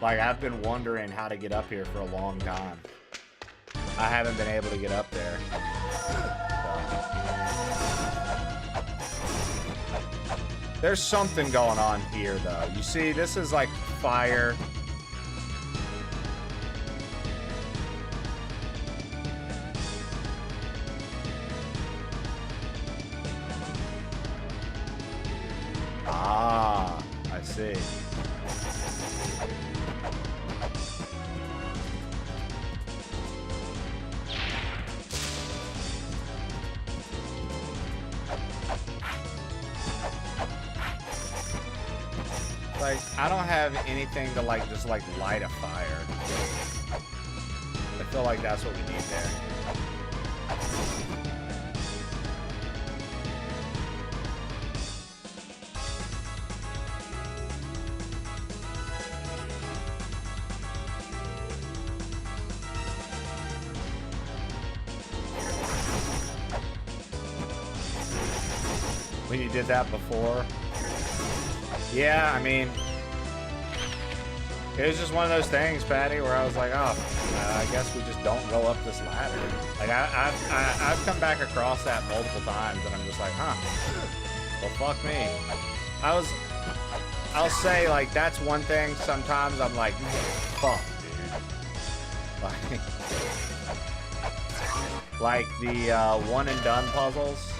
Like, I've been wondering how to get up here for a long time. I haven't been able to get up there. There's something going on here, though. You see, this is like fire. Ah, I see. Like, I don't have anything to like just like light a fire. I feel like that's what we need there. When you did that before. Yeah, I mean, it was just one of those things, Patty, where I was like, oh, I guess we just don't go up this ladder. Like, I've come back across that multiple times, and I'm just like, huh, well, fuck me. I'll say, like, that's one thing sometimes I'm like, fuck, dude. Like the one and done puzzles.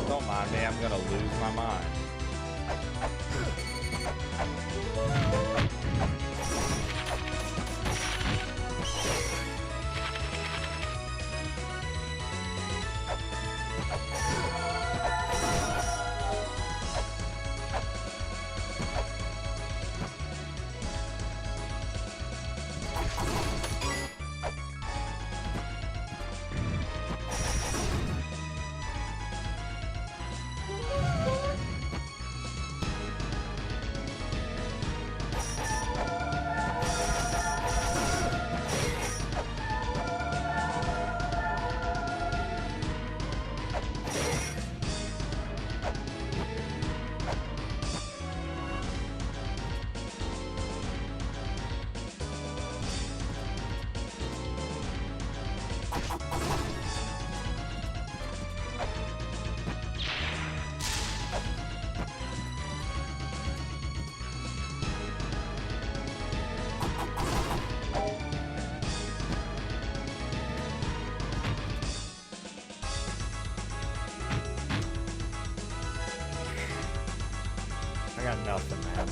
Don't mind me, I'm gonna lose my mind. I got nothing, man.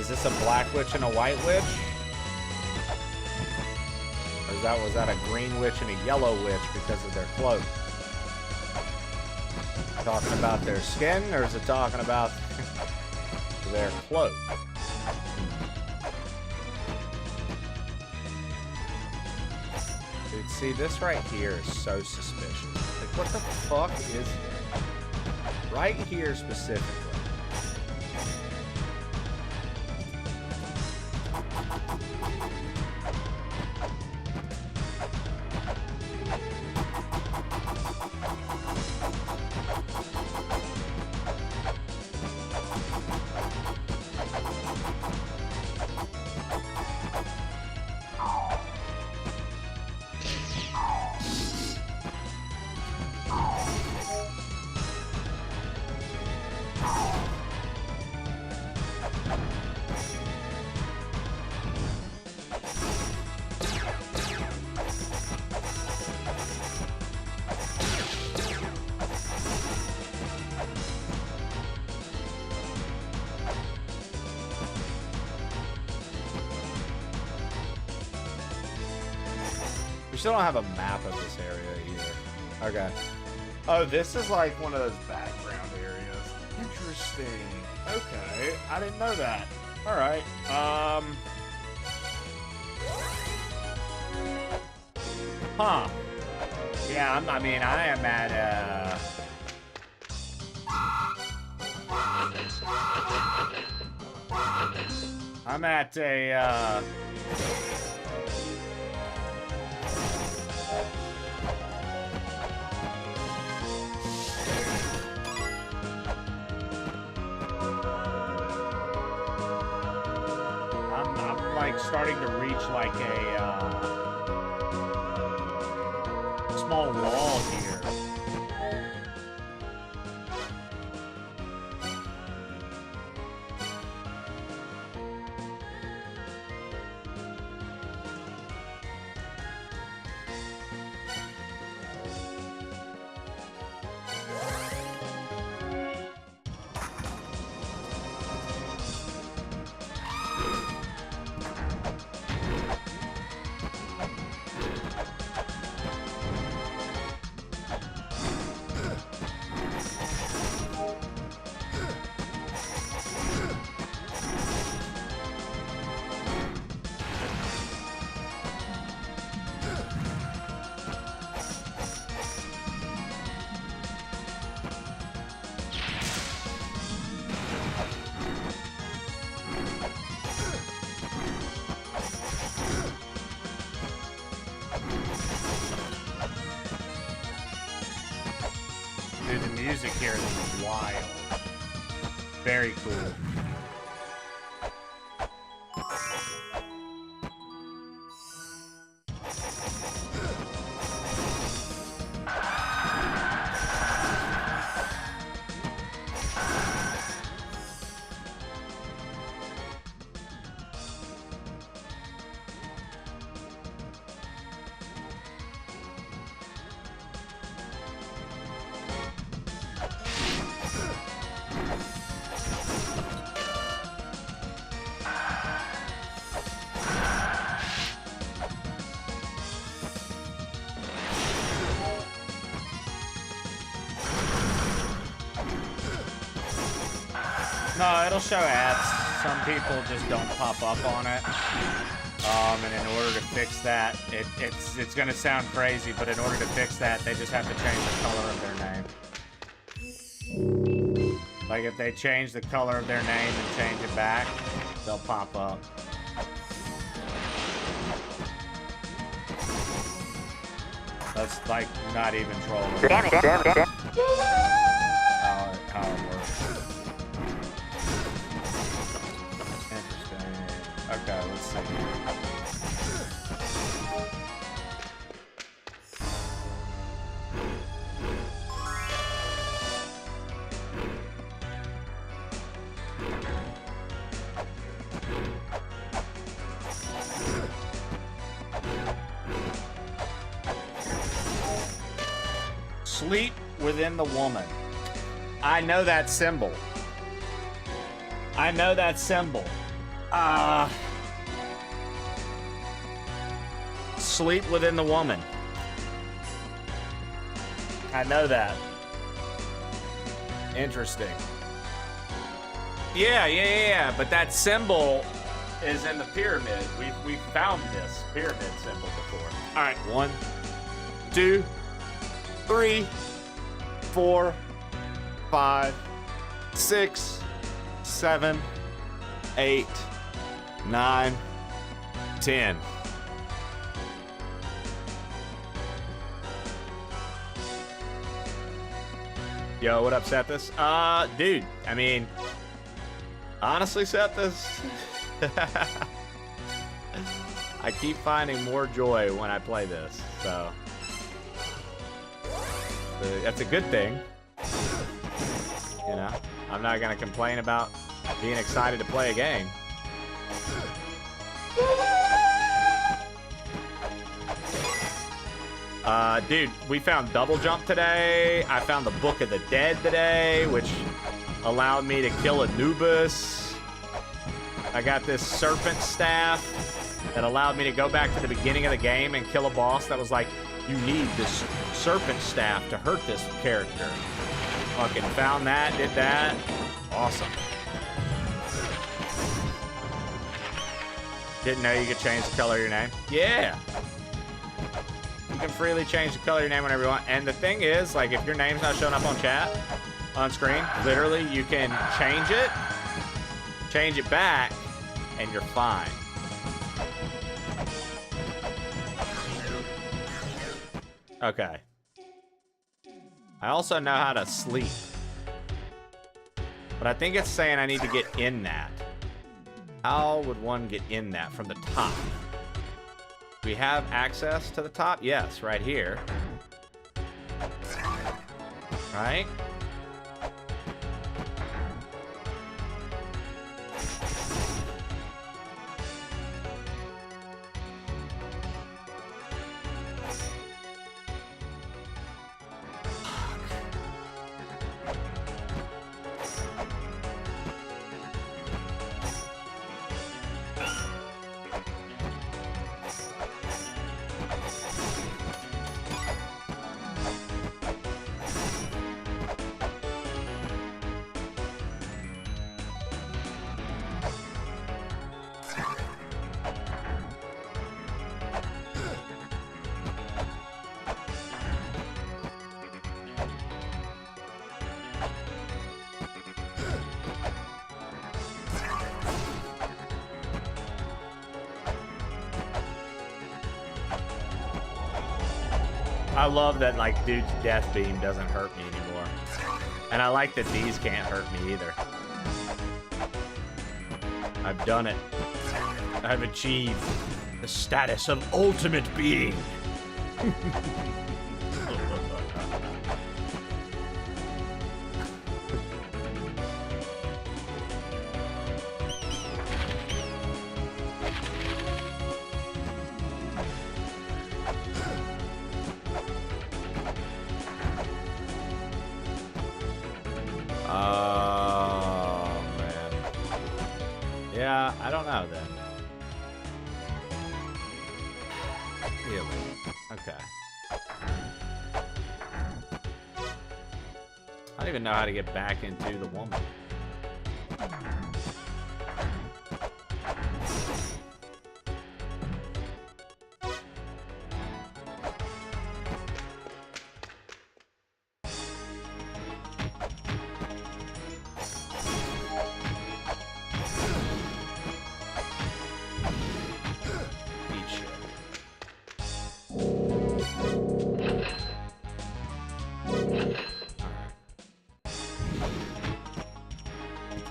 is this a black witch and a white witch? Or was that a green witch and a yellow witch because of their cloak? Talking about their skin, or is it talking about their cloak? Dude, see, this right here is so suspicious. Like, what the fuck is right here specifically? We still don't have a map of this area either. Okay. Oh, this is like one of those background areas. Interesting. Okay. I didn't know that. All right. Huh. Yeah, I mean, I am at, I'm at a, I'm like starting to reach like a small wall here. Dude, the music here is wild. Very cool. No, it'll show ads. Some people just don't pop up on it. And in order to fix that, it's gonna sound crazy, but in order to fix that, they just have to change the color of their name. Like if they change the color of their name and change it back, they'll pop up. That's like not even trolling. Damn it, damn it, damn it. How it works. Interesting. Okay, let's see. Sleep within the woman. I know that symbol. I know that symbol. Sleep within the woman. I know that. Interesting. Yeah. But that symbol is in the pyramid. We found this pyramid symbol before. All right, 1, 2, 3, 4, 5, 6, 7, 8, 9, 10. Yo, what up, Sethus? Dude, I mean, honestly, Sethus, I keep finding more joy when I play this, so that's a good thing. You know, I'm not gonna complain about being excited to play a game. Dude, we found double jump today. I found the Book of the Dead today, which allowed me to kill Anubis. I got this serpent staff that allowed me to go back to the beginning of the game and kill a boss that was like, you need this serpent staff to hurt this character. Fucking found that, did that. Awesome. Didn't know you could change the color of your name. Yeah. You can freely change the color of your name whenever you want. And the thing is, like, if your name's not showing up on chat, on screen, literally, you can change it back, and you're fine. Okay. I also know how to sleep. But I think it's saying I need to get in that. How would one get in that from the top? We have access to the top? Yes, right here. Right? I love that, like, dude's death beam doesn't hurt me anymore. And I like that these can't hurt me either. I've done it. I've achieved the status of ultimate being. I don't know then. Really? Okay. I don't even know how to get back into the woman.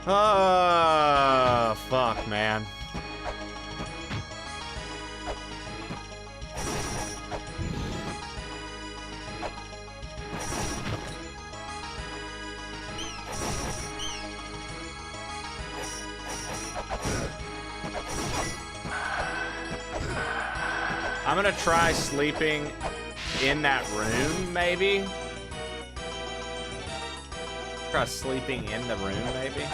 Oh, fuck, man. I'm gonna try sleeping in that room, maybe. Try sleeping in the room, maybe.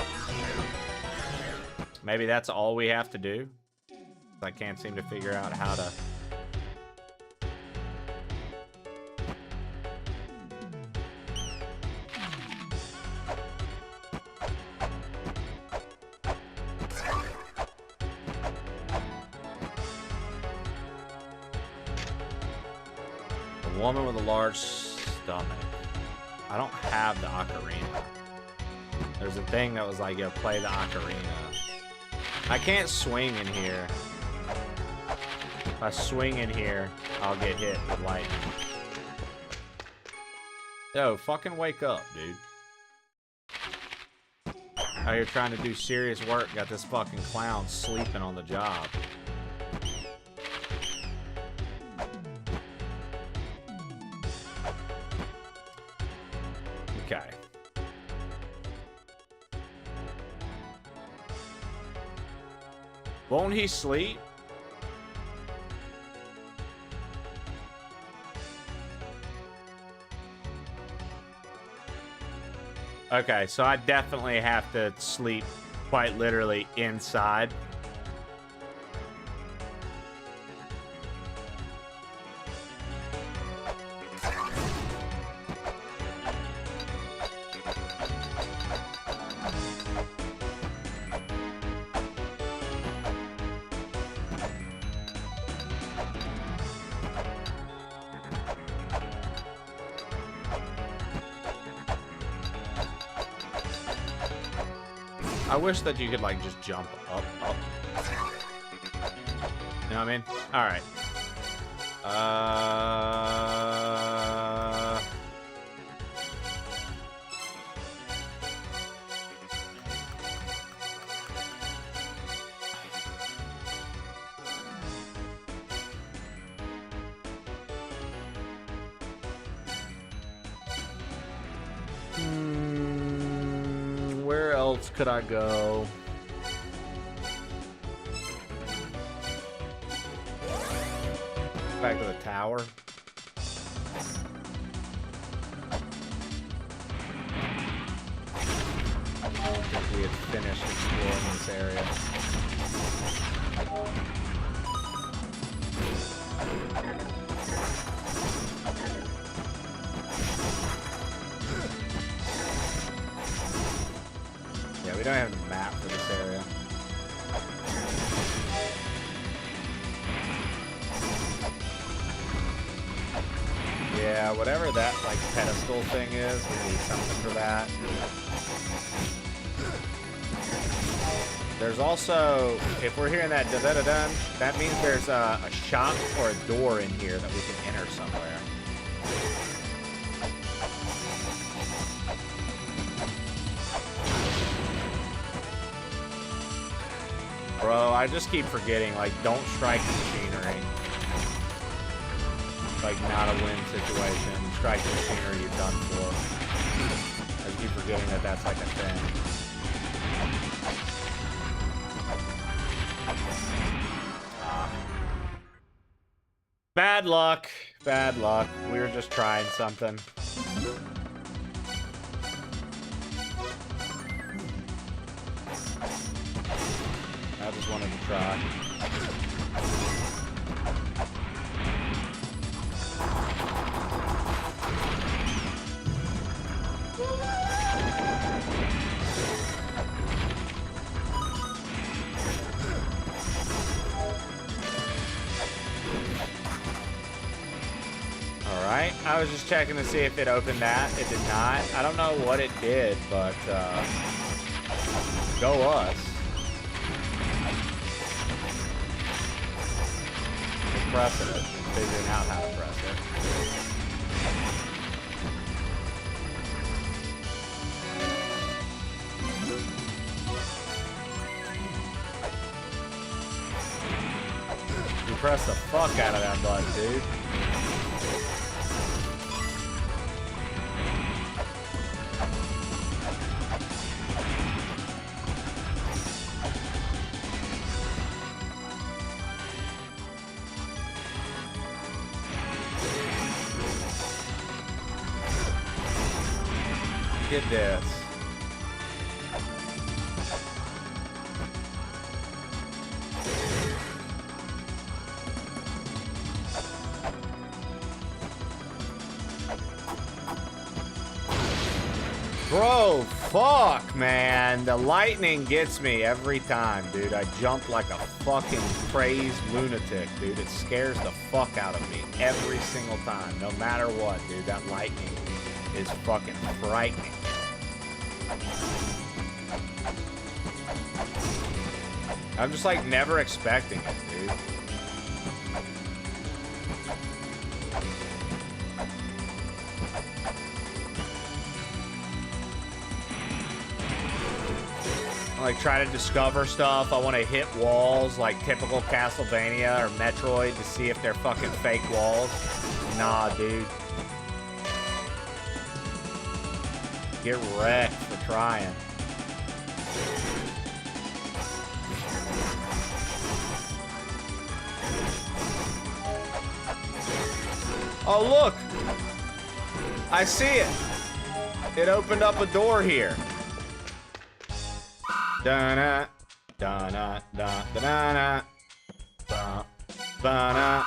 Maybe that's all we have to do. I can't seem to figure out how to... A woman with a large stomach. I don't have the ocarina. There's a thing that was like, yo, play the ocarina. I can't swing in here. If I swing in here, I'll get hit with lightning. Yo, fucking wake up, dude. Out here trying to do serious work, got this fucking clown sleeping on the job. Okay. Won't he sleep? Okay, so I definitely have to sleep quite literally inside. I wish that you could, like, just jump up. You know what I mean? Alright. Where else could I go? Back to the tower. I don't think we had finished exploring this area. Yeah, we don't have a map for this area. Yeah, whatever that, like, pedestal thing is, we need something for that. There's also, if we're hearing that da-da-da-dun, that means there's a shop or a door in here that we can enter somewhere. Bro, I just keep forgetting, like, don't strike machinery. Like, not a win situation. Strike the machinery, you're done for. I just keep forgetting that that's like a thing. Bad luck. Bad luck. We were just trying something. I just wanted to try. Alright, I was just checking to see if it opened that. It did not. I don't know what it did, but go us. We're pressing it, figuring out how to press it. You press the fuck out of that button, dude. Get this. Bro, fuck, man. The lightning gets me every time, dude. I jump like a fucking crazed lunatic, dude. It scares the fuck out of me every single time, no matter what, dude. That lightning is fucking frightening. I'm just like never expecting it, dude. I like try to discover stuff. I want to hit walls like typical Castlevania or Metroid to see if they're fucking fake walls. Nah, dude. Get wrecked for trying. Oh, look! I see it! It opened up a door here. Da-na, da-na, da-da-na, da-da-na.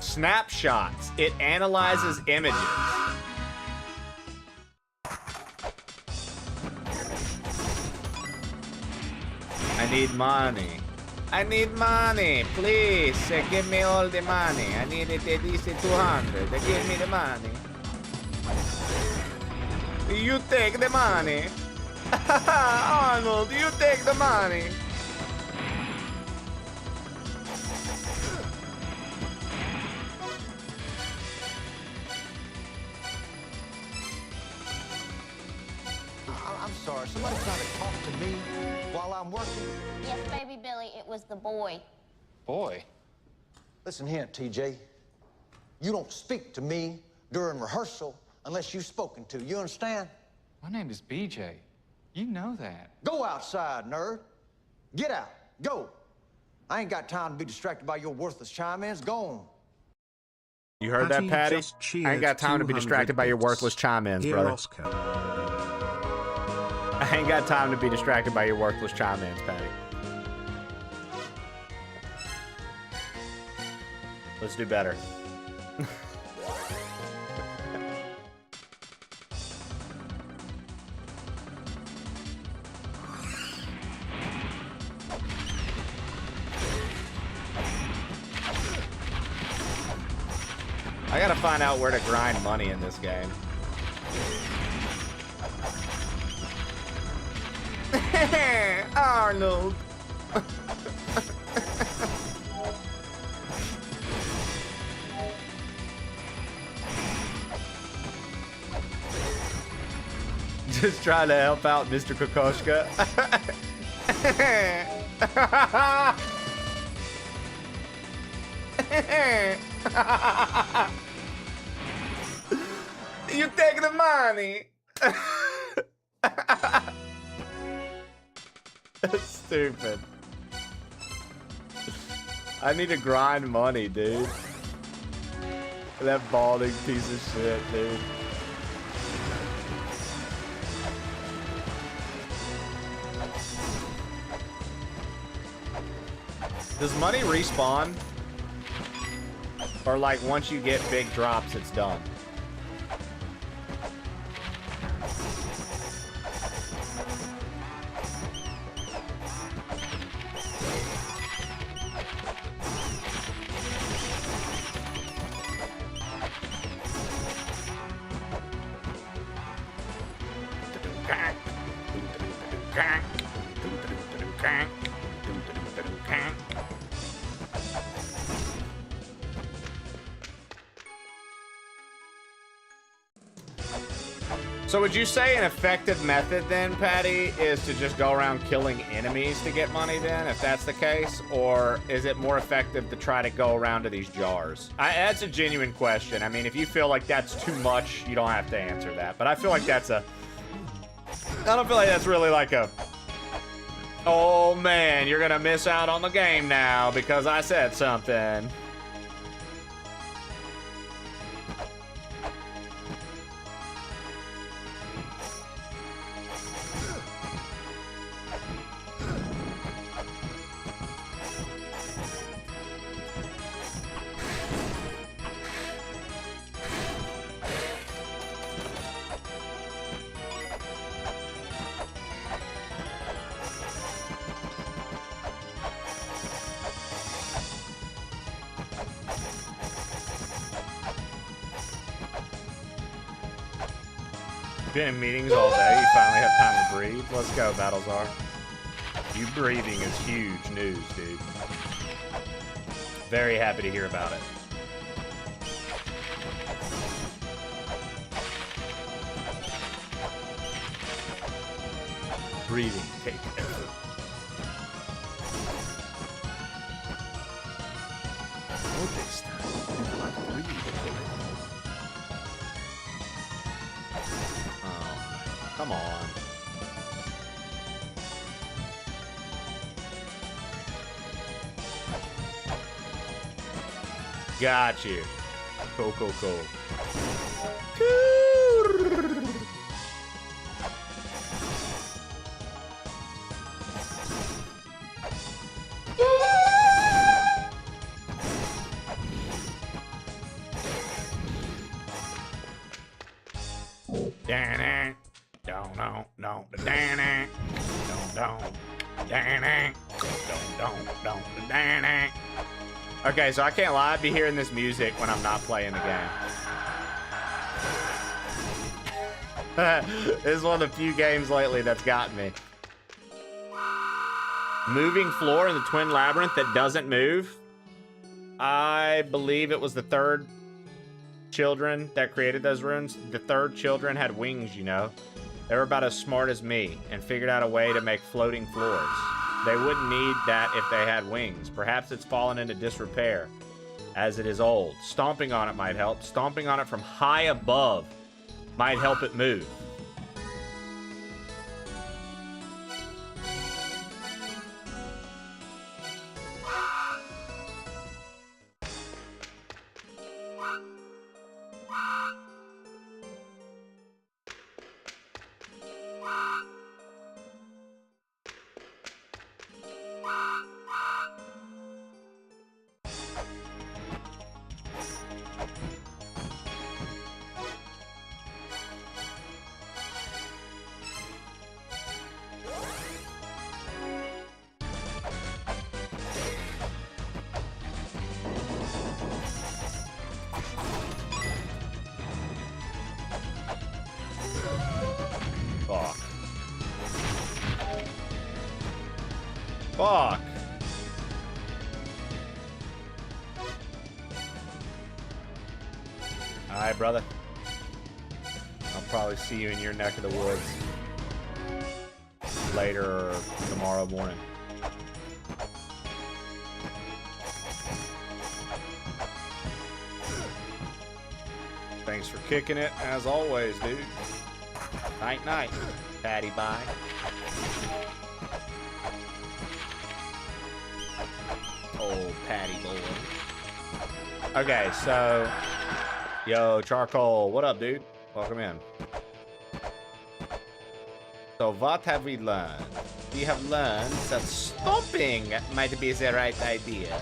Snapshots. It analyzes images. I need money. I need money. Please, give me all the money. I need it at least 200. Give me the money. You take the money. Arnold, you take the money. I'm sorry, somebody trying to talk to me while I'm working? Yes, baby Billy, it was the boy. Boy? Listen here, TJ. You don't speak to me during rehearsal unless you've spoken to. You understand? My name is BJ. You know that. Go outside, nerd. Get out. Go. I ain't got time to be distracted by your worthless chime-ins. Go on. You heard that, Patty? I ain't got time to be distracted by your worthless chime-ins, brother. Oscar. I ain't got time to be distracted by your worthless chime-ins, Patty. Let's do better. I gotta find out where to grind money in this game. Arnold. Just trying to help out Mr. Kokoschka. You take the money. That's stupid. I need to grind money, dude. That balding piece of shit, dude. Does money respawn? Or like once you get big drops, it's done? So would you say an effective method then, Patty, is to just go around killing enemies to get money then, if that's the case? Or is it more effective to try to go around to these jars? That's a genuine question. I mean, if you feel like that's too much, you don't have to answer that. But I feel like that's a... I don't feel like that's really like a... Oh man, you're gonna miss out on the game now because I said something. Been in meetings all day. You finally have time to breathe. Let's go, Battlezar. You breathing is huge news, dude. Very happy to hear about it. Breathing take effort. Oh, this time. You want to breathe. Oh, come on. Got you. Cool, cool, cool. Okay, so I can't lie, I'd be hearing this music when I'm not playing the game. This is one of the few games lately that's gotten me. Moving floor in the Twin Labyrinth that doesn't move. I believe it was the third children that created those runes. The third children had wings, you know. They were about as smart as me and figured out a way to make floating floors. They wouldn't need that if they had wings. Perhaps it's fallen into disrepair, as it is old. Stomping on it might help. Stomping on it from high above might help it move. Fuck. Fuck. Alright, brother. I'll probably see you in your neck of the woods later or tomorrow morning. Thanks for kicking it, as always, dude. Night, night, Patty bye. Old Patty boy. Okay, so, yo, Charcoal, what up, dude? Welcome in. So, what have we learned? We have learned that stomping might be the right idea.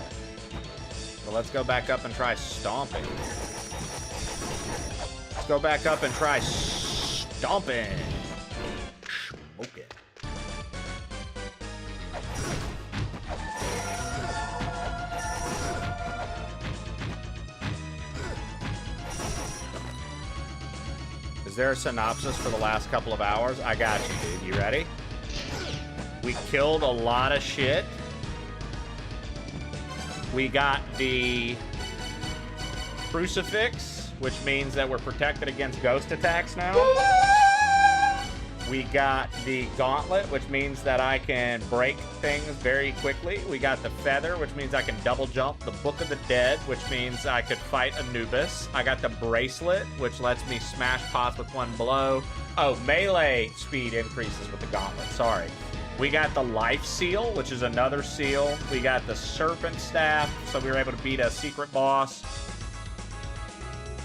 So let's go back up and try stomping. Let's go back up and try stomping. Smoke it. Is there a synopsis for the last couple of hours? I got you, dude. You ready? We killed a lot of shit. We got the crucifix, which means that we're protected against ghost attacks now. We got the gauntlet, which means that I can break things very quickly. We got the feather, which means I can double jump. The Book of the Dead, which means I could fight Anubis. I got the bracelet, which lets me smash pots with one blow. Oh, melee speed increases with the gauntlet. Sorry. We got the life seal, which is another seal. We got the serpent staff, so we were able to beat a secret boss.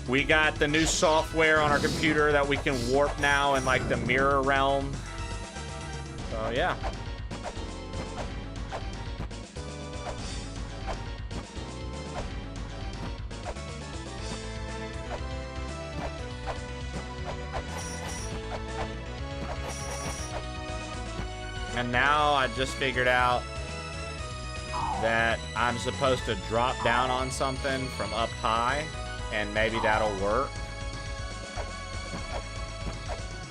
We got the new software on our computer that we can warp now in like the mirror realm. So yeah. And now I just figured out that I'm supposed to drop down on something from up high, and maybe that'll work.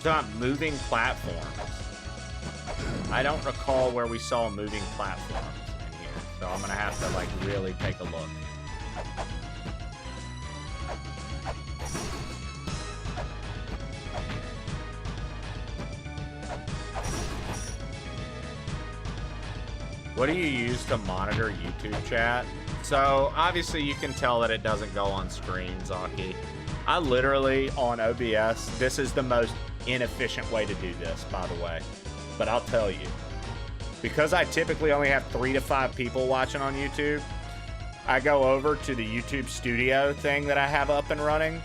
talking about moving platforms. I don't recall where we saw moving platforms in here, so I'm gonna have to like really take a look. What do you use to monitor YouTube chat? So obviously you can tell that it doesn't go on screen, Zaki. I literally, on OBS, this is the most inefficient way to do this, by the way. But I'll tell you. Because I typically only have 3 to 5 people watching on YouTube, I go over to the YouTube Studio thing that I have up and running,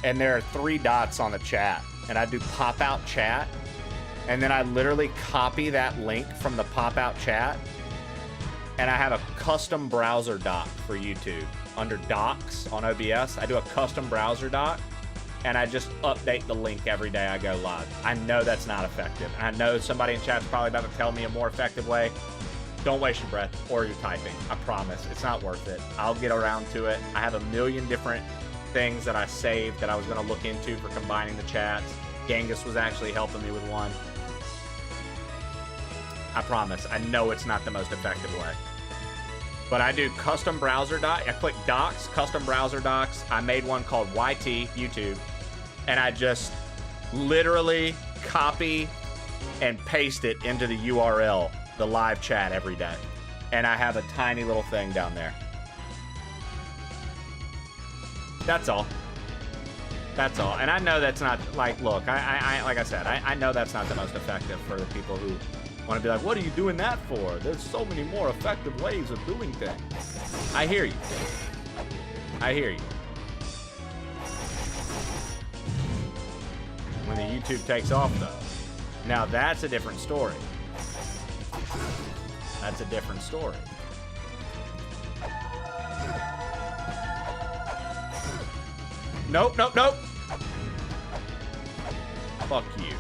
and there are 3 dots on the chat. And I do pop-out chat, and then I literally copy that link from the pop-out chat, and I have a custom browser doc for YouTube. Under docs on OBS, I do a custom browser doc, and I just update the link every day I go live. I know that's not effective. And I know somebody in chat's probably about to tell me a more effective way. Don't waste your breath or your typing. I promise. It's not worth it. I'll get around to it. I have a million different things that I saved that I was going to look into for combining the chats. Genghis was actually helping me with one. I promise. I know it's not the most effective way. But I do custom browser docs. I click docs, custom browser docs. I made one called YT, YouTube. And I just literally copy and paste it into the URL, the live chat every day. And I have a tiny little thing down there. That's all. That's all. And I know that's not, like, look, like I said, I know that's not the most effective for the people who want to be like, what are you doing that for? There's so many more effective ways of doing things. I hear you. I hear you. When the YouTube takes off, though, now that's a different story. That's a different story. Nope, nope, nope. Fuck you.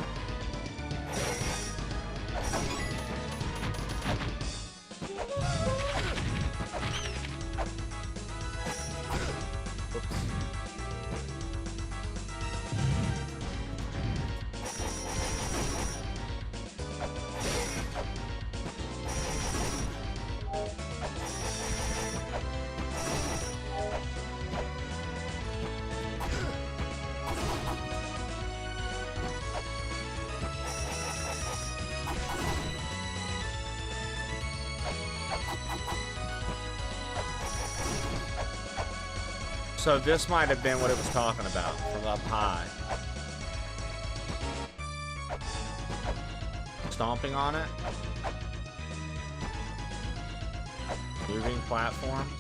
So this might have been what it was talking about from up high. Stomping on it. Moving platforms.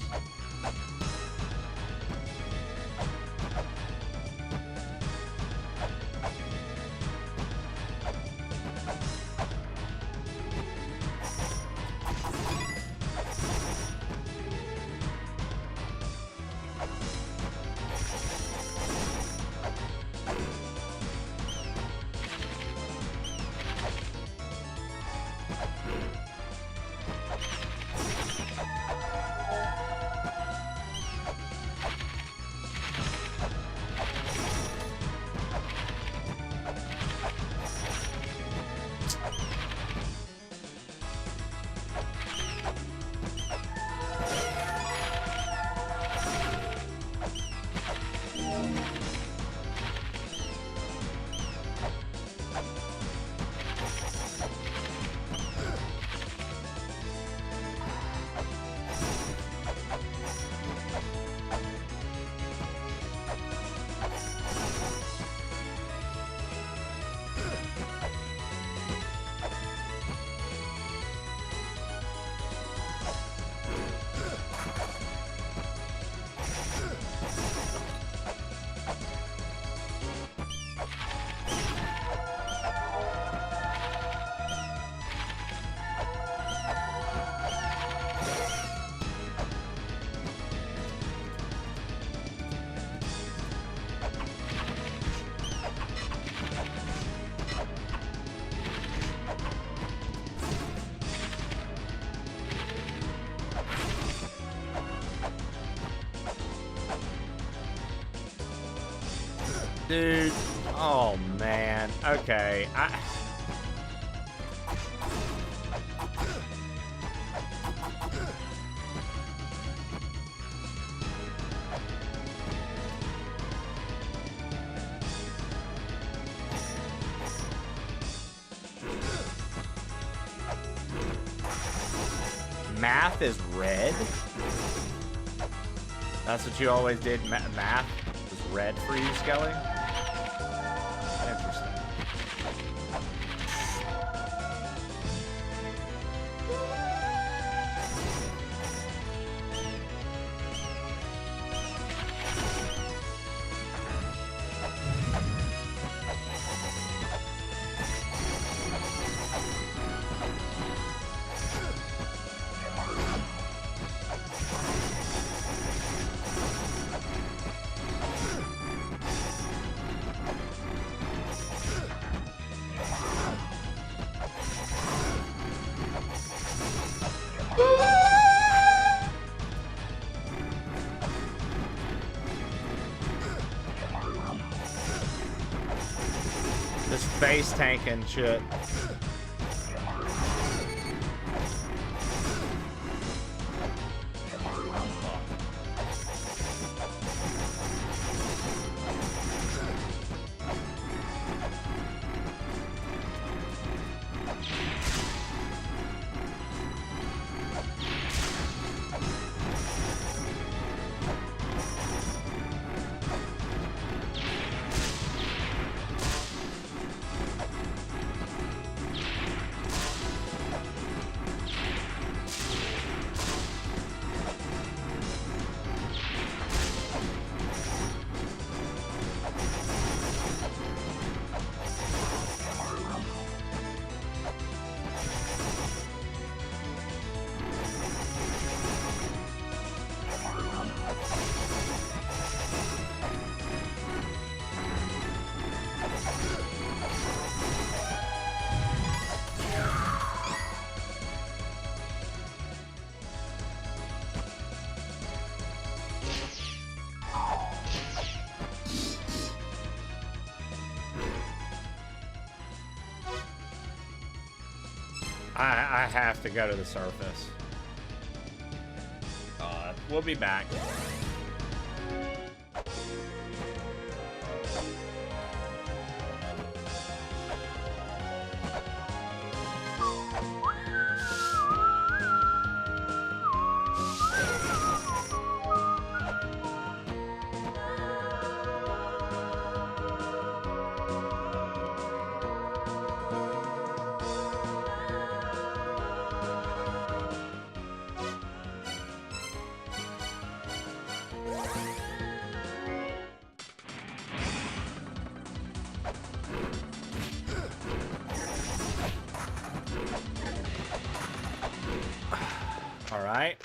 Dude, Oh, man. Okay. Math is red? That's what you always did? Math was red for you, Skelly? Interesting. This face tanking shit. I have to go to the surface. We'll be back. All right.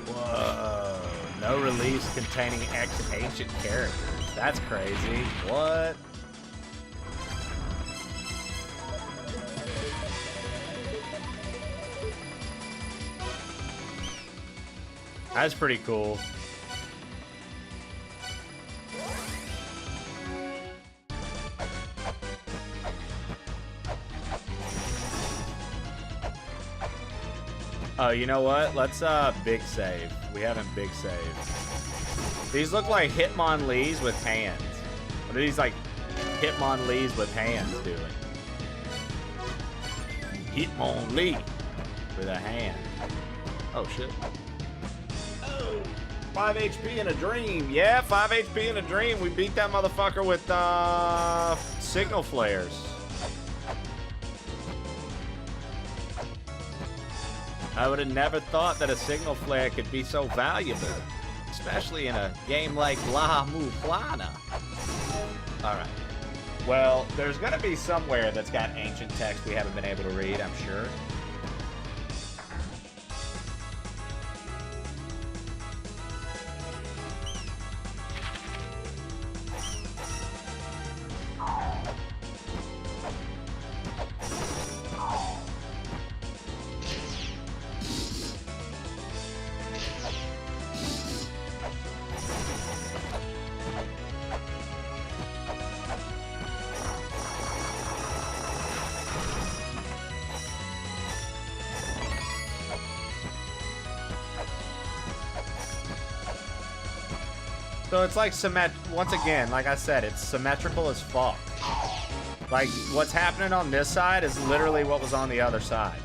Whoa. No release containing ancient characters. That's crazy. What? That's pretty cool. Oh, you know what? Let's big save. We haven't big saved. These look like Hitmonlees with hands. What are these like Hitmonlees with hands doing? Hitmonlee with a hand. Oh shit. 5 HP in a dream. Yeah, 5 HP in a dream. We beat that motherfucker with signal flares. I would have never thought that a signal flare could be so valuable, especially in a game like LA-MULANA. Alright. Well, there's gonna be somewhere that's got ancient text we haven't been able to read, I'm sure. So it's like once again, like I said, it's symmetrical as fuck. Like, what's happening on this side is literally what was on the other side.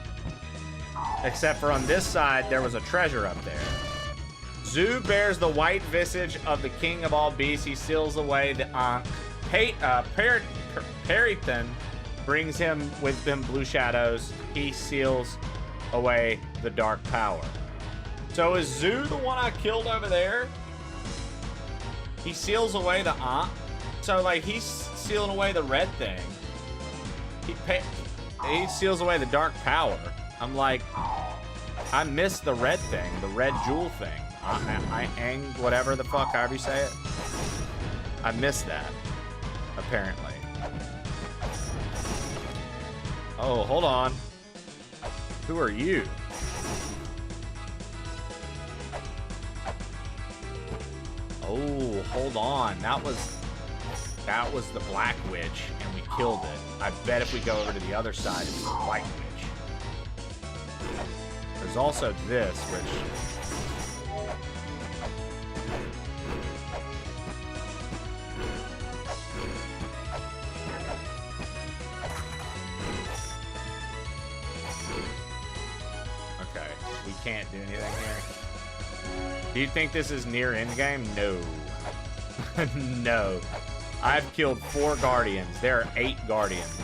Except for on this side, there was a treasure up there. Zoo bears the white visage of the king of all beasts. He seals away the Ankh. Periton brings him with them blue shadows. He seals away the dark power. So is Zoo the one I killed over there? He seals away the Ankh. So, like, he's sealing away the red thing. He seals away the dark power. I'm like, I missed the red thing, the red jewel thing. I hanged whatever the fuck, however you say it. I missed that, apparently. Oh, hold on. Who are you? Oh, hold on. That was the Black Witch, and we killed it. I bet if we go over to the other side, it's the White Witch. There's also this, which... Okay, we can't do anything here. Do you think this is near endgame? No. No. I've killed 4 Guardians. There are 8 Guardians.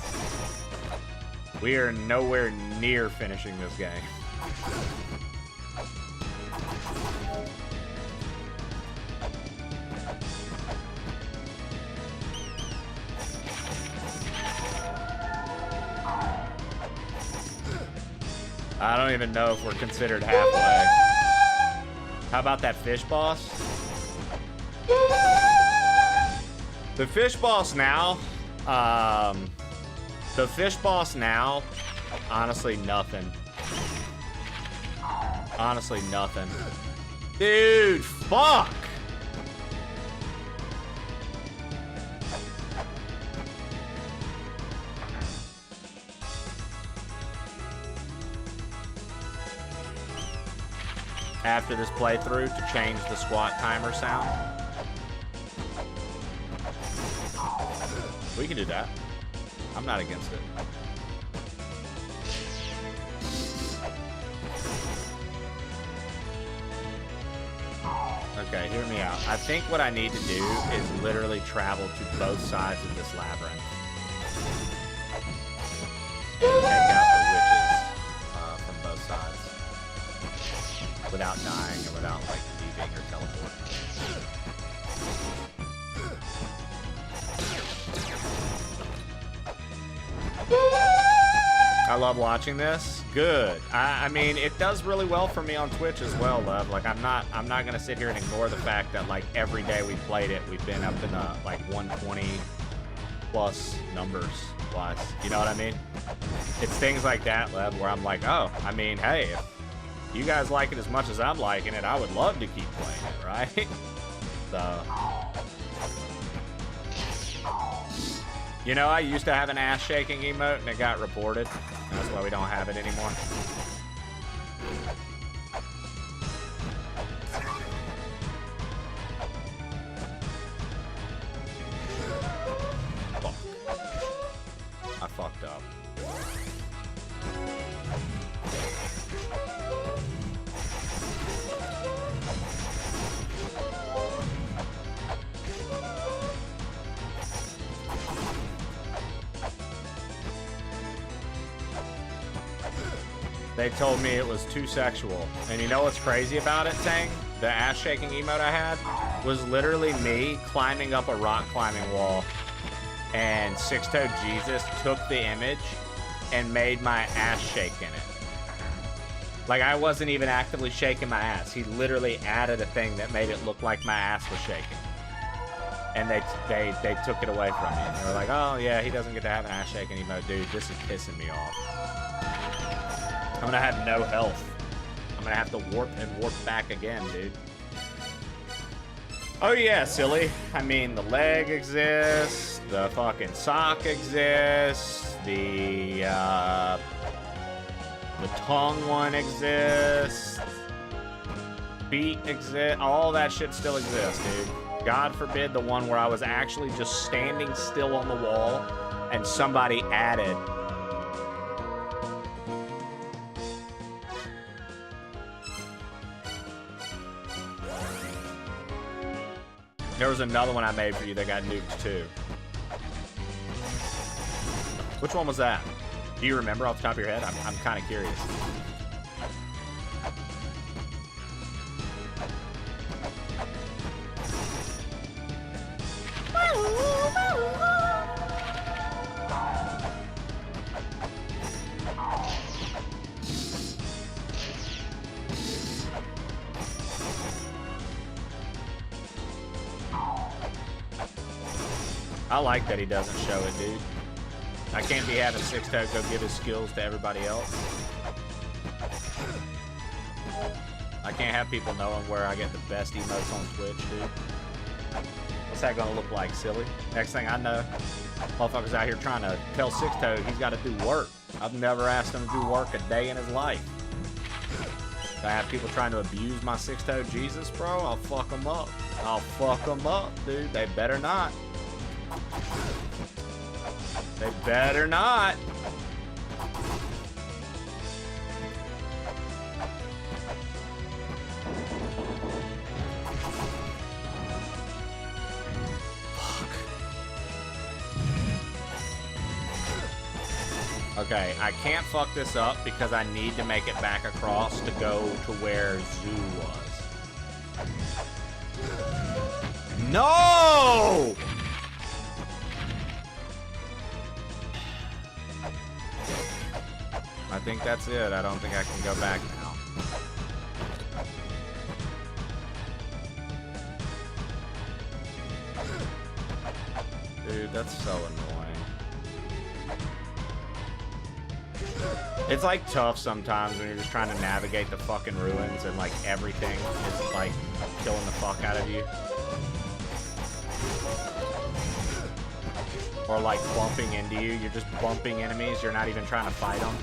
We are nowhere near finishing this game. I don't even know if we're considered halfway. How about that fish boss? The fish boss now, honestly, nothing. Honestly, nothing. Dude, fuck! After this playthrough, to change the squat timer sound. We can do that. I'm not against it. Okay, hear me out. I think what I need to do is literally travel to both sides of this labyrinth. And take out the witches from both sides. Without dying or without, like, leaving or teleporting. I love watching this. Good. I mean, it does really well for me on Twitch as well, love. Like, I'm not gonna sit here and ignore the fact that, like, every day we played it, we've been up in the, like, 120 plus numbers wise. You know what I mean? It's things like that, Lev, where I'm like, oh, I mean, hey, if you guys like it as much as I'm liking it, I would love to keep playing it, right? So, you know, I used to have an ass shaking emote and it got reported. That's why we don't have it anymore. Fuck. I fucked up. They told me it was too sexual. And you know what's crazy about it, Tang? The ass shaking emote I had was literally me climbing up a rock climbing wall, and Six-Toed Jesus took the image and made my ass shake in it. Like, I wasn't even actively shaking my ass. He literally added a thing that made it look like my ass was shaking. And they took it away from me. And they were like, oh yeah, he doesn't get to have an ass shaking emote. Dude, this is pissing me off. I'm gonna have no health. I'm gonna have to warp and warp back again, dude. Oh yeah, silly. I mean, the leg exists, the fucking sock exists, the tongue one exists, feet exist, all that shit still exists, dude. God forbid the one where I was actually just standing still on the wall and somebody added. There was another one I made for you that got nuked too. Which one was that? Do you remember off the top of your head? I'm kind of curious. I like that he doesn't show it, dude. I can't be having Six Toe go give his skills to everybody else. I can't have people knowing where I get the best emotes on Twitch, dude. What's that gonna look like, silly? Next thing I know, motherfucker's out here trying to tell Six Toe he's got to do work. I've never asked him to do work a day in his life. If I have people trying to abuse my Six Toe Jesus, bro, I'll fuck them up. I'll fuck them up, dude. They better not. They better not. Okay, I can't fuck this up because I need to make it back across to go to where Zoo was. No! I think that's it. I don't think I can go back now. Dude, that's so annoying. It's like tough sometimes when you're just trying to navigate the fucking ruins and like everything is like killing the fuck out of you. Or like bumping into you. You're just bumping enemies. You're not even trying to fight them.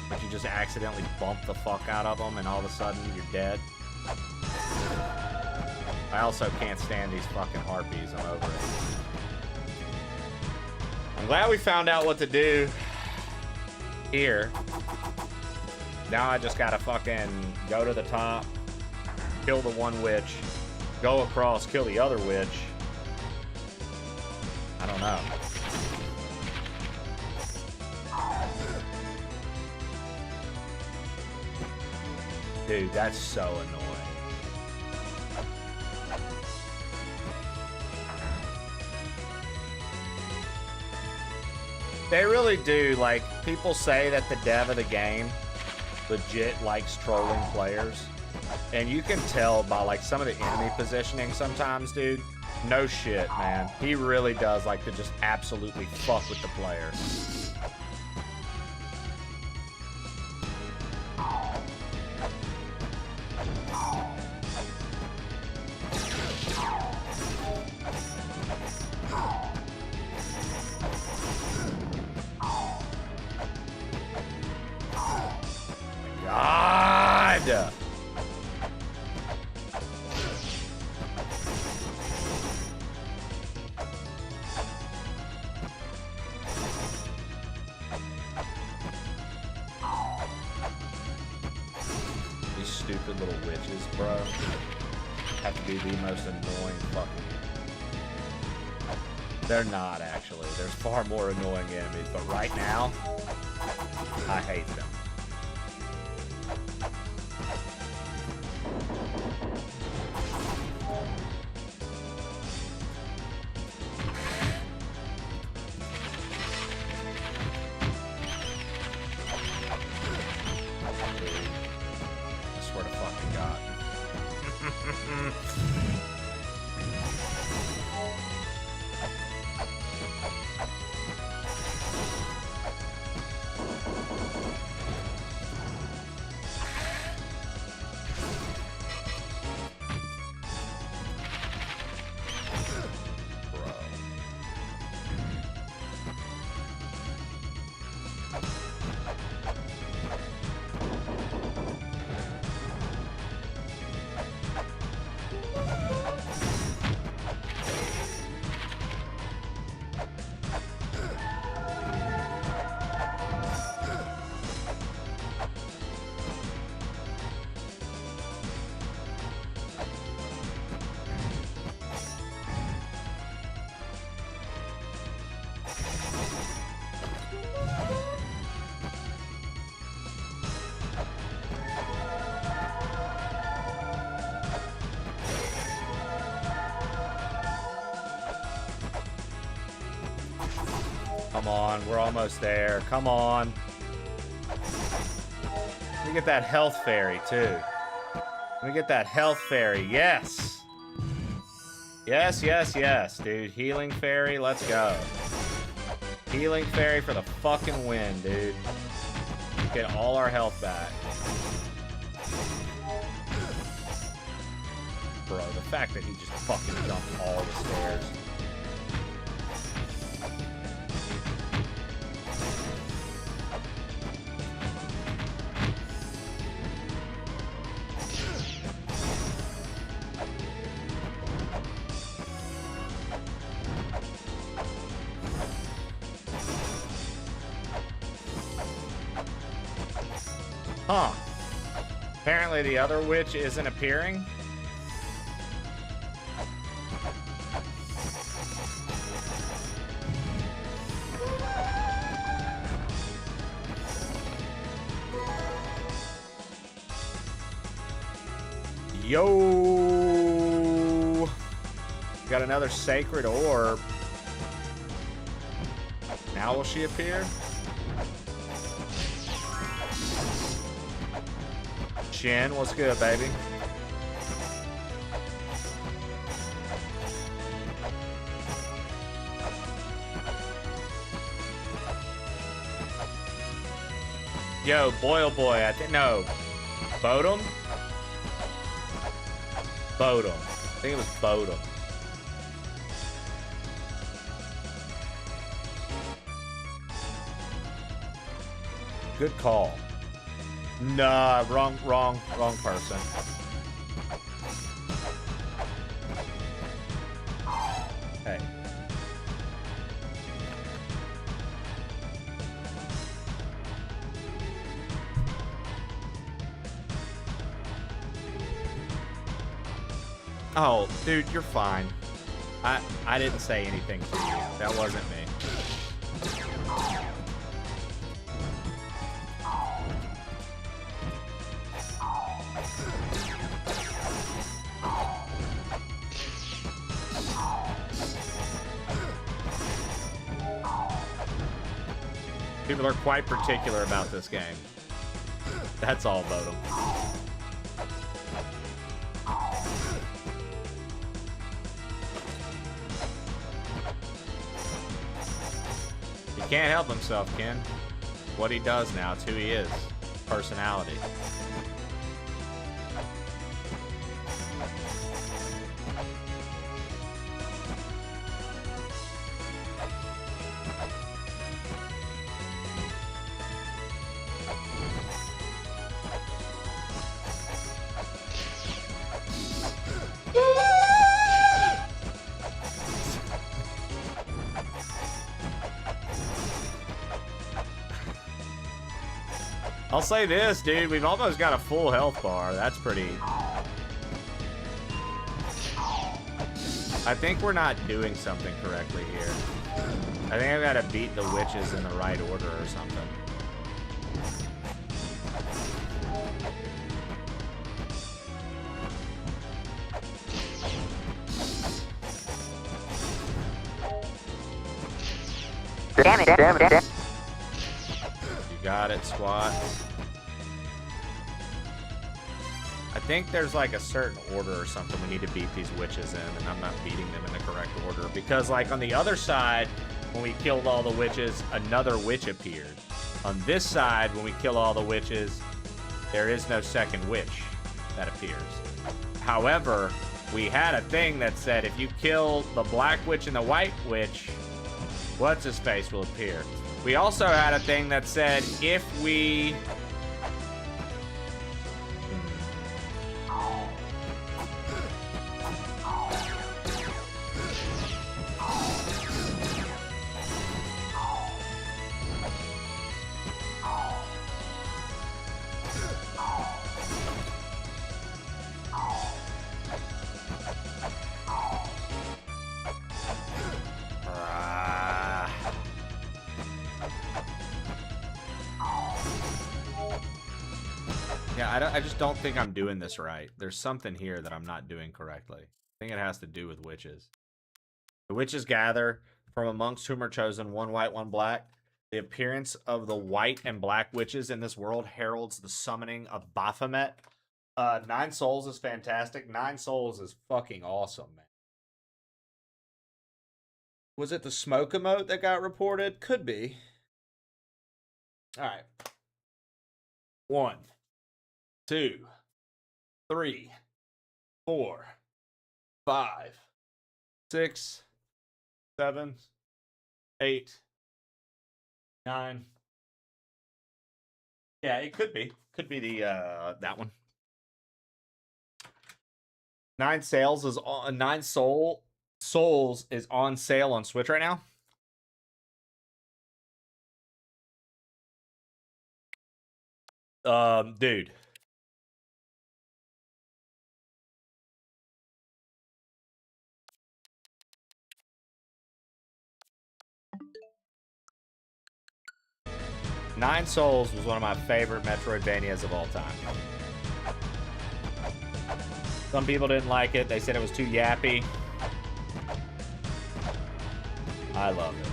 But you just accidentally bump the fuck out of them and all of a sudden you're dead. I also can't stand these fucking harpies. I'm over it. I'm glad we found out what to do here. Now I just gotta fucking go to the top, kill the one witch, go across, kill the other witch. I don't know. Dude, that's so annoying. They really do. Like, people say that the dev of the game legit likes trolling players. And you can tell by, like, some of the enemy positioning sometimes, dude. No shit, man. He really does like to just absolutely fuck with the player. God! These stupid little witches, bro, have to be the most annoying fucking... They're not, actually. There's far more annoying enemies, but right now, I hate them. I swear to fucking God. Come on, we're almost there. Come on. Let me get that health fairy, too. Let me get that health fairy. Yes. Yes, yes, yes, dude. Healing fairy, let's go. Healing fairy for the fucking win, dude. Get all our health back. Bro, the fact that he just fucking jumped all the stairs. Huh. Apparently the other witch isn't appearing. Yo! Got another sacred orb. Now will she appear? Shin, what's good, baby? Yo, boy, I think no. Bodum? Bodum. I think it was Bodum. Good call. Nah, wrong person. Hey. Oh, dude, you're fine. I didn't say anything to you. That wasn't me. People are quite particular about this game. That's all about them. He can't help himself, Ken. What he does now, it's who he is. Personality. I'll say this, dude. We've almost got a full health bar. That's pretty... I think we're not doing something correctly here. I think I've got to beat the witches in the right order or something. Damn it, damn it, damn it. You got it, squat. I think there's like a certain order or something we need to beat these witches in, and I'm not beating them in the correct order. Because like on the other side, when we killed all the witches, another witch appeared. On this side, when we kill all the witches, there is no second witch that appears. However, we had a thing that said if you kill the black witch and the white witch, what's-his-face will appear. We also had a thing that said if we... Yeah, I just don't think I'm doing this right. There's something here that I'm not doing correctly. I think it has to do with witches. The witches gather From amongst whom are chosen one white, one black. The appearance of the white and black witches in this world heralds the summoning of Baphomet. 9 Souls is fantastic. 9 Souls is fucking awesome, man. Was it the smoke emote that got reported? Could be. Alright. 1, 2, 3, 4, 5, 6, 7, 8, 9. Yeah, it could be. Could be the that one. 9 Souls is on sale on Switch right now. Dude. Nine Souls was one of my favorite Metroidvanias of all time. Some people didn't like it. They said it was too yappy. I love it.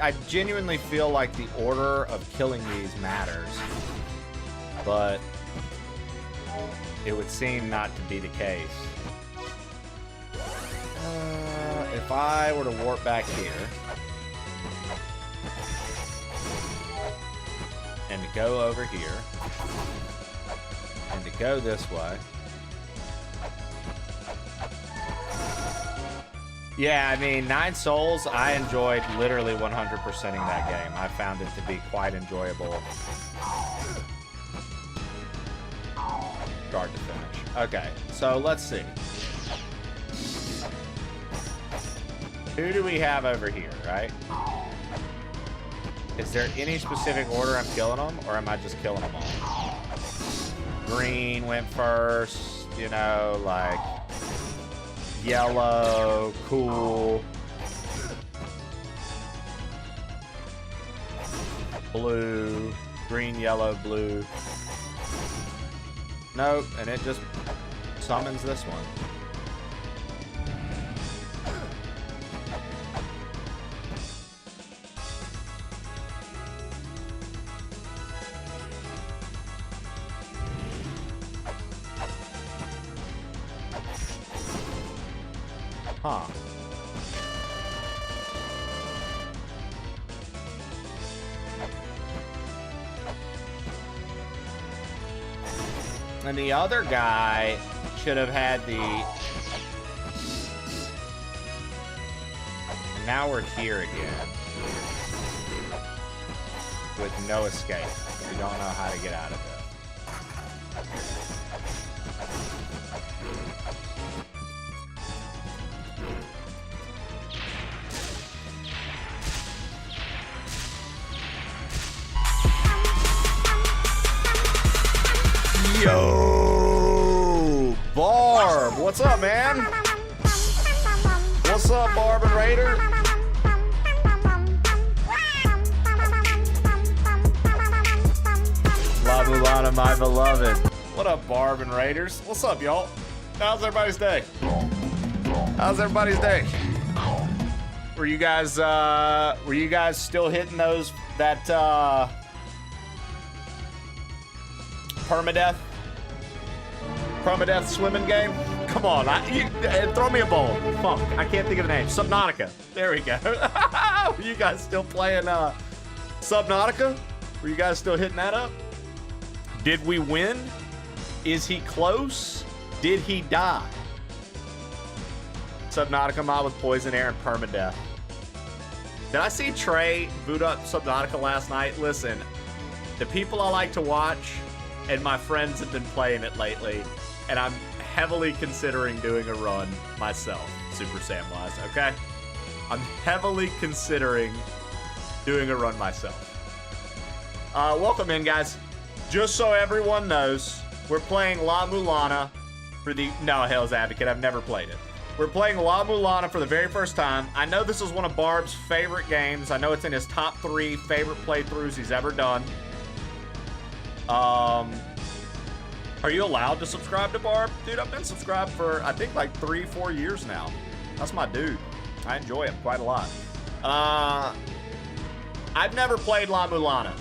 I genuinely feel like the order of killing these matters, but it would seem not to be the case. If I were to warp back here and to go over here and to go this way. Yeah, I mean, 9 Souls, I enjoyed literally 100%ing that game. I found it to be quite enjoyable. Start to finish. Okay, so let's see. Who do we have over here, right? Is there any specific order I'm killing them, or am I just killing them all? Green went first, you know, like... Yellow, cool. Blue, green, yellow, blue. Nope, and it just summons this one. Huh. And the other guy should have had the... And now we're here again. With no escape. We don't know how to get out of it. Yo, Barb, what's up, man? What's up, Barb and Raider? LA-MULANA, my beloved. What up, Barb and Raiders? What's up, y'all? How's everybody's day? How's everybody's day? Were you guys still hitting that permadeath swimming game? Come on, throw me a bone. Fuck, I can't think of the name. Subnautica. There we go. Were you guys still playing Subnautica? Were you guys still hitting that up? Did we win? Is he close? Did he die? Subnautica mod with poison air and permadeath. Did I see Trey boot up Subnautica last night? Listen, the people I like to watch and my friends have been playing it lately, and I'm heavily considering doing a run myself, Super Samwise, okay? I'm heavily considering doing a run myself. Welcome in, guys. Just so everyone knows, we're playing LA-MULANA for the... No, Hell's Advocate, I've never played it. We're playing LA-MULANA for the very first time. I know this is one of Barb's favorite games. I know it's in his top 3 favorite playthroughs he's ever done. Are you allowed to subscribe to Barb? Dude, I've been subscribed for, I think, like 3-4 years now. That's my dude. I enjoy him quite a lot. I've never played LA-MULANA.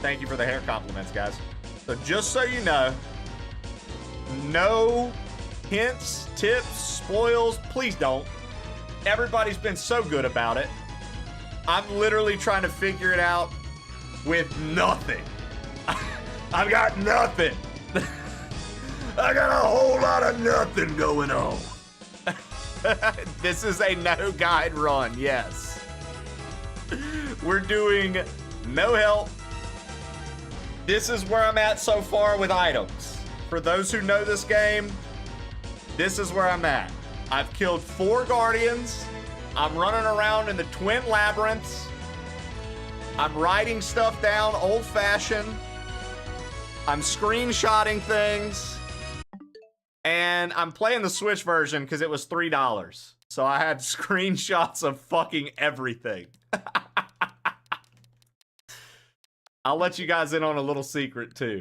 Thank you for the hair compliments, guys. So just so you know, no hints, tips, spoils, please don't. Everybody's been so good about it. I'm literally trying to figure it out with nothing. I've got nothing. I got a whole lot of nothing going on. This is a no guide run, yes. We're doing no help. This is where I'm at so far with items. For those who know this game, this is where I'm at. I've killed 4 guardians. I'm running around in the twin labyrinths. I'm writing stuff down old-fashioned. I'm screenshotting things. And I'm playing the Switch version because it was $3. So I had screenshots of fucking everything. I'll let you guys in on a little secret too.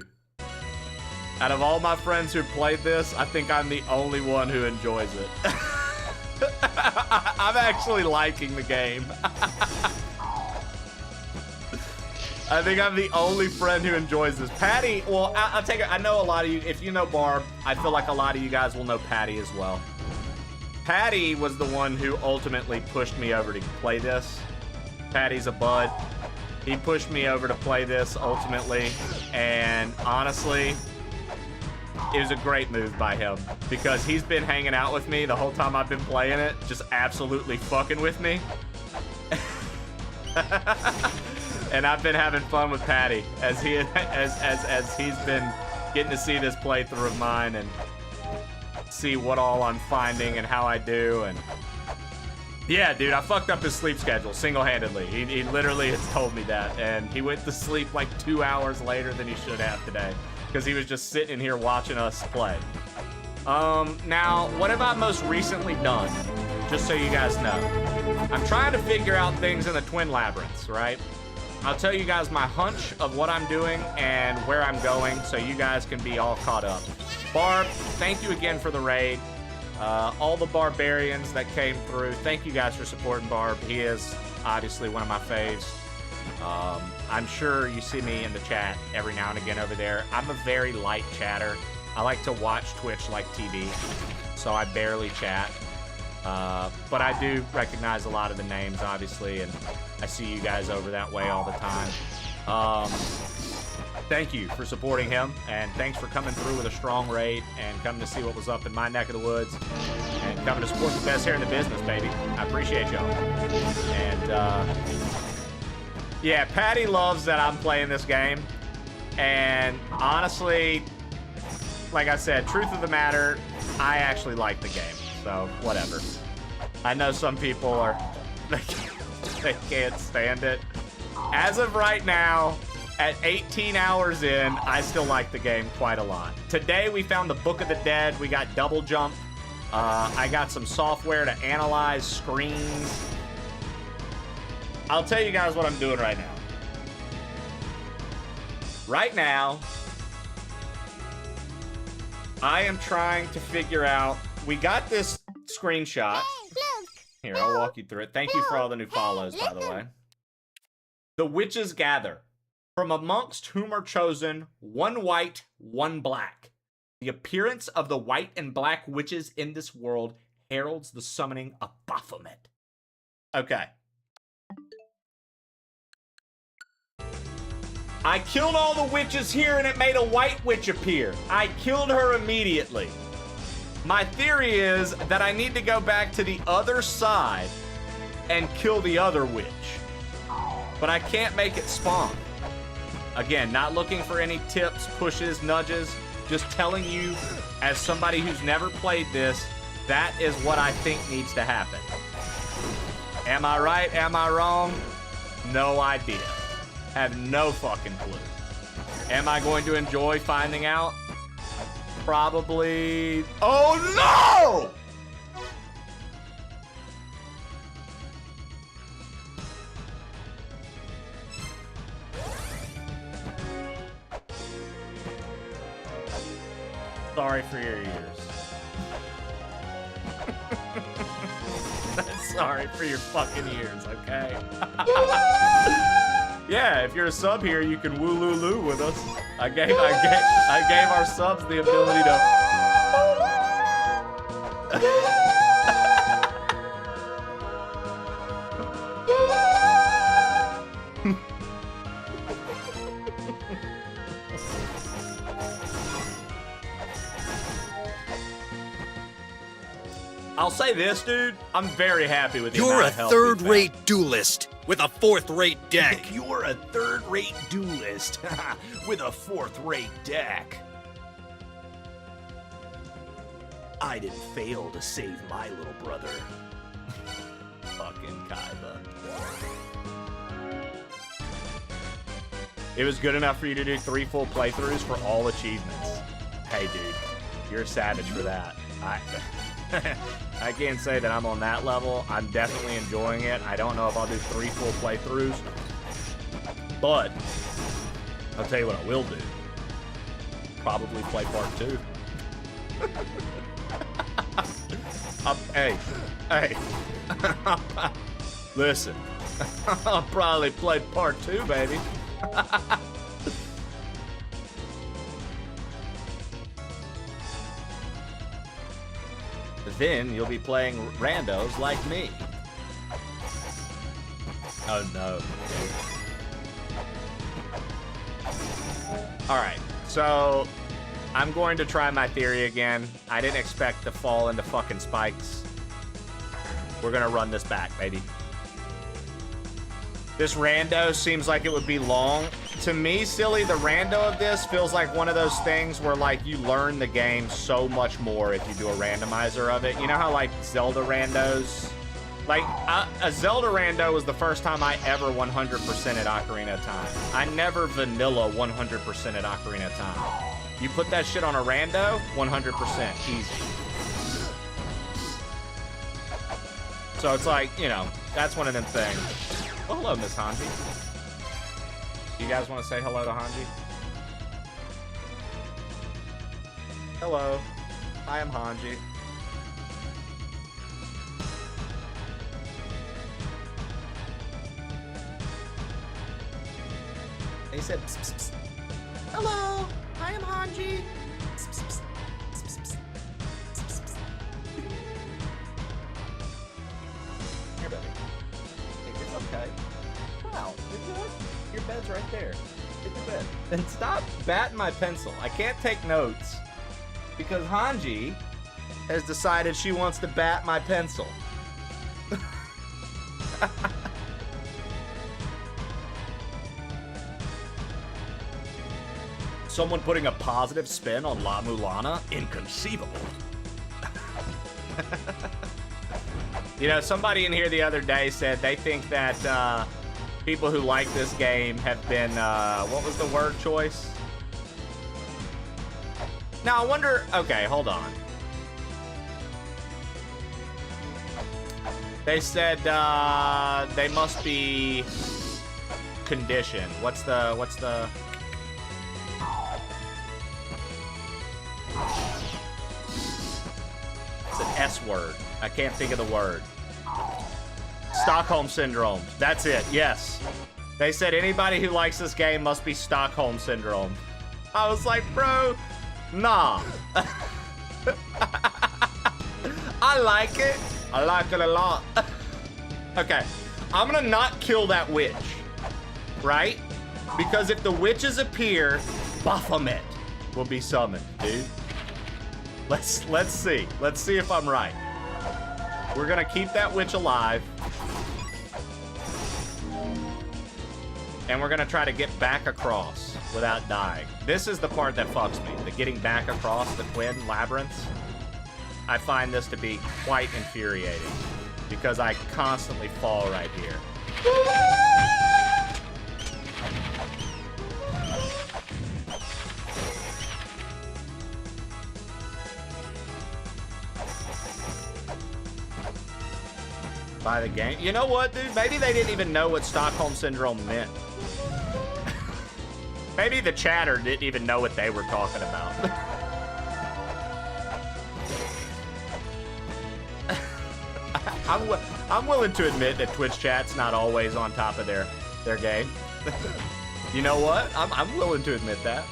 Out of all my friends who played this, I think I'm the only one who enjoys it. I'm actually liking the game. I think I'm the only friend who enjoys this. Patty, well, I'll take it. I know a lot of you, if you know Barb, I feel like a lot of you guys will know Patty as well. Patty was the one who ultimately pushed me over to play this. Patty's a bud. He pushed me over to play this ultimately, and honestly, it was a great move by him because he's been hanging out with me the whole time I've been playing it, just absolutely fucking with me. And I've been having fun with Patty as he's been getting to see this playthrough of mine and see what all I'm finding and how I do. And yeah, dude, I fucked up his sleep schedule single-handedly. He literally has told me that, and he went to sleep like 2 hours later than he should have today because he was just sitting in here watching us play. Now, what have I most recently done? Just so you guys know. I'm trying to figure out things in the twin labyrinths, right? I'll tell you guys my hunch of what I'm doing and where I'm going so you guys can be all caught up. Barb, thank you again for the raid. All the barbarians that came through, thank you guys for supporting Barb. He is obviously one of my faves. I'm sure you see me in the chat every now and again over there. I'm a very light chatter. I like to watch Twitch like TV, so I barely chat. But I do recognize a lot of the names, obviously, and I see you guys over that way all the time. Thank you for supporting him, and thanks for coming through with a strong raid and coming to see what was up in my neck of the woods and coming to support the best here in the business, baby. I appreciate y'all. And, yeah, Patty loves that I'm playing this game, and honestly, like I said, truth of the matter, I actually like the game. So, whatever. I know some people are... they can't stand it. As of right now, at 18 hours in, I still like the game quite a lot. Today, we found the Book of the Dead. We got double jump. I got some software to analyze screens. I'll tell you guys what I'm doing right now. Right now, I am trying to figure out... We got this screenshot. Hey, look. Here, I'll walk you through it. Thank you for all the new follows, by the way. The witches gather. From amongst whom are chosen, one white, one black. The appearance of the white and black witches in this world heralds the summoning of Baphomet. Okay. I killed all the witches here and it made a white witch appear. I killed her immediately. My theory is that I need to go back to the other side and kill the other witch. But I can't make it spawn. Again, not looking for any tips, pushes, nudges. Just telling you, as somebody who's never played this, that is what I think needs to happen. Am I right? Am I wrong? No idea. Have no fucking clue. Am I going to enjoy finding out? Probably. Oh no! Sorry for your ears. Sorry for your fucking ears, okay? Yeah, if you're a sub here, you can woo-loo-loo with us. I gave our subs the ability to. I'll say this, dude. I'm very happy with the You're amount a of help we've third-rate duelist with a fourth-rate deck. You're a third-rate duelist with a fourth-rate deck. I didn't fail to save my little brother. Fucking Kaiba. It was good enough for you to do 3 full playthroughs for all achievements. Hey, dude, you're a savage for that. I can't say that I'm on that level. I'm definitely enjoying it. I don't know if I'll do 3 full playthroughs, but I'll tell you what I will do. Probably play part 2. Hey. Listen, I'll probably play part 2, baby. Then you'll be playing randos like me. Oh no. Alright, so I'm going to try my theory again. I didn't expect to fall into fucking spikes. We're gonna run this back, baby. This rando seems like it would be long. To me, silly, the rando of this feels like one of those things where, like, you learn the game so much more if you do a randomizer of it. You know how, like, Zelda randos? Like, a Zelda rando was the first time I ever 100% at Ocarina of Time. I never vanilla 100% at Ocarina of Time. You put that shit on a rando, 100%, easy. So it's like, you know, that's one of them things. Oh, hello, Miss Hanji. You guys want to say hello to Hanji? Hello. I am Hanji. And he said, pss, pss, pss. Hello, I am Hanji. Pss, pss, pss. Pss, pss, pss. Pss, pss, pss. Here, baby. It's okay. Wow, you're good. Your bed's right there. Get your bed. And stop batting my pencil. I can't take notes because Hanji has decided she wants to bat my pencil. Someone putting a positive spin on LA-MULANA? Inconceivable. You know, somebody in here the other day said they think that people who like this game have been, what was the word choice? Now, I wonder, okay, hold on. They said they must be conditioned. What's the... It's an S word. I can't think of the word. Stockholm Syndrome. That's it, yes. They said anybody who likes this game must be Stockholm Syndrome. I was like, bro, nah. I like it. I like it a lot. Okay, I'm gonna not kill that witch, right? Because if the witches appear, Baphomet will be summoned, dude. Let's see. Let's see if I'm right. We're gonna keep that witch alive. And we're gonna try to get back across without dying. This is the part that fucks me. The getting back across the twin labyrinths. I find this to be quite infuriating because I constantly fall right here. By the game. You know what, dude? Maybe they didn't even know what Stockholm Syndrome meant. Maybe the chatter didn't even know what they were talking about. I'm willing to admit that Twitch chat's not always on top of their game. You know what? I'm willing to admit that.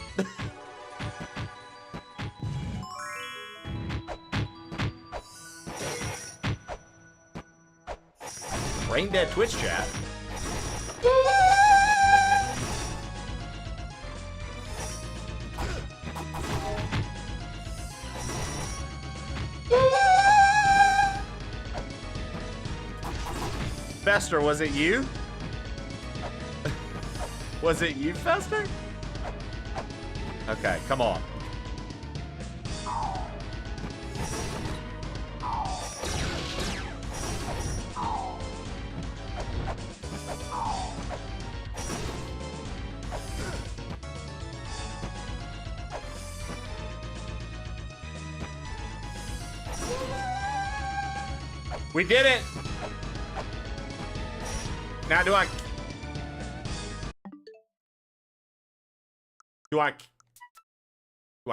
Brain dead Twitch chat. Fester, was it you? Was it you, Fester? Okay, come on. We did it! Now do I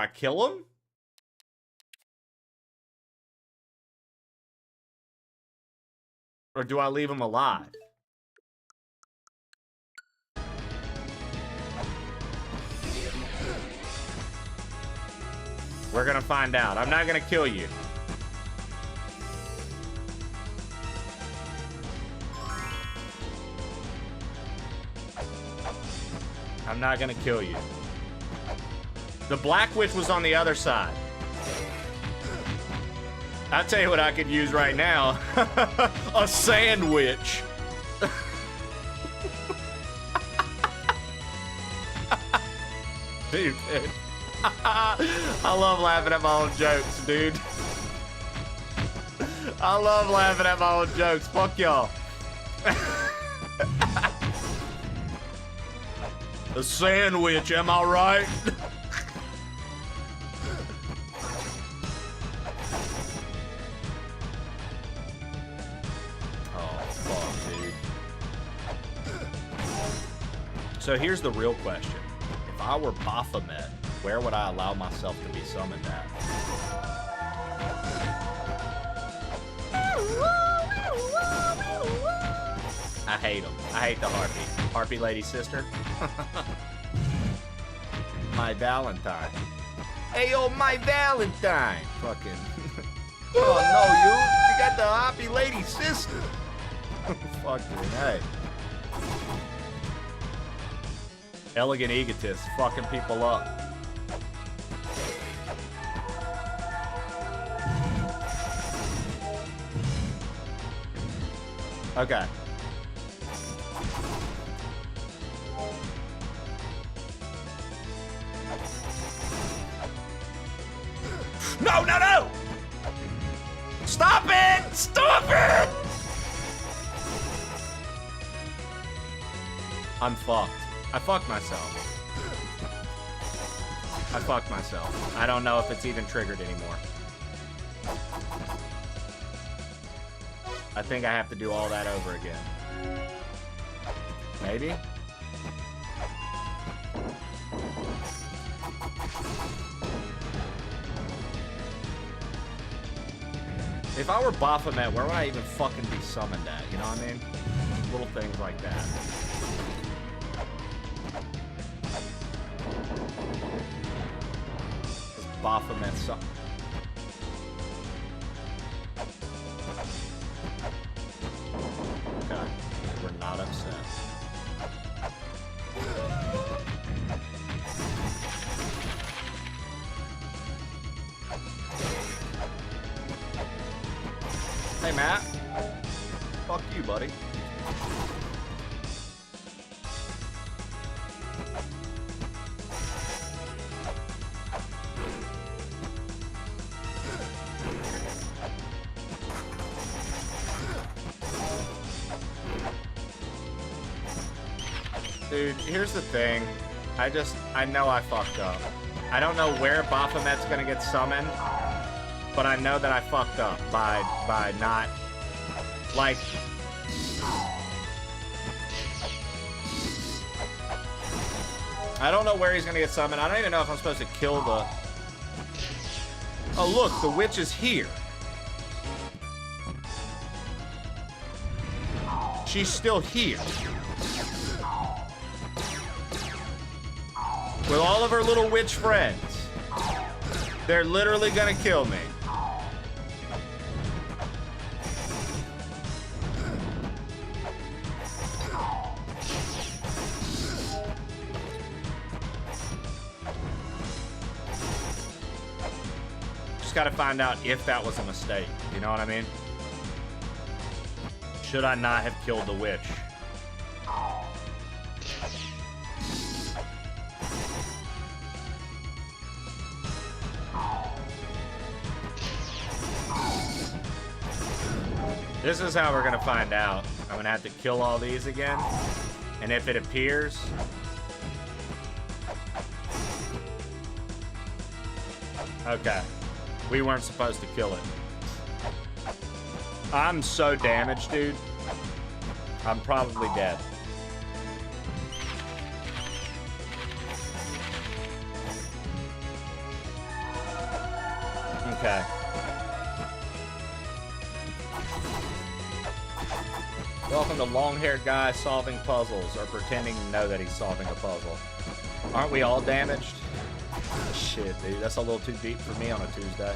kill him? Or do I leave him alive? We're gonna find out. I'm not gonna kill you. I'm not gonna kill you. The Black Witch was on the other side. I'll tell you what I could use right now. A sandwich. Dude. I love laughing at my own jokes, dude. I love laughing at my own jokes. Fuck y'all. A sandwich, am I right? Oh, fuck, dude. So here's the real question. If I were Baphomet, where would I allow myself to be summoned at? I hate him. I hate the Harpy. Harpy lady sister. My Valentine. Hey, yo, my Valentine. Fucking. Oh, no, you got the Harpy lady sister. Fucking, hey. Elegant egotist, fucking people up. Okay. No, no, no! Stop it! Stop it! I'm fucked. I fucked myself. I fucked myself. I don't know if it's even triggered anymore. I think I have to do all that over again. Maybe? If I were Baphomet, where would I even fucking be summoned at? You know what I mean? Little things like that. Baphomet suck. Okay, we're not upset. Hey, Matt. Fuck you, buddy. Dude, here's the thing. I know I fucked up. I don't know where Baphomet's gonna get summoned, but I know that I fucked up by not, like... I don't know where he's gonna get summoned. I don't even know if I'm supposed to kill the... Oh, look, the witch is here. She's still here. With all of her little witch friends. They're literally gonna kill me. Just gotta find out if that was a mistake. You know what I mean? Should I not have killed the witch? This is how we're gonna find out. I'm gonna have to kill all these again. And if it appears... Okay. We weren't supposed to kill it. I'm so damaged, dude. I'm probably dead. Okay. Welcome to long-haired guy solving puzzles or pretending to know that he's solving a puzzle. Aren't we all damaged? Shit, dude, that's a little too deep for me on a Tuesday.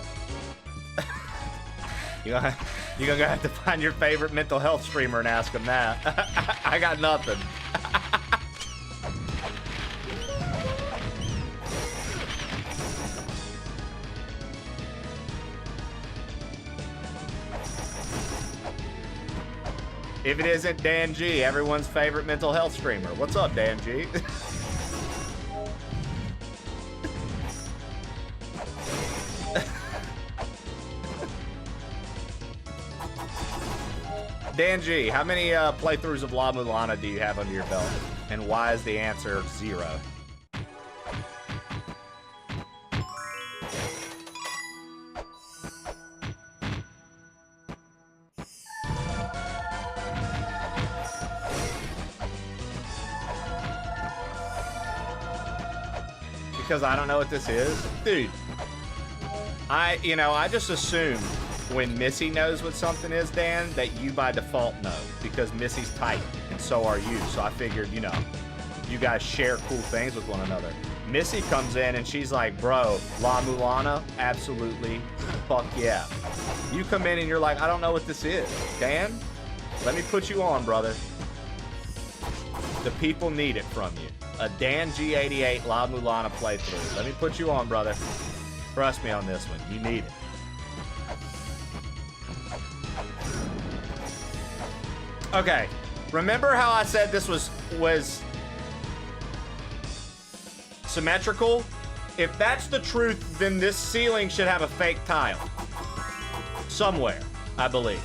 You're gonna have to find your favorite mental health streamer and ask him that. I got nothing. If it isn't Dan G, everyone's favorite mental health streamer. What's up, Dan G? Dan G, how many playthroughs of LA-MULANA do you have under your belt? And why is the answer 0? Because I don't know what this is? Dude, I just assume when Missy knows what something is, Dan, that you by default know, because Missy's tight, and so are you. So I figured, you guys share cool things with one another. Missy comes in and she's like, bro, LA-MULANA, absolutely, fuck yeah. You come in and you're like, I don't know what this is. Dan, let me put you on, brother. The people need it from you. A Dan G88 LA-MULANA playthrough. Let me put you on, brother. Trust me on this one. You need it. Okay, remember how I said this was symmetrical? If that's the truth, then this ceiling should have a fake tile. Somewhere, I believe.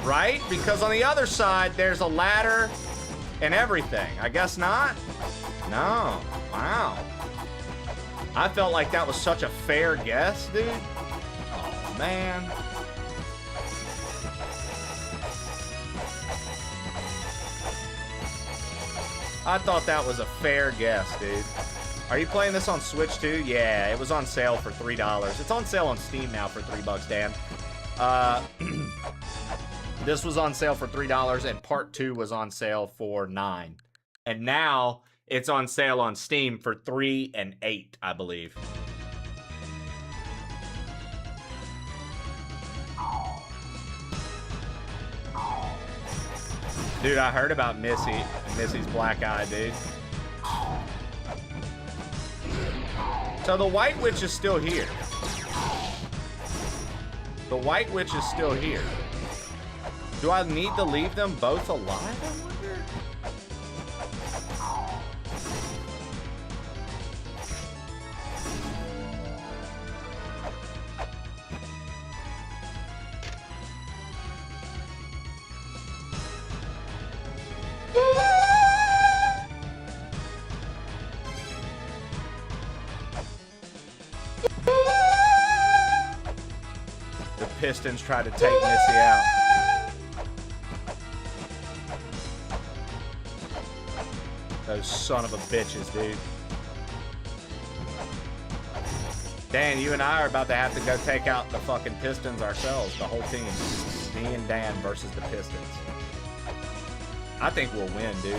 Right? Because on the other side, there's a ladder and everything. I guess not? No. Wow. I felt like that was such a fair guess, dude. Oh, man. I thought that was a fair guess, dude. Are you playing this on Switch too? Yeah, it was on sale for $3. It's on sale on Steam now for $3, Dan. This was on sale for $3, and Part 2 was on sale for $9. And now it's on sale on Steam for $3 and $8, I believe. Dude, I heard about Missy's black eye, dude. So the White Witch is still here. The White Witch is still here. Do I need to leave them both alive, I wonder? Pistons tried to take Missy out. Those son of a bitches, dude. Dan, you and I are about to have to go take out the fucking Pistons ourselves, the whole team. Me and Dan versus the Pistons. I think we'll win, dude.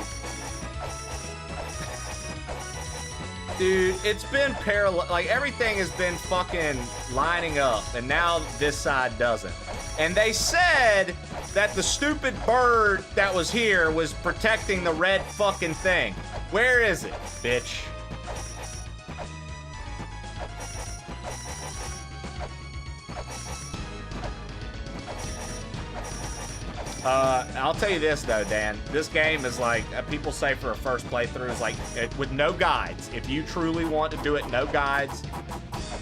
Dude, it's been parallel. Like, everything has been fucking lining up, and now this side doesn't. And they said that the stupid bird that was here was protecting the red fucking thing. Where is it, bitch? I'll tell you this though, Dan. This game is like, people say for a first playthrough is like, with no guides. If you truly want to do it, no guides,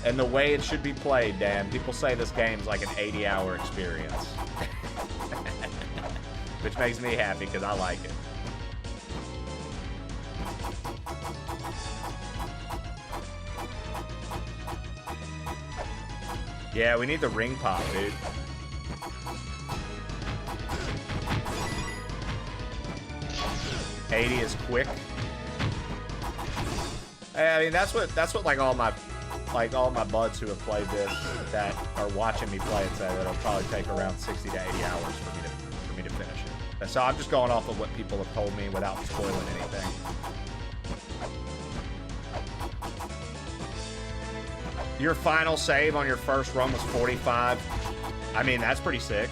and the way it should be played, Dan, people say this game's like an 80-hour experience. Which makes me happy because I like it. Yeah, we need the ring pop, dude. $80 is quick. I mean, that's what like all my buds who have played this that are watching me play it say that it'll probably take around 60 to 80 hours for me to finish it. So I'm just going off of what people have told me without spoiling anything. Your final save on your first run was 45. I mean, that's pretty sick.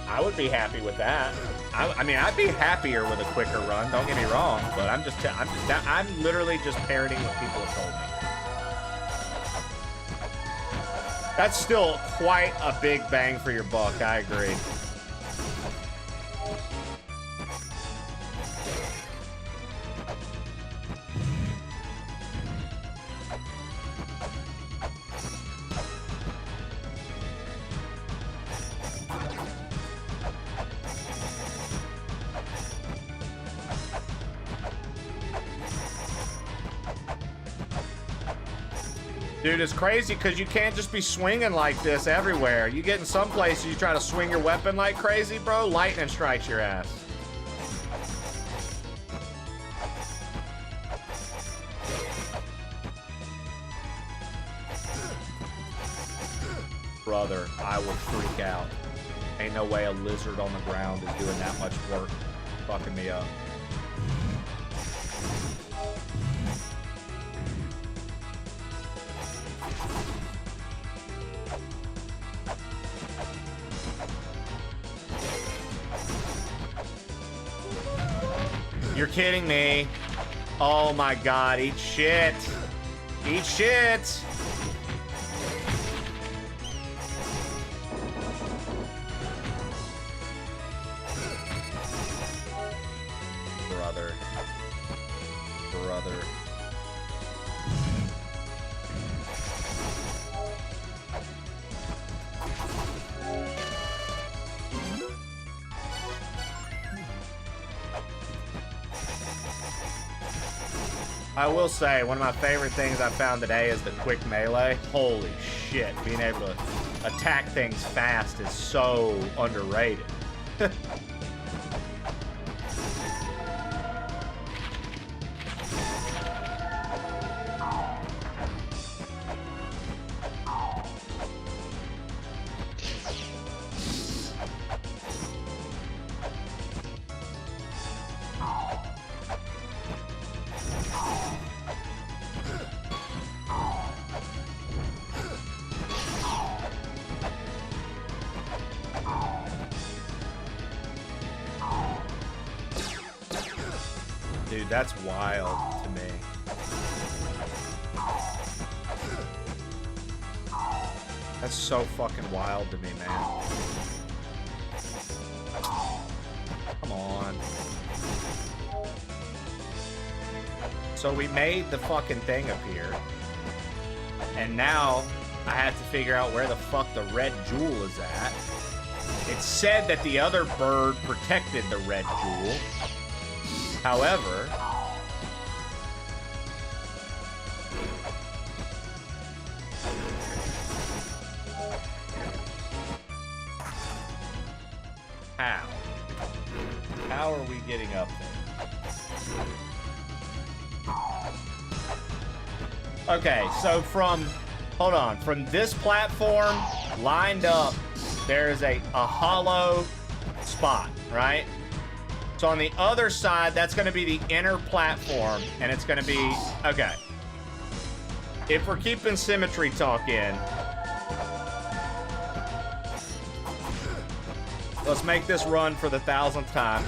I would be happy with that. I mean, I'd be happier with a quicker run. Don't get me wrong, but I'm literally just parroting what people have told me. That's still quite a big bang for your buck. I agree. Dude, it's crazy because you can't just be swinging like this everywhere. You get in some places, you try to swing your weapon like crazy, bro, lightning strikes your ass. Brother, I will freak out. Ain't no way a lizard on the ground is doing that much work fucking me up. You're kidding me. Oh my god, eat shit. Eat shit. Brother. I will say, one of my favorite things I found today is the quick melee. Holy shit, being able to attack things fast is so underrated. Dude, that's wild to me. That's so fucking wild to me, man. Come on. So we made the fucking thing appear. And now I have to figure out where the fuck the red jewel is at. It said that the other bird protected the red jewel. However, Okay, so from this platform lined up, there's a hollow spot, right? So on the other side, that's going to be the inner platform, and it's going to be, okay. If we're keeping symmetry talk in, let's make this run for the 1000th time.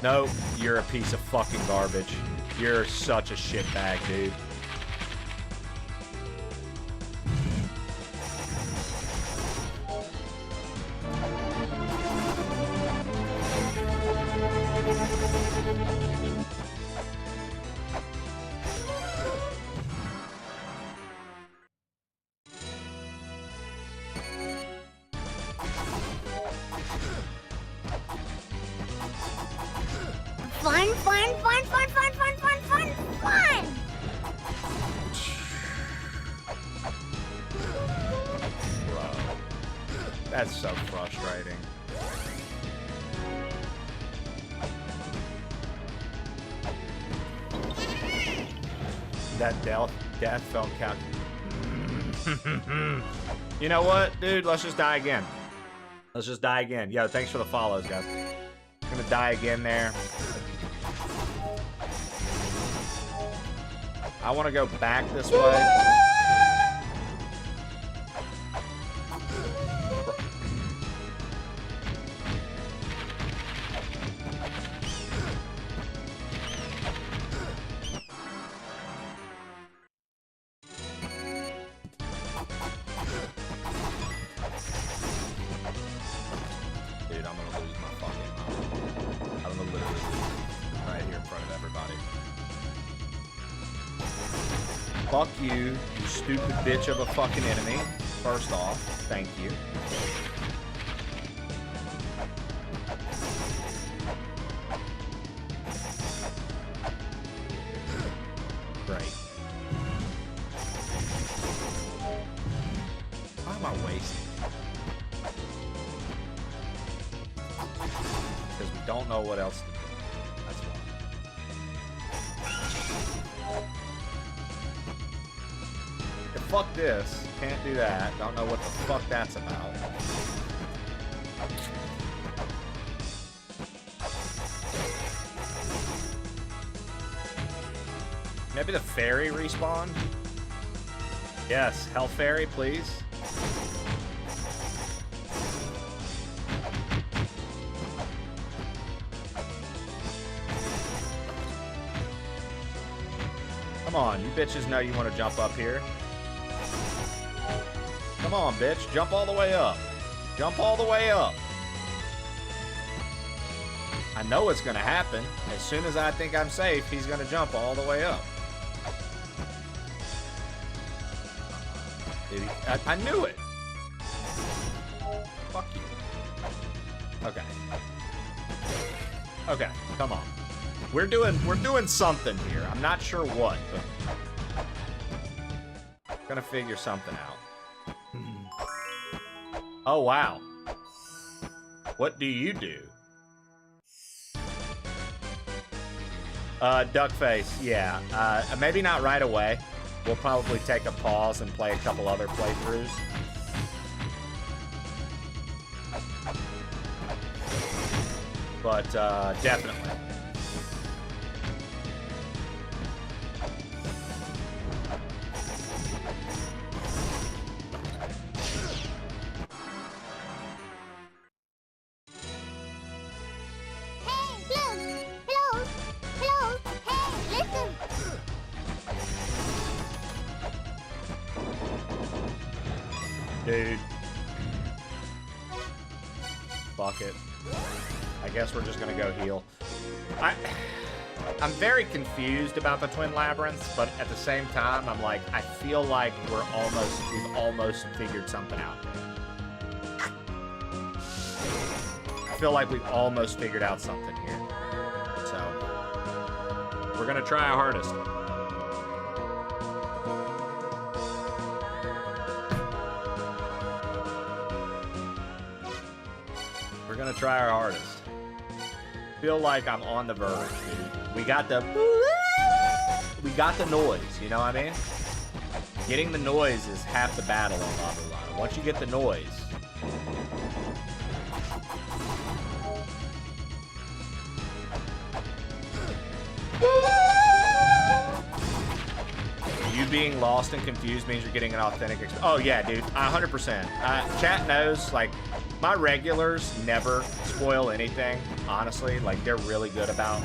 No, you're a piece of fucking garbage. You're such a shitbag, dude. Fun, fun, fun, fun, fun, fun, fun, fun, fun! Bro. That's so frustrating. That death don't count. You know what, dude? Let's just die again. Let's just die again. Yo, thanks for the follows, guys. I'm gonna die again there. I want to go back this way. Dude, I'm gonna lose my fucking mind. I'm gonna literally lose right here in front of everybody. Fuck you, you stupid bitch of a fucking enemy. First off, thank you. Great. Why am I wasting? Because we don't know what else to do. That's why. Fuck this. Can't do that. Don't know what the fuck that's about. Maybe the fairy respawned? Yes, Hell Fairy, please. Come on, you bitches know you want to jump up here. Come on, bitch. Jump all the way up. Jump all the way up. I know it's going to happen. As soon as I think I'm safe, he's going to jump all the way up. I knew it. Fuck you. Okay. Okay, come on. We're doing something here. I'm not sure what, but I'm gonna figure something out. Oh, wow. What do you do? Duckface, yeah. Maybe not right away. We'll probably take a pause and play a couple other playthroughs. But, definitely. Dude. Fuck it. I guess we're just gonna go heal. I'm very confused about the Twin Labyrinths, but at the same time, I'm like, I feel like we've almost figured something out. I feel like we've almost figured out something here. So, we're gonna try our hardest. gonna try our hardest. Feel like I'm on the verge, dude. We got the noise, you know what I mean? Getting the noise is half the battle on LA-MULANA. Once you get the noise, you being lost and confused means you're getting an authentic experience. Oh yeah, dude, 100%. Chat knows, like, my regulars never spoil anything, honestly. Like, they're really good about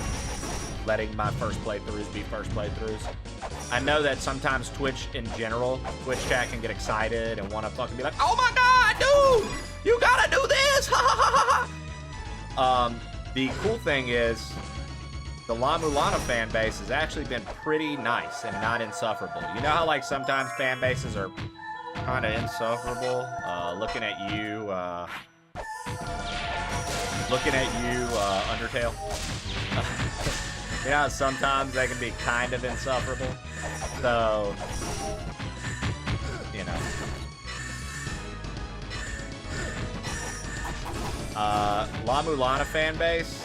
letting my first playthroughs be first playthroughs. I know that sometimes Twitch in general, Twitch chat can get excited and want to fucking be like, oh my god, dude, you gotta do this, ha ha ha ha. The cool thing is, the LA-MULANA fan base has actually been pretty nice and not insufferable. You know how, like, sometimes fan bases are kind of insufferable? Looking at you, Undertale. You know how sometimes they can be kind of insufferable? So, you know. LA-MULANA fan base,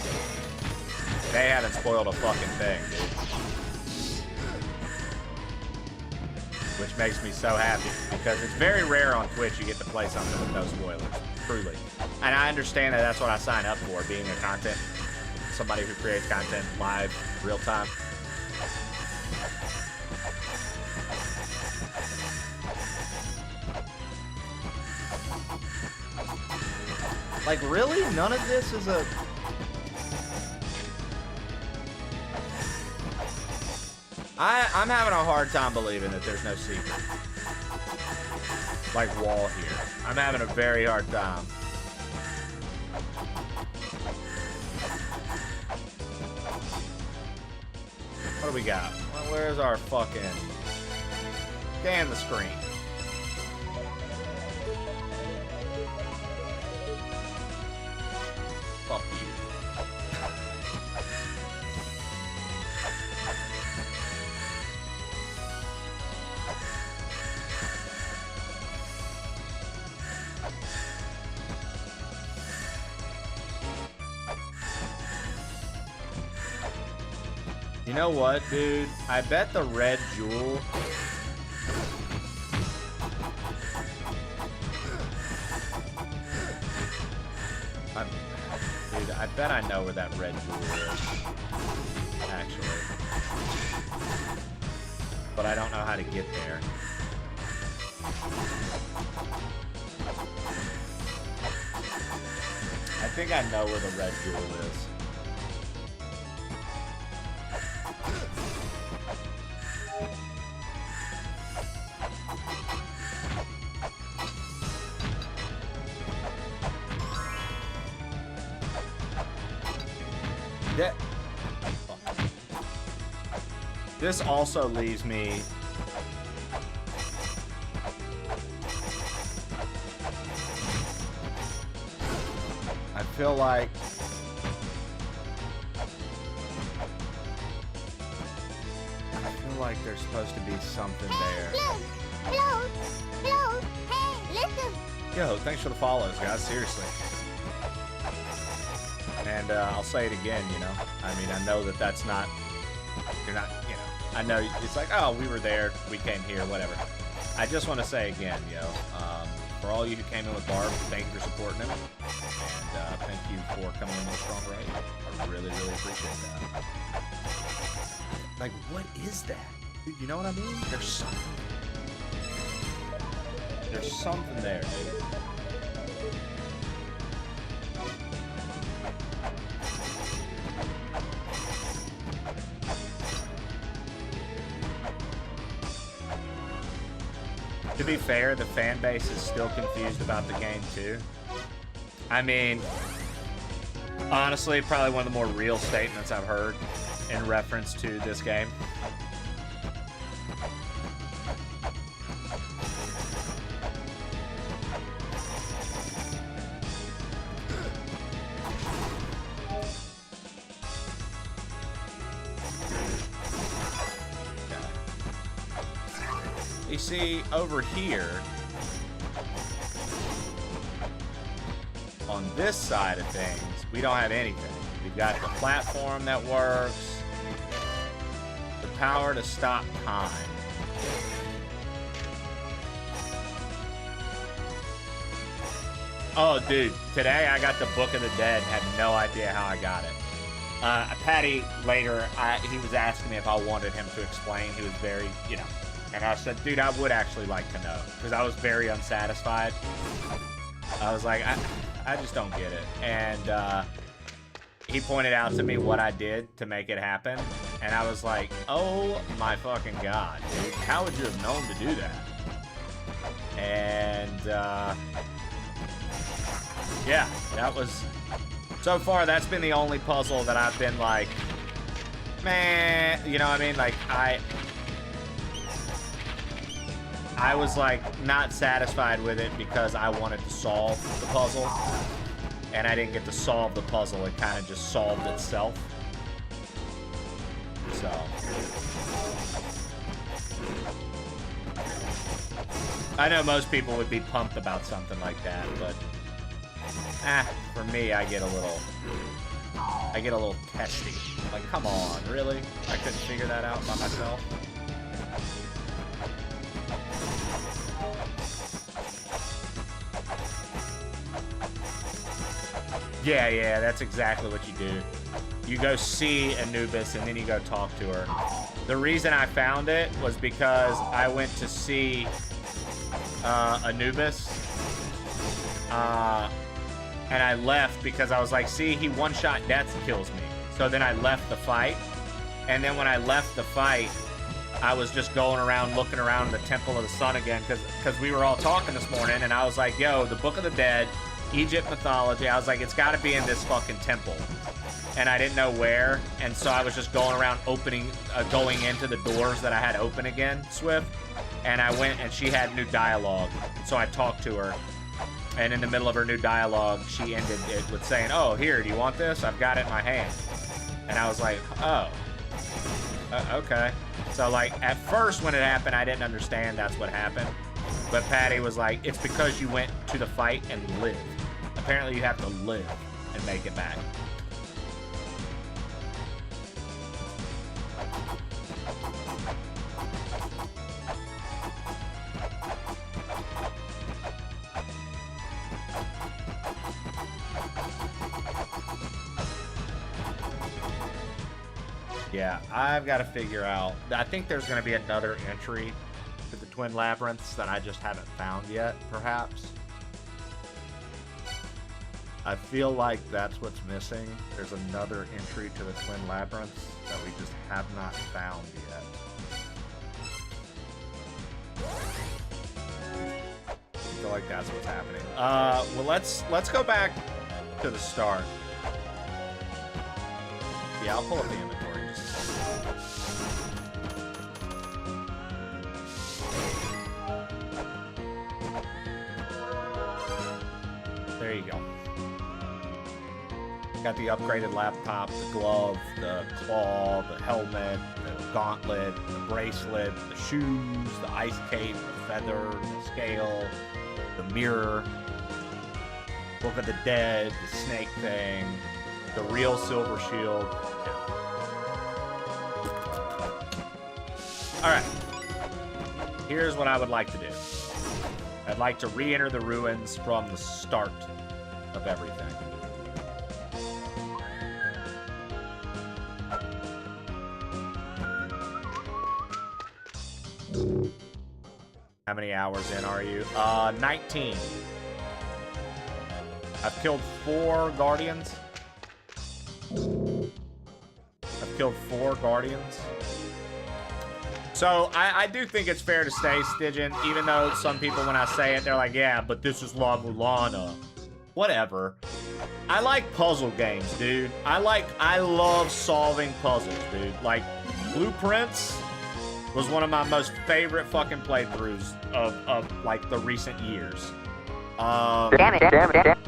they haven't spoiled a fucking thing, dude. Which makes me so happy, because it's very rare on Twitch you get to play something with no spoilers, truly. And I understand that that's what I sign up for, being a content, somebody who creates content live, real time. Like, really? None of this is a... I'm having a hard time believing that there's no secret. Like wall here. I'm having a very hard time. What do we got? Well, where's our fucking... Scan the screen. Fuck you. You know what, dude? I bet the red jewel... Dude, I bet I know where that red jewel is. Actually. But I don't know how to get there. I think I know where the red jewel is. This also leaves me... I feel like... there's supposed to be something there. Hello, hey, listen. Yo, thanks for the follows, guys, seriously. And I'll say it again, you know. I mean, I know that that's not... You're not, you know. I know it's like, oh, we were there, we came here, whatever. I just want to say again, yo, for all you who came in with Barb, thank you for supporting him. And thank you for coming in with Strong Right. I really, really appreciate that. Like, what is that? Dude, you know what I mean? There's something. There's something there, dude. To be fair, the fan base is still confused about the game too. I mean, honestly, probably one of the more real statements I've heard in reference to this game. You see, over here, on this side of things, we don't have anything. We've got the platform that works, the power to stop time. Oh, dude, today I got the Book of the Dead and had no idea how I got it. Patty, later, he was asking me if I wanted him to explain. He was very, you know, and I said, dude, I would actually like to know, because I was very unsatisfied. I was like, I just don't get it. And he pointed out to me what I did to make it happen, and I was like, oh my fucking god, dude, how would you have known to do that? And yeah, that was, so far that's been the only puzzle that I've been like, man, you know what I mean? Like, I was like not satisfied with it because I wanted to solve the puzzle, and I didn't get to solve the puzzle. It kind of just solved itself. So I know most people would be pumped about something like that, but for me, I get a little testy. Like, come on, really? I couldn't figure that out by myself. Yeah, that's exactly what you do. You go see Anubis and then you go talk to her. The reason I found it was because I went to see Anubis, and I left because I was like, see, he one-shot death kills me. So then I left the fight, and then when I left the fight, I was just going around, looking around the Temple of the Sun again, because we were all talking this morning, and I was like, yo, the Book of the Dead, Egypt mythology, I was like, it's got to be in this fucking temple. And I didn't know where, and so I was just going around going into the doors that I had open again, Swift, and I went, and she had new dialogue, so I talked to her, and in the middle of her new dialogue, she ended it with saying, oh, here, do you want this? I've got it in my hand. And I was like, oh, okay. So, like, at first when it happened, I didn't understand that's what happened, but Patty was like, it's because you went to the fight and lived. Apparently you have to live and make it back. Yeah, I've got to figure out. I think there's going to be another entry to the Twin Labyrinths that I just haven't found yet, perhaps. I feel like that's what's missing. There's another entry to the Twin Labyrinths that we just have not found yet. I feel like that's what's happening. Well, let's go back to the start. Yeah, I'll pull up the inventory just a second. There you go. Got the upgraded laptop, the glove, the claw, the helmet, the gauntlet, the bracelet, the shoes, the ice cape, the feather, the scale, the mirror, Book of the Dead, the snake thing, the real silver shield. Alright. Here's what I would like to do. I'd like to re-enter the ruins from the start of everything. How many hours in are you? 19. I've killed 4 Guardians. So, I do think it's fair to say, Stygian, even though some people, when I say it, they're like, yeah, but this is LA-MULANA. Whatever. I like puzzle games, dude. I love solving puzzles, dude. Like, Blueprints was one of my most favorite fucking playthroughs of like, the recent years.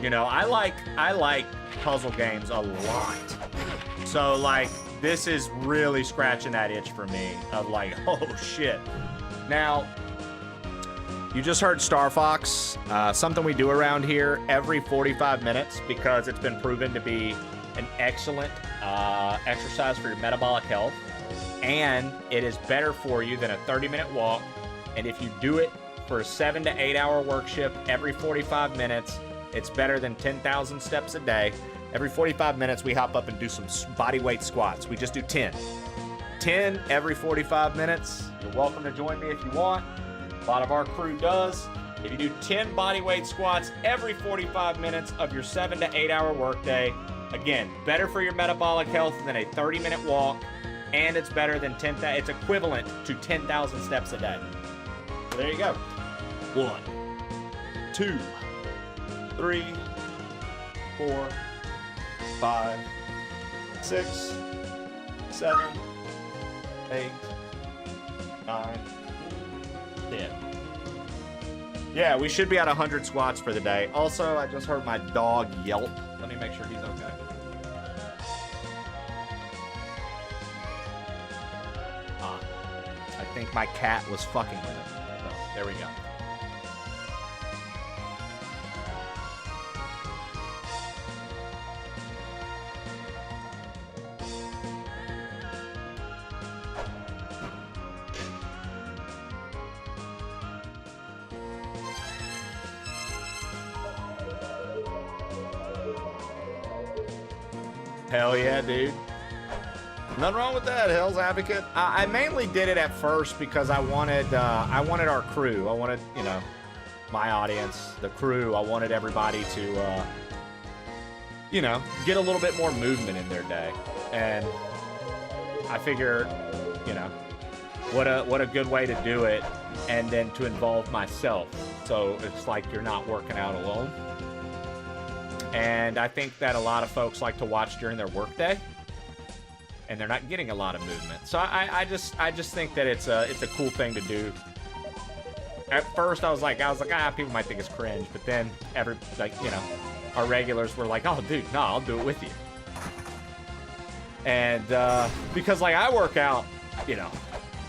You know, I like puzzle games a lot. So, like, this is really scratching that itch for me of like, oh shit. Now, You just heard Star Fox, something we do around here every 45 minutes because it's been proven to be an excellent exercise for your metabolic health, and it is better for you than a 30-minute walk. And if you do it for a 7 to 8 hour work shift every 45 minutes, it's better than 10,000 steps a day. Every 45 minutes, we hop up and do some body weight squats. We just do 10. 10 every 45 minutes. You're welcome to join me if you want. A lot of our crew does. If you do 10 body weight squats every 45 minutes of your 7 to 8 hour workday, again, better for your metabolic health than a 30-minute walk, and it's better than 10,000. It's equivalent to 10,000 steps a day. So there you go. 1, 2, 3, 4, 5, 6, 7, 8, 9, 10. Yeah, we should be at 100 squats for the day. Also, I just heard my dog yelp. Let me make sure he's okay. I think my cat was fucking with him. So, there we go. Hell yeah, dude. Nothing wrong with that, Hell's Advocate. I mainly did it at first because I wanted our crew. I wanted, you know, my audience, the crew. I wanted everybody to, you know, get a little bit more movement in their day. And I figure, you know, what a good way to do it, and then to involve myself. So it's like you're not working out alone. And I think that a lot of folks like to watch during their workday, and they're not getting a lot of movement. So I just think that it's a cool thing to do. At first I was like, people might think it's cringe, but then our regulars were like, oh dude, no, I'll do it with you. And because like I work out, you know,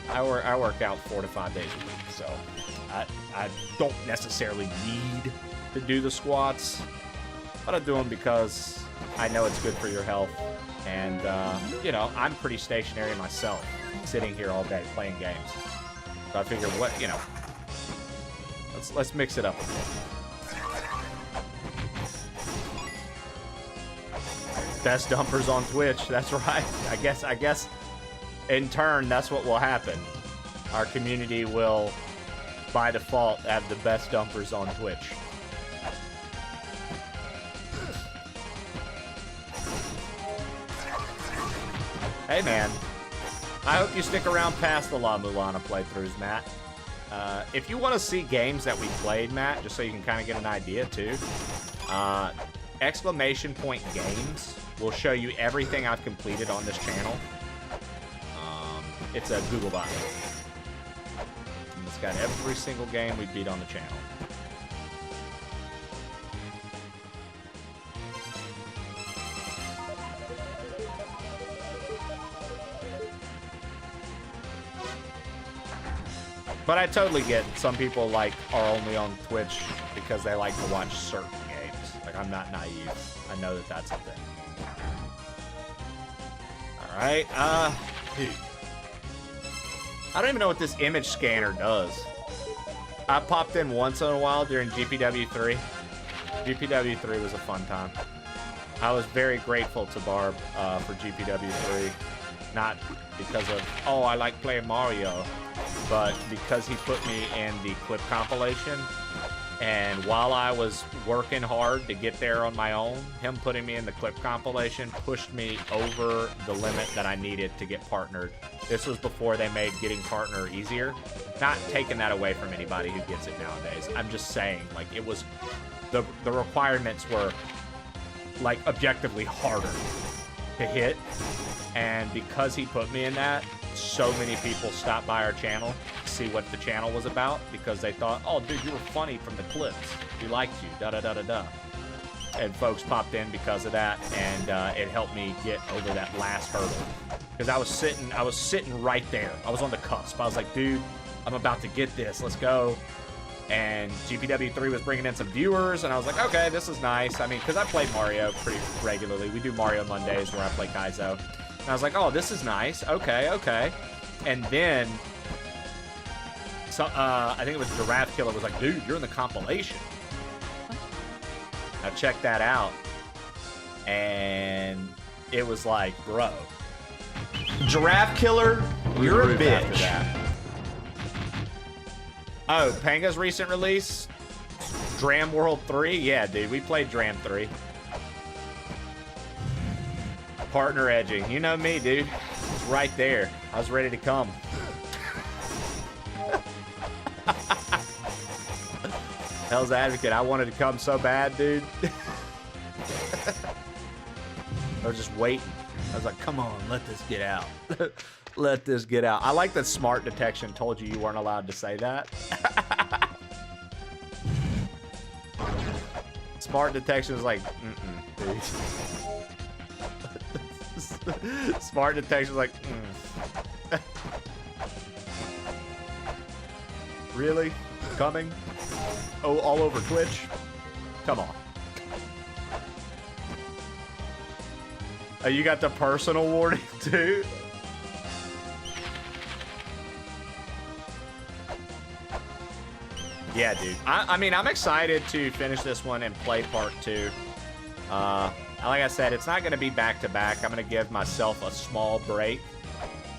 I work out 4 to 5 days a week, so I don't necessarily need to do the squats. But I do them because I know it's good for your health. And, you know, I'm pretty stationary myself, sitting here all day playing games. So I figure, you know, let's mix it up a bit. Best dumpers on Twitch, that's right. I guess in turn, that's what will happen. Our community will, by default, have the best dumpers on Twitch. Hey man, I hope you stick around past the LA-MULANA playthroughs, Matt. If you want to see games that we played, Matt, just so you can kind of get an idea too, !games will show you everything I've completed on this channel. It's a Google Doc. And it's got every single game we beat on the channel. But I totally get some people like are only on Twitch because they like to watch certain games. Like, I'm not naive. I know that that's a thing. All right, dude. I don't even know what this image scanner does. I popped in once in a while during GPW3. GPW3 was a fun time. I was very grateful to Barb for GPW3. Not because of, oh, I like playing Mario, but because he put me in the clip compilation. And while I was working hard to get there on my own, him putting me in the clip compilation pushed me over the limit that I needed to get partnered. This was before they made getting partner easier. Not taking that away from anybody who gets it nowadays. I'm just saying, like, it was, the requirements were, like, objectively harder to hit. And because he put me in that, so many people stopped by our channel to see what the channel was about, because they thought, oh, dude, you were funny from the clips. We liked you, da-da-da-da-da. And folks popped in because of that, and it helped me get over that last hurdle. Because I was sitting right there. I was on the cusp. I was like, dude, I'm about to get this. Let's go. And GPW3 was bringing in some viewers, and I was like, okay, this is nice. I mean, because I play Mario pretty regularly. We do Mario Mondays where I play Kaizo. And I was like, oh, this is nice. Okay, okay. And then, so, I think it was Giraffe Killer was like, dude, you're in the compilation. I checked that out. And it was like, bro. Giraffe Killer, you're a bitch. Oh, Panga's recent release? Dram World 3? Yeah, dude, we played Dram 3. Partner edging. You know me, dude. It's right there. I was ready to come. Hell's Advocate, I wanted to come so bad, dude. I was just waiting. I was like, come on, let this get out. Let this get out. I like that Smart Detection told you weren't allowed to say that. Smart Detection was like, dude. Smart Detection was like, Really? Coming? Oh, all over Twitch? Come on. Oh, you got the personal warning too? Yeah, dude. I mean, I'm excited to finish this one and play part 2. Like I said, it's not going to be back-to-back. I'm going to give myself a small break.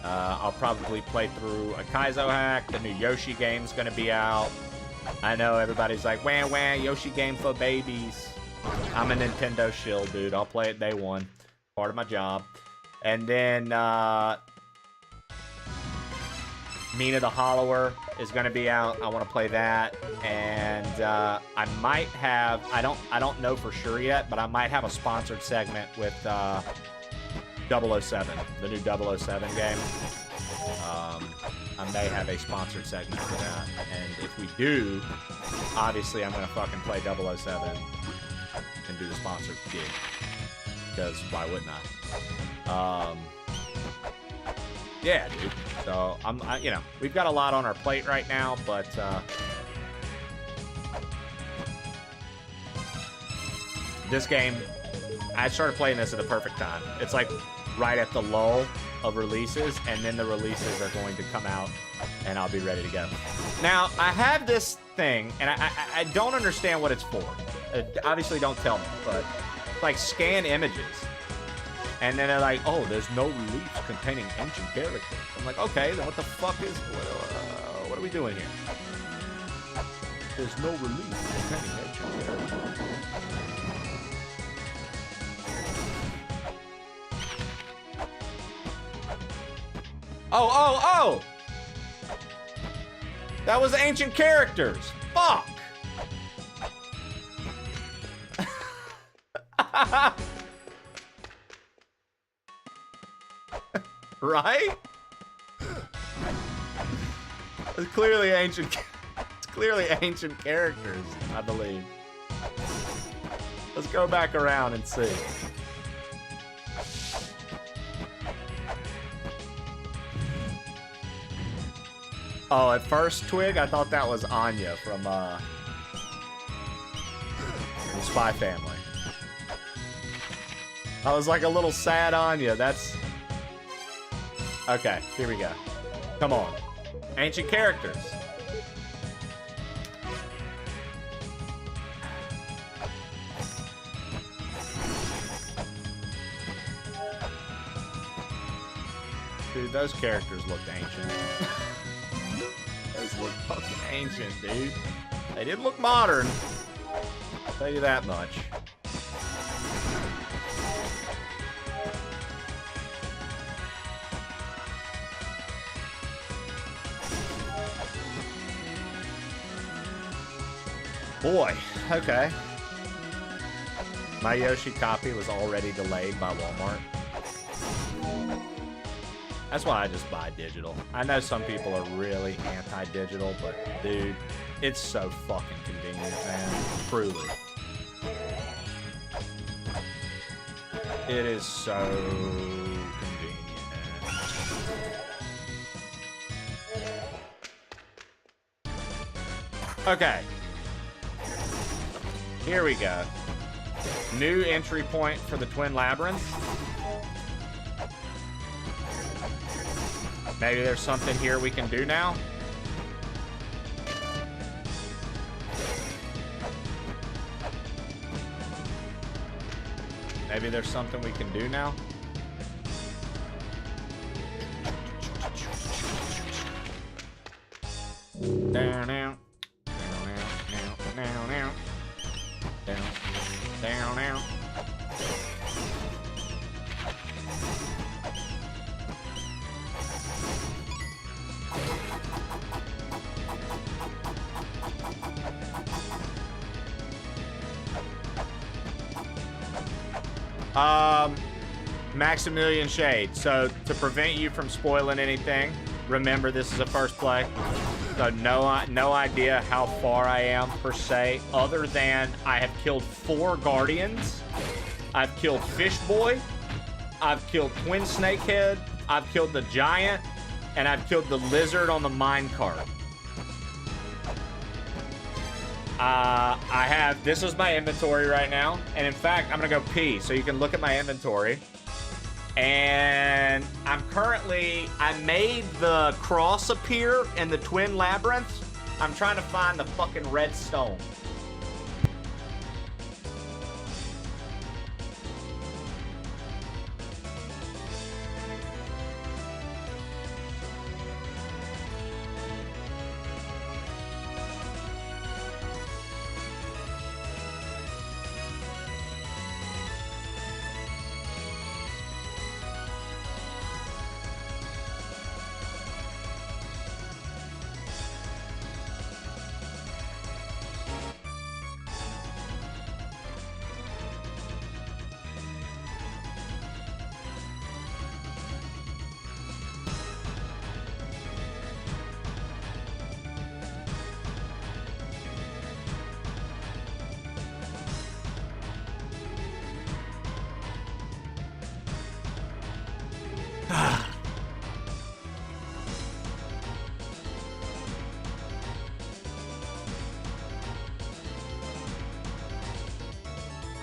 I'll probably play through a Kaizo hack. The new Yoshi game's going to be out. I know everybody's like, wah, wah, Yoshi game for babies. I'm a Nintendo shill, dude. I'll play it day one. Part of my job. And then, Mina the Hollower is going to be out. I want to play that. And I might have, I don't know for sure yet, but I might have a sponsored segment with 007, the new 007 game. I may have a sponsored segment for that. And if we do, obviously I'm going to fucking play 007 and do the sponsored gig. Because why wouldn't I? Yeah, dude. So you know, we've got a lot on our plate right now, but this game, I started playing this at the perfect time. It's like right at the lull of releases, and then the releases are going to come out, and I'll be ready to go. Now, I have this thing, and I don't understand what it's for. Obviously, don't tell me, but like scan images. And then they're like, oh, there's no relief containing ancient characters. I'm like, okay, then what the fuck is... what are we doing here? There's no relief containing ancient characters. Oh! That was ancient characters. Fuck! Right? It's clearly ancient. It's clearly ancient characters, I believe. Let's go back around and see. Oh, at first, Twig, I thought that was Anya from Spy Family. I was like a little sad Anya. That's... Okay, here we go. Come on. Ancient characters. Dude, those characters looked ancient. Those look fucking ancient, dude. They didn't look modern. I'll tell you that much. Boy, okay. My Yoshi copy was already delayed by Walmart. That's why I just buy digital. I know some people are really anti-digital, but dude, it's so fucking convenient, man. Truly. It is so convenient, man. Okay. Here we go. New entry point for the Twin Labyrinth. Maybe there's something here we can do now. Maybe there's something we can do now. Down, down, down, down, down, down, down, down. Maximilian Shade. So to prevent you from spoiling anything, remember this is a first play. So no idea how far I am per se, other than I have killed 4 Guardians. I've killed Fish Boy. I've killed Twin Snakehead. I've killed the Giant, and I've killed the Lizard on the minecart. This is my inventory right now, and in fact, I'm gonna go pee so you can look at my inventory. And I made the cross appear in the Twin Labyrinth. I'm trying to find the fucking red stone.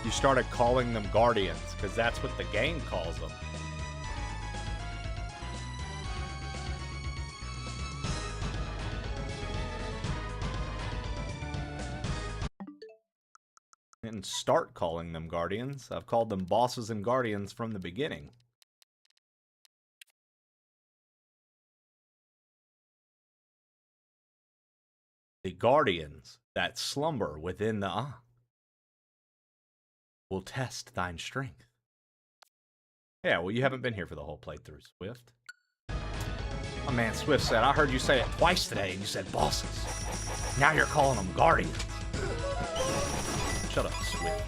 You started calling them Guardians, because that's what the game calls them. I didn't start calling them Guardians. I've called them bosses and Guardians from the beginning. The Guardians that slumber within the will test thine strength. Yeah, well, you haven't been here for the whole playthrough, Swift. My man Swift said, I heard you say it twice today, and you said bosses. Now you're calling them Guardians. Shut up, Swift.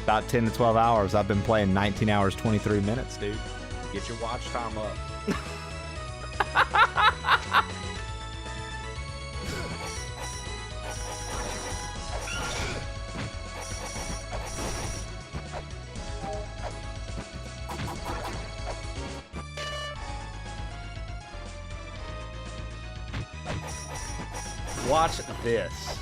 About 10 to 12 hours. I've been playing 19 hours, 23 minutes, dude. Get your watch time up. Watch this.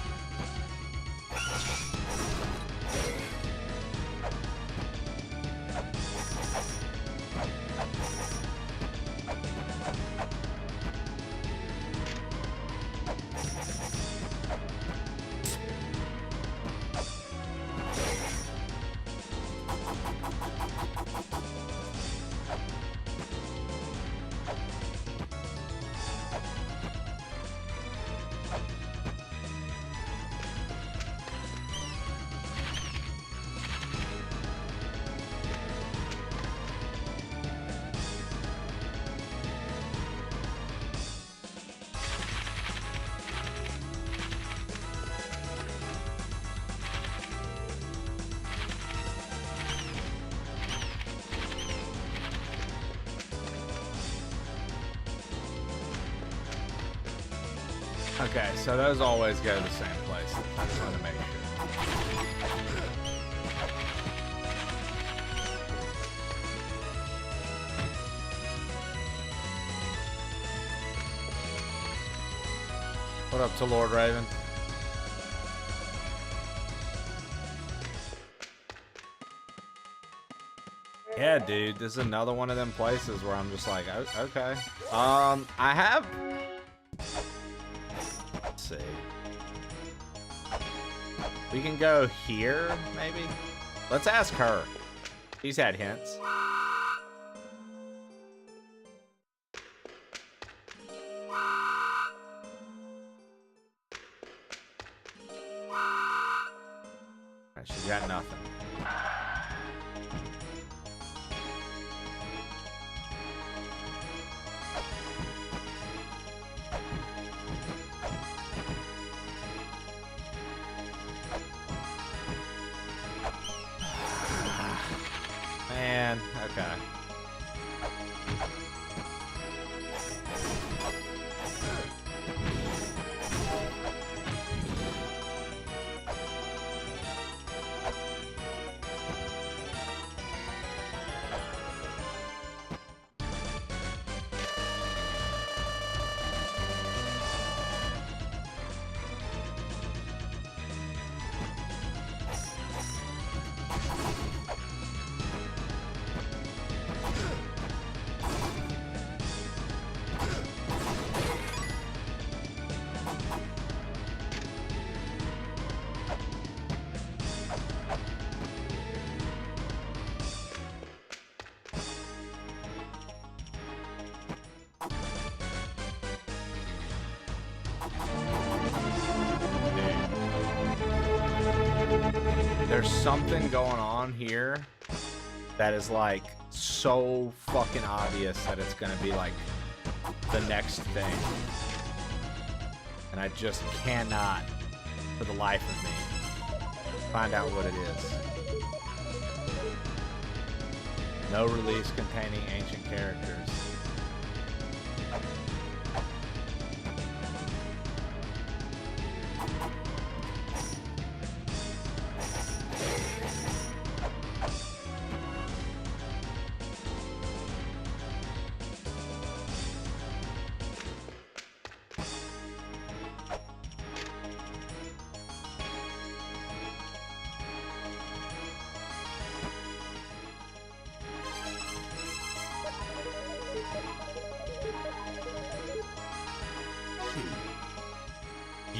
Okay, so those always go to the same place. I just want to make sure. What up to Lord Raven? Yeah, dude, this is another one of them places where I'm just like, okay. I have... Let's see. We can go here, maybe? Let's ask her. She's had hints. She's got nothing. Man, okay. There's something going on here that is like so fucking obvious that it's gonna be like the next thing. And I just cannot, for the life of me, find out what it is. No release containing ancient characters.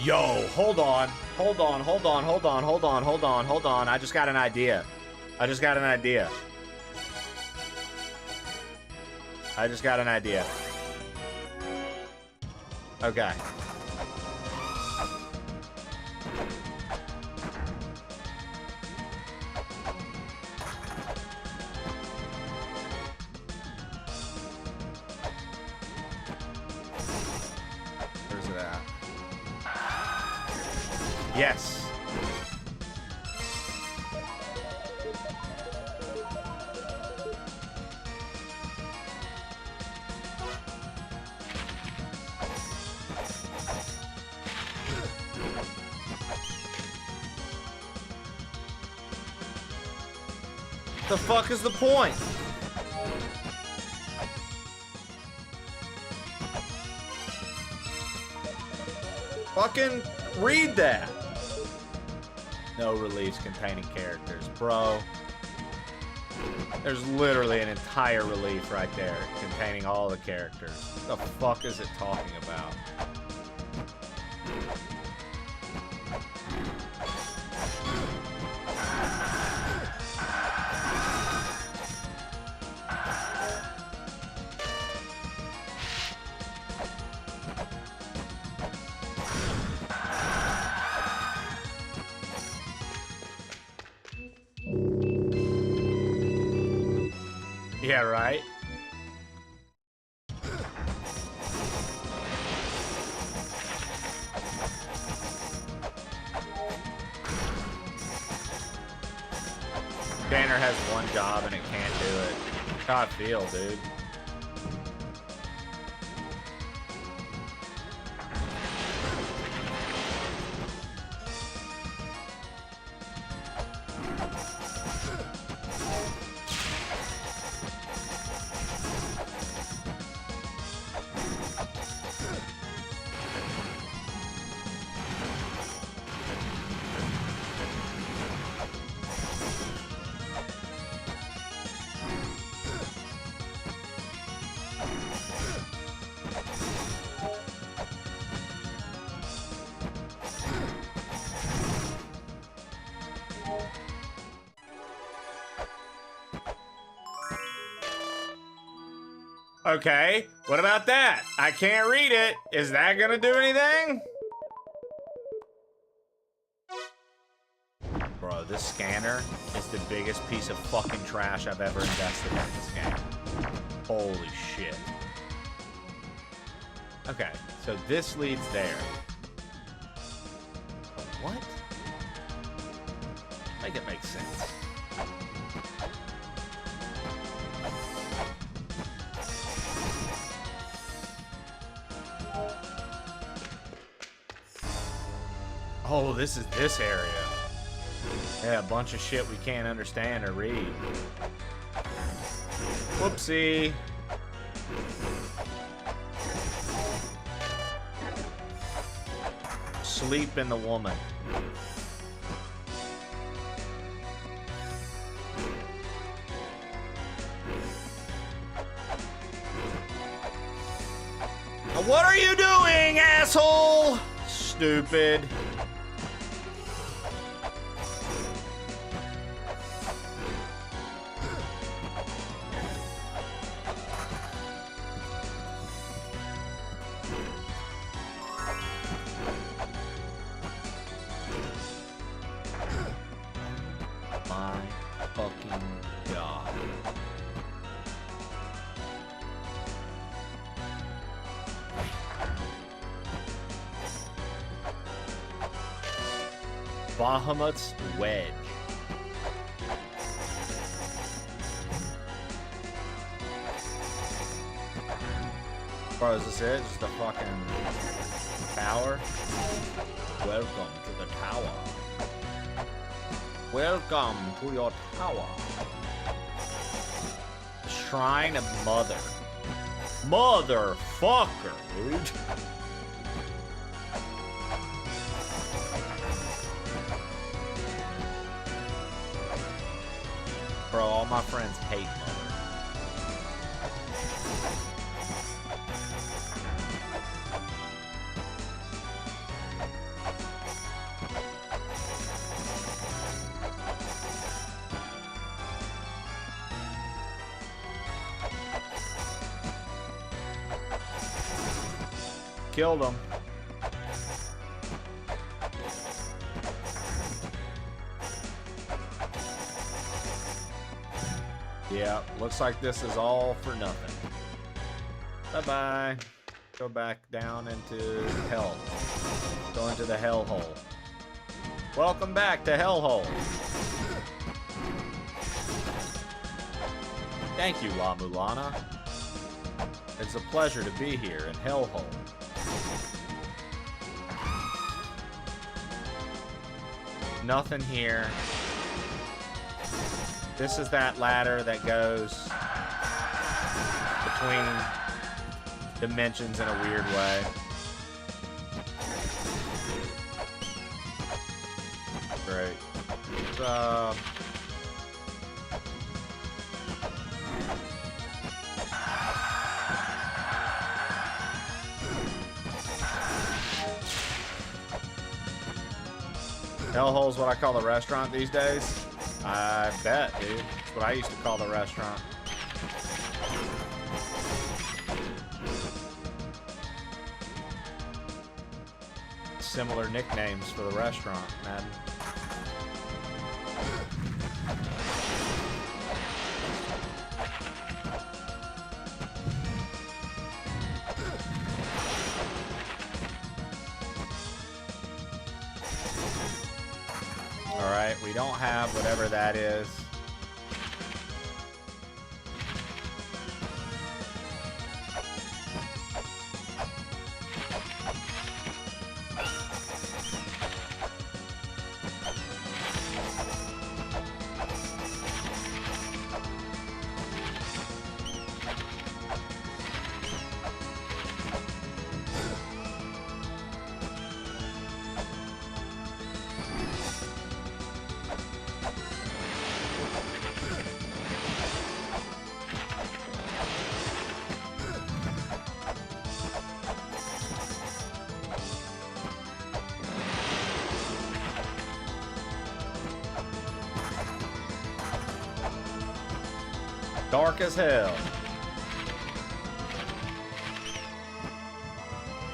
Yo, hold on. I just got an idea. Okay. Where's it at? Yes. The fuck is the point? Fucking read that. No release containing characters, bro. There's literally an entire relief right there containing all the characters. What the fuck is it talking about? Yeah, right? Banner has one job and it can't do it. That's how I feel, dude. Okay, what about that? I can't read it. Is that gonna do anything? Bro, this scanner is the biggest piece of fucking trash I've ever invested in this game. Holy shit. Okay, so this leads there. What? Make it make sense. Oh, this is this area. Yeah, a bunch of shit we can't understand or read. Whoopsie. Sleep in the woman. What are you doing, asshole? Stupid. My fucking God. Bahamut's Wedge. Bro, is this it? Just a fucking tower? Welcome to the tower. Welcome to your tower. Shrine of Mother. Motherfucker, dude. Bro, all my friends hate Mother. Killed him. Yeah, looks like this is all for nothing. Bye-bye. Go back down into hell. Go into the hellhole. Welcome back to hellhole. Thank you, LA-MULANA. It's a pleasure to be here in hellhole. Nothing here. This is that ladder that goes between dimensions in a weird way. Great. Hellhole's what I call the restaurant these days. I bet, dude. That's what I used to call the restaurant. Similar nicknames for the restaurant, man. Alright, we don't have whatever that is. Dark as hell.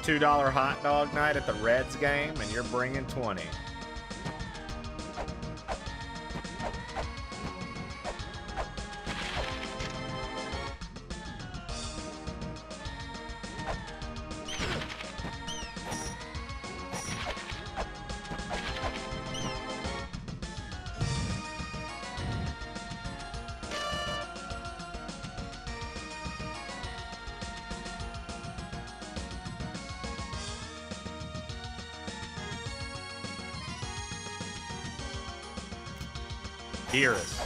$2 hot dog night at the Reds game, and you're bringing 20. Beerus.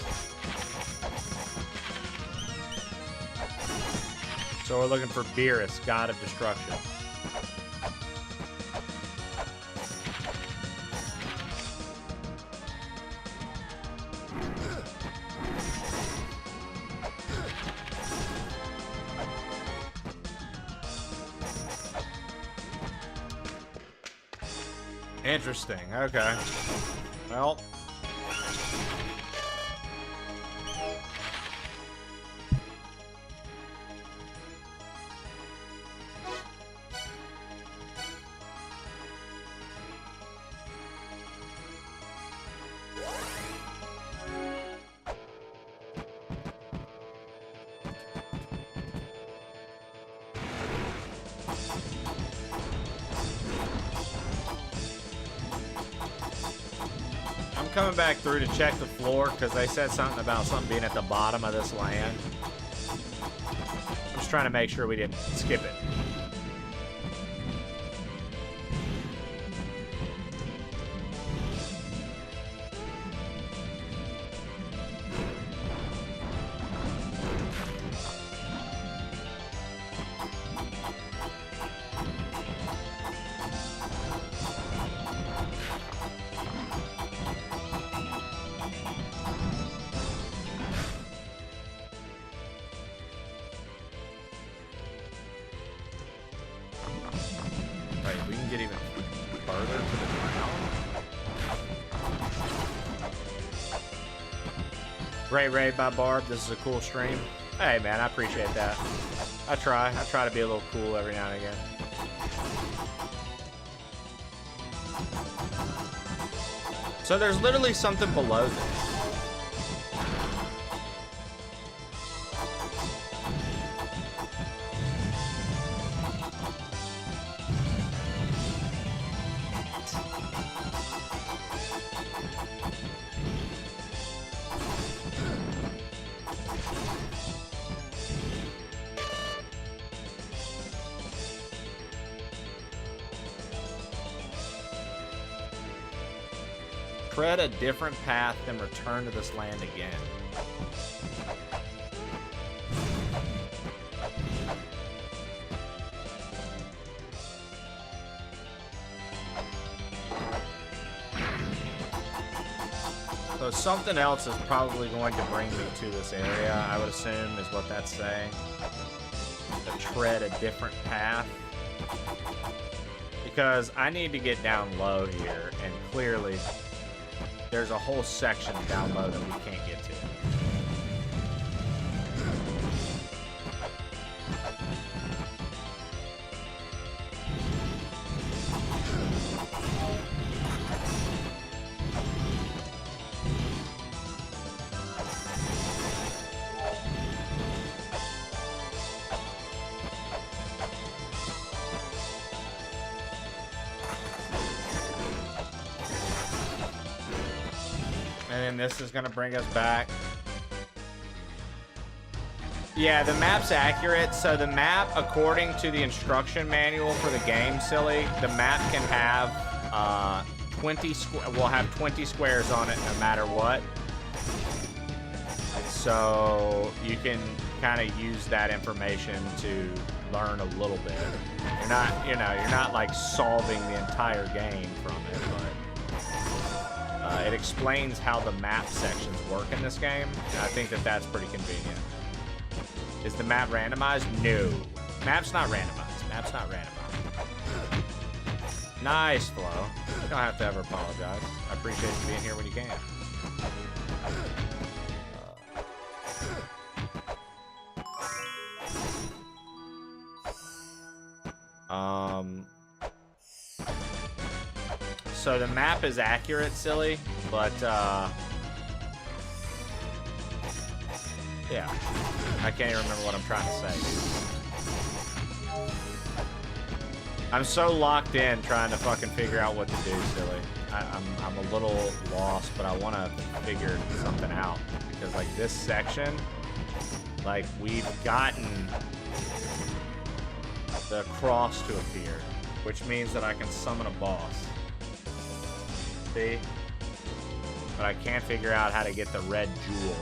So we're looking for Beerus, God of Destruction. Interesting. Okay. Well. Coming back through to check the floor because they said something about something being at the bottom of this land. I'm just trying to make sure we didn't skip it. Great raid by Barb. This is a cool stream. Hey man, I appreciate that. I try to be a little cool every now and again. So there's literally something below this. Tread a different path, then return to this land again. So something else is probably going to bring me to this area, I would assume, is what that's saying. To tread a different path. Because I need to get down low here, and clearly there's a whole section down low that we can't get to. And this is gonna bring us back. Yeah, the map's accurate. So the map, according to the instruction manual for the game, silly, the map can have 20 squares on it no matter what. So you can kind of use that information to learn a little bit. You're not, you're not like solving the entire game from it, but it explains how the map sections work in this game, and I think that that's pretty convenient. Is the map randomized? No. Map's not randomized. Map's not randomized. Nice, Flo. You don't have to ever apologize. I appreciate you being here when you can. so the map is accurate, silly, but yeah, I can't even remember what I'm trying to say. I'm so locked in trying to fucking figure out what to do, silly. I'm a little lost, but I want to figure something out because like this section, like we've gotten the cross to appear, which means that I can summon a boss. See? But I can't figure out how to get the red jewel.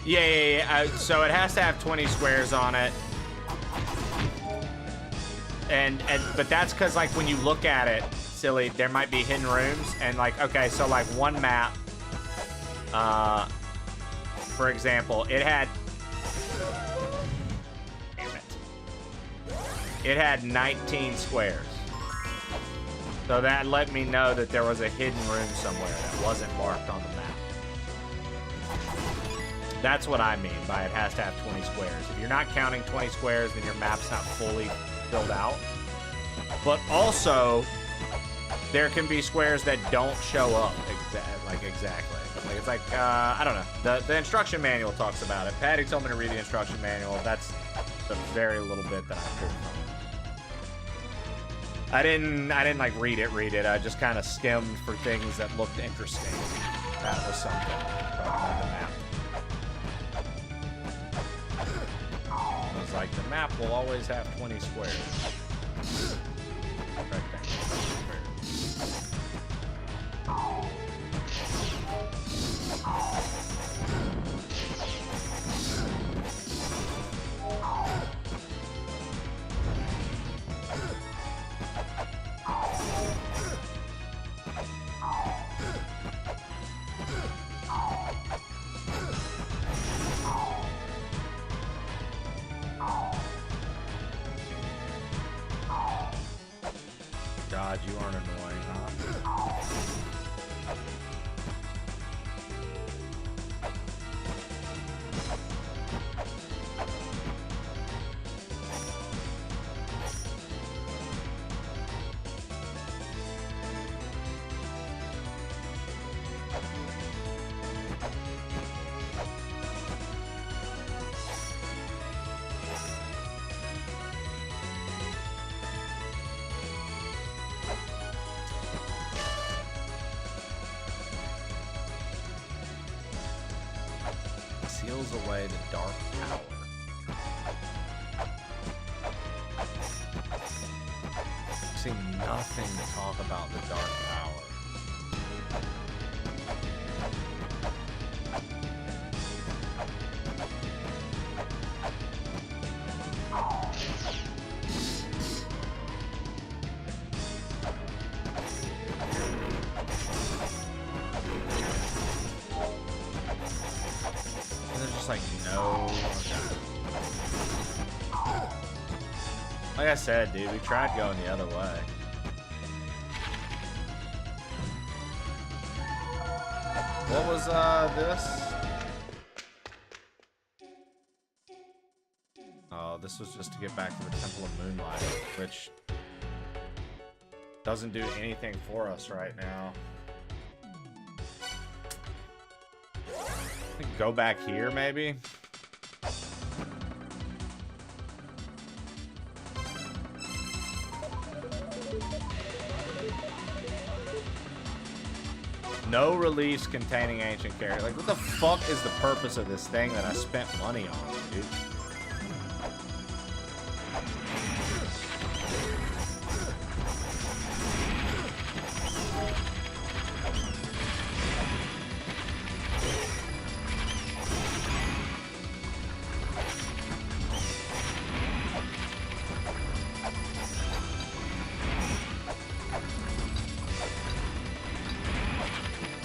Yeah. So it has to have 20 squares on it. But that's because like when you look at it, silly, there might be hidden rooms and like, okay, so like one map, for example, it had, damn it, 19 squares. So that let me know that there was a hidden room somewhere that wasn't marked on the map. That's what I mean by it has to have 20 squares. If you're not counting 20 squares, then your map's not fully filled out. But also, there can be squares that don't show up exactly. Like it's like, I don't know. The instruction manual talks about it. Patty told me to read the instruction manual. That's the very little bit that I pulled from it. I didn't like read it. I just kind of skimmed for things that looked interesting. That was something about the map. I was like, the map will always have 20 squares. Rectangle. God, you aren't annoying, huh? Seals away the dark power. I see nothing to talk about the dark power. Like I said, dude, we tried going the other way. What was this? Oh, this was just to get back to the Temple of Moonlight, which doesn't do anything for us right now. I think go back here, maybe? No reliefs containing ancient characters. Like, what the fuck is the purpose of this thing that I spent money on, dude?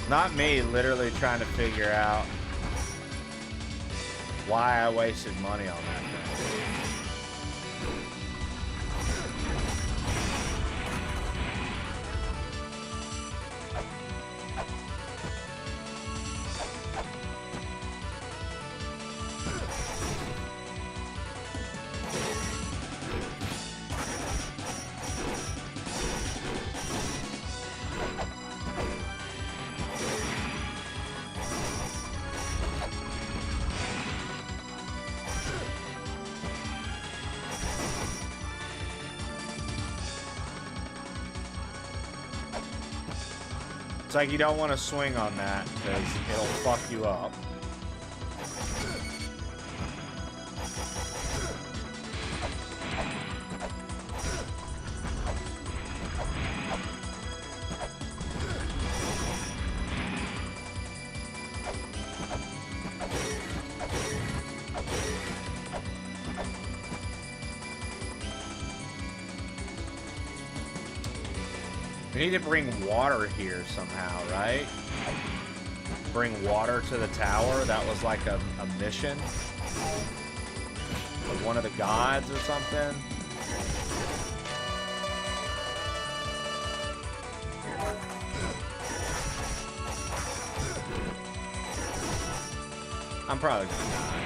Not me, literally trying to figure out why I wasted money on that thing. like you don't want to swing on that because it'll fuck you up. We need to bring water here somehow, right? Bring water to the tower. That was like a mission of one of the gods or something. I'm probably gonna die.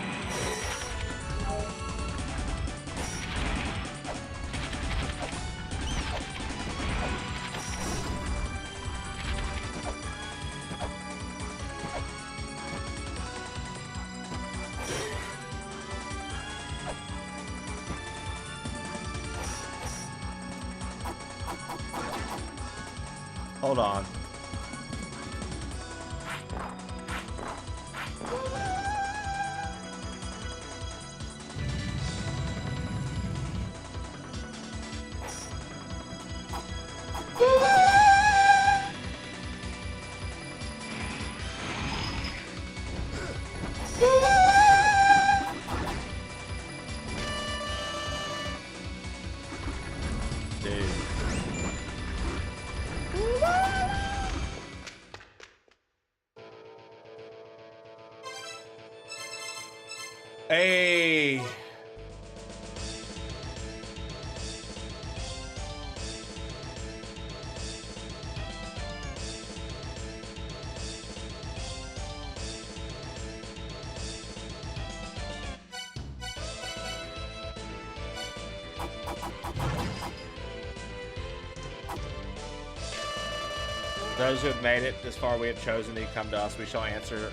Hold on. Hey. Those who have made it this far, we have chosen to come to us. We shall answer.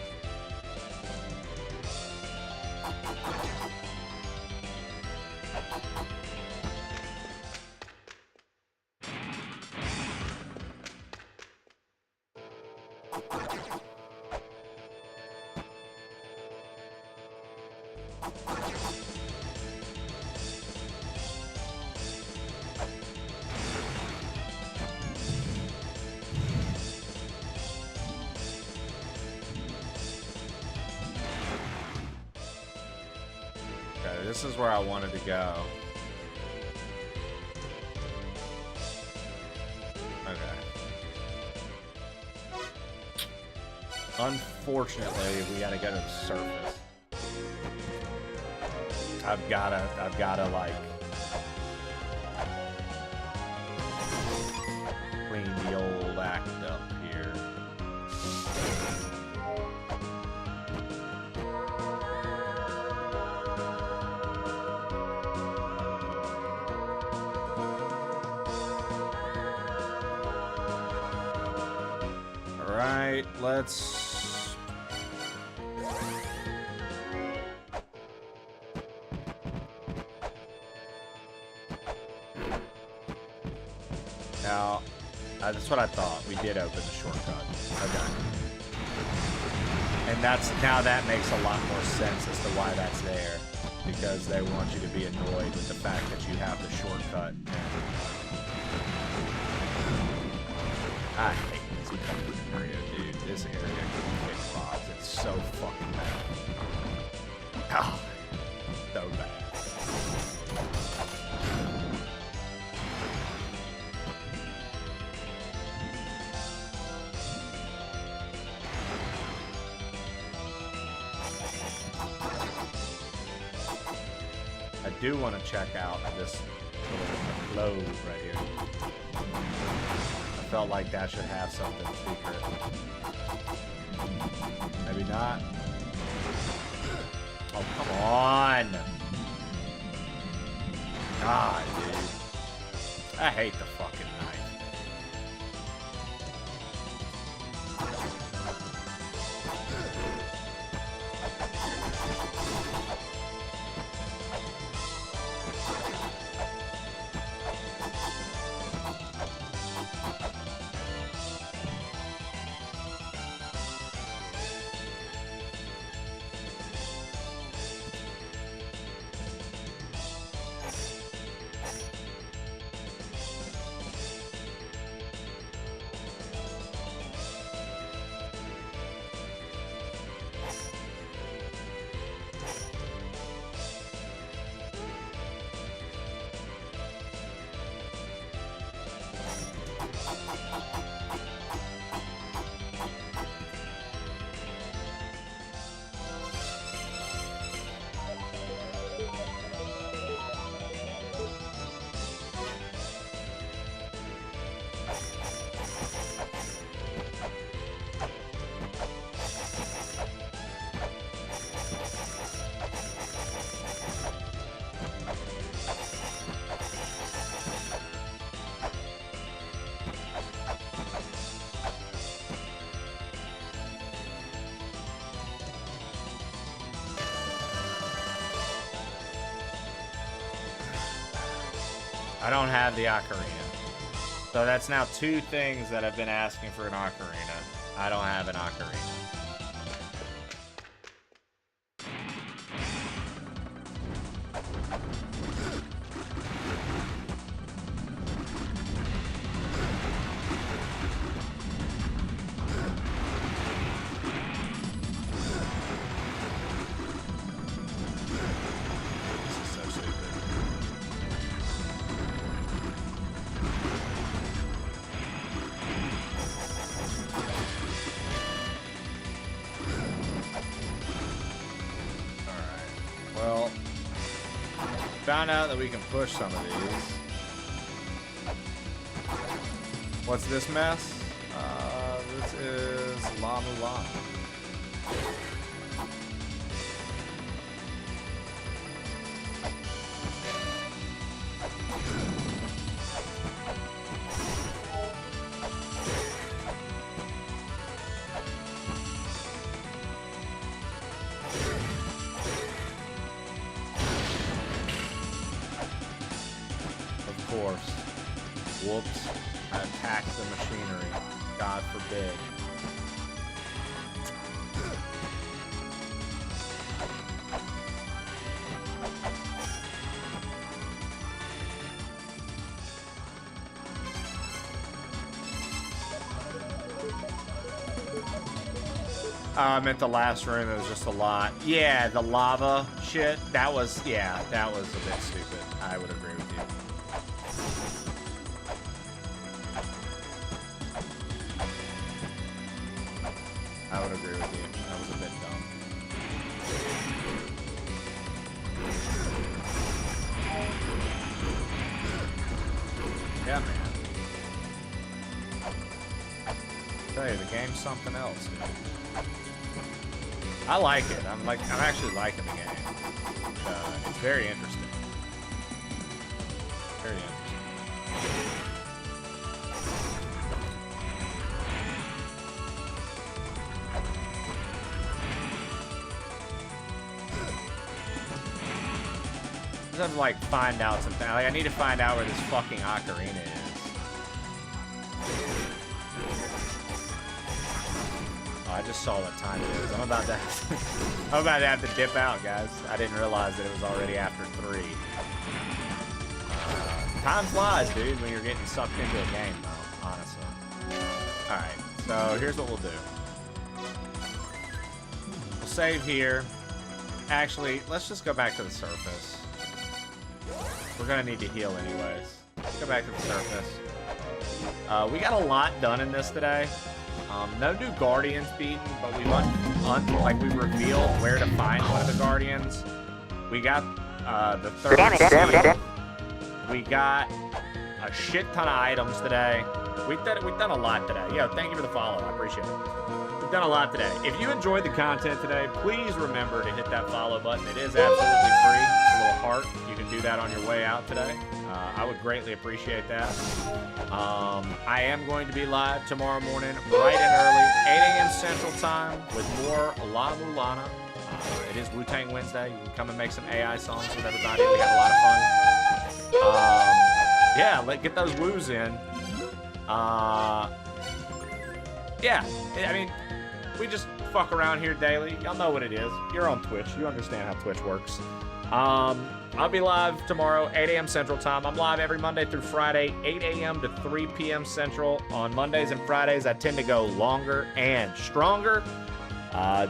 This is where I wanted to go. Okay. Unfortunately, we gotta go to the surface. I've gotta like clean the old act up here. Alright, let's... Now, that's what I thought. We did open the shortcut. Okay. And now that makes a lot more sense as to why that's there. Because they want you to be annoyed with the fact that you have the shortcut. I hate this fucking area, dude. This area can kick rocks. It's so fucking bad. Oh, so bad. I do want to check out this little clove right here. I felt like that should have something secret. Maybe not. Oh, come on! God, dude. I hate the fucking knife. I don't have the ocarina. So that's now 2 things that I've been asking for an ocarina. I don't have an ocarina. Well, found out that we can push some of these. What's this mess? This is LA-MULANA. Of course. Whoops. I attacked the machinery. God forbid. I meant the last room, it was just a lot. Yeah, the lava shit, that was, yeah, that was a bit stupid. I would agree with you. I would agree with you. That was a bit dumb. Yeah, man. I tell you, the game's something else, dude. I like it. I'm actually liking the game. It's very interesting. Very interesting. I just have to like find out something. Like I need to find out where this fucking ocarina is. I just saw what time it is. I'm about to have to dip out, guys. I didn't realize that it was already after 3. Time flies, dude, when you're getting sucked into a game, though, honestly. Alright, so here's what we'll do. We'll save here. Actually, let's just go back to the surface. We're gonna need to heal anyways. Let's go back to the surface. We got a lot done in this today. No new Guardians beaten, but we revealed where to find one of the Guardians. We got the 3rd seal. We got a shit ton of items today. We've done a lot today. Yo, thank you for the follow. I appreciate it. We've done a lot today. If you enjoyed the content today, please remember to hit that follow button. It is absolutely free. It's a little heart. You can do that on your way out today. I would greatly appreciate that. I am going to be live tomorrow morning, bright and early, 8 a.m. Central Time, with more LA-MULANA. It is Wu-Tang Wednesday. You can come and make some AI songs with everybody. We have a lot of fun. Yeah, get those woos in. Yeah, I mean, we just fuck around here daily. Y'all know what it is. You're on Twitch. You understand how Twitch works. I'll be live tomorrow, 8 a.m. Central Time. I'm live every Monday through Friday, 8 a.m. to 3 p.m. Central. On Mondays and Fridays, I tend to go longer and stronger.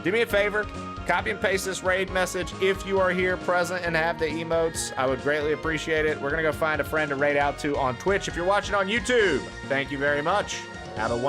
Do me a favor, copy and paste this raid message if you are here present and have the emotes. I would greatly appreciate it. We're going to go find a friend to raid out to on Twitch. If you're watching on YouTube, thank you very much. Have a wonderful